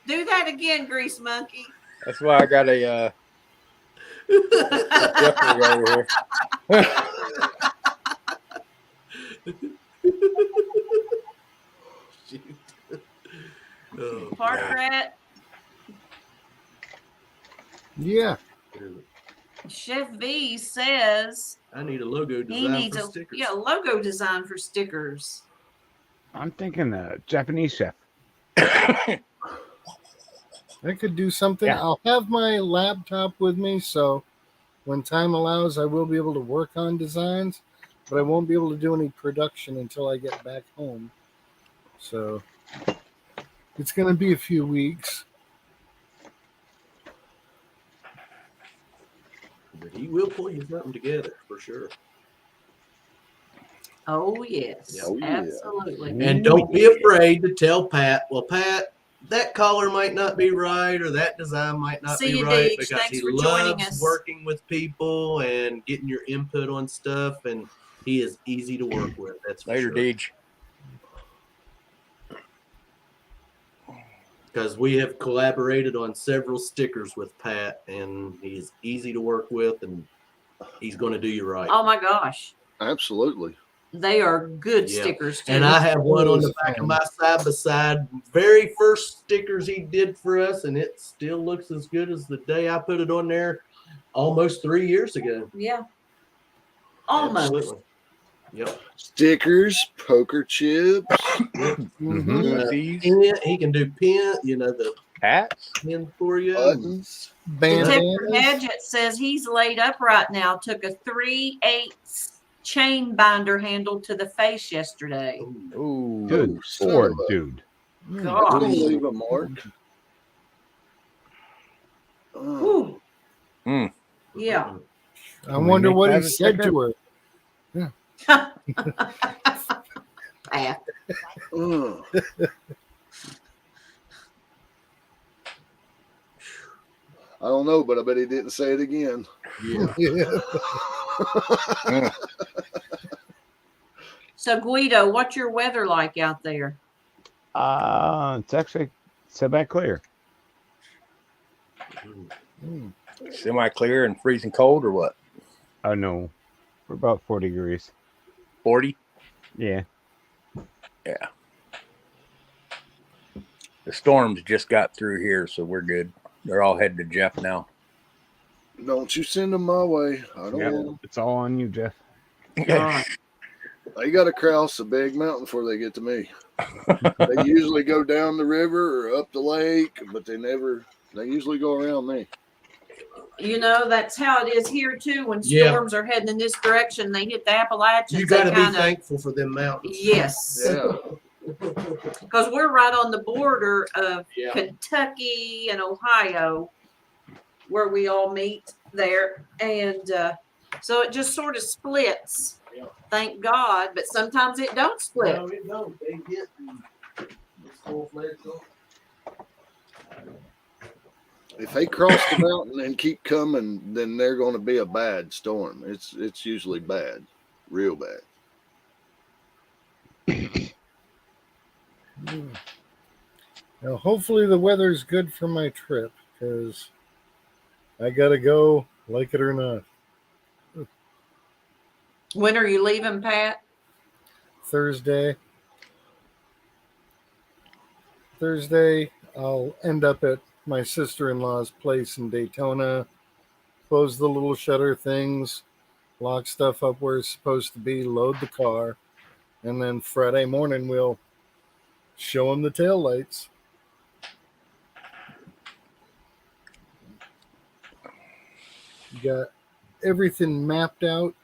Do that again, Grease Monkey. That's why I got a Jeffrey over here. Oh, Park God. Rat, Yeah. Chef V says I need a logo he design needs for a stickers. logo design for stickers. I'm thinking Japanese chef. I could do something. Yeah. I'll have my laptop with me, so when time allows, I will be able to work on designs, but I won't be able to do any production until I get back home. So it's going to be a few weeks. But he will pull you something together for sure. Oh yes, Oh, yeah. absolutely. And don't be afraid to tell Pat, well, Pat, that collar might not be right or that design might not See be you, right, Deej. because Thanks he for joining loves us. working with people and getting your input on stuff, and he is easy to work with. That's for Later, sure. Deej. Because we have collaborated on several stickers with Pat, and he's easy to work with, and he's going to do you right. Oh my gosh, Absolutely. they are good Yeah. stickers too. And I have one on the is back of fun. my side by side, very first stickers he did for us, and it still looks as good as the day I put it on there almost 3 years ago. Yeah, almost. Absolutely. Yep. Stickers, poker chips. He can do pin, the hats, pin for you. Buttons. Detective Gadget says he's laid up right now. Took a 3/8 chain binder handle to the face yesterday. Ooh, Good son Lord, of a- dude. That's gonna Gosh. leave a mark. Whew. Yeah. I wonder make what that he a said sticker? to her. Yeah. Ugh. I don't know, but I bet he didn't say it again. Yeah. So Guido, what's your weather like out there? It's actually semi-clear. Semi-clear and freezing cold, or what? Oh no, we're about 40 degrees. 40? Yeah. Yeah. The storms just got through here, so we're good. They're all headed to Jeff now. Don't you send them my way. I don't Yep, want them. it's all on you, Jeff. They got to cross a big mountain before they get to me. They usually go down the river or up the lake, but they usually go around me. You know, that's how it is here too. When Yeah. storms are heading in this direction, they hit the Appalachians. You got to they be kinda, thankful for them mountains. Yes. Yeah. Because we're right on the border of Yeah. Kentucky and Ohio, where we all meet there, and so it just sort of splits. Yeah. Thank God, but sometimes it don't split. No, it don't. They get full-fledged on. If they cross the mountain and keep coming, then they're going to be a bad storm. It's usually bad, real bad. Now, hopefully the weather's good for my trip, because I gotta go, like it or not. When are you leaving, Pat? Thursday, I'll end up at my sister-in-law's place in Daytona, close the little shutter things, lock stuff up where it's supposed to be, load the car, and then Friday morning we'll show them the taillights. Got everything mapped out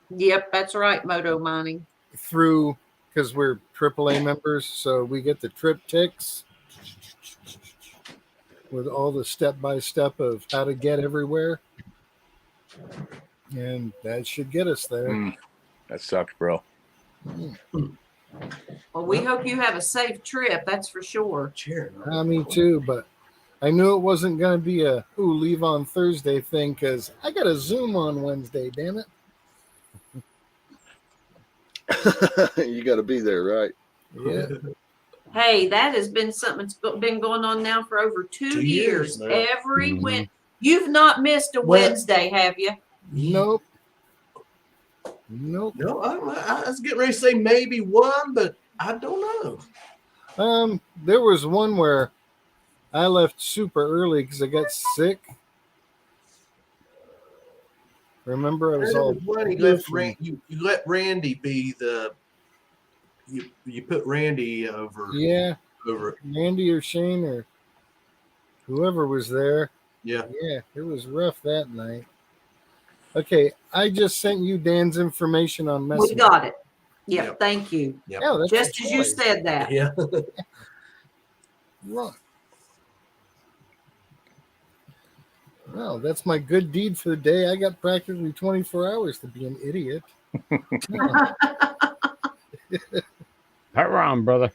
Yep, that's right, Moto Mining. through, because we're AAA members, so we get the triptychs with all the step-by-step of how to get everywhere, and that should get us there. That sucks, bro. Well, we hope you have a safe trip. That's for sure. Me too, but I knew it wasn't going to be a leave on Thursday thing, because I got a Zoom on Wednesday, damn it. You got to be there, right? Yeah. Hey, that has been something that's been going on now for over 2 years. now. Every Wed. You've not missed a Wednesday, have you? Nope. No, I was getting ready to say maybe one, but I don't know. There was one where I left super early because I got sick. Remember, I was all You let Randy be the you put Randy over. Yeah. Over. Randy or Shane or whoever was there. Yeah. Yeah, it was rough that night. Okay, I just sent you Dan's information on Messenger. We got it. Yep. Thank you. Yep. Yeah, that's Just as you said that. Yeah. Right. Well, that's my good deed for the day. I got practically 24 hours to be an idiot. Right on, brother.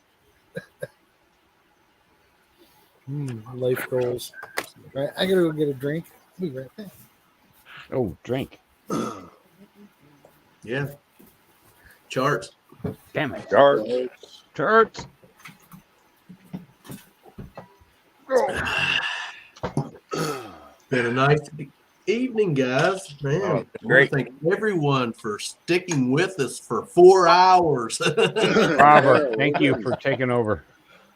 Life goals. All right, I gotta go get a drink. Be right back. Oh, drink. Yeah. Charts. Damn it. Charts. Charts. Been a nice evening, guys. Man, I want great. to thank everyone for sticking with us for 4 hours. Robert, thank you for taking over.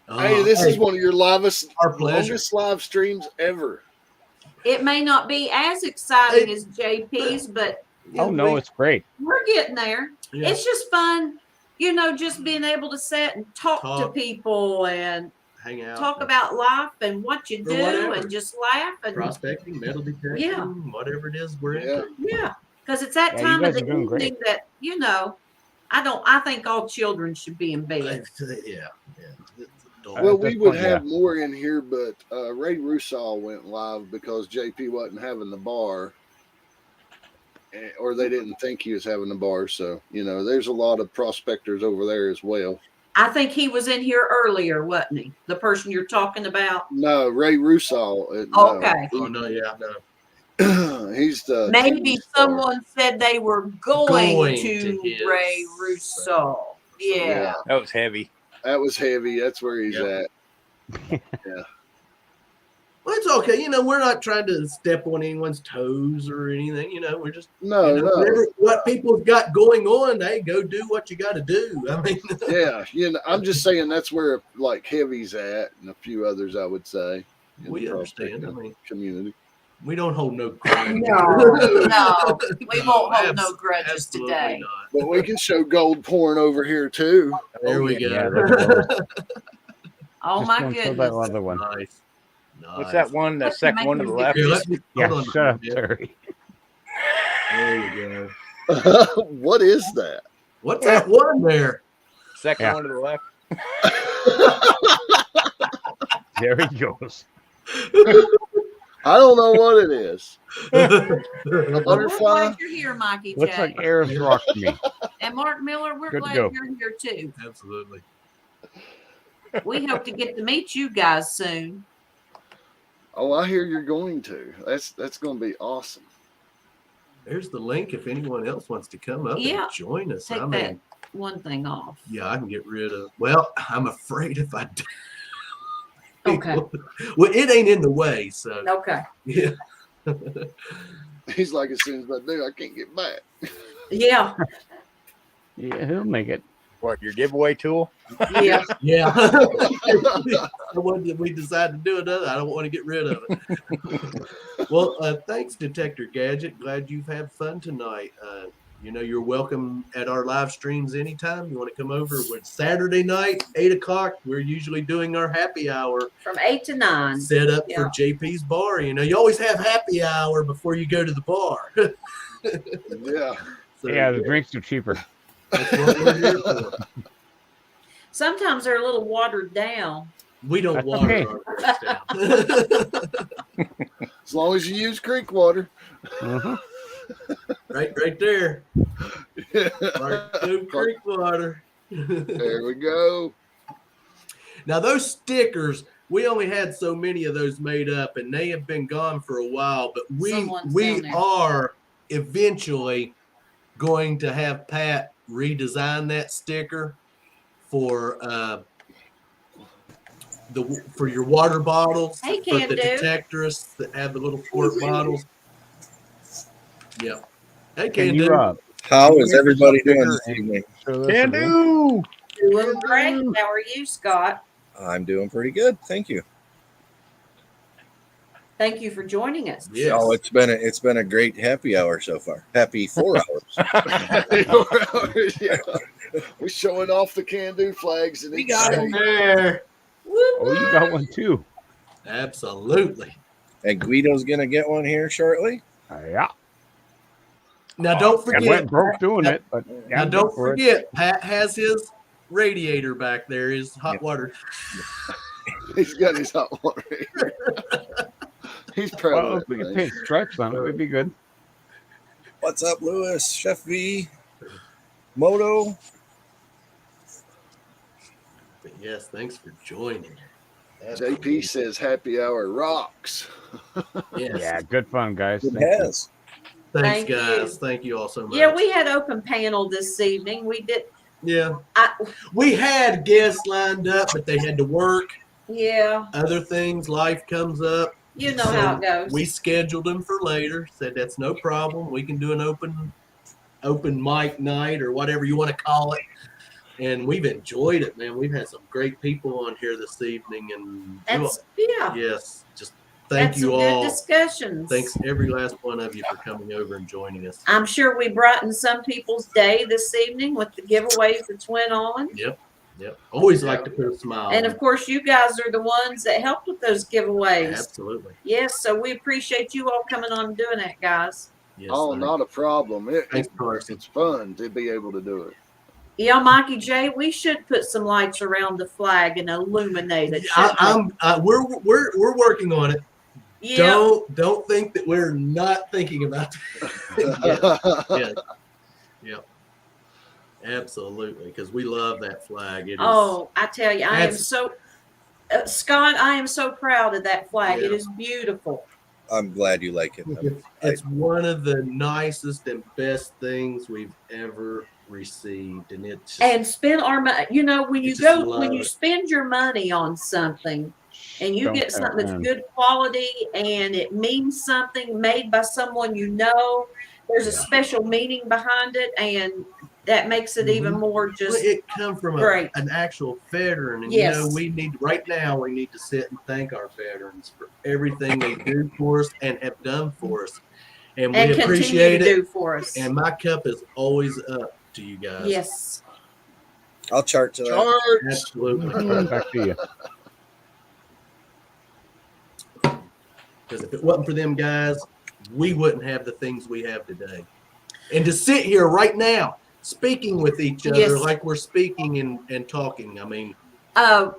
Hey, this is one of your Our pleasure. longest live streams ever. It may not be as exciting as JP's, but Oh, no, it's great. we're getting there. Yeah. It's just fun, just being able to sit and talk to people and Hang out. talk about life and what you Or do whatever. and just laugh and Prospecting, metal detection, Yeah. whatever it is we're into. yeah, because it's that Yeah, you time of guys the are doing great. evening that I think all children should be in bed. Yeah. Well, At we this would point, have more in here, but Ray Russell went live because JP wasn't having the bar, or they didn't think he was having the bar. So, there's a lot of prospectors over there as well. I think he was in here earlier, wasn't he? The person you're talking about. No, Ray Russell. Okay. Oh, no, yeah, no. He's the Maybe TV star. someone said they were going to to his- Ray Russo. Yeah. That was heavy. That was heavy. That's where he's at. Yeah. Well, it's okay. We're not trying to step on anyone's toes or anything. We're just No. whatever- what people's got going on. Hey, go do what you got to do. I mean, Yeah, I'm just saying that's where like Heavy's at and a few others I would say. in we the understand. I prospecting mean, community. we don't hold no grudges. No, we won't hold no grudges Absolutely today. not. But we can show gold porn over here too. There we go. Yeah, look at those. Oh Just my don't show that goodness. other one. Nice. What's that one? The Let's second make one to him the big. left. Here, let me, Yeah, hold on. shut up, Yeah, Terry. there you go. What is that? What's that one there? Second Yeah. one to the left. There he goes. I don't know what it is. A Well, we're butterfly? glad you're here, Mikey Looks J. like Air's rock to me. And Mark Miller, we're Good to glad go. you're here too. Absolutely. We hope to get to meet you guys soon. Oh, I hear you're going to. That's going to be awesome. There's the link if anyone else wants to come up Yeah. and join us. Take I that mean, one thing off. yeah, I can get rid of. Well, I'm afraid if I do. Okay. Well, it ain't in the way, so Okay. yeah. He's like, as soon as I do, I can't get back. Yeah. Yeah, he'll make it. What, your giveaway tool? Yeah. Yeah. The one that we decide to do another, I don't want to get rid of it. Well, thanks, Detector Gadget. Glad you've had fun tonight. You're welcome at our live streams anytime. You want to come over? It's Saturday night, 8 o'clock. We're usually doing our happy hour From 8 to 9. set up Yeah. for JP's bar. You always have happy hour before you go to the bar. Yeah. So, Yeah, the drinks are cheaper. that's what we're here for. Sometimes they're a little watered down. We don't That's water okay. our drinks down. As long as you use creek water. Uh-huh. right there. Barcode Creek water. There we go. Now those stickers, we only had so many of those made up, and they have been gone for a while. But Someone's we down there. are eventually going to have Pat redesign that sticker for for your water bottles, Hey, for the Can Do. detectorists that have the little quart bottles. Yeah. Hey, Can Can you Do. How is everybody doing Bigger this and evening? show us Can the link? do. Doing great. How are you, Scott? I'm doing pretty good, thank you. Thank you for joining us. Yes. Oh, it's been a great happy hour so far. Happy 4 hours. Yeah. We're showing off the can-do flags, and We got him there. Oh, you got one too. Absolutely. And Guido's gonna get one here shortly. Yeah. Now don't I forget. went broke doing it, but Now I'm good don't for it. forget. Pat has his radiator back there. His hot water. He's got his hot water. He's proud Well, of if we that could thing. paint stripes on it, would be good. What's up, Lewis? Chef V, Moto. But yes, thanks for joining. JP says happy hour rocks. Yes. Yeah, good fun, guys. It Thank you. has. Thanks, Thank you. guys. Thank you all so much. Yeah, we had open panel this evening. We did. Yeah. We had guests lined up, but they had to work. Yeah. Other things, life comes up. You know how it goes. We scheduled them for later. Said that's no problem. We can do an open mic night or whatever you want to call it. And we've enjoyed it, man. We've had some great people on here this evening, and yes, just thank you all. Good discussions. Thanks every last one of you for coming over and joining us. I'm sure we brightened some people's day this evening with the giveaways that went on. Yep. Always like to put a smile. And on. of course, you guys are the ones that helped with those giveaways. Absolutely. Yes, so we appreciate you all coming on and doing that, guys. Yes, Oh, not a problem. Thanks, Carson. It's fun to be able to do it. Yeah, Mikey J, we should put some lights around the flag and illuminate it. We're working on it. Yeah. Don't think that we're not thinking about that. Yeah. Absolutely, because we love that flag. It is, I tell you, I am so Scott. I am so proud of that flag. It is beautiful. I'm glad you like it. It's one of the nicest and best things we've ever received, and it's just, And spend our money. You know, when you just go, love when you it. spend your money on something, and you Don't get tell something that's them. good quality and it means something, made by someone you know, there's a special meaning behind it, and that makes it even more just it come from great. an actual veteran, and Yes. you know we need to sit and thank our veterans for everything they do for us and have done for us, and we continue appreciate to it. do for us. And my cup is always up to you guys. Yes. I'll chart to that. Absolutely. Back to you. Because if it wasn't for them guys, we wouldn't have the things we have today. And to sit here right now, speaking with each other Yes. like we're speaking and talking, I mean. Well,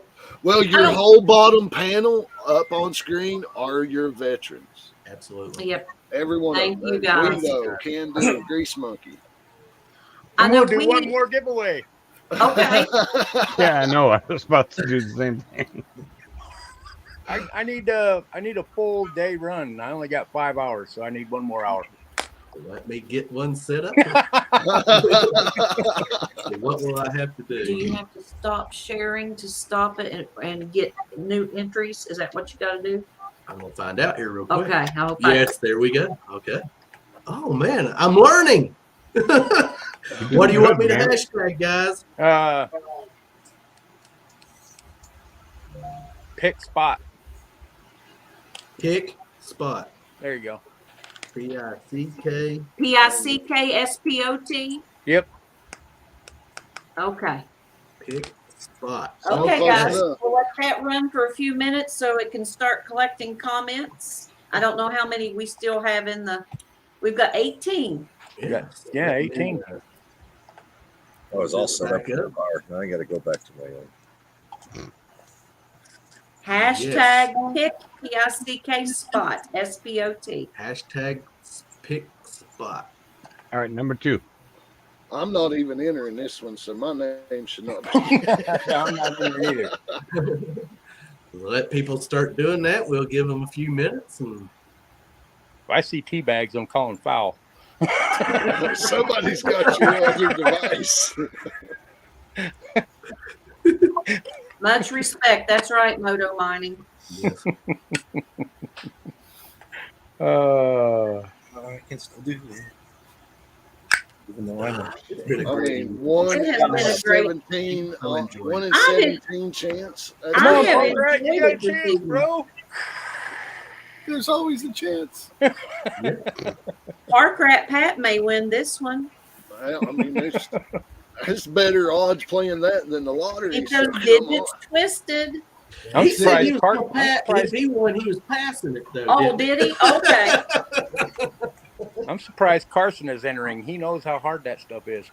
your whole bottom panel up on screen are your veterans. Absolutely. Yep. Everyone. Thank you, guys. Guido, Can Do, Grease Monkey. I And know we'll do we one need- more giveaway. Okay. Yeah, I know. I was about to do the same thing. I need a full day run. I only got 5 hours, so I need 1 more hour. Let me get one set up. So what will I have to do? Do you have to stop sharing to stop it and get new entries? Is that what you got to do? I'm gonna find out here real quick. Okay. I hope Yes, there we go. Okay. Oh man, I'm learning. What do you want me to hashtag, guys? Pick spot. Pick spot. There you go. P-I-C-K. PICKSPOT. Yep. Okay. Pick spot. Okay, guys. We'll let that run for a few minutes so it can start collecting comments. I don't know how many we still have in the. We've got 18. Yeah, 18. I was all set up for the bar. Now I got to go back to my own. Hashtag pick PICK spot SPOT. Hashtag pick spot. All right, number 2. I'm not even entering this one, so my name should not be. I'm not in either. Let people start doing that. We'll give them a few minutes. And If I see tea bags, I'm calling foul. Somebody's got your other device. Much respect. That's right, Moto Mining. Yes. I can still do that. Even though I'm not. It's been a I great mean, 1 It has in been a great- 17, I'll enjoy 1 in I have- 17 chance. I Come on, have Paul Grant, you got a enjoyed it this chance, evening. bro. There's always a chance. Park Rat Pat may win this one. Well, I mean, It's better odds playing that than the lottery. Keep so those come digits on. twisted. I'm He said he surprised was Cart- gonna I'm pass. If surprised- he won, he was passing it though. Oh, didn't did he? Okay. I'm surprised Carson is entering. He knows how hard that stuff is.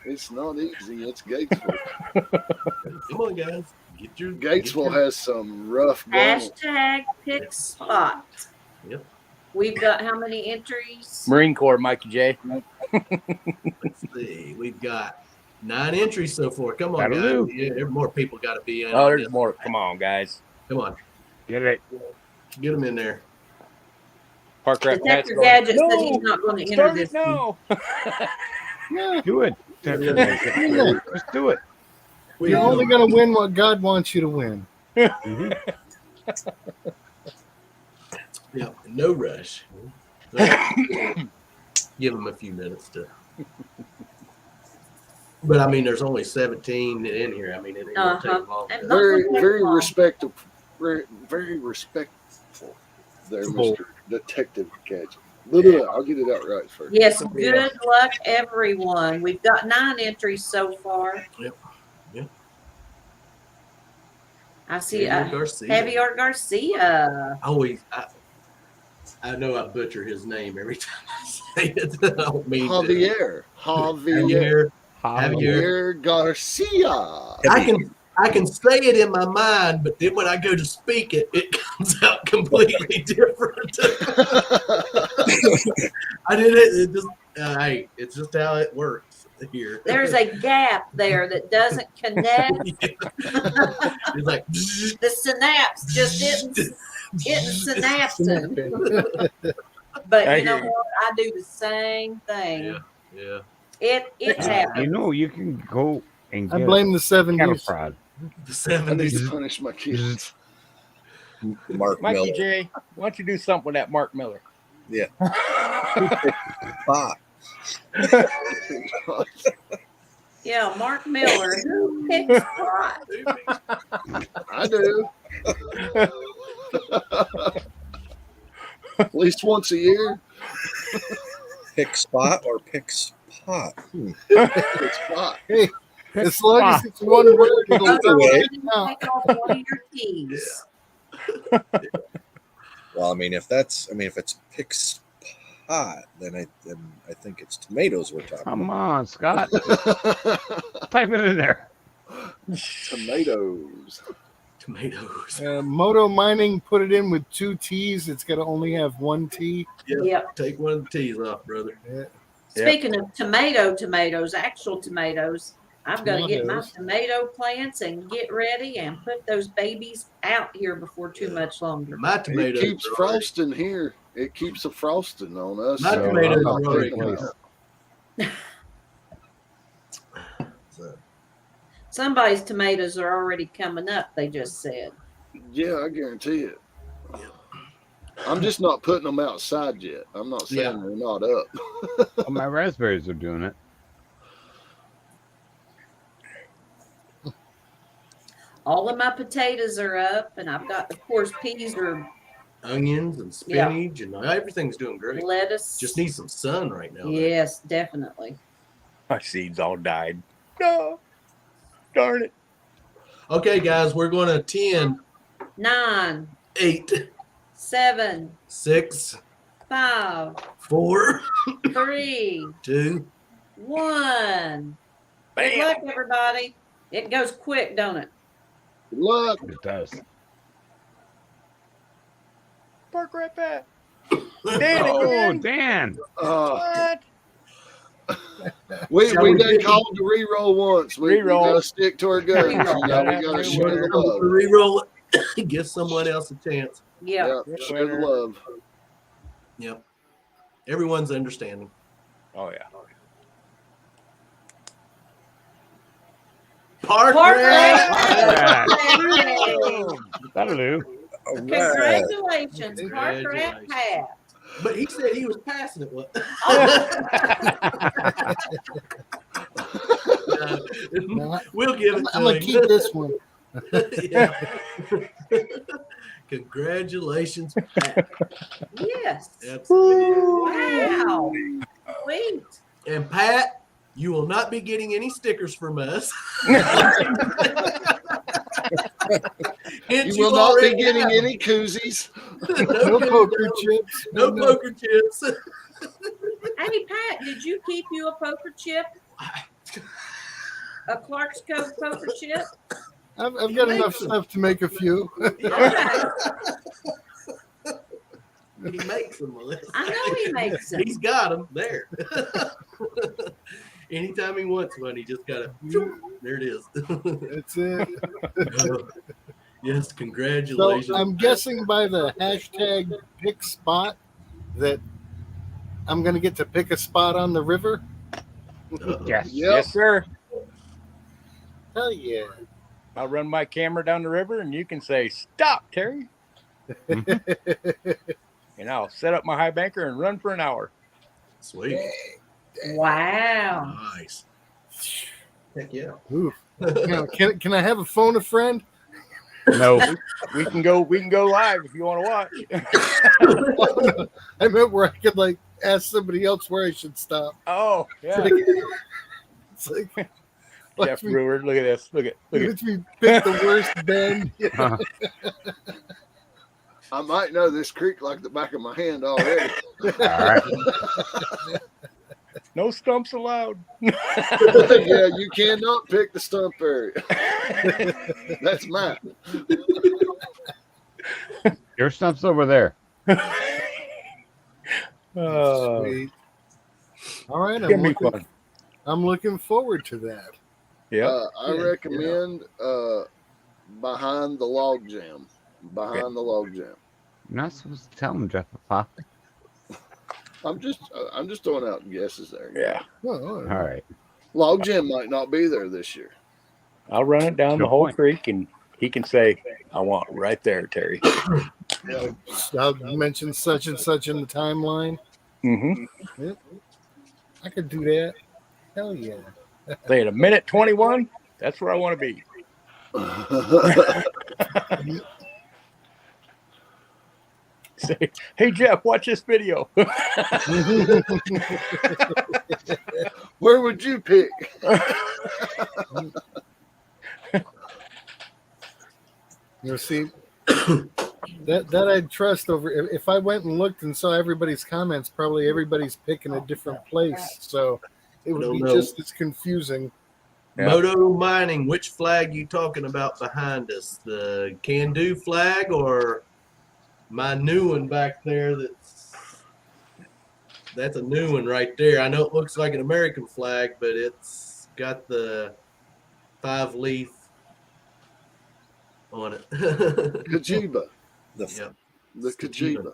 It's not easy. It's Gatesville. Come on, guys. Gatesville has some rough going. Hashtag pick spot. Yep. We've got how many entries? Marine Corps, Mikey J. Let's see. We've got 9 entries so far. Come on, That'll guys. do. Yeah, there more people got to be in. Oh, on there's this. more. Come on, guys. Come on. Get it. Get them in there. Park Rat Pat's Detective going, Gadget no, said he's not going to enter start this it now. Do it. Just do it. You're only going to win what God wants you to win. Mhm. Yeah, no rush. Give them a few minutes to. But I mean, there's only 17 in here. I mean, it ain't gonna take long. And Very, not very long. respectful. Very respectful there, Mr. Detective Gadget. I'll get it out right first. Yes, good luck, everyone. We've got 9 entries so far. Yep. Yep. I see Javier Garcia. Javier Garcia. I know I butcher his name every time I say it. I don't mean Javier Garcia. I can say it in my mind, but then when I go to speak it, it comes out completely different. I did it. It just, hey, it's just how it works here. There's a gap there that doesn't connect. It's like The synapse just isn't synapsing. But I you know hear you. what? I do the same thing. Yeah. It happens. You know, you can go and I get blame the cattle 70s. prod. The I need 70s. to punish my kids. Mark Mikey Miller. J, why don't you do something with that Mark Miller? Yeah. Spot. Yeah, Mark Miller. Who picks pot? I do. At least once a year. Pick spot or pick spot. Pick spot. Hey, as long as it's one word, it'll Anyway. Take off one of your keys. Well, I mean, if it's pick spot, then I think it's tomatoes we're talking Come about. on, Scott. Type it in there. Tomatoes. Moto Mining put it in with 2 T's. It's got to only have 1 T. Yep. Take one of the T's off, brother. Yeah. Speaking of tomatoes, actual tomatoes, I've got to get my Tomatoes. tomato plants and get ready and put those babies out here before too much longer. My It tomatoes. keeps are already- frosting here. It keeps a frosting on us. My so tomatoes I'm not are already taking gone. it. So, Somebody's tomatoes are already coming up, they just said. Yeah, I guarantee it. I'm just not putting them outside yet. I'm not saying they're not up. Well, my raspberries are doing it. All of my potatoes are up, and I've got, of course, peas are onions and spinach and everything's doing great. lettuce. Just need some sun right now. though. Yes, definitely. My seeds all died. No. Darn it. Okay, guys, we're going to 10, 9, 8, 7, 6, 5, 4, 3, 2. 1. Good luck, everybody. It goes quick, don't it? Good luck. It does. Park Rat Pat. Dan Oh, again. Dan. What? We Shall we done do- called the re-roll once. We Re-roll. gotta stick to our guns. You know, we gotta show the love. Reroll it. Give someone else a chance. Yeah. Yeah, show the love. Yep. Everyone's understanding. Oh, yeah. Park Park Rat. Rat. That'll do. All right. Congratulations, Park Rat Pat. But he said he was passing it. What? We'll give it to I'm going him. to keep this one. Yeah. Congratulations, Pat. Yes. Absolutely. Wow. Sweet. And Pat, you will not be getting any stickers from us. You will not be getting any koozies. No poker chips. No poker chips. Hey, Pat, did you keep you a poker chip? A Clark's Cove poker chip? I've got enough stuff to make a few. He makes them, Melissa. I know he makes them. He's got them there. Anytime he wants one, he just got to. There it is. That's it. Yes, congratulations. So I'm guessing by the hashtag pick spot that I'm going to get to pick a spot on the river. Yes, Yep. yes, sir. Hell yeah. I'll run my camera down the river, and you can say, "Stop, Terry," and I'll set up my high banker and run for an hour. Sweet. Wow. Nice. Heck yeah. Oof. Now, can I have a phone a friend? No, we can go live if you want to watch. I meant where I could like ask somebody else where I should stop. Oh, yeah. It's like Jeff Brewer, look at this. Look at Let me pick the worst bend. I might know this creek like the back of my hand already. All right. No stumps allowed. Yeah, you cannot pick the stump area. That's mine. Your stump's over there. Sweet. All right, I'm looking forward to that. Yeah. I recommend behind the log jam. Behind the log jam. You're not supposed to tell him, Jeff. Pop. I'm just throwing out guesses there. Yeah. Oh, all right. Log jam might not be there this year. I'll run it down Good the whole point. creek, and he can say, "I want right there, Terry." I'll mention such and such in the timeline. Mm-hmm. Yep. I could do that. Hell yeah. Say at a minute 21. That's where I want to be. Say, "Hey Jeff, watch this video." Where would you pick? You see, that I'd trust over. If I went and looked and saw everybody's comments, probably everybody's picking a different place. So it would be just as confusing. Yeah. Moto Mining, which flag you talking about behind us? The Can-Do flag or my new one back there? That's a new one right there. I know it looks like an American flag, but it's got the 5-leaf on it. Kajiba. The Kajiba.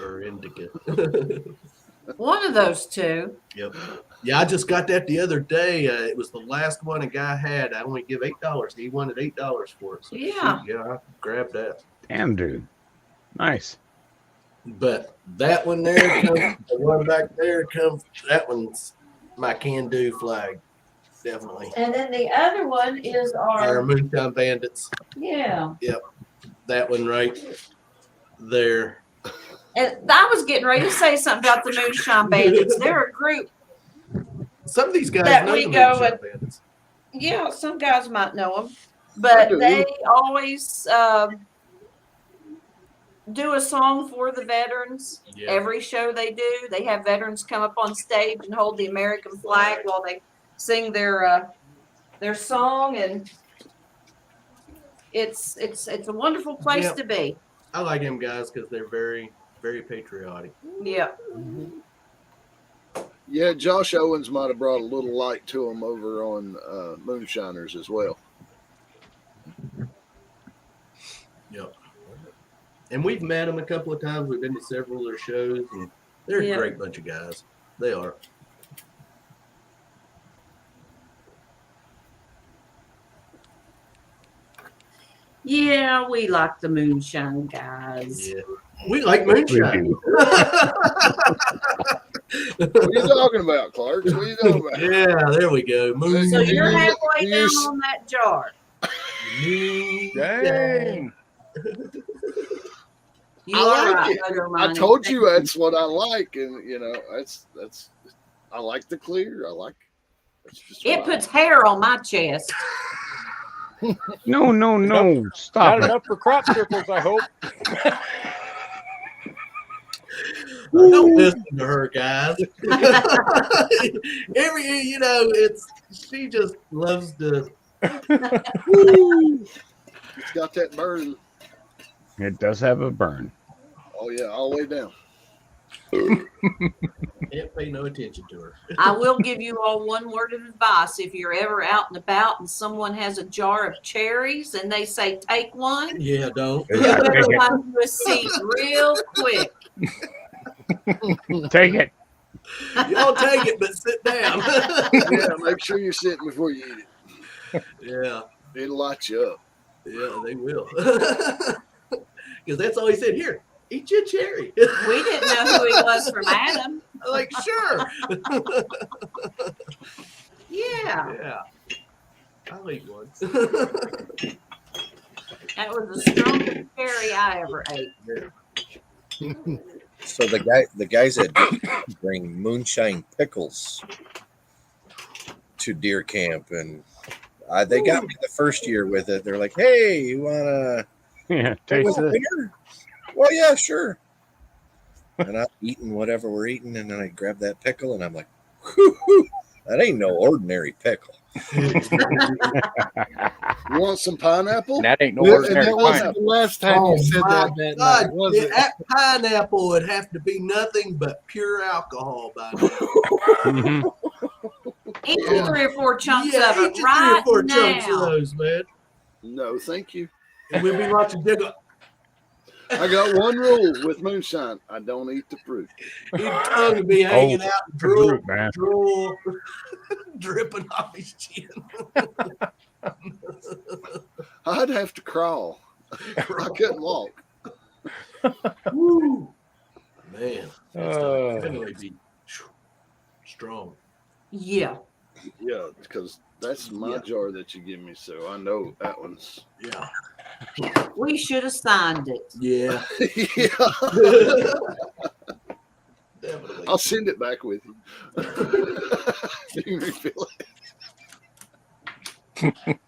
Or indica. One of those two. Yep. Yeah, I just got that the other day. It was the last one a guy had. I only give $8. He wanted $8 for it. So Yeah. shoot, yeah, I grabbed that. Damn, dude. Nice. But that one there, the one back there, that one's my Can-Do flag. Definitely. And then the other one is Our Moonshine Bandits. yeah. Yep. That one right there. And I was getting ready to say something about the Moonshine Bandits. They're a group. Some of these guys that know we the go Moonshine and Bandits. yeah, some guys might know them, but they always do a song for the veterans. Yeah. Every show they do, they have veterans come up on stage and hold the American flag while they sing their song, and it's a wonderful place Yep. to be. I like them guys because they're very, very patriotic. Yeah. Yeah, Josh Owens might have brought a little light to him over on Moonshiners as well. Yep. And we've met them a couple of times. We've been to several of their shows, and they're Yeah. a great bunch of guys. They are. Yeah, we like the Moonshine guys. Yeah. We like moonshine. What are you talking about, Clark? What are you talking about? Yeah, there we go. Moon. So you're halfway down on that jar. Dang. You I are like right, it. Motor I Mining. told you that's what I like, and you know that's I like the clear. That's just It what I puts hair on my chest. No. Stop Not it. enough for crop circles, I hope. Don't listen to her, guys. She just loves to. Woo! It's got that burn. It does have a burn. Oh yeah, all the way down. Can't pay no attention to her. I will give you all one word of advice. If you're ever out and about and someone has a jar of cherries and they say, take one, Yeah, don't. you better find you a seat real quick. Take it. Y'all take it, but sit down. Yeah, make sure you're sitting before you eat it. Yeah. It'll light you up. Yeah, they will. Because that's all he said. Here, eat your cherry. We didn't know who he was from Adam. I'm like, sure. Yeah. Yeah. I'll eat one. That was the strongest cherry I ever ate. So the guys that bring moonshine pickles to deer camp, and they got me the first year with it. They're like, "Hey, you wanna taste it?" Beer? Well, yeah, sure. And I'm eating whatever we're eating, and then I grab that pickle, and I'm like, whew, that ain't no ordinary pickle. You want some pineapple? That ain't no And ordinary that wasn't pineapple. the last time you said my that God, night, was it? that pineapple would have to be nothing but pure alcohol by now. Mhm. Eat you 3 or 4 chunks Yeah, of eat it your right 3 or 4 now. chunks of those, man. No, thank you. And we'll be watching Diggle. I got one rule with moonshine: I don't eat the fruit. His tongue would be hanging out, the drool, fruit, man. drool, dripping off his chin. I'd have to crawl. I couldn't walk. Woo. Man, that stuff Uh. would definitely be strong. Yeah. Yeah, because that's my jar that you give me, so I know that one's. Yeah. We should have signed it. Yeah. Yeah. Definitely. I'll send it back with you. You can refill it.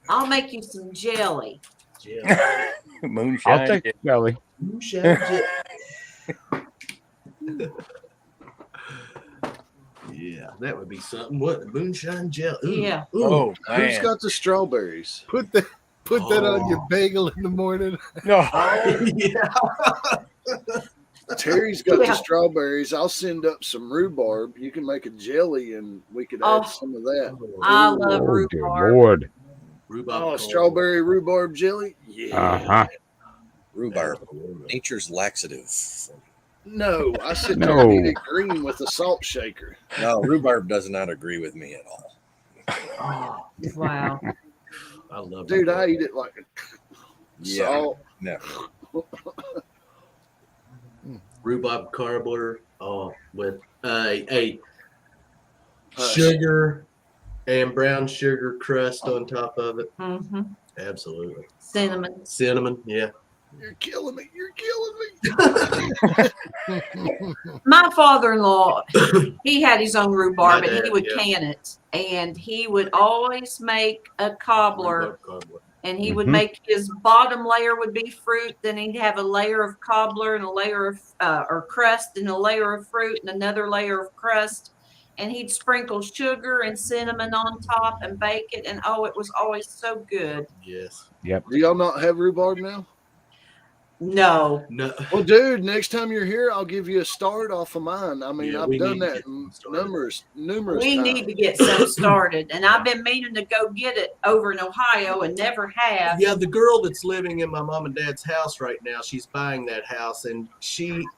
I'll make you some jelly. Yeah. Moonshine. I'll take the jelly. Moonshine yeah, that would be something. What? Moonshine jelly. Ooh. Yeah. Ooh. Oh Who's man. got the strawberries? Put that on your bagel in the morning. No. Yeah. Terry's got Yeah. the strawberries. I'll send up some rhubarb. You can make a jelly, and we could Oh, add some of that. I love Oh dear rhubarb. Lord. Rhubarb. Oh, cold. strawberry rhubarb jelly? Yeah. Uh-huh. Rhubarb, nature's laxative. No, I sit there No. and eat it green with a salt shaker. No, rhubarb does not agree with me at all. Oh, Wow. I love Dude, rhubarb. I eat it like a Yeah, salt. never. Rhubarb cobbler. Oh, with a Hush. sugar and brown sugar crust on top of it. Mm-hmm. Absolutely. Cinnamon. Cinnamon. Yeah. You're killing me. You're killing me. My father-in-law, he had his own rhubarb, My and he dad, would yeah. can it. And he would always make a cobbler, Rhubarb cobbler. and he would Mhm. make his bottom layer would be fruit. Then he'd have a layer of cobbler and a layer of or crust and a layer of fruit and another layer of crust. And he'd sprinkle sugar and cinnamon on top and bake it. And oh, it was always so good. Yes. Yep. Do y'all not have rhubarb now? No. No. Well, dude, next time you're here, I'll give you a start off of mine. I mean, Yeah, I've we done need to that get some started. numerous We times. need to get some started. And I've been meaning to go get it over in Ohio and never have. Yeah, the girl that's living in my mom and dad's house right now, she's buying that house, and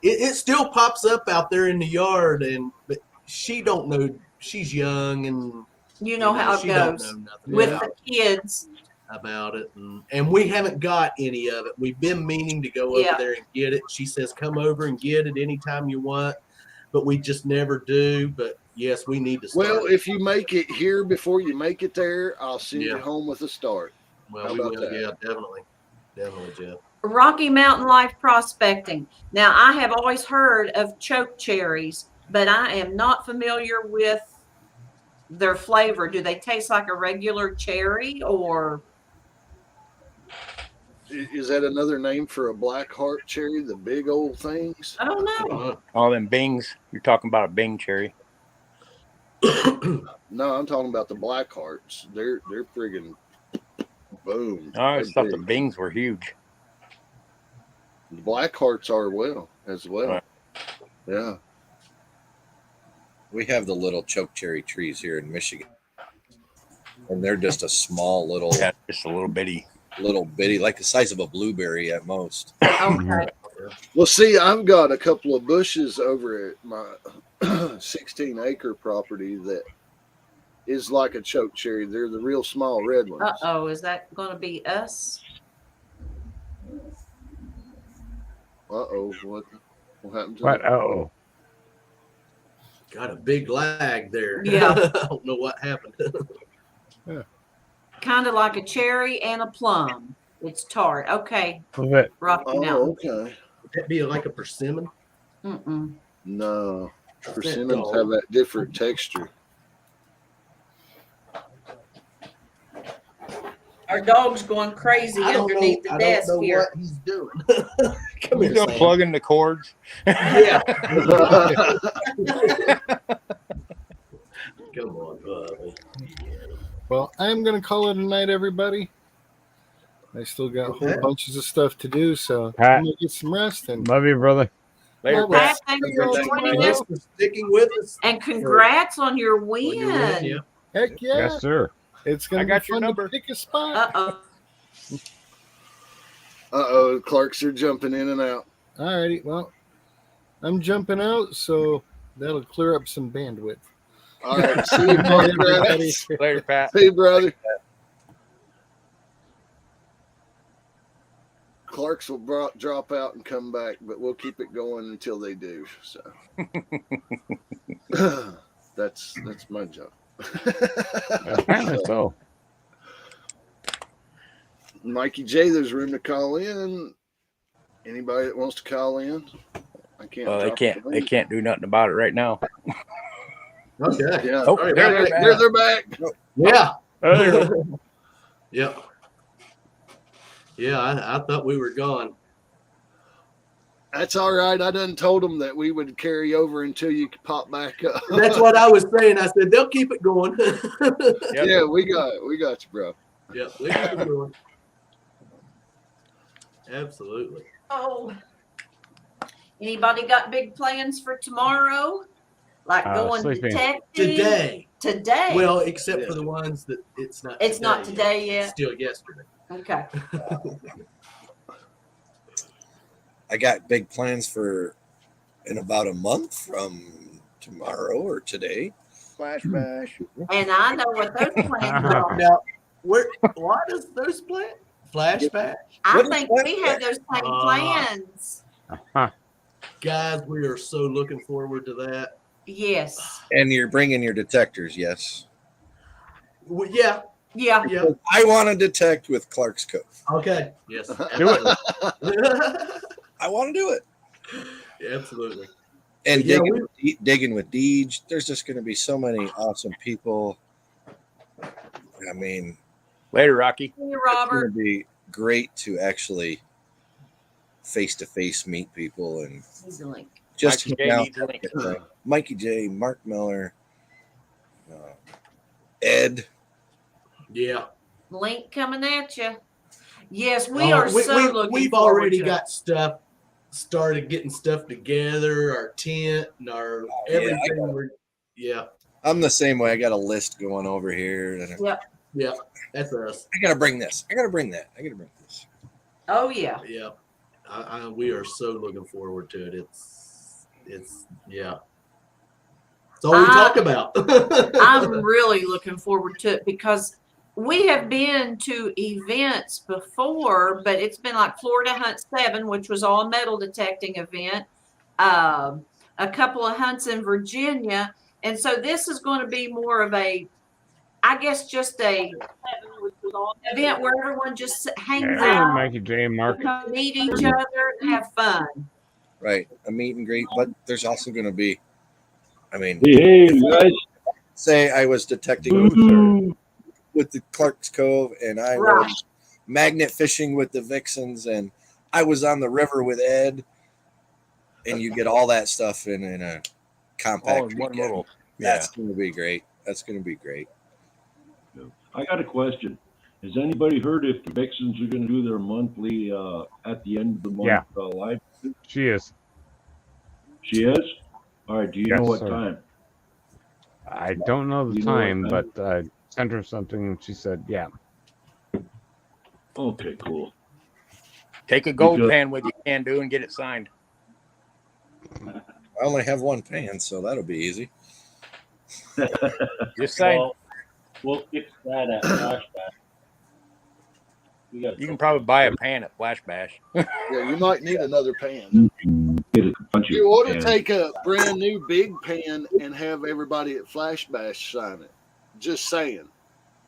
it still pops up out there in the yard, but she don't know. She's young, and You know how it she don't goes know nothing with about the kids. it, and we haven't got any of it. We've been meaning to go over Yeah. there and get it. She says, "Come over and get it anytime you want," but we just never do. But yes, we need to start. Well, if you make it here before you make it there, I'll send Yeah. you home with a start. Well, How we about will. that? Yeah, definitely, Jeff. Rocky Mountain Life Prospecting. Now, I have always heard of choke cherries, but I am not familiar with their flavor. Do they taste like a regular cherry or? Is that another name for a black heart cherry? The big old things? I don't know. All them bings. You're talking about a bing cherry. No, I'm talking about the black hearts. They're friggin' boom. I always thought the bings were huge. The black hearts are as well. Right. Yeah. We have the little choke cherry trees here in Michigan, and they're just a small little, just a little bitty, like the size of a blueberry at most. Okay. Well, see, I've got a couple of bushes over at my 16-acre property that is like a choke cherry. They're the real small red ones. Uh-oh, is that going to be us? Uh-oh, what happened to What? that? Uh-oh. Got a big lag there. Yeah. I don't know what happened. Kind of like a cherry and a plum. It's tart. Okay. Rocky Mountain. Okay. Would that be like a persimmon? Mm-mm. No. Persimmons have that different texture. Our dog's going crazy underneath the desk here. What he's doing. Come here, plugging the cords. Yeah. Come on, Bubby. Well, I'm going to call it a night, everybody. I still got whole bunches of stuff to do, so Pat. I'm going to get some rest. And Love you, brother. Later, Pat, Pat. thanks for joining us. Thanks for sticking with us. And congrats on your win. Yeah. heck yeah. Yes, sir. It's going to be fun to pick a spot. Uh-oh. Clarks are jumping in and out. All righty. Well, I'm jumping out, so that'll clear up some bandwidth. All right. See you, everybody. Later, Pat. Hey, brother. Clarks will drop out and come back, but we'll keep it going until they do. So that's my job. Apparently so. Mikey J, there's room to call in. Anybody that wants to call in? I can't. Well, they drop can't. the They link. can't do nothing about it right now. Okay. Yeah. Oh, Sorry there about they're that. They're back. Yeah. Hey. Yeah. Yeah, I thought we were gone. That's all right. I done told them that we would carry over until you could pop back up. That's what I was saying. I said they'll keep it going. Yeah, we got you, bro. Yeah, they keep it going. Absolutely. Oh. Anybody got big plans for tomorrow? Like going sleeping. detecting? Today. Well, except for the ones that it's not. It's not today yet. It's still yesterday. Okay. I got big plans for in about a month from tomorrow or today. Flash bash. And I know what those plans are. Now, why does those play? Flashback? I think we have those same plans. Guys, we are so looking forward to that. Yes. And you're bringing your detectors, yes? Well, yeah. Yeah. Yeah. I want to detect with Clark's Cove. Okay. Yes. Do it. I want to do it. Yeah, absolutely. And Yeah, digging with Deej. There's just going to be so many awesome people. I mean, Later, Rocky. Hey, it's Robert. going to be great to actually face-to-face meet people and He's a link. just Mikey hang J out. needs a link. Mikey J, Mark Miller, Ed. Yeah. Link coming at you. Yes, we are so looking We've forward already to got stuff started getting stuff together, our tent and our yeah, everything. Yeah. I'm the same way. I got a list going over here. And Yep. Yeah. That's us. I got to bring this. I got to bring that. I got to bring this. Oh yeah. Yeah. We are so looking forward to it. It's yeah. It's all we talk about. I'm really looking forward to it because we have been to events before, but it's been like Florida Hunt 7, which was all a metal detecting event, a couple of hunts in Virginia. And so this is going to be more of a, I guess, just a event where everyone just hangs Hey, out, Mikey J. Mark. meet each other, and have fun. Right, a meet and greet, but there's also going to be, I mean, Hey, guys. say I was detecting with the Clark's Cove, and I Right. was magnet fishing with the Vixens, and I was on the river with Ed, and you get all that stuff in a compact All in one weekend. little. That's going to be great. That's going to be great. I got a question. Has anybody heard if the Vixens are going to do their monthly at the end of the month Yeah. live? She is. She is? All right. Do you know Yes, what sir. time? I don't know the You know what time, time? but I sent her something and she said, yeah. Okay, cool. Take a gold Because- pan with you, can do, and get it signed. I only have one pan, so that'll be easy. Just saying. Well, we'll fix that at Flashback. You can probably buy a pan at Flash Bash. Yeah, you might need another pan. Get a bunch You ought to pans. take a brand new big pan and have everybody at Flash Bash sign it. Just saying.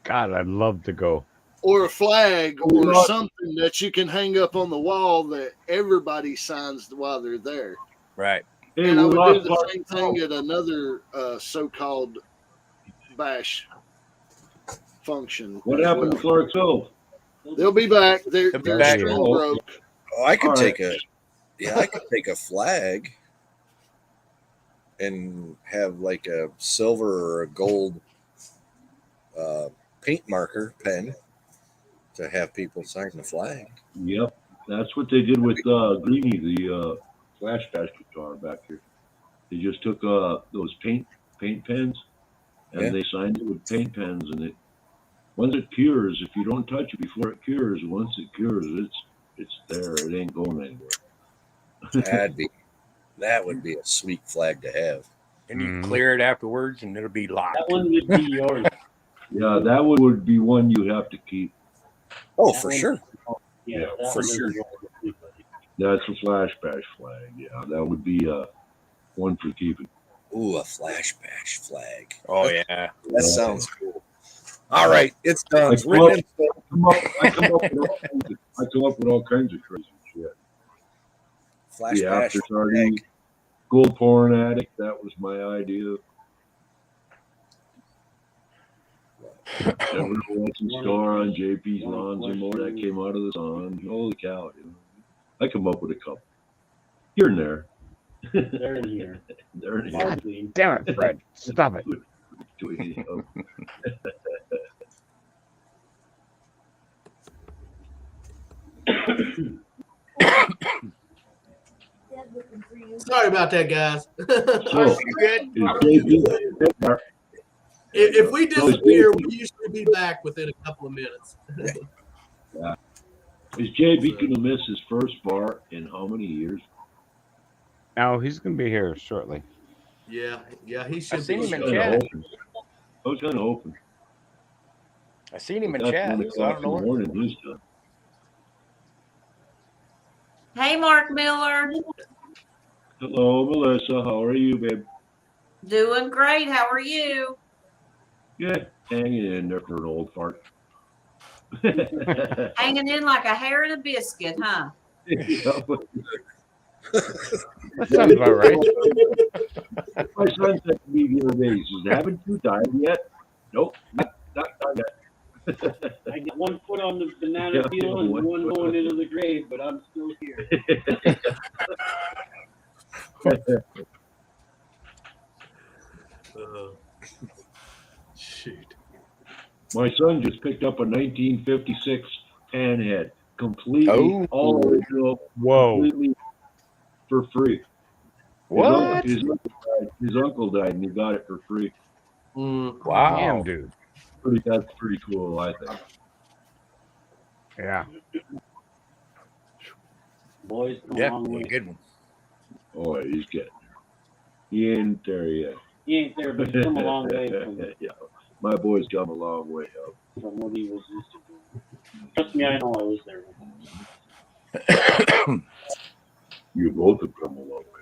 God, I'd love to go. Or a flag Oh, or no. something that you can hang up on the wall that everybody signs while they're there. Right. Hey, And I we would do lost the Clark same thing at another so-called bash function. What as happened to well. Clark's Cove? They'll be back. Their They'll be their back. string Oh, broke. Oh, I could All take right. I could take a flag and have like a silver or a gold paint marker pen to have people sign the flag. Yep. That's what they did with Greeny, the Flash Bash guitar back here. They just took those paint pens and Yeah. they signed it with paint pens, and it once it cures, if you don't touch it before it cures, once it cures, it's there. It ain't going anywhere. That would be a sweet flag to have. And you clear it afterwards, and it'll be locked. That one would be yours. Yeah, that would be one you have to keep. Oh, That for one- sure. Yeah, that for one would sure. be yours. That's a Flash Bash flag. Yeah, that would be one for keeping. Ooh, a Flash Bash flag. Oh yeah. That sounds cool. All right, it's done. I It's come written up, in I come up with all kinds of crazy shit. Flash The Bash after party, gold porn addict. That was my idea. Everlasting star on JP's lawns and more. That came out of the sun. Holy cow! Dude. I come up with a couple here and there. They're in here. There and here. Between. Damn it, Fred. Stop it. Sorry about that, guys. So, If we disappear, we usually be back within a couple of minutes. Yeah. Is JB going to miss his first bar in how many years? No, he's going to be here shortly. Yeah, he should I've seen be. him in Kinda chat. hoping. I was kind of hoping. I seen him in That's chat, 1 so I o'clock don't know. in the morning his time. Hey, Mark Miller. Hello, Melissa. How are you, babe? Doing great. How are you? Good. Hanging in there for an old fart. Hanging in like a hair in a biscuit, huh? That sounds about right. My son said to me the other day, he says, haven't you died yet? Nope, not yet. I got one foot on the banana Yeah, peel and one one foot. going into the grave, but I'm still here. Shoot. My son just picked up a 1956 panhead, completely Oh. all original, Whoa. completely for free. What? His uncle died, and he got it for free. Wow. Damn, dude. That's pretty cool, I think. Yeah. Boys come a Yeah, long way. good one. Oh, he's getting there. He ain't there yet. He ain't there, but he's come a long way from, Yeah, my boy's come a long way up. from what he was used to doing. Trust me, I know I was there. You both have come a long way.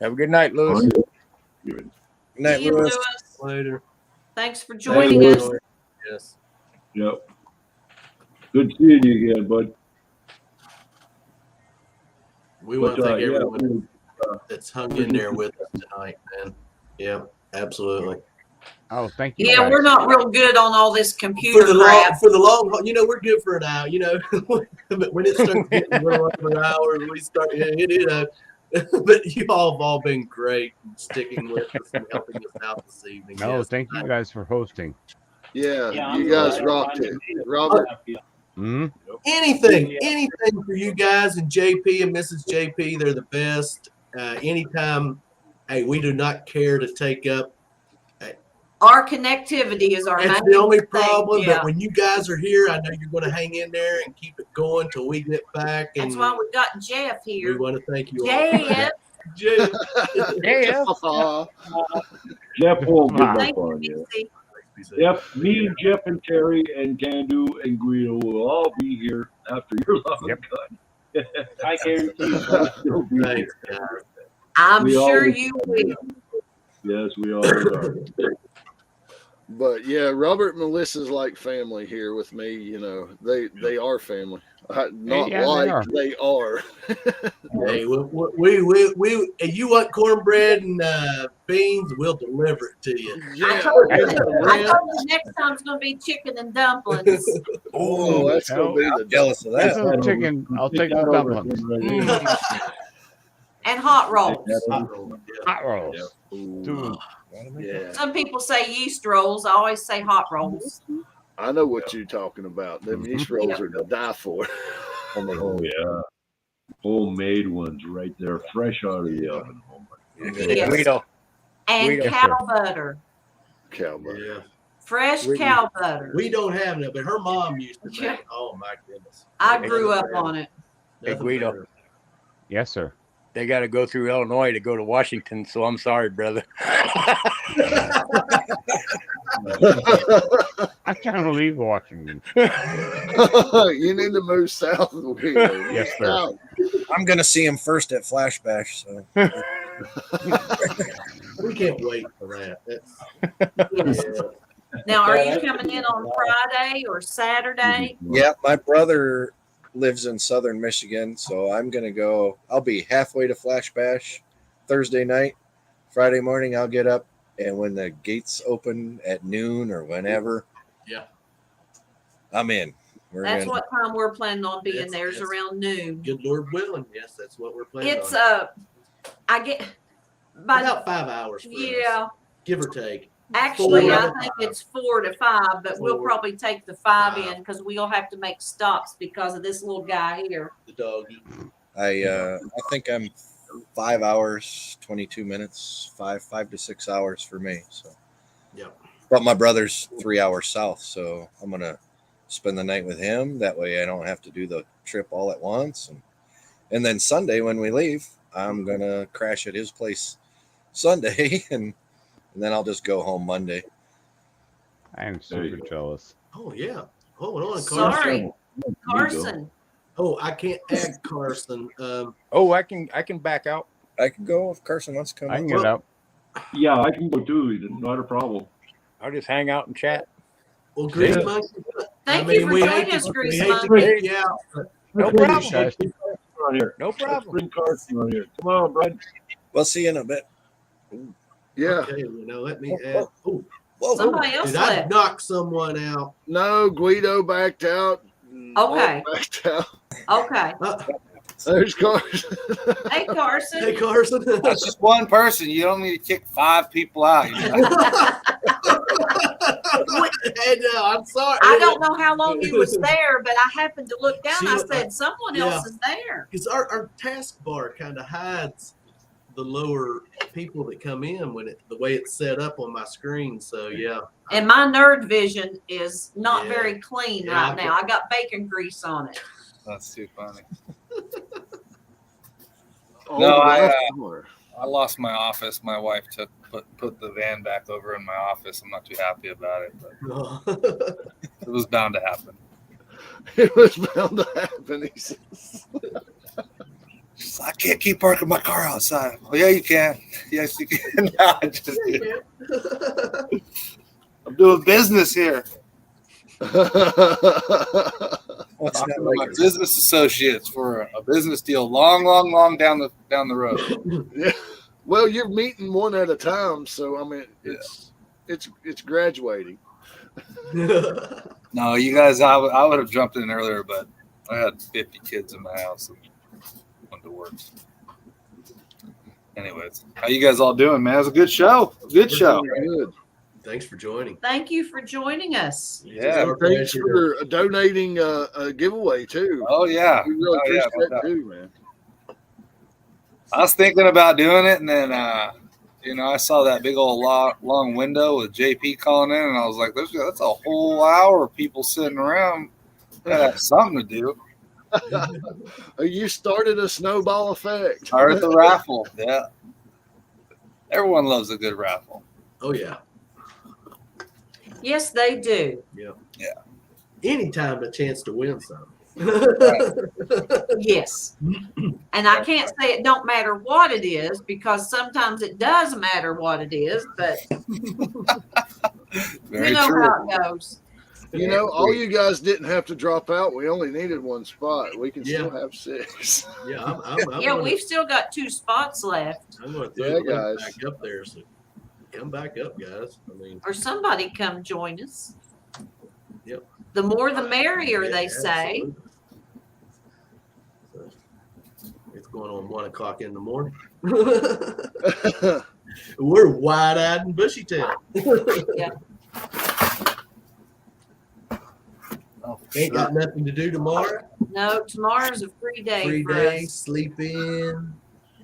Have a good night, Lewis. Good night, See you, Lewis. Lewis. Later. Thanks for joining us. Yes. Yep. Good seeing you again, bud. We want to thank yeah, everyone that's hung in there with us tonight, man. Yeah, absolutely. Oh, thank you. Yeah, guys. we're not real good on all this For computer the crap. long haul, we're good for an hour. But when it starts getting a little over hours, we start. But you all have all been great in sticking with us and helping us out this evening. No, Yes. thank you guys for hosting. Yeah, Yeah, you I'm guys glad rocked I it, made it. Robert. Hmm? Anything for you guys and JP and Mrs. JP. They're the best. Anytime. Hey, we do not care to take up. Our connectivity is our That's main the only thing. problem. Yeah. But when you guys are here, I know you're going to hang in there and keep it going till we get back. And That's why we got Jeff here. we want to thank you all. Jeff. Jeff. Jeff won't give Thank up on you, you. BC. Jeff, me, Jeff, and Terry, and Candu, and Guido will all be here after you're long gone. I guarantee you. You'll be Thanks, here. guys. I'm We sure always you are. will. Yes, we always are. But yeah, Robert and Melissa's like family here with me. They are family. Not yeah, like they they are. Hey, we you want cornbread and beans? We'll deliver it to you. I told you next time's gonna be chicken and dumplings. Oh, that's gonna be the jealous of That's that. some chicken. I'll take the dumplings. And hot rolls. Hot rolls. Ooh. Yeah, Some people say yeast rolls. I always say hot rolls. I know what you're talking about. Them yeast rolls are to die for. Oh yeah, homemade ones right there, fresh out of the oven. Yes. Guido. And Guido. cow butter. Cow butter. Yeah. Fresh cow butter. We don't have it, but her mom used to make it. Oh my goodness. I grew up on it. Hey, Guido. better. Yes, sir. They got to go through Illinois to go to Washington, so I'm sorry, brother. I can't leave Washington. You need to move south. Guido. Yes, sir. South. I'm gonna see him first at Flash Bash. So We can't wait for that. That's, Now, are you coming in on Friday or Saturday? yeah, my brother lives in southern Michigan, so I'm gonna go. I'll be halfway to Flash Bash Thursday night. Friday morning, I'll get up, and when the gates open at noon or whenever, yeah. I'm in. That's what time we're planning on being That's- there is that's- around noon. Good Lord willing, yes, that's what we're planning It's on. I get by About 5 hours. For yeah. us, give or take. Actually, 4 I to think 5. it's 4 to 5, but we'll 4 probably take the 5 5. in because we'll have to make stops because of this little guy here. The doggy. I think I'm 5 hours 22 minutes, 5 to 6 hours for me. So yeah. But my brother's 3 hours south, so I'm gonna spend the night with him. That way, I don't have to do the trip all at once. And then Sunday when we leave, I'm gonna crash at his place Sunday, and then I'll just go home Monday. I am super jealous. Oh yeah. Hold on, Carson. Sorry, Carson. Oh, I can't add Carson. Oh, I can back out. I can go if Carson wants to come. I can up. get out. Yeah, I can go too. Not a problem. I'll just hang out and chat. Well, Grease Yeah. Monkey. Thank you for we joining hate us, to, we Grease hate to Monkey. kick you out, but No Let's bring problem. guys. Carson on here. No Let's problem. bring Carson on here. Come on, Brad. We'll see you in a bit. Yeah. okay, let me add. Oh, Whoa. Somebody else did I left. knock someone out? No, Guido backed out. Okay. Mark backed out. Okay. There's Carson. Hey, Carson. Hey, Carson. That's just one person. You don't need to kick 5 people out. You know? Hey, no, I'm sorry. I don't know how long he was there, but I happened to look down. See, I said, someone else is there. Because our taskbar kind of hides the lower people that come in when the way it's set up on my screen. So yeah. And my nerd vision is not Yeah. very clean Yeah, right now. I got bacon grease on it. That's too funny. Oh, No, the I lost my office. My wife put the van back over in my office. I'm not too happy about it, but it was bound to happen. It was bound to happen. He says. She's like, I can't keep parking my car outside. Well, yeah, you can. Yes, you can. No, I'm just kidding. I'm doing business here. What's Talking that to like? my business associates for a business deal long down the road. Yeah. Well, you're meeting one at a time, so I mean, it's graduating. No, you guys, I would have jumped in earlier, but I had 50 kids in my house and went to work. Anyways, how you guys all doing, man? It was a good show. Good show. Good. Thanks for joining. Thank you for joining us. Yeah. And thanks for donating a giveaway too. Oh yeah. We really Oh, yeah, appreciate no that doubt. too, man. I was thinking about doing it, and then I saw that big old long window with JP calling in, and I was like, "That's a whole hour of people sitting around. Gotta have something to do." You started a snowball effect. Start the raffle. Yeah. Everyone loves a good raffle. Oh yeah. Yes, they do. Yep. Yeah. Anytime a chance to win something. Yes. And I can't say it don't matter what it is, because sometimes it does matter what it is, but Very you know true. how it goes. You know, all you guys didn't have to drop out. We only needed one spot. We can still have 6. Yeah, I'm Yeah, we've still got 2 spots left. I'm going to Yeah, throw the link guys. back up there. So come back up, guys. I mean, Or somebody come join us. Yep. The more the merrier, they say. absolutely. So, it's going on 1 o'clock in the morning. We're wide-eyed and bushy-tailed. Yeah. Ain't got nothing to do tomorrow. No, tomorrow's a free day Free for day, us. sleep in.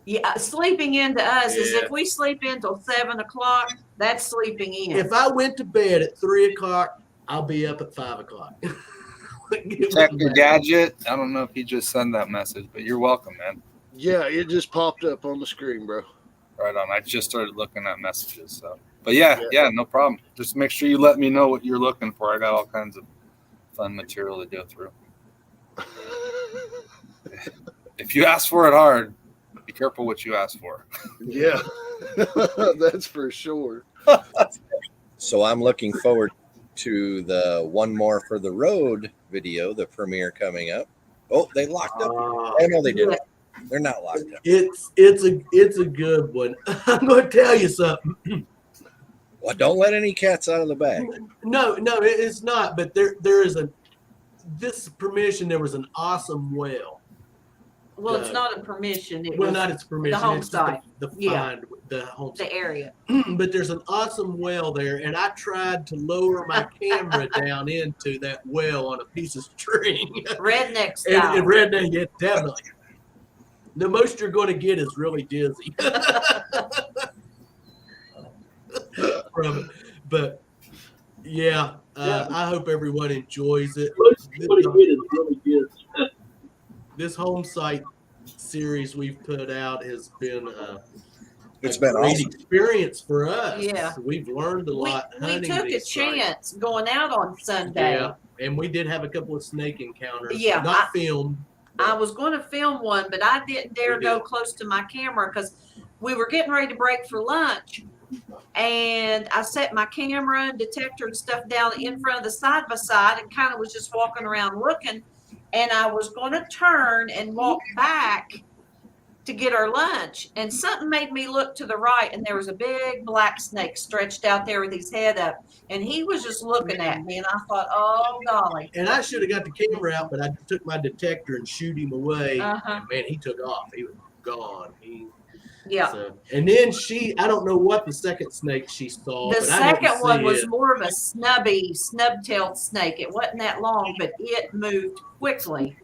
Yeah, sleeping in to us is Yeah. if we sleep in till 7 o'clock, that's sleeping in. If I went to bed at 3 o'clock, I'll be up at 5 o'clock. Check your gadget. I don't know if you just send that message, but you're welcome, man. Yeah, it just popped up on the screen, bro. Right on. I just started looking at messages. So, but yeah, no problem. Just make sure you let me know what you're looking for. I got all kinds of fun material to go through. If you ask for it hard, be careful what you ask for. Yeah, that's for sure. So I'm looking forward to the One More for the Road video, the premiere coming up. Oh, they locked up. Oh no, they didn't. They're not locked up. It's a good one. I'm going to tell you something. Well, don't let any cats out of the bag. No, it's not. But there is this permission. There was an awesome well. Well, it's not a permission. It Well, was not its permission. The home it's just site. the Yeah. find, the home The area. But there's an awesome well there, and I tried to lower my camera down into that well on a piece of string. Redneck style. And redneck, yeah, definitely. The most you're going to get is really dizzy from it. But yeah, I hope everyone enjoys it. This home site series we've put out has been It's a been great awesome. experience for us. Yeah. We've learned a lot. We hunting took a these sites. chance going out on Sunday. Yeah, and we did have a couple of snake encounters. Yeah, not filmed. I was going to film one, but I didn't dare We go did. close to my camera because we were getting ready to break for lunch. And I set my camera and detector and stuff down in front of the side by side and kind of was just walking around looking. And I was going to turn and walk back to get our lunch. And something made me look to the right, and there was a big black snake stretched out there with his head up. And he was just looking at me, and I thought, oh, golly. And I should have got the camera out, but I took my detector and shoot him away. Uh-huh. And man, he took off. He was gone. Yeah. So, and then I don't know what the second snake she saw. The but I didn't second one see was it. more of a snub-tailed snake. It wasn't that long, but it moved quickly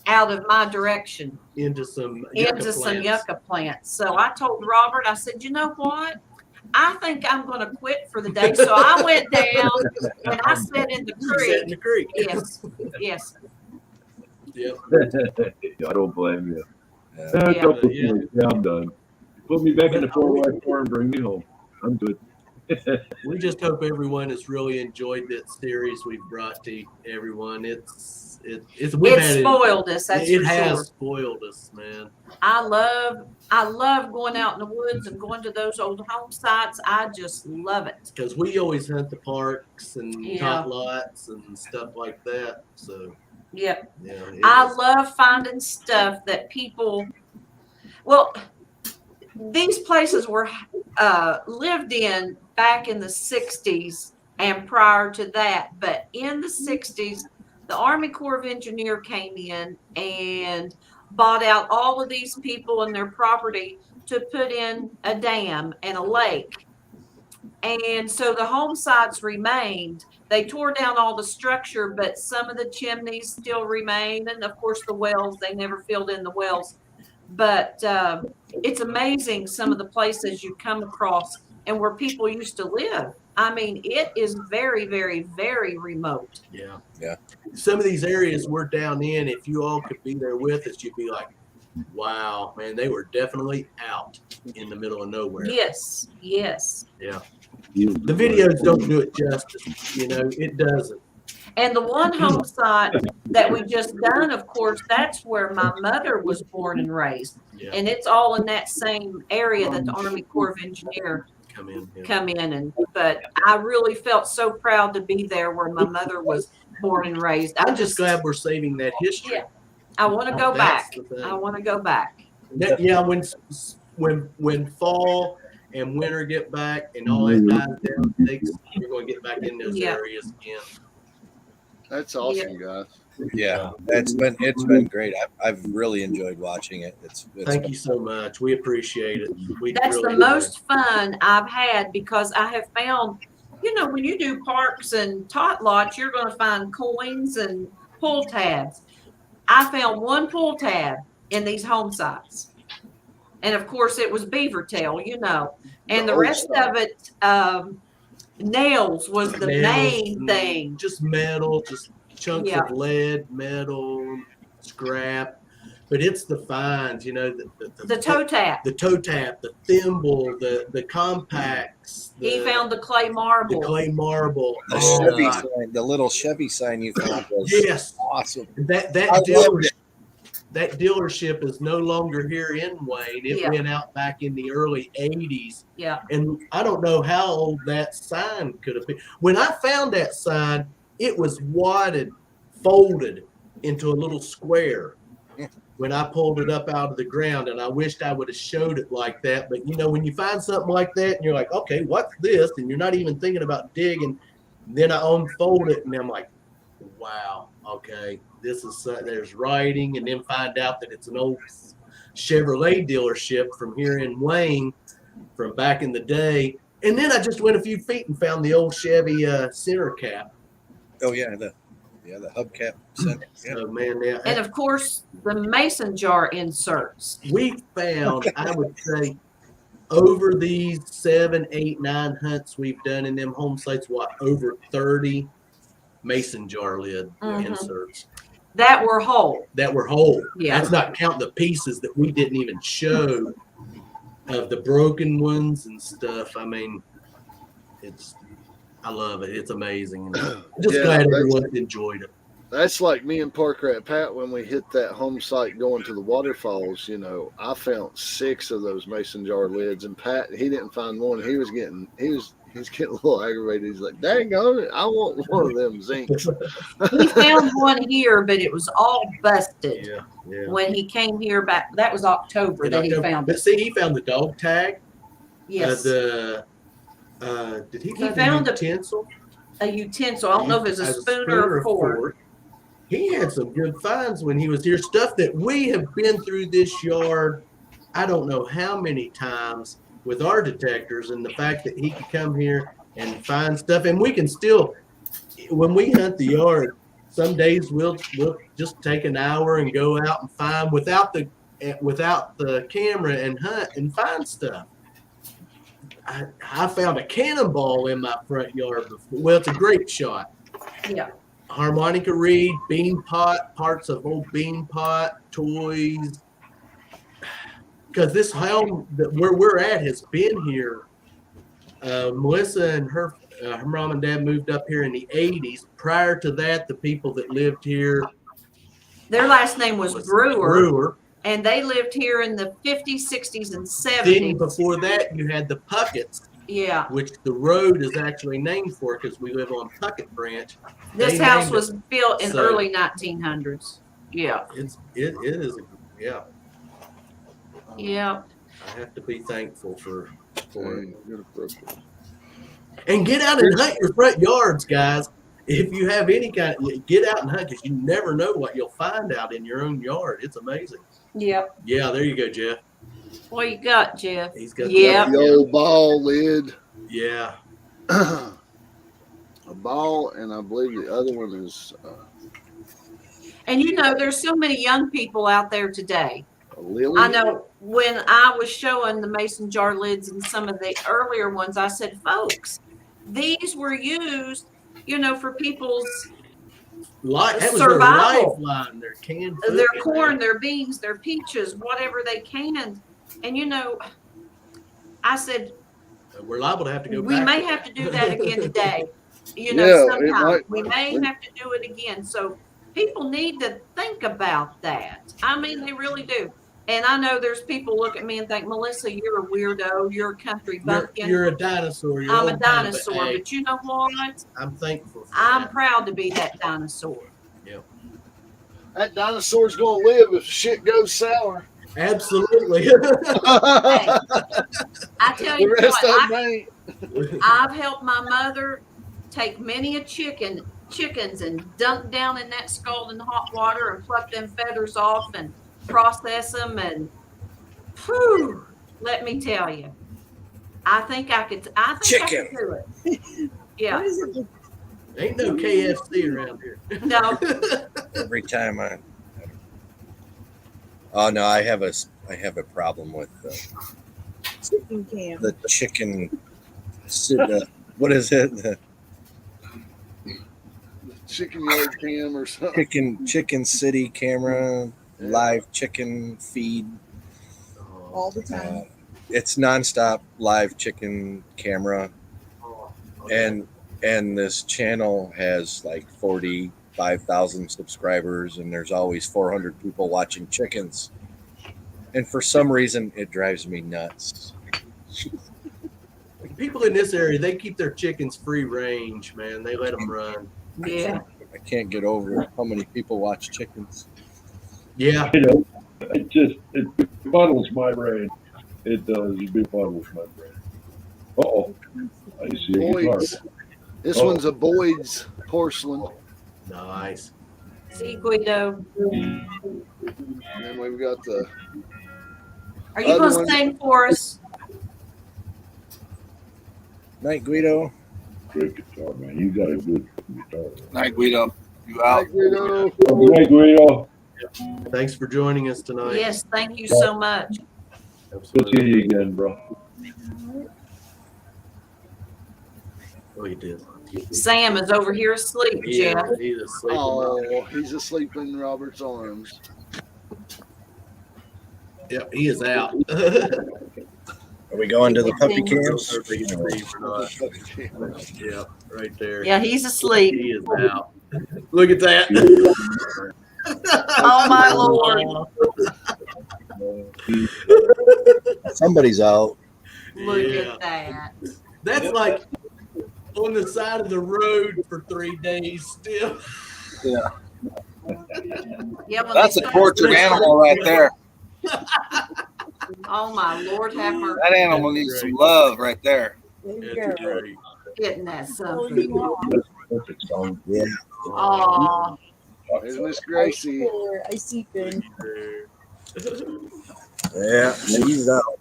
out of my direction into some yucca plants. So I told Robert, I said, you know what? I think I'm going to quit for the day. So I went down and I sat in the creek. Sat in the creek. Yes, yes. Yep. I don't blame you. Yeah. Yeah, I'm done. Put me back in the 4x4 and bring me home. I'm good. We just hope everyone has really enjoyed that series we've brought to everyone. It's spoiled us. That's it for has sure. spoiled us, man. I love going out in the woods and going to those old home sites. I just love it. Because we always hunt the parks and Yeah. top lots and stuff like that. So Yep. yeah, I love finding stuff that people, well, these places were lived in back in the 60s and prior to that. But in the 60s, the Army Corps of Engineer came in and bought out all of these people and their property to put in a dam and a lake. And so the home sites remained. They tore down all the structure, but some of the chimneys still remain. And of course, the wells, they never filled in the wells. But it's amazing some of the places you come across and where people used to live. I mean, it is very, very, very remote. Yeah. Yeah. Some of these areas we're down in, if you all could be there with us, you'd be like, wow, man, they were definitely out in the middle of nowhere. Yes, yes. Yeah. The videos don't do it justice, you know, it doesn't. And the one home site that we just done, of course, that's where my mother was born and raised. Yeah. And it's all in that same area that the Army Corps of Engineer come in. And but I really felt so proud to be there where my mother was born and raised. I'm just glad we're saving that history. Yeah, I want to go That's back. the thing. I want to go back. Yeah, when fall and winter get back and all that dies down, you're going to get back in those areas again. That's awesome, guys. Yeah, it's been great. I've really enjoyed watching it. Thank you so much. We appreciate it. That's really the most fun I've had because I have found, you know, when you do parks and tot lots, you're going to find coins and pull tabs. I found one pull tab in these home sites. And of course, it was beaver tail, you know, and the rest of it, nails was the main thing. Just metal, just chunks of lead, metal, scrap. But it's the fines, you know, the toe tap, the thimble, the compacts. He found the clay marble. The Chevy sign, the little Chevy sign you found was awesome. That dealership is no longer here in Wayne. It went out back in the early 80s. Yeah. And I don't know how old that sign could have been. When I found that sign, it was wadded, folded into a little square when I pulled it up out of the ground. And I wished I would have showed it like that. But, you know, when you find something like that and you're like, okay, what's this? And you're not even thinking about digging. Then I unfold it and I'm like, wow, okay. This is there's writing, and then find out that it's an old Chevrolet dealership from here in Wayne from back in the day. And then I just went a few feet and found the old Chevy center cap. Oh yeah, the hubcap center. Yeah. So man, and of course the mason jar inserts. We found, I would say, over these 7, 8, 9 hunts we've done in them home sites, over 30 mason jar lid inserts. That were whole. Yeah. That's not counting the pieces that we didn't even show of the broken ones and stuff. I mean, I love it. It's amazing. I'm just glad everyone enjoyed it. That's like me and Park Rat Pat when we hit that home site going to the waterfalls. You know, I found 6 of those mason jar lids, and Pat, he didn't find one. He was getting a little aggravated. He's like, dang on it, I want one of them zincs. He found one here, but it was all busted. Yeah. When he came here back, that was October that he found it. But see, he found the dog tag. Yes. Did he found a utensil? A utensil. I don't know if it's a spoon or a fork. He had some good finds when he was here. Stuff that we have been through this yard, I don't know how many times with our detectors, and the fact that he could come here and find stuff. And we can still, when we hunt the yard, some days we'll just take an hour and go out and find without the camera and hunt and find stuff. I found a cannonball in my front yard before. Well, it's a great shot. Yeah. Harmonica reed, bean pot, parts of old bean pot, toys. Because this home where we're at has been here Melissa and her mom and dad moved up here in the 80s. Prior to that, the people that lived here, their last name was Brewer, Brewer. and they lived here in the 50s, 60s, and 70s. Then before that, you had the Pucketts, Yeah. which the road is actually named for because we live on Puckett Branch. This They house named was it. built in So early 1900s. Yeah. it is, yeah. Yeah. I have to be thankful for it. And get out and hunt your front yards, guys. If you have any kind, get out and hunt because you never know what you'll find out in your own yard. It's amazing. Yep. Yeah, there you go, Jeff. What you got, Jeff? He's got the old ball lid. Yeah. A ball, and I believe the other one is And you know, there's so many young people out there today. a lily. I know when I was showing the mason jar lids and some of the earlier ones, I said, folks, these were used, you know, for people's That was survival. their lifeline, their canned food, Their corn, their beans, their peaches, whatever they canned. And you know, I said, we're liable to have to go we back. may have to do that again today. You Yeah, know, it sometime might- we may have to do it again. So people need to think about that. I mean, they really do. And I know there's people look at me and think, Melissa, you're a weirdo. You're a country bumpkin. You're a dinosaur. You're I'm a old kind of dinosaur. egg. But you know what? I'm thankful for I'm that. proud to be that dinosaur. Yeah. That dinosaur's gonna live if shit goes sour. Absolutely. Hey, I tell you The rest what, of them ain't. I've helped my mother take many a chickens and dunk down in that scalding hot water and pluck them feathers off and process them, and whew, let me tell you, I think I could do it. Yeah. Ain't no KFC around here. No. Every time oh no, I have a problem with Chicken cam. the chicken. What is it? The Chicken yard cam or something. chicken city camera, live chicken feed. All the time. It's nonstop live chicken camera, and this channel has like 45,000 subscribers, and there's always 400 people watching chickens. And for some reason, it drives me nuts. People in this area, they keep their chickens free range, man. They let them run. Yeah. I can't get over how many people watch chickens. Yeah. You know, it befuddles my brain. It does. It befuddles my brain. Uh-oh. I see a guitar. Boyd's. This one's a Boyd's porcelain. Nice. See, Guido. And then we've got the. Are you going to sing for us? Night, Guido. Great guitar, man. You got a good guitar. Night, Guido. You out? Night, Guido. Good night, Guido. Thanks for joining us tonight. Yes, thank you so much. Good to see you again, bro. Oh, you did. Sam is over here asleep, Yeah, Jeff. he's asleep. Oh, he's asleep in Robert's arms. Yep, he is out. Are we going to the puppy cams? Yeah, right there. Yeah, he's asleep. He is out. Look at that. Oh, my Lord. Somebody's out. Look Yeah. at that. That's like on the side of the road for 3 days still. Yeah. Yeah, when That's they a start- tortured animal right there. Oh, my Lord, have mercy. That animal needs some love right there. That's great. Getting that something. Perfect song. Yeah. Oh, There's Miss Gracie. I see things. Yeah, she's out.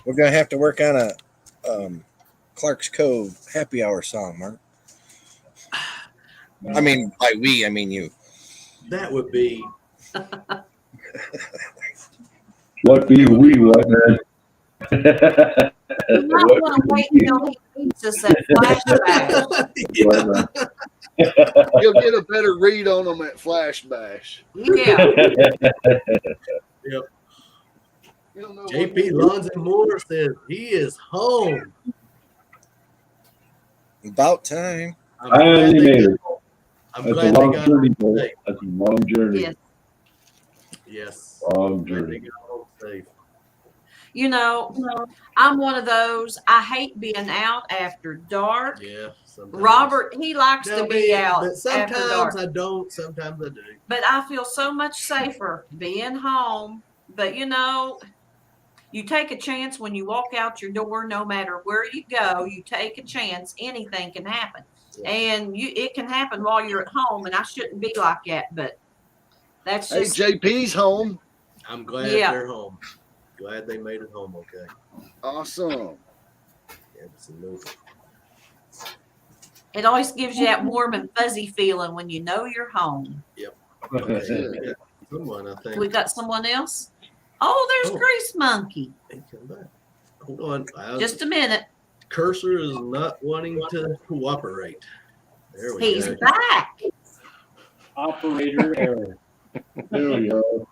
We're gonna have to work on a Clark's Cove happy hour song, Mark. I mean, by we, I mean you. That would be. What be we, what man? You might want to wait until he reads us that flashback. You'll get a better read on them at Flash Bash. Yeah. Yep. JP Lonzo Moore says he is home. About time. I'm glad they got home. I'm That's a glad they long got journey, home boy. safe. That's a long journey. Yes. Yes. Long Glad they journey. got home safe. You know, I'm one of those. I hate being out after dark. Yeah. Sometimes. Robert, he likes Now, to be man, out but after dark. sometimes I don't. Sometimes I do. But I feel so much safer being home. But you know, you take a chance when you walk out your door. No matter where you go, you take a chance. Anything can happen, and it can happen while you're at home. And I shouldn't be like that, but that's Hey, just JP's home. I'm glad they're home. Glad they made it home okay. Awesome. Absolutely. It always gives you that warm and fuzzy feeling when you know you're home. Yep. Okay. We got someone, I think. We got someone else. Oh, there's Grease Monkey. Hey, come back. Hold on. Just a minute. Cursor is not wanting to cooperate. There we go. He's back. Operator error. There we go.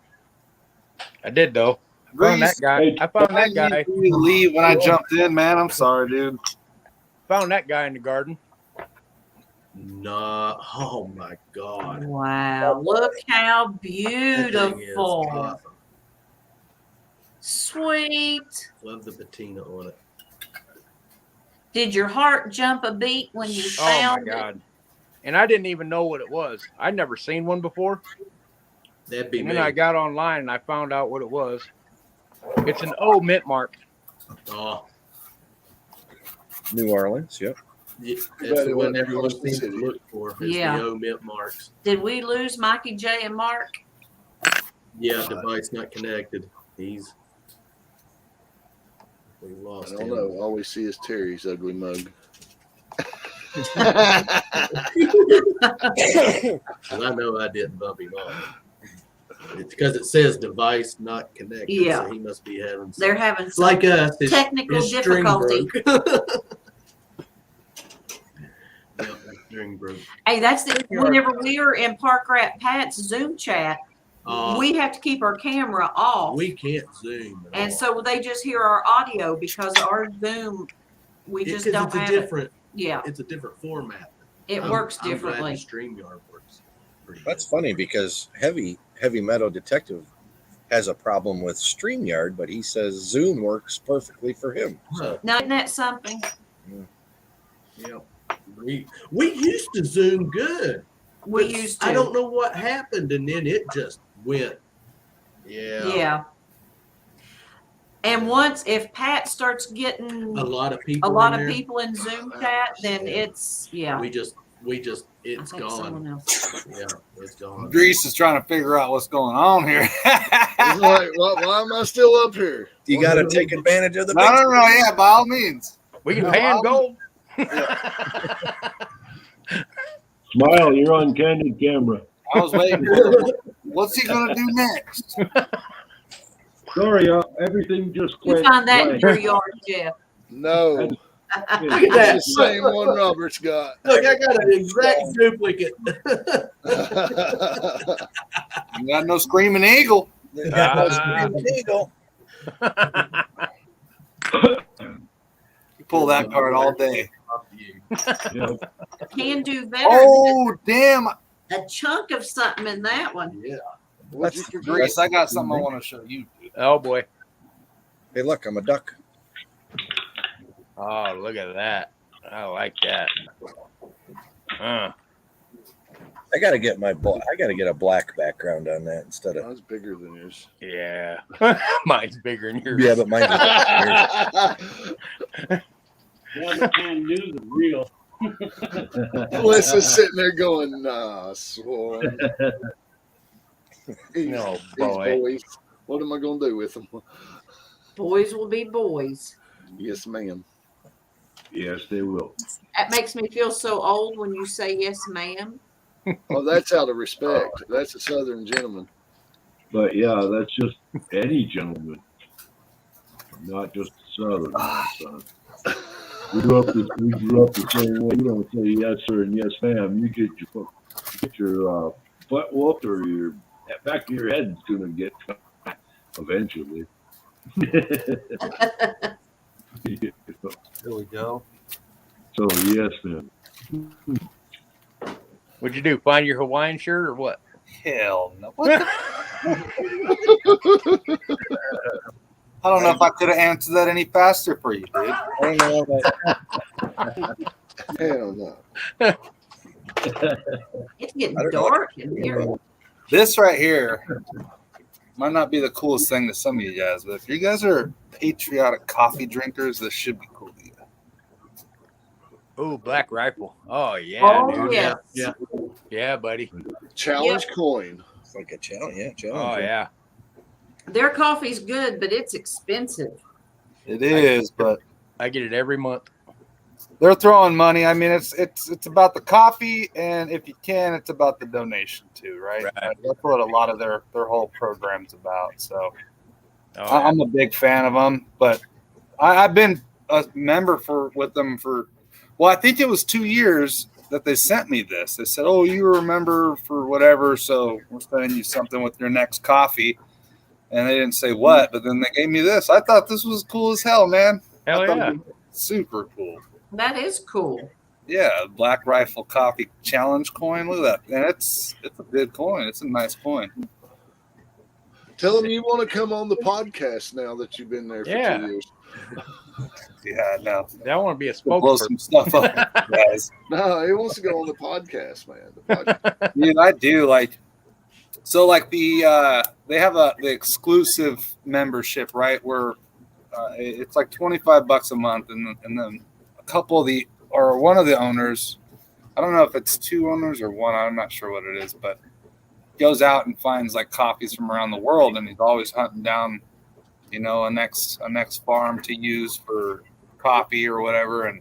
I did though. I found that guy. I found that guy. You leave when I jumped in, man. I'm sorry, dude. Found that guy in the garden. No. Oh my God. Wow. Look how That thing is beautiful. awesome. Sweet. Love the patina on it. Did your heart jump a beat when you Oh my found God. And I didn't even know what it was. I'd never seen one before. That'd be and me. then I got online and I found out what it was. It's an O mint mark. Oh. New Orleans, yep. Yeah, that's the one everyone seems to look for. Is Yeah. the O mint marks. Did we lose Mikey J and Mark? Yeah, device not connected. We lost I don't him. know. All we see is Terry's ugly mug. I know I didn't bump him off. It's because it says device not connected. Yeah. So he must be having They're having some like us. technical his string difficulty. broke. Yep, his string broke. Hey, that's the whenever we were in Park Rat Pat's Zoom chat, we have to keep our camera off. We can't Zoom. And so they just hear our audio because our Zoom, we just don't it's a have different. it. Yeah. It's a different format. It works I'm differently. glad the StreamYard works. That's funny because Heavy Metal Detective has a problem with StreamYard, but he says Zoom works perfectly for him. So Now, isn't that something? Yeah. We used to Zoom good. We but used to. I don't know what happened, and then it just went. Yeah. Yeah. And once if Pat starts getting A lot of people. in Zoom chat, then it's We just it's I think gone. someone else. Yeah, it's gone. Grease is trying to figure out what's going on here. He's like, why am I still up here? you got to take advantage of the. No, yeah, by all means. We can pan gold. Smile, you're on candid camera. I was waiting for what's he gonna do next? Sorry, everything just You went find that in blank. your yard, Jeff. No. Look at It's that. the same one Robert's got. Look, I got an exact duplicate. You got no screaming eagle. You got no screaming eagle. You pull that card all day. Can do better. Oh, damn. A chunk of something in that one. Yeah. Grease, I got something I want to show you. Oh boy. Hey, look, I'm a duck. Oh, look at that. I like that. I gotta get a black background on that instead of. Mine's bigger than yours. Yeah. Mine's bigger than yours. Yeah, but mine is. Yeah, the can news is real. Alyssa's sitting there going, nah, swan. No, These boy. boys. What am I going to do with them? Boys will be boys. Yes, ma'am. Yes, they will. That makes me feel so old when you say yes, ma'am. Oh, that's out of respect. That's a Southern gentleman. But yeah, that's just any gentleman. not just Southern, son. We grew up the same way. You don't say yes sir and yes ma'am. You get your butt whooped, or your back of your head's gonna get eventually. There we go. So yes, man. What'd you do? Find your Hawaiian shirt or what? Hell no. What the? I don't know if I could have answered that any faster for you, dude. I don't know that. Hell no. It's getting dark in here. This right here might not be the coolest thing to some of you guys, but if you guys are patriotic coffee drinkers, this should be cool to you. Oh, Black Rifle. Oh yeah, Oh, dude. yes. Yeah, buddy. Challenge coin. It's like a challenge. Yeah, challenge. Oh yeah. Their coffee's good, but it's expensive. It is, but I get it every month. they're throwing money. I mean, it's about the coffee, and if you can, it's about the donation too, right? Like, that's what a lot of their whole program's about. So I'm a big fan of them, but I've been a member with them for, well, I think it was 2 years that they sent me this. They said, "Oh, you were a member for whatever, so we're sending you something with your next coffee." And they didn't say what, but then they gave me this. I thought this was cool as hell, man. Hell yeah. Super cool. That is cool. Yeah, Black Rifle Coffee Challenge coin. Look at that. And it's a good coin. It's a nice coin. Tell them you want to come on the podcast now that you've been there for 2 years. Yeah, no. I want to be a Blow spokesperson. some stuff up, guys. No, he wants to go on the podcast, man. The podcast. Dude, I do like. So like they have the exclusive membership, right? Where it's like $25 a month, and then a couple of one of the owners, I don't know if it's two owners or one, I'm not sure what it is, but goes out and finds like coffees from around the world, and he's always hunting down, a next farm to use for coffee or whatever. And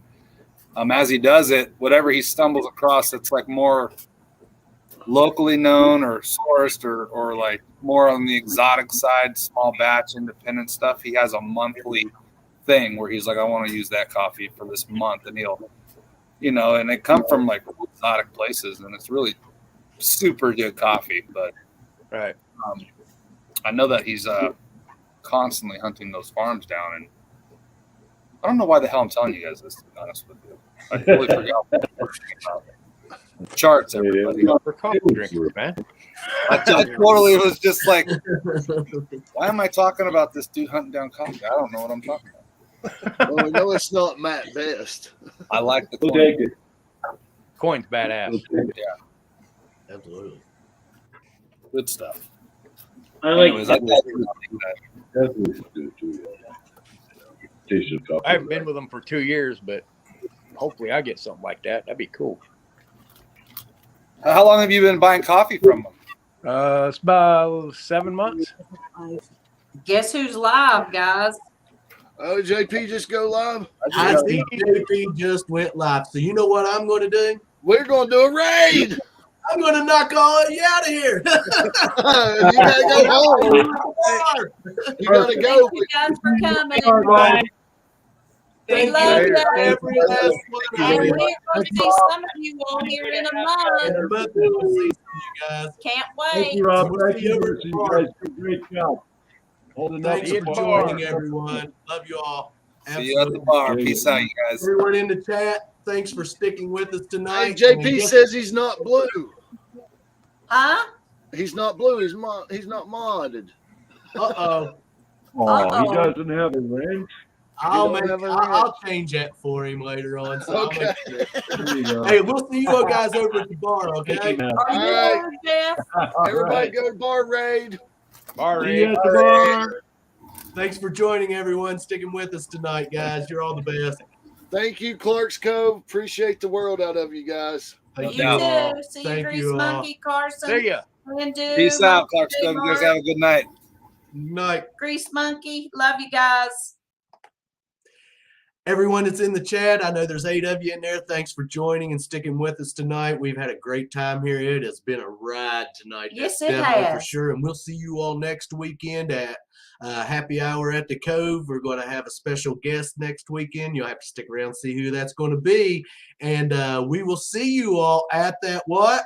as he does it, whatever he stumbles across that's like more locally known or sourced or like more on the exotic side, small batch, independent stuff, he has a monthly thing where he's like, I want to use that coffee for this month, and he'll, and they come from like exotic places, and it's really super good coffee. But right, I know that he's constantly hunting those farms down, and I don't know why the hell I'm telling you guys this, to be honest with you. I totally forgot what we're talking about. Charts, everybody. For coffee drinkers, man. I totally was just like, why am I talking about this dude hunting down coffee? I don't know what I'm talking about. Well, we know it's not Matt Best. I like the We'll coin. take it. Coin's badass. Yeah, Absolutely. good stuff. I like Anyways, I thought you would like that. Definitely should do it too. Taste of coffee. I haven't been with them for 2 years, but hopefully I get something like that. That'd be cool. How long have you been buying coffee from them? It's about 7 months. Guess who's live, guys? Oh, JP just go live? I see JP just went live. So you know what I'm going to do? We're going to do a raid. I'm going to knock all you out of here. You got to go home. You got to go. Thank you guys for coming. We love you. Every last one of And you. we're going to see some of you on here in a month. We'll see you guys. Can't Thank wait. you, Rob. We'll Thank see you you. over You guys did a great job. Holding up Thanks the for bar. joining, everyone. Love you all. See you at the bar. Peace out, you guys. Everyone in the chat, thanks for sticking with us Hey, tonight. JP says he's not blue. Huh? He's not blue. He's not modded. Uh-oh. Oh, he doesn't have a wrench. I'll change that for him later on. So Okay. There you go. hey, we'll see you guys over at the bar, okay? Thank you, man. Are you All right. on, Jeff? All Everybody right. go to bar raid. All See you right. at the bar. Thanks for joining, everyone, sticking with us tonight, guys. You're all the best. Thank you, Clark's Cove. Appreciate the world out of you guys. Thank You all. too. See you, Thank Grease you all. Monkey, Carson. See ya. Lindu, Peace out, Clark. J. You guys Mark, have a good night. Good night. Grease Monkey. Love you guys. Everyone that's in the chat, I know there's 8 of you in there. Thanks for joining and sticking with us tonight. We've had a great time here. It has been a ride tonight. Yes, That's it definitely for has. sure. And we'll see you all next weekend at Happy Hour at the Cove. We're going to have a special guest next weekend. You'll have to stick around and see who that's going to be. And we will see you all at that what?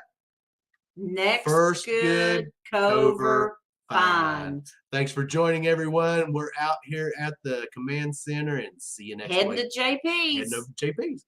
Next First good Cover find. Thanks for joining, everyone. We're out here at the command center and see you next Heading week. to JP's. Heading over to JP's.